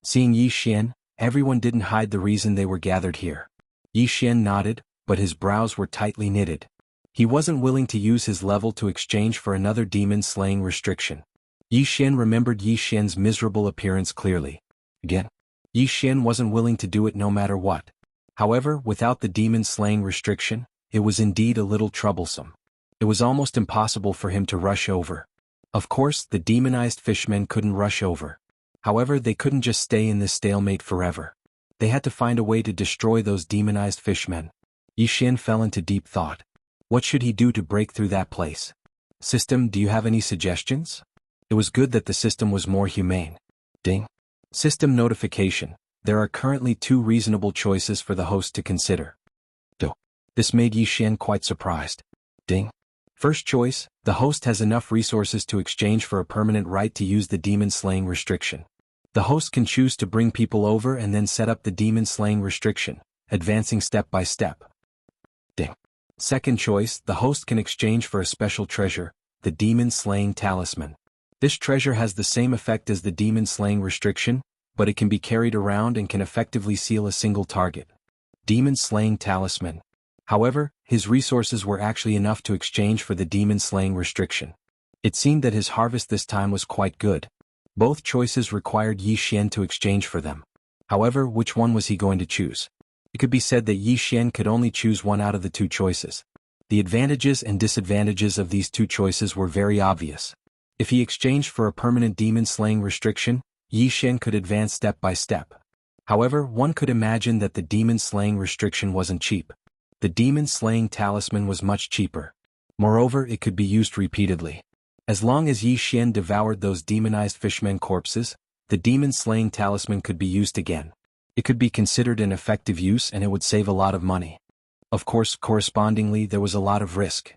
A: Seeing Yi Xian, everyone didn't hide the reason they were gathered here. Yi Xian nodded, but his brows were tightly knitted. He wasn't willing to use his level to exchange for another demon-slaying restriction. Yi Xian remembered Yi Xian's miserable appearance clearly. Again, Yi Xian wasn't willing to do it no matter what. However, without the demon-slaying restriction, it was indeed a little troublesome. It was almost impossible for him to rush over. Of course, the demonized fishmen couldn't rush over. However, they couldn't just stay in this stalemate forever. They had to find a way to destroy those demonized fishmen. Yi Xian fell into deep thought. What should he do to break through that place? System, do you have any suggestions? It was good that the system was more humane. Ding. System notification. There are currently 2 reasonable choices for the host to consider. Do. This made Yi Xian quite surprised. Ding. First choice, the host has enough resources to exchange for a permanent right to use the demon-slaying restriction. The host can choose to bring people over and then set up the demon-slaying restriction, advancing step by step. Ding. Second choice, the host can exchange for a special treasure, the demon-slaying talisman. This treasure has the same effect as the demon-slaying restriction, but it can be carried around and can effectively seal a single target. Demon-slaying talisman. However, his resources were actually enough to exchange for the demon-slaying restriction. It seemed that his harvest this time was quite good. Both choices required Yi Xian to exchange for them. However, which one was he going to choose? It could be said that Yi Xian could only choose one out of the 2 choices. The advantages and disadvantages of these 2 choices were very obvious. If he exchanged for a permanent demon-slaying restriction, Yi Xian could advance step by step. However, one could imagine that the demon-slaying restriction wasn't cheap. The demon-slaying talisman was much cheaper. Moreover, it could be used repeatedly. As long as Yi Xian devoured those demonized fishmen corpses, the demon-slaying talisman could be used again. It could be considered an effective use and it would save a lot of money. Of course, correspondingly, there was a lot of risk.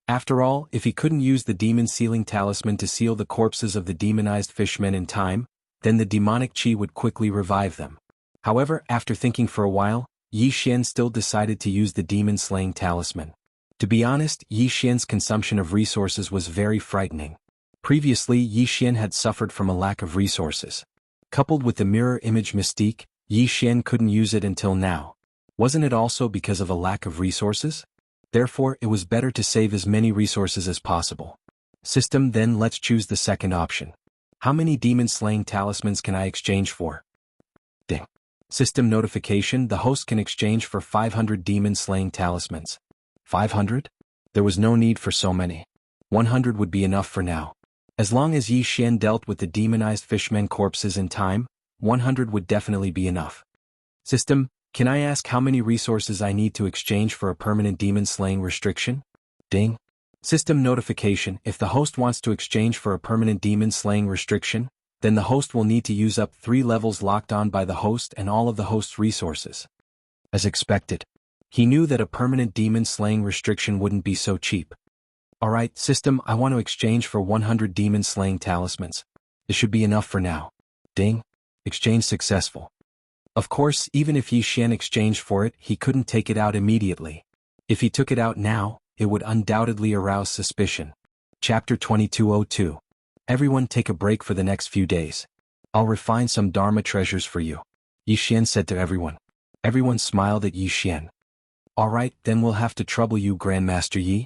A: After all, if he couldn't use the demon-sealing talisman to seal the corpses of the demonized fishmen in time, then the demonic chi would quickly revive them. However, after thinking for a while, Yi Xian still decided to use the demon-slaying talisman. To be honest, Yi Xian's consumption of resources was very frightening. Previously, Yi Xian had suffered from a lack of resources. Coupled with the mirror image mystique, Yi Xian couldn't use it until now. Wasn't it also because of a lack of resources? Therefore, it was better to save as many resources as possible. System, then let's choose the second option. How many demon-slaying talismans can I exchange for? Ding. System notification, the host can exchange for 500 demon-slaying talismans. 500? There was no need for so many. 100 would be enough for now. As long as Yi Xian dealt with the demonized fishmen corpses in time, 100 would definitely be enough. System, can I ask how many resources I need to exchange for a permanent demon-slaying restriction? Ding. System notification, if the host wants to exchange for a permanent demon-slaying restriction, then the host will need to use up 3 levels locked on by the host and all of the host's resources. As expected, he knew that a permanent demon-slaying restriction wouldn't be so cheap. Alright, system, I want to exchange for 100 demon-slaying talismans. This should be enough for now. Ding. Exchange successful. Of course, even if Yi Xian exchanged for it, he couldn't take it out immediately. If he took it out now, it would undoubtedly arouse suspicion. Chapter 2202. Everyone take a break for the next few days. I'll refine some Dharma treasures for you, Yi Xian said to everyone. Everyone smiled at Yi Xian. Alright, then we'll have to trouble you, Grandmaster Yi.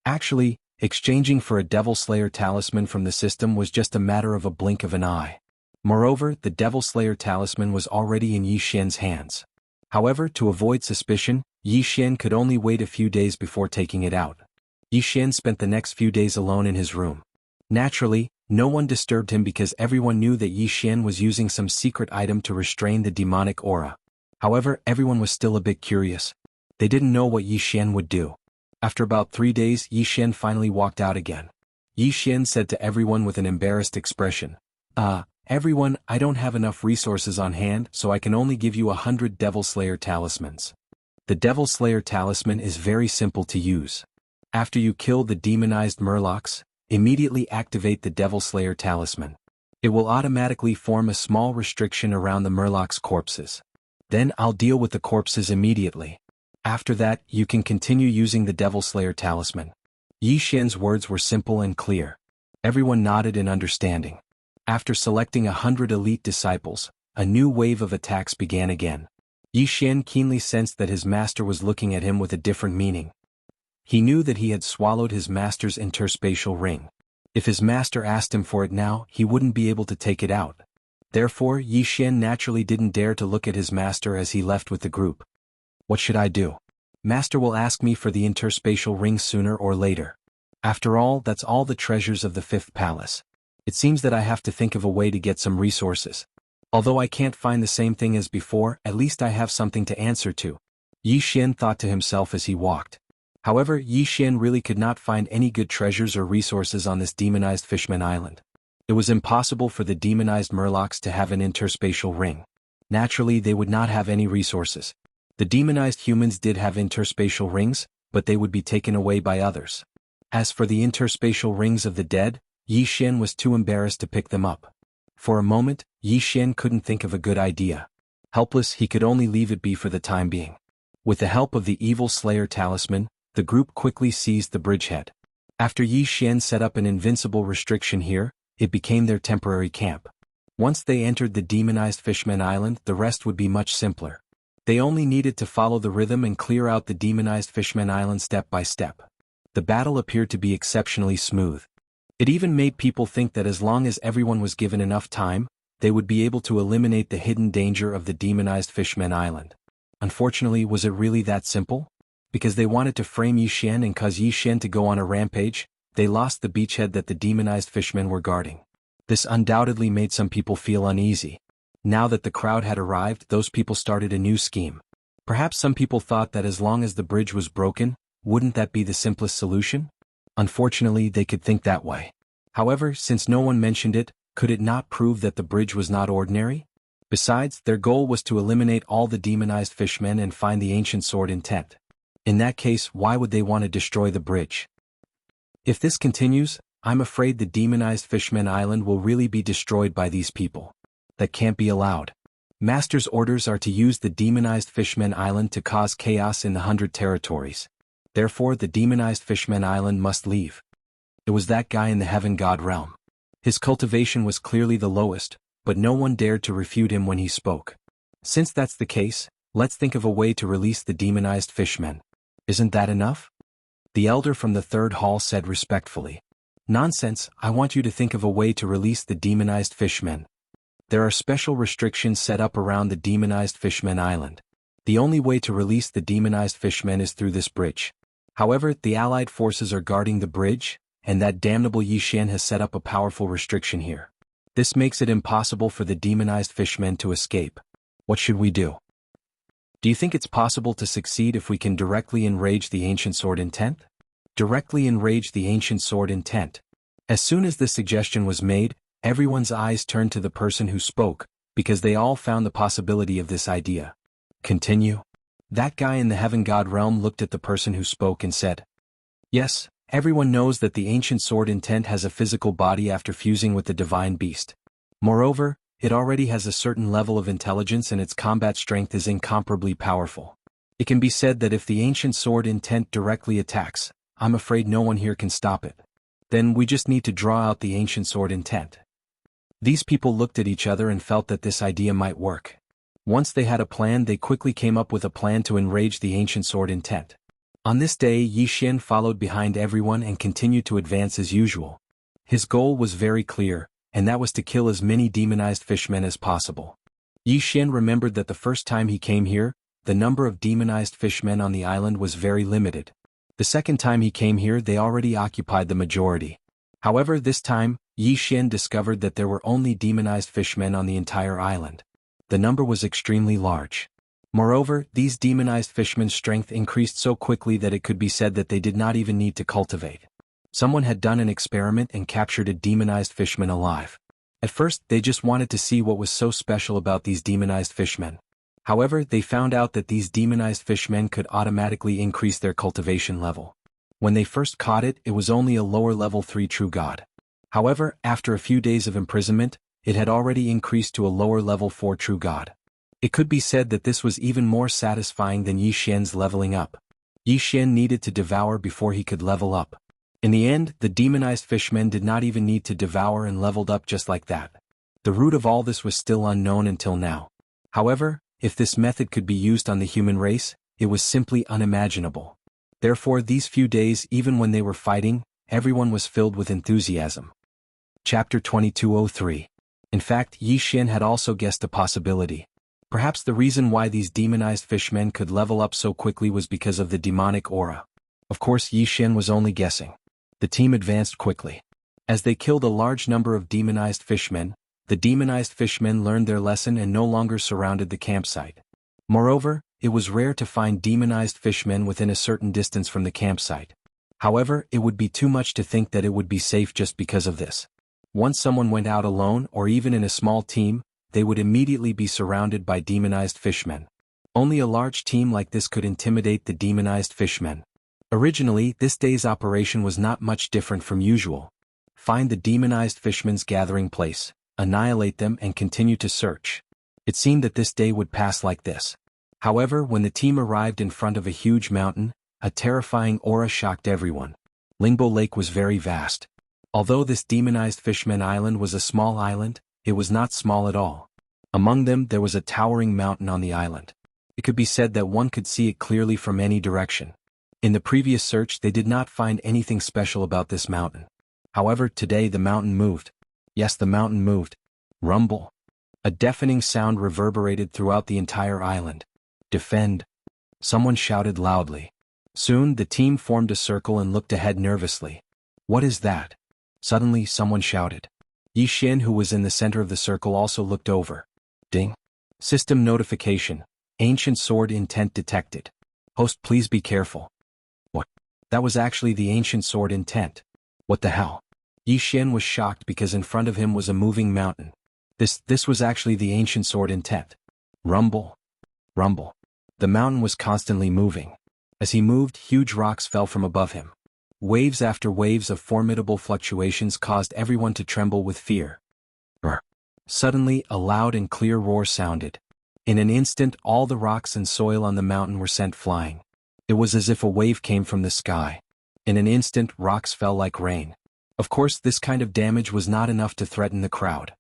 A: Actually, exchanging for a Devil Slayer talisman from the system was just a matter of a blink of an eye. Moreover, the Devil Slayer talisman was already in Yi Xian's hands. However, to avoid suspicion, Yi Xian could only wait a few days before taking it out. Yi Xian spent the next few days alone in his room. Naturally, no one disturbed him because everyone knew that Yi Xian was using some secret item to restrain the demonic aura. However, everyone was still a bit curious. They didn't know what Yi Xian would do. After about 3 days, Yi Xian finally walked out again. Yi Xian said to everyone with an embarrassed expression, Everyone, I don't have enough resources on hand, so I can only give you 100 Devil Slayer talismans. The Devil Slayer talisman is very simple to use. After you kill the demonized murlocs, immediately activate the Devil Slayer talisman. It will automatically form a small restriction around the murlocs' corpses. Then I'll deal with the corpses immediately. After that, you can continue using the Devil Slayer talisman. Yi Xian's words were simple and clear. Everyone nodded in understanding. After selecting 100 elite disciples, a new wave of attacks began again. Yi Xian keenly sensed that his master was looking at him with a different meaning. He knew that he had swallowed his master's interspatial ring. If his master asked him for it now, he wouldn't be able to take it out. Therefore, Yi Xian naturally didn't dare to look at his master as he left with the group. What should I do? Master will ask me for the interspatial ring sooner or later. After all, that's all the treasures of the 5th palace. It seems that I have to think of a way to get some resources. Although I can't find the same thing as before, at least I have something to answer to. Yi Xian thought to himself as he walked. However, Yi Xian really could not find any good treasures or resources on this demonized Fishman Island. It was impossible for the demonized murlocs to have an interspatial ring. Naturally, they would not have any resources. The demonized humans did have interspatial rings, but they would be taken away by others. As for the interspatial rings of the dead, Yi Xian was too embarrassed to pick them up. For a moment, Yi Xian couldn't think of a good idea. Helpless, he could only leave it be for the time being. With the help of the Evil Slayer talisman, the group quickly seized the bridgehead. After Yi Xian set up an invincible restriction here, it became their temporary camp. Once they entered the demonized Fishman Island, the rest would be much simpler. They only needed to follow the rhythm and clear out the demonized Fishman Island step by step. The battle appeared to be exceptionally smooth. It even made people think that as long as everyone was given enough time, they would be able to eliminate the hidden danger of the demonized Fishman Island. Unfortunately, was it really that simple? Because they wanted to frame Yi Xian and cause Yi Xian to go on a rampage, they lost the beachhead that the demonized fishmen were guarding. This undoubtedly made some people feel uneasy. Now that the crowd had arrived, those people started a new scheme. Perhaps some people thought that as long as the bridge was broken, wouldn't that be the simplest solution? Unfortunately, they could think that way. However, since no one mentioned it, could it not prove that the bridge was not ordinary? Besides, their goal was to eliminate all the demonized fishmen and find the ancient sword intent. In that case, why would they want to destroy the bridge? If this continues, I'm afraid the demonized Fishman Island will really be destroyed by these people. That can't be allowed. Master's orders are to use the demonized Fishman Island to cause chaos in the 100 territories. Therefore, the demonized Fishman Island must leave. It was that guy in the Heaven God realm. His cultivation was clearly the lowest, but no one dared to refute him when he spoke. Since that's the case, let's think of a way to release the demonized fishmen. Isn't that enough? The elder from the third hall said respectfully. Nonsense, I want you to think of a way to release the demonized fishmen. There are special restrictions set up around the demonized fishmen island. The only way to release the demonized fishmen is through this bridge. However, the allied forces are guarding the bridge, and that damnable Yi Xian has set up a powerful restriction here. This makes it impossible for the demonized fishmen to escape. What should we do? Do you think it's possible to succeed if we can directly enrage the ancient sword intent? Directly enrage the ancient sword intent. As soon as this suggestion was made, everyone's eyes turned to the person who spoke, because they all found the possibility of this idea. Continue. That guy in the heaven god realm looked at the person who spoke and said, Yes, everyone knows that the ancient sword intent has a physical body after fusing with the divine beast. Moreover, it already has a certain level of intelligence and its combat strength is incomparably powerful. It can be said that if the ancient sword intent directly attacks, I'm afraid no one here can stop it. Then we just need to draw out the ancient sword intent. These people looked at each other and felt that this idea might work. Once they had a plan, they quickly came up with a plan to enrage the ancient sword intent. On this day, Yi Xian followed behind everyone and continued to advance as usual. His goal was very clear, and that was to kill as many demonized fishmen as possible. Yi Xian remembered that the first time he came here, the number of demonized fishmen on the island was very limited. The second time he came here, they already occupied the majority. However, this time, Yi Xian discovered that there were only demonized fishmen on the entire island. The number was extremely large. Moreover, these demonized fishermen's strength increased so quickly that it could be said that they did not even need to cultivate. Someone had done an experiment and captured a demonized fishman alive. At first, they just wanted to see what was so special about these demonized fishmen. However, they found out that these demonized fishmen could automatically increase their cultivation level. When they first caught it, it was only a lower level 3 true god. However, after a few days of imprisonment, it had already increased to a lower level 4 true god. It could be said that this was even more satisfying than Yi Xian's leveling up. Yi Xian needed to devour before he could level up. In the end, the demonized fishmen did not even need to devour and leveled up just like that. The root of all this was still unknown until now. However, if this method could be used on the human race, it was simply unimaginable. Therefore, these few days, even when they were fighting, everyone was filled with enthusiasm. Chapter 2203. In fact, Yi Xian had also guessed a possibility. Perhaps the reason why these demonized fishmen could level up so quickly was because of the demonic aura. Of course, Yi Xian was only guessing. The team advanced quickly. As they killed a large number of demonized fishmen, the demonized fishmen learned their lesson and no longer surrounded the campsite. Moreover, it was rare to find demonized fishmen within a certain distance from the campsite. However, it would be too much to think that it would be safe just because of this. Once someone went out alone or even in a small team, they would immediately be surrounded by demonized fishmen. Only a large team like this could intimidate the demonized fishmen. Originally, this day's operation was not much different from usual. Find the demonized fishmen's gathering place, annihilate them and continue to search. It seemed that this day would pass like this. However, when the team arrived in front of a huge mountain, a terrifying aura shocked everyone. Lingbo Lake was very vast. Although this demonized fishmen island was a small island, it was not small at all. Among them there was a towering mountain on the island. It could be said that one could see it clearly from any direction. In the previous search they did not find anything special about this mountain. However, today the mountain moved. Yes, the mountain moved. Rumble. A deafening sound reverberated throughout the entire island. Defend. Someone shouted loudly. Soon the team formed a circle and looked ahead nervously. What is that? Suddenly someone shouted. Yi Xian, who was in the center of the circle, also looked over. Ding. System notification. Ancient sword intent detected. Host, please be careful. What? That was actually the ancient sword intent. What the hell? Yi Xian was shocked because in front of him was a moving mountain. This was actually the ancient sword intent. Rumble. Rumble. The mountain was constantly moving. As he moved, huge rocks fell from above him. Waves after waves of formidable fluctuations caused everyone to tremble with fear. Brr. Suddenly, a loud and clear roar sounded. In an instant, all the rocks and soil on the mountain were sent flying. It was as if a wave came from the sky. In an instant, rocks fell like rain. Of course, this kind of damage was not enough to threaten the crowd.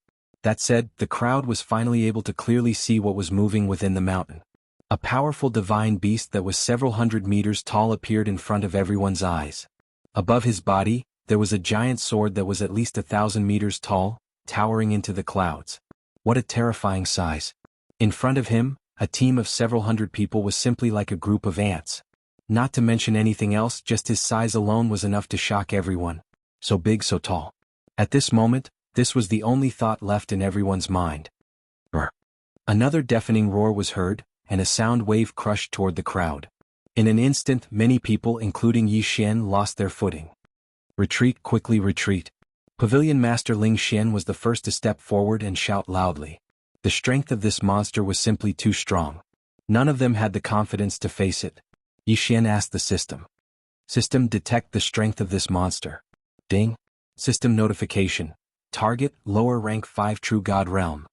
A: That said, the crowd was finally able to clearly see what was moving within the mountain. A powerful divine beast that was several hundred meters tall appeared in front of everyone's eyes. Above his body, there was a giant sword that was at least 1,000 meters tall, towering into the clouds. What a terrifying size. In front of him, a team of several hundred people was simply like a group of ants. Not to mention anything else, just his size alone was enough to shock everyone. So big, so tall. At this moment, this was the only thought left in everyone's mind. Brr. Another deafening roar was heard, and a sound wave crushed toward the crowd. In an instant, many people, including Yi Xian, lost their footing. Retreat, quickly retreat. Pavilion Master Ling Xian was the first to step forward and shout loudly. The strength of this monster was simply too strong. None of them had the confidence to face it. Yi Xian asked the system. System, detect the strength of this monster. Ding. System notification. Target, lower rank 5 True God Realm.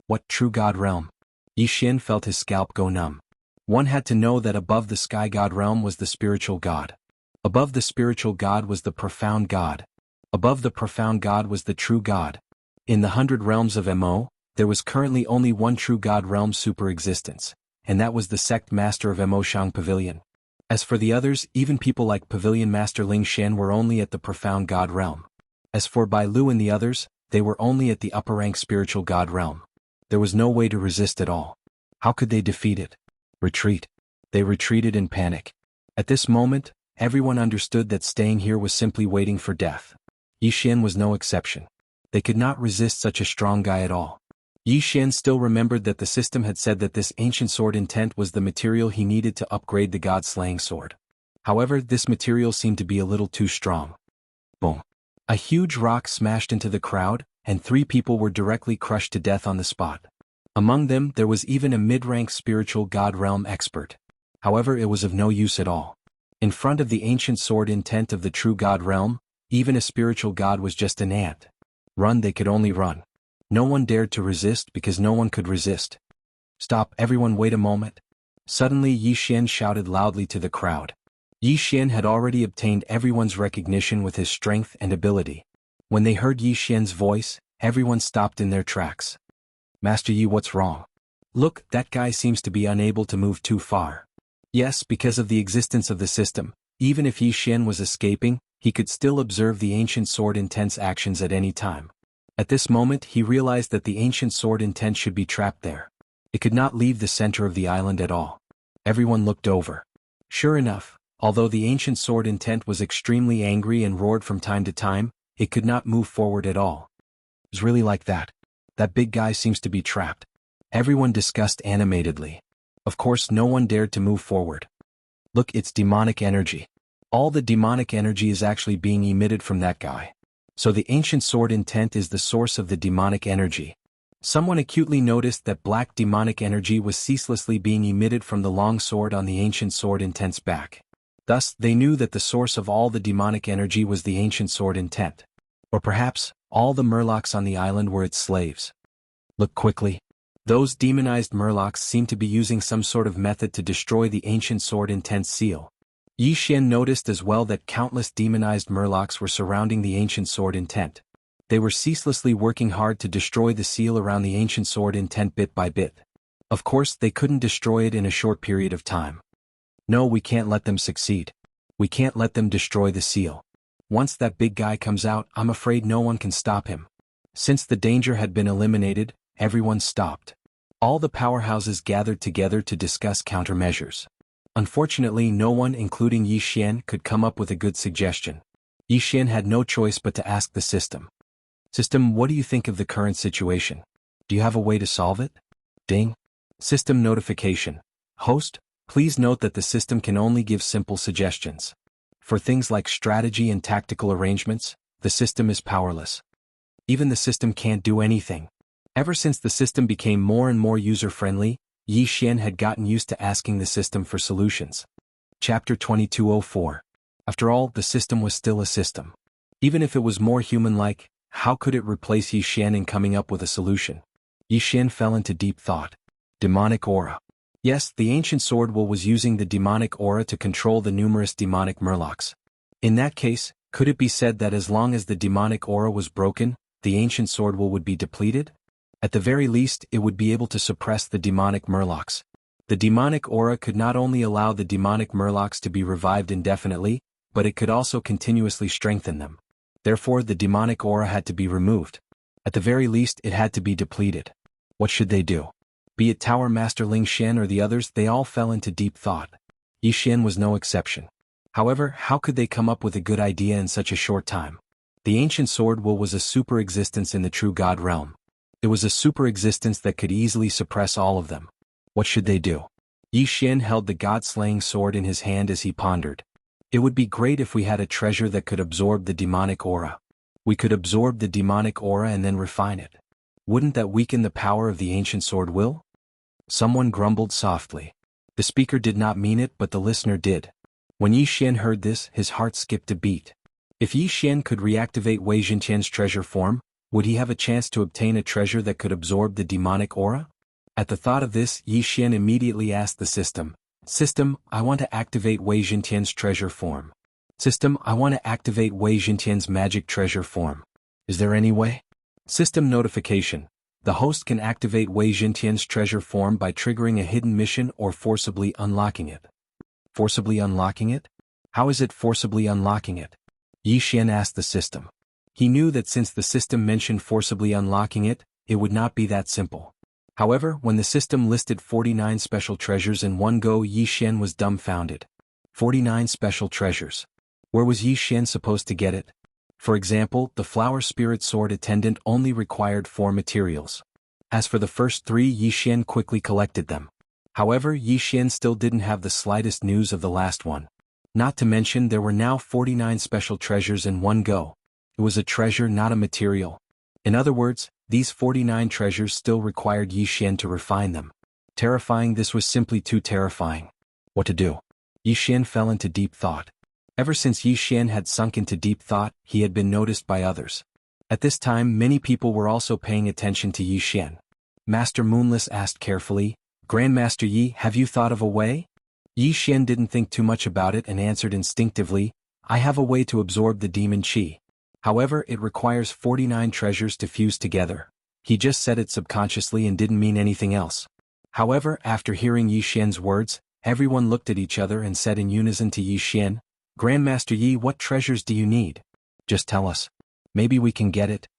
A: What True God Realm? Yi Xian felt his scalp go numb. One had to know that above the Sky God Realm was the spiritual God. Above the spiritual God was the profound God. Above the profound God was the true God. In the 100 realms of Mo, there was currently only one True God Realm super existence, and that was the sect master of Mo Shang Pavilion. As for the others, even people like Pavilion Master Ling Xian were only at the profound God Realm. As for Bai Lu and the others, they were only at the upper rank spiritual God Realm. There was no way to resist at all. How could they defeat it? Retreat. They retreated in panic. At this moment, everyone understood that staying here was simply waiting for death. Yi Xian was no exception. They could not resist such a strong guy at all. Yi Xian still remembered that the system had said that this ancient sword intent was the material he needed to upgrade the god-slaying sword. However, this material seemed to be a little too strong. Boom. A huge rock smashed into the crowd, and 3 people were directly crushed to death on the spot. Among them, there was even a mid-rank spiritual God Realm expert. However, it was of no use at all. In front of the ancient sword intent of the true God Realm, even a spiritual God was just an ant. Run, they could only run. No one dared to resist because no one could resist. Stop, everyone, wait a moment. Suddenly Yi Xian shouted loudly to the crowd. Yi Xian had already obtained everyone's recognition with his strength and ability. When they heard Yi Xian's voice, everyone stopped in their tracks. Master Yi, what's wrong? Look, that guy seems to be unable to move too far. Yes, because of the existence of the system, even if Yi Xian was escaping, he could still observe the ancient sword intent's actions at any time. At this moment he realized that the ancient sword intent should be trapped there. It could not leave the center of the island at all. Everyone looked over. Sure enough, although the ancient sword intent was extremely angry and roared from time to time, it could not move forward at all. It was really like that. That big guy seems to be trapped. Everyone discussed animatedly. Of course, no one dared to move forward. Look, it's demonic energy. All the demonic energy is actually being emitted from that guy. So the ancient sword intent is the source of the demonic energy. Someone acutely noticed that black demonic energy was ceaselessly being emitted from the long sword on the ancient sword intent's back. Thus, they knew that the source of all the demonic energy was the ancient sword intent. Or perhaps, all the murlocs on the island were its slaves. Look quickly. Those demonized murlocs seem to be using some sort of method to destroy the ancient sword intent's seal. Yi Xian noticed as well that countless demonized murlocs were surrounding the ancient sword intent. They were ceaselessly working hard to destroy the seal around the ancient sword intent bit by bit. Of course, they couldn't destroy it in a short period of time. No, we can't let them succeed. We can't let them destroy the seal. Once that big guy comes out, I'm afraid no one can stop him. Since the danger had been eliminated, everyone stopped. All the powerhouses gathered together to discuss countermeasures. Unfortunately, no one, including Yi Xian, could come up with a good suggestion. Yi Xian had no choice but to ask the system. System, what do you think of the current situation? Do you have a way to solve it? Ding. System notification. Host, please note that the system can only give simple suggestions. For things like strategy and tactical arrangements, the system is powerless. Even the system can't do anything. Ever since the system became more and more user-friendly, Yi Xian had gotten used to asking the system for solutions. Chapter 2204. After all, the system was still a system. Even if it was more human-like, how could it replace Yi Xian in coming up with a solution? Yi Xian fell into deep thought. Demonic aura. Yes, the ancient sword will was using the demonic aura to control the numerous demonic murlocs. In that case, could it be said that as long as the demonic aura was broken, the ancient sword will would be depleted? At the very least, it would be able to suppress the demonic murlocs. The demonic aura could not only allow the demonic murlocs to be revived indefinitely, but it could also continuously strengthen them. Therefore, the demonic aura had to be removed. At the very least, it had to be depleted. What should they do? Be it Tower Master Ling Xian or the others, they all fell into deep thought. Yi Xian was no exception. However, how could they come up with a good idea in such a short time? The ancient sword will was a super existence in the true God realm. It was a super existence that could easily suppress all of them. What should they do? Yi Xian held the god-slaying sword in his hand as he pondered. It would be great if we had a treasure that could absorb the demonic aura. We could absorb the demonic aura and then refine it. Wouldn't that weaken the power of the ancient sword will? Someone grumbled softly. The speaker did not mean it, but the listener did. When Yi Xian heard this, his heart skipped a beat. If Yi Xian could reactivate Wei Zhentian's treasure form, would he have a chance to obtain a treasure that could absorb the demonic aura? At the thought of this, Yi Xian immediately asked the system, "System, I want to activate Wei Zhentian's treasure form. System, I want to activate Wei Zhentian's magic treasure form. Is there any way?" System notification. The host can activate Wei Zhentian's treasure form by triggering a hidden mission or forcibly unlocking it. Forcibly unlocking it? How is it forcibly unlocking it? Yi Xian asked the system. He knew that since the system mentioned forcibly unlocking it, it would not be that simple. However, when the system listed 49 special treasures in one go, Yi Xian was dumbfounded. 49 special treasures. Where was Yi Xian supposed to get it? For example, the Flower Spirit Sword Attendant only required 4 materials. As for the first 3, Yi Xian quickly collected them. However, Yi Xian still didn't have the slightest news of the last one. Not to mention there were now 49 special treasures in one go. It was a treasure, not a material. In other words, these 49 treasures still required Yi Xian to refine them. Terrifying, this was simply too terrifying. What to do? Yi Xian fell into deep thought. Ever since Yi Xian had sunk into deep thought, he had been noticed by others. At this time, many people were also paying attention to Yi Xian. Master Moonless asked carefully, "Grandmaster Yi, have you thought of a way?" Yi Xian didn't think too much about it and answered instinctively, "I have a way to absorb the demon qi. However, it requires 49 treasures to fuse together." He just said it subconsciously and didn't mean anything else. However, after hearing Yi Xian's words, everyone looked at each other and said in unison to Yi Xian, "Grandmaster Yi, what treasures do you need? Just tell us. Maybe we can get it."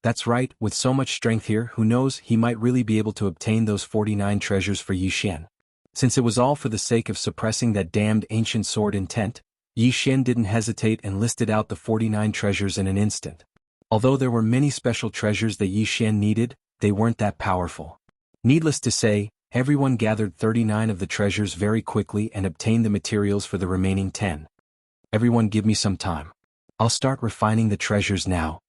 A: That's right, with so much strength here, who knows, he might really be able to obtain those 49 treasures for Yi Xian. Since it was all for the sake of suppressing that damned ancient sword intent, Yi Xian didn't hesitate and listed out the 49 treasures in an instant. Although there were many special treasures that Yi Xian needed, they weren't that powerful. Needless to say, everyone gathered 39 of the treasures very quickly and obtained the materials for the remaining 10. "Everyone give me some time. I'll start refining the treasures now,"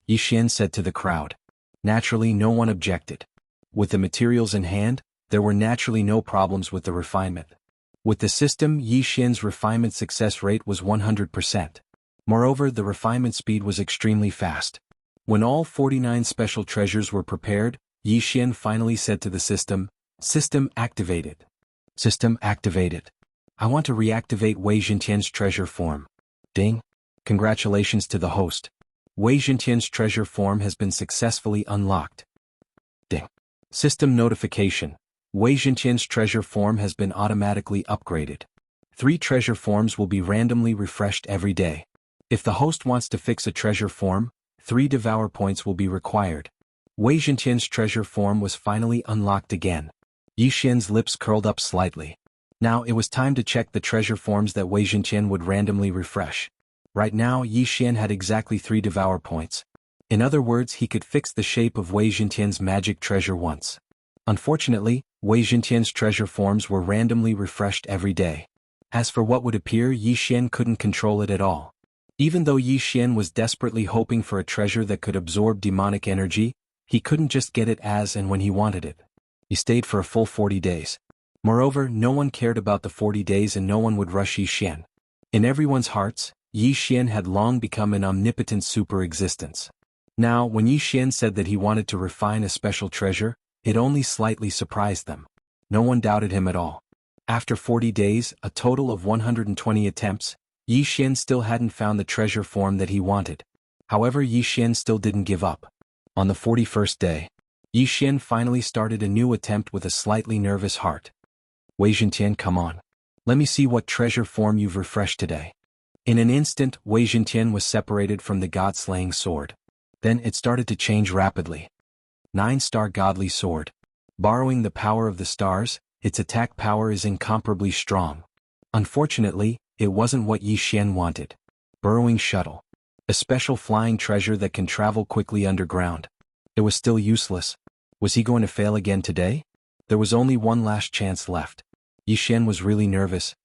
A: Yi Xian said to the crowd. Naturally, no one objected. With the materials in hand, there were naturally no problems with the refinement. With the system, Yi Xian's refinement success rate was 100%. Moreover, the refinement speed was extremely fast. When all 49 special treasures were prepared, Yi Xian finally said to the system, "System activated. System activated. I want to reactivate Wei Zhentian's treasure form." Ding. Congratulations to the host. Wei Zhentian's treasure form has been successfully unlocked. Ding. System notification. Wei Zhentian's treasure form has been automatically upgraded. 3 treasure forms will be randomly refreshed every day. If the host wants to fix a treasure form, 3 devour points will be required. Wei Zhentian's treasure form was finally unlocked again. Yi Xian's lips curled up slightly. Now it was time to check the treasure forms that Wei Zhentian would randomly refresh. Right now, Yi Xian had exactly 3 devour points. In other words, he could fix the shape of Wei Zhentian's magic treasure once. Unfortunately, Wei Zhentian's treasure forms were randomly refreshed every day. As for what would appear, Yi Xian couldn't control it at all. Even though Yi Xian was desperately hoping for a treasure that could absorb demonic energy, he couldn't just get it as and when he wanted it. He stayed for a full 40 days. Moreover, no one cared about the 40 days and no one would rush Yi Xian. In everyone's hearts, Yi Xian had long become an omnipotent super existence. Now, when Yi Xian said that he wanted to refine a special treasure, it only slightly surprised them. No one doubted him at all. After 40 days, a total of 120 attempts, Yi Xian still hadn't found the treasure form that he wanted. However, Yi Xian still didn't give up. On the 41st day, Yi Xian finally started a new attempt with a slightly nervous heart. Wei Zhentian, come on. Let me see what treasure form you've refreshed today. In an instant, Wei Zhentian was separated from the god-slaying sword. Then it started to change rapidly. 9-star godly sword. Borrowing the power of the stars, its attack power is incomparably strong. Unfortunately, it wasn't what Yi Xian wanted. Burrowing shuttle. A special flying treasure that can travel quickly underground. It was still useless. Was he going to fail again today? There was only one last chance left. Yi Xian was really nervous.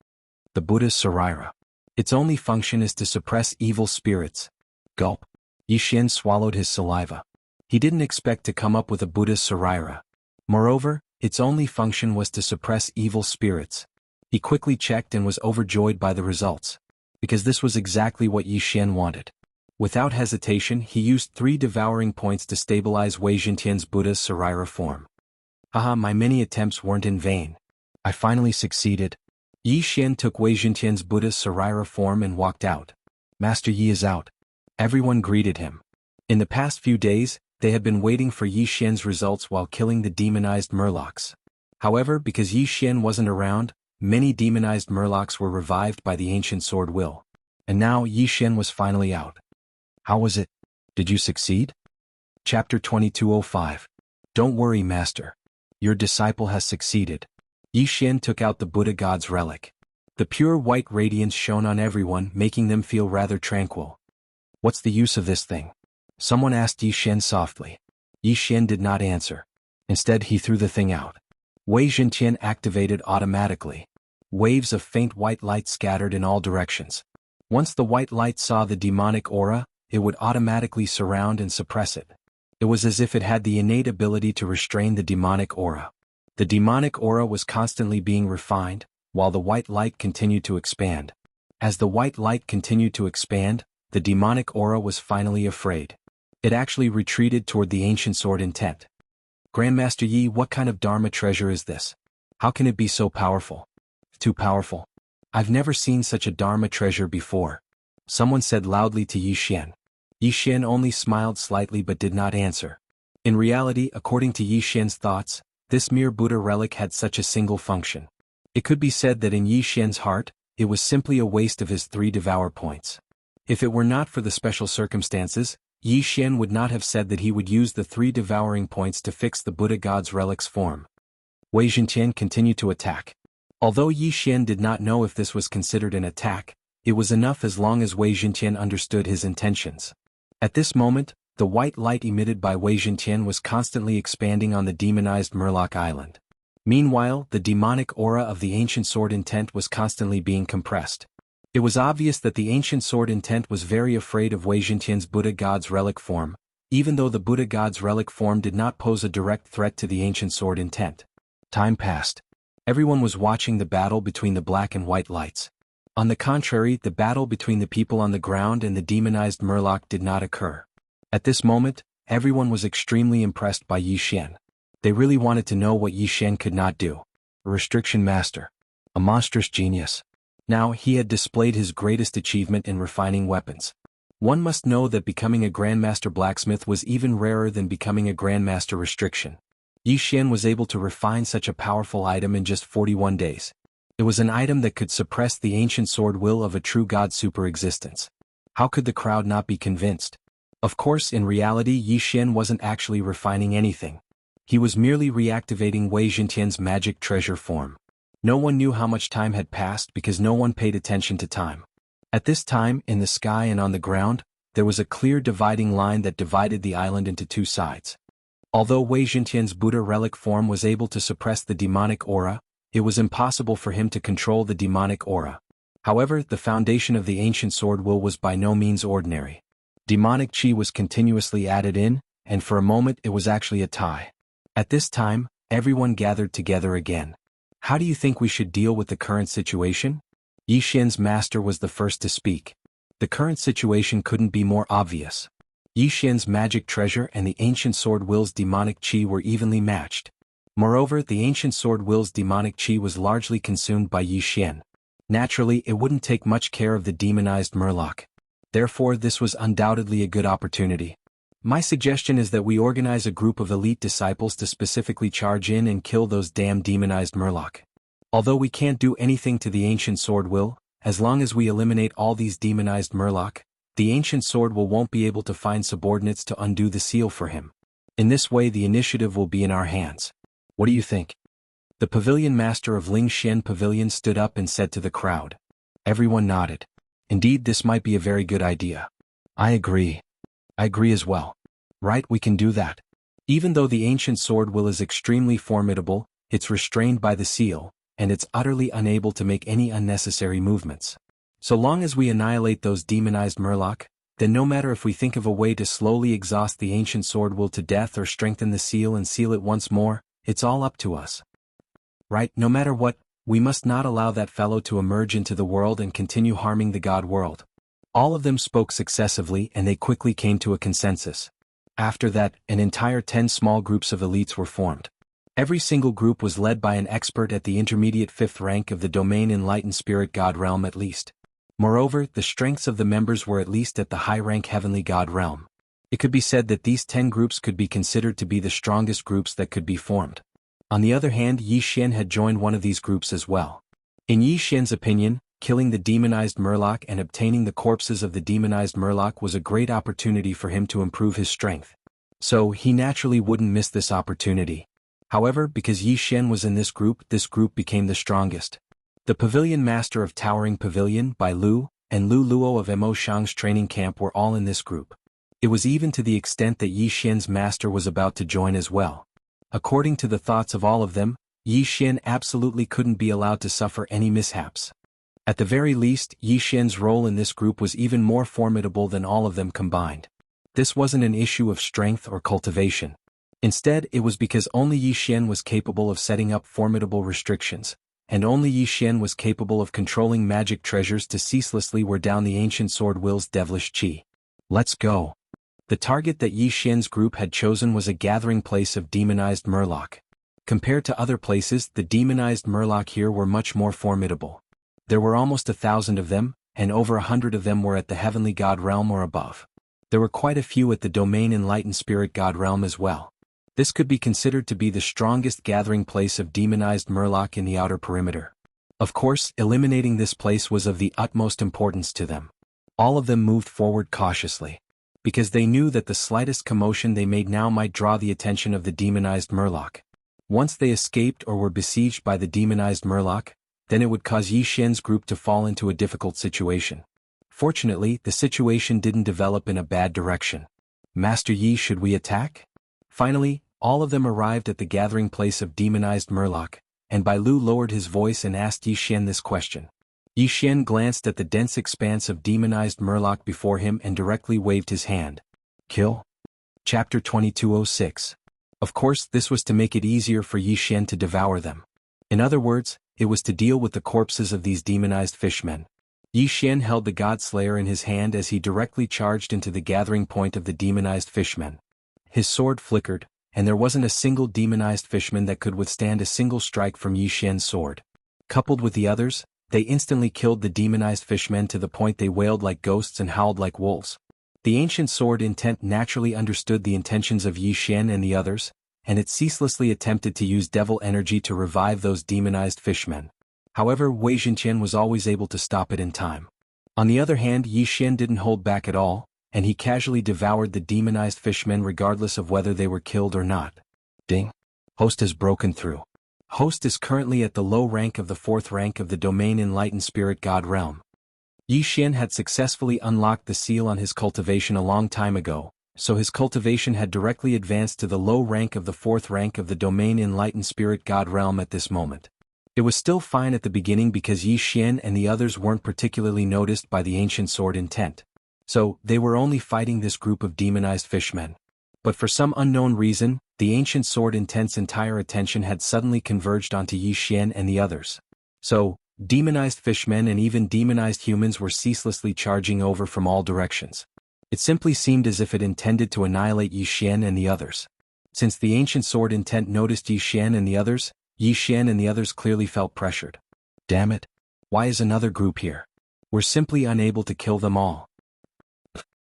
A: The Buddha's Sarira. Its only function is to suppress evil spirits. Gulp. Yi Xian swallowed his saliva. He didn't expect to come up with a Buddha's Sarira. Moreover, its only function was to suppress evil spirits. He quickly checked and was overjoyed by the results. Because this was exactly what Yi Xian wanted. Without hesitation, he used 3 devouring points to stabilize Wei Zhentian's Buddha's Sarira form. Haha, my many attempts weren't in vain. I finally succeeded. Yi Xian took Wei Zhentian's Buddha's Sarira form and walked out. Master Yi is out. Everyone greeted him. In the past few days, they had been waiting for Yi Xian's results while killing the demonized murlocs. However, because Yi Xian wasn't around, many demonized murlocs were revived by the ancient sword will. And now Yi Xian was finally out. How was it? Did you succeed? Chapter 2205. Don't worry, Master. Your disciple has succeeded. Yi Xian took out the Buddha God's relic. The pure white radiance shone on everyone, making them feel rather tranquil. What's the use of this thing? Someone asked Yi Xian softly. Yi Xian did not answer. Instead, he threw the thing out. Wei Zhentian activated automatically. Waves of faint white light scattered in all directions. Once the white light saw the demonic aura, it would automatically surround and suppress it. It was as if it had the innate ability to restrain the demonic aura. The demonic aura was constantly being refined, while the white light continued to expand. As the white light continued to expand, the demonic aura was finally afraid. It actually retreated toward the ancient sword intent. Grandmaster Yi, what kind of Dharma treasure is this? How can it be so powerful? Too powerful. I've never seen such a Dharma treasure before. Someone said loudly to Yi Xian. Yi Xian only smiled slightly but did not answer. In reality, according to Yi Xian's thoughts, this mere Buddha relic had such a single function. It could be said that in Yi Xian's heart, it was simply a waste of his 3 devour points. If it were not for the special circumstances, Yi Xian would not have said that he would use the 3 devouring points to fix the Buddha God's relic's form. Wei Zhentian continued to attack. Although Yi Xian did not know if this was considered an attack, it was enough as long as Wei Zhentian understood his intentions. At this moment, the white light emitted by Wei Zhentian was constantly expanding on the demonized Murloc Island. Meanwhile, the demonic aura of the ancient sword intent was constantly being compressed. It was obvious that the ancient sword intent was very afraid of Wei Zhentian's Buddha God's relic form, even though the Buddha God's relic form did not pose a direct threat to the ancient sword intent. Time passed. Everyone was watching the battle between the black and white lights. On the contrary, the battle between the people on the ground and the demonized Murloc did not occur. At this moment, everyone was extremely impressed by Yi Xian. They really wanted to know what Yi Xian could not do. A restriction master. A monstrous genius. Now he had displayed his greatest achievement in refining weapons. One must know that becoming a Grandmaster Blacksmith was even rarer than becoming a Grandmaster Restriction. Yi Xian was able to refine such a powerful item in just 41 days. It was an item that could suppress the ancient sword will of a true god super-existence. How could the crowd not be convinced? Of course, in reality, Yi Xian wasn't actually refining anything. He was merely reactivating Wei Zhentian's magic treasure form. No one knew how much time had passed because no one paid attention to time. At this time, in the sky and on the ground, there was a clear dividing line that divided the island into 2 sides. Although Wei Zhentian's Buddha relic form was able to suppress the demonic aura, it was impossible for him to control the demonic aura. However, the foundation of the ancient sword will was by no means ordinary. Demonic chi was continuously added in, and for a moment it was actually a tie. At this time, everyone gathered together again. How do you think we should deal with the current situation? Yi Xian's master was the first to speak. The current situation couldn't be more obvious. Yi Xian's magic treasure and the ancient sword will's demonic chi were evenly matched. Moreover, the ancient sword will's demonic chi was largely consumed by Yi Xian. Naturally, it wouldn't take much care of the demonized Murloc. Therefore, this was undoubtedly a good opportunity. My suggestion is that we organize a group of elite disciples to specifically charge in and kill those damn demonized Murloc. Although we can't do anything to the ancient sword will, as long as we eliminate all these demonized Murloc, the ancient sword will won't be able to find subordinates to undo the seal for him. In this way the initiative will be in our hands. What do you think? The pavilion master of Ling Xian Pavilion stood up and said to the crowd. Everyone nodded. Indeed, this might be a very good idea. I agree. I agree as well. Right, we can do that. Even though the ancient sword will is extremely formidable, it's restrained by the seal, and it's utterly unable to make any unnecessary movements. So long as we annihilate those demonized Murloc, then no matter if we think of a way to slowly exhaust the ancient sword will to death or strengthen the seal and seal it once more, it's all up to us. Right, no matter what, we must not allow that fellow to emerge into the world and continue harming the God world. All of them spoke successively and they quickly came to a consensus. After that, an entire 10 small groups of elites were formed. Every single group was led by an expert at the intermediate 5th rank of the domain enlightened spirit God realm at least. Moreover, the strengths of the members were at least at the high-rank heavenly God realm. It could be said that these 10 groups could be considered to be the strongest groups that could be formed. On the other hand, Yi Xian had joined one of these groups as well. In Yi Xian's opinion, killing the demonized Murloc and obtaining the corpses of the demonized Murloc was a great opportunity for him to improve his strength. So, he naturally wouldn't miss this opportunity. However, because Yi Xian was in this group became the strongest. The Pavilion Master of Towering Pavilion, Bai Lu, and Lu Luo of Mo Shang's training camp were all in this group. It was even to the extent that Yi Xian's master was about to join as well. According to the thoughts of all of them, Yi Xian absolutely couldn't be allowed to suffer any mishaps. At the very least, Yi Xian's role in this group was even more formidable than all of them combined. This wasn't an issue of strength or cultivation. Instead, it was because only Yi Xian was capable of setting up formidable restrictions, and only Yi Xian was capable of controlling magic treasures to ceaselessly wear down the ancient sword will's devilish chi. Let's go. The target that Yi Xian's group had chosen was a gathering place of demonized Murloc. Compared to other places, the demonized Murloc here were much more formidable. There were almost 1,000 of them, and over 100 of them were at the heavenly God realm or above. There were quite a few at the domain enlightened spirit God realm as well. This could be considered to be the strongest gathering place of demonized Murloc in the outer perimeter. Of course, eliminating this place was of the utmost importance to them. All of them moved forward cautiously, because they knew that the slightest commotion they made now might draw the attention of the demonized Murloc. Once they escaped or were besieged by the demonized Murloc, then it would cause Yi Xian's group to fall into a difficult situation. Fortunately, the situation didn't develop in a bad direction. Master Yi, should we attack? Finally, all of them arrived at the gathering place of demonized Murloc, and Bai Lu lowered his voice and asked Yi Xian this question. Yi Xian glanced at the dense expanse of demonized Murloc before him and directly waved his hand. Kill? Chapter 2206. Of course, this was to make it easier for Yi Xian to devour them. In other words, it was to deal with the corpses of these demonized fishmen. Yi Xian held the God Slayer in his hand as he directly charged into the gathering point of the demonized fishmen. His sword flickered, and there wasn't a single demonized fishman that could withstand a single strike from Yi Xian's sword. Coupled with the others, they instantly killed the demonized fishmen to the point they wailed like ghosts and howled like wolves. The ancient sword intent naturally understood the intentions of Yi Xian and the others, and it ceaselessly attempted to use devil energy to revive those demonized fishmen. However, Wei Zhenqian was always able to stop it in time. On the other hand, Yi Xian didn't hold back at all, and he casually devoured the demonized fishmen regardless of whether they were killed or not. Ding. Host has broken through. Host is currently at the low rank of the 4th rank of the domain enlightened spirit God realm. Yi Xian had successfully unlocked the seal on his cultivation a long time ago, so his cultivation had directly advanced to the low rank of the 4th rank of the domain enlightened spirit God realm at this moment. It was still fine at the beginning because Yi Xian and the others weren't particularly noticed by the ancient sword intent. So, they were only fighting this group of demonized fishmen. But for some unknown reason, the ancient sword intent's entire attention had suddenly converged onto Yi Xian and the others. So, demonized fishmen and even demonized humans were ceaselessly charging over from all directions. It simply seemed as if it intended to annihilate Yi Xian and the others. Since the ancient sword intent noticed Yi Xian and the others clearly felt pressured. Damn it. Why is another group here? We're simply unable to kill them all.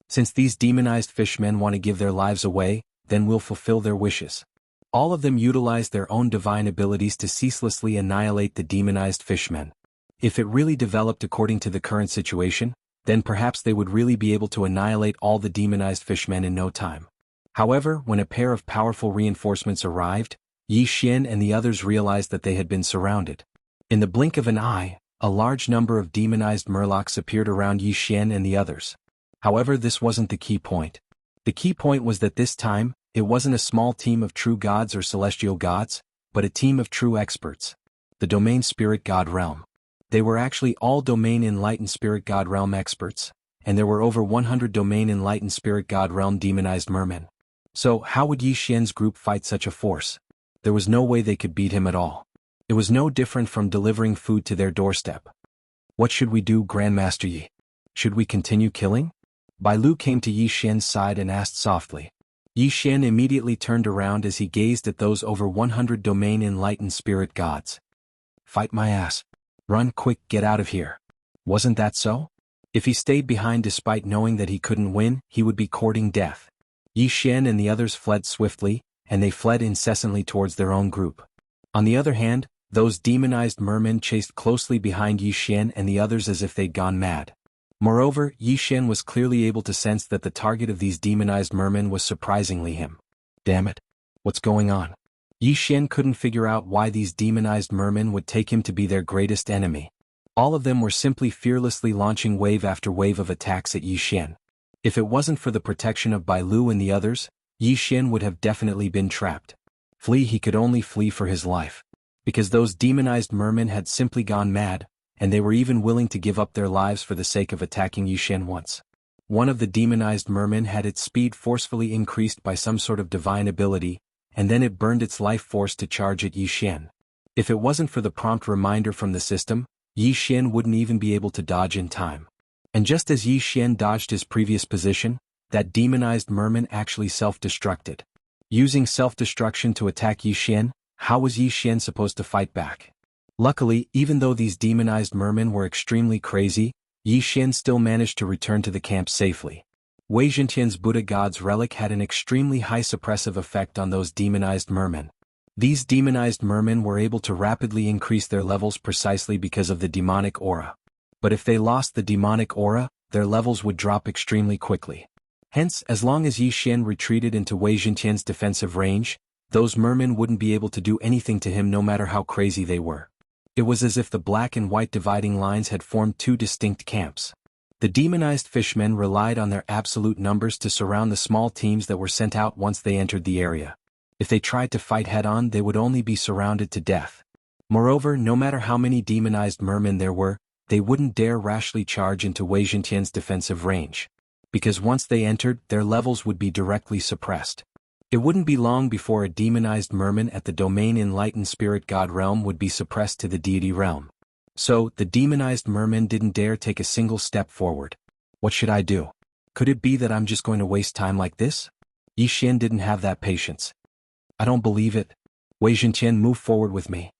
A: Since these demonized fishmen want to give their lives away, then we'll fulfill their wishes. All of them utilized their own divine abilities to ceaselessly annihilate the demonized fishmen. If it really developed according to the current situation, then perhaps they would really be able to annihilate all the demonized fishmen in no time. However, when a pair of powerful reinforcements arrived, Yi Xian and the others realized that they had been surrounded. In the blink of an eye, a large number of demonized murlocs appeared around Yi Xian and the others. However, this wasn't the key point. The key point was that this time, it wasn't a small team of true gods or celestial gods, but a team of true experts. The Domain Spirit God Realm. They were actually all Domain Enlightened Spirit God Realm experts, and there were over 100 Domain Enlightened Spirit God Realm demonized mermen. So, how would Yi Xian's group fight such a force? There was no way they could beat him at all. It was no different from delivering food to their doorstep. What should we do, Grandmaster Yi? Should we continue killing? Bai Lu came to Yi Xian's side and asked softly. Yi Xian immediately turned around as he gazed at those over 100 Domain Enlightened Spirit Gods. Fight my ass. Run quick, get out of here. Wasn't that so? If he stayed behind despite knowing that he couldn't win, he would be courting death. Yi Xian and the others fled swiftly, and they fled incessantly towards their own group. On the other hand, those demonized mermen chased closely behind Yi Xian and the others as if they'd gone mad. Moreover, Yi Xian was clearly able to sense that the target of these demonized mermen was surprisingly him. Damn it. What's going on? Yi Xian couldn't figure out why these demonized mermen would take him to be their greatest enemy. All of them were simply fearlessly launching wave after wave of attacks at Yi Xian. If it wasn't for the protection of Bai Lu and the others, Yi Xian would have definitely been trapped. Flee, he could only flee for his life. Because those demonized mermen had simply gone mad, and they were even willing to give up their lives for the sake of attacking Yi Xian once. One of the demonized mermen had its speed forcefully increased by some sort of divine ability, and then it burned its life force to charge at Yi Xian. If it wasn't for the prompt reminder from the system, Yi Xian wouldn't even be able to dodge in time. And just as Yi Xian dodged his previous position, that demonized merman actually self-destructed. Using self-destruction to attack Yi Xian, how was Yi Xian supposed to fight back? Luckily, even though these demonized mermen were extremely crazy, Yi Xian still managed to return to the camp safely. Wei Zhentian's Buddha God's relic had an extremely high suppressive effect on those demonized mermen. These demonized mermen were able to rapidly increase their levels precisely because of the demonic aura. But if they lost the demonic aura, their levels would drop extremely quickly. Hence, as long as Yi Xian retreated into Wei Zhentian's defensive range, those mermen wouldn't be able to do anything to him no matter how crazy they were. It was as if the black and white dividing lines had formed two distinct camps. The demonized fishmen relied on their absolute numbers to surround the small teams that were sent out once they entered the area. If they tried to fight head-on, they would only be surrounded to death. Moreover, no matter how many demonized mermen there were, they wouldn't dare rashly charge into Wei Zhentian's defensive range. Because once they entered, their levels would be directly suppressed. It wouldn't be long before a demonized merman at the Domain Enlightened Spirit God Realm would be suppressed to the deity realm. So, the demonized merman didn't dare take a single step forward. What should I do? Could it be that I'm just going to waste time like this? Yi Xian didn't have that patience. I don't believe it. Wei Zhentian, move forward with me.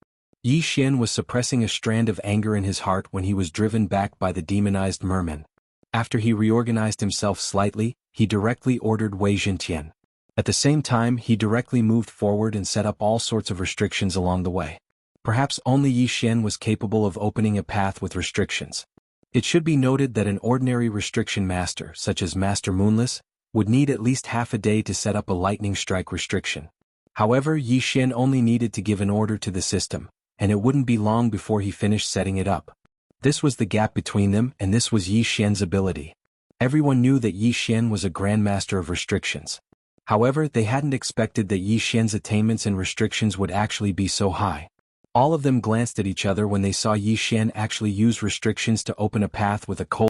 A: Yi Xian was suppressing a strand of anger in his heart when he was driven back by the demonized merman. After he reorganized himself slightly, he directly ordered Wei Zhentian. At the same time, he directly moved forward and set up all sorts of restrictions along the way. Perhaps only Yi Xian was capable of opening a path with restrictions. It should be noted that an ordinary restriction master, such as Master Moonless, would need at least half a day to set up a lightning strike restriction. However, Yi Xian only needed to give an order to the system, and it wouldn't be long before he finished setting it up. This was the gap between them, and this was Yi Xian's ability. Everyone knew that Yi Xian was a grandmaster of restrictions. However, they hadn't expected that Yi Xian's attainments and restrictions would actually be so high. All of them glanced at each other when they saw Yi Xian actually use restrictions to open a path with a cold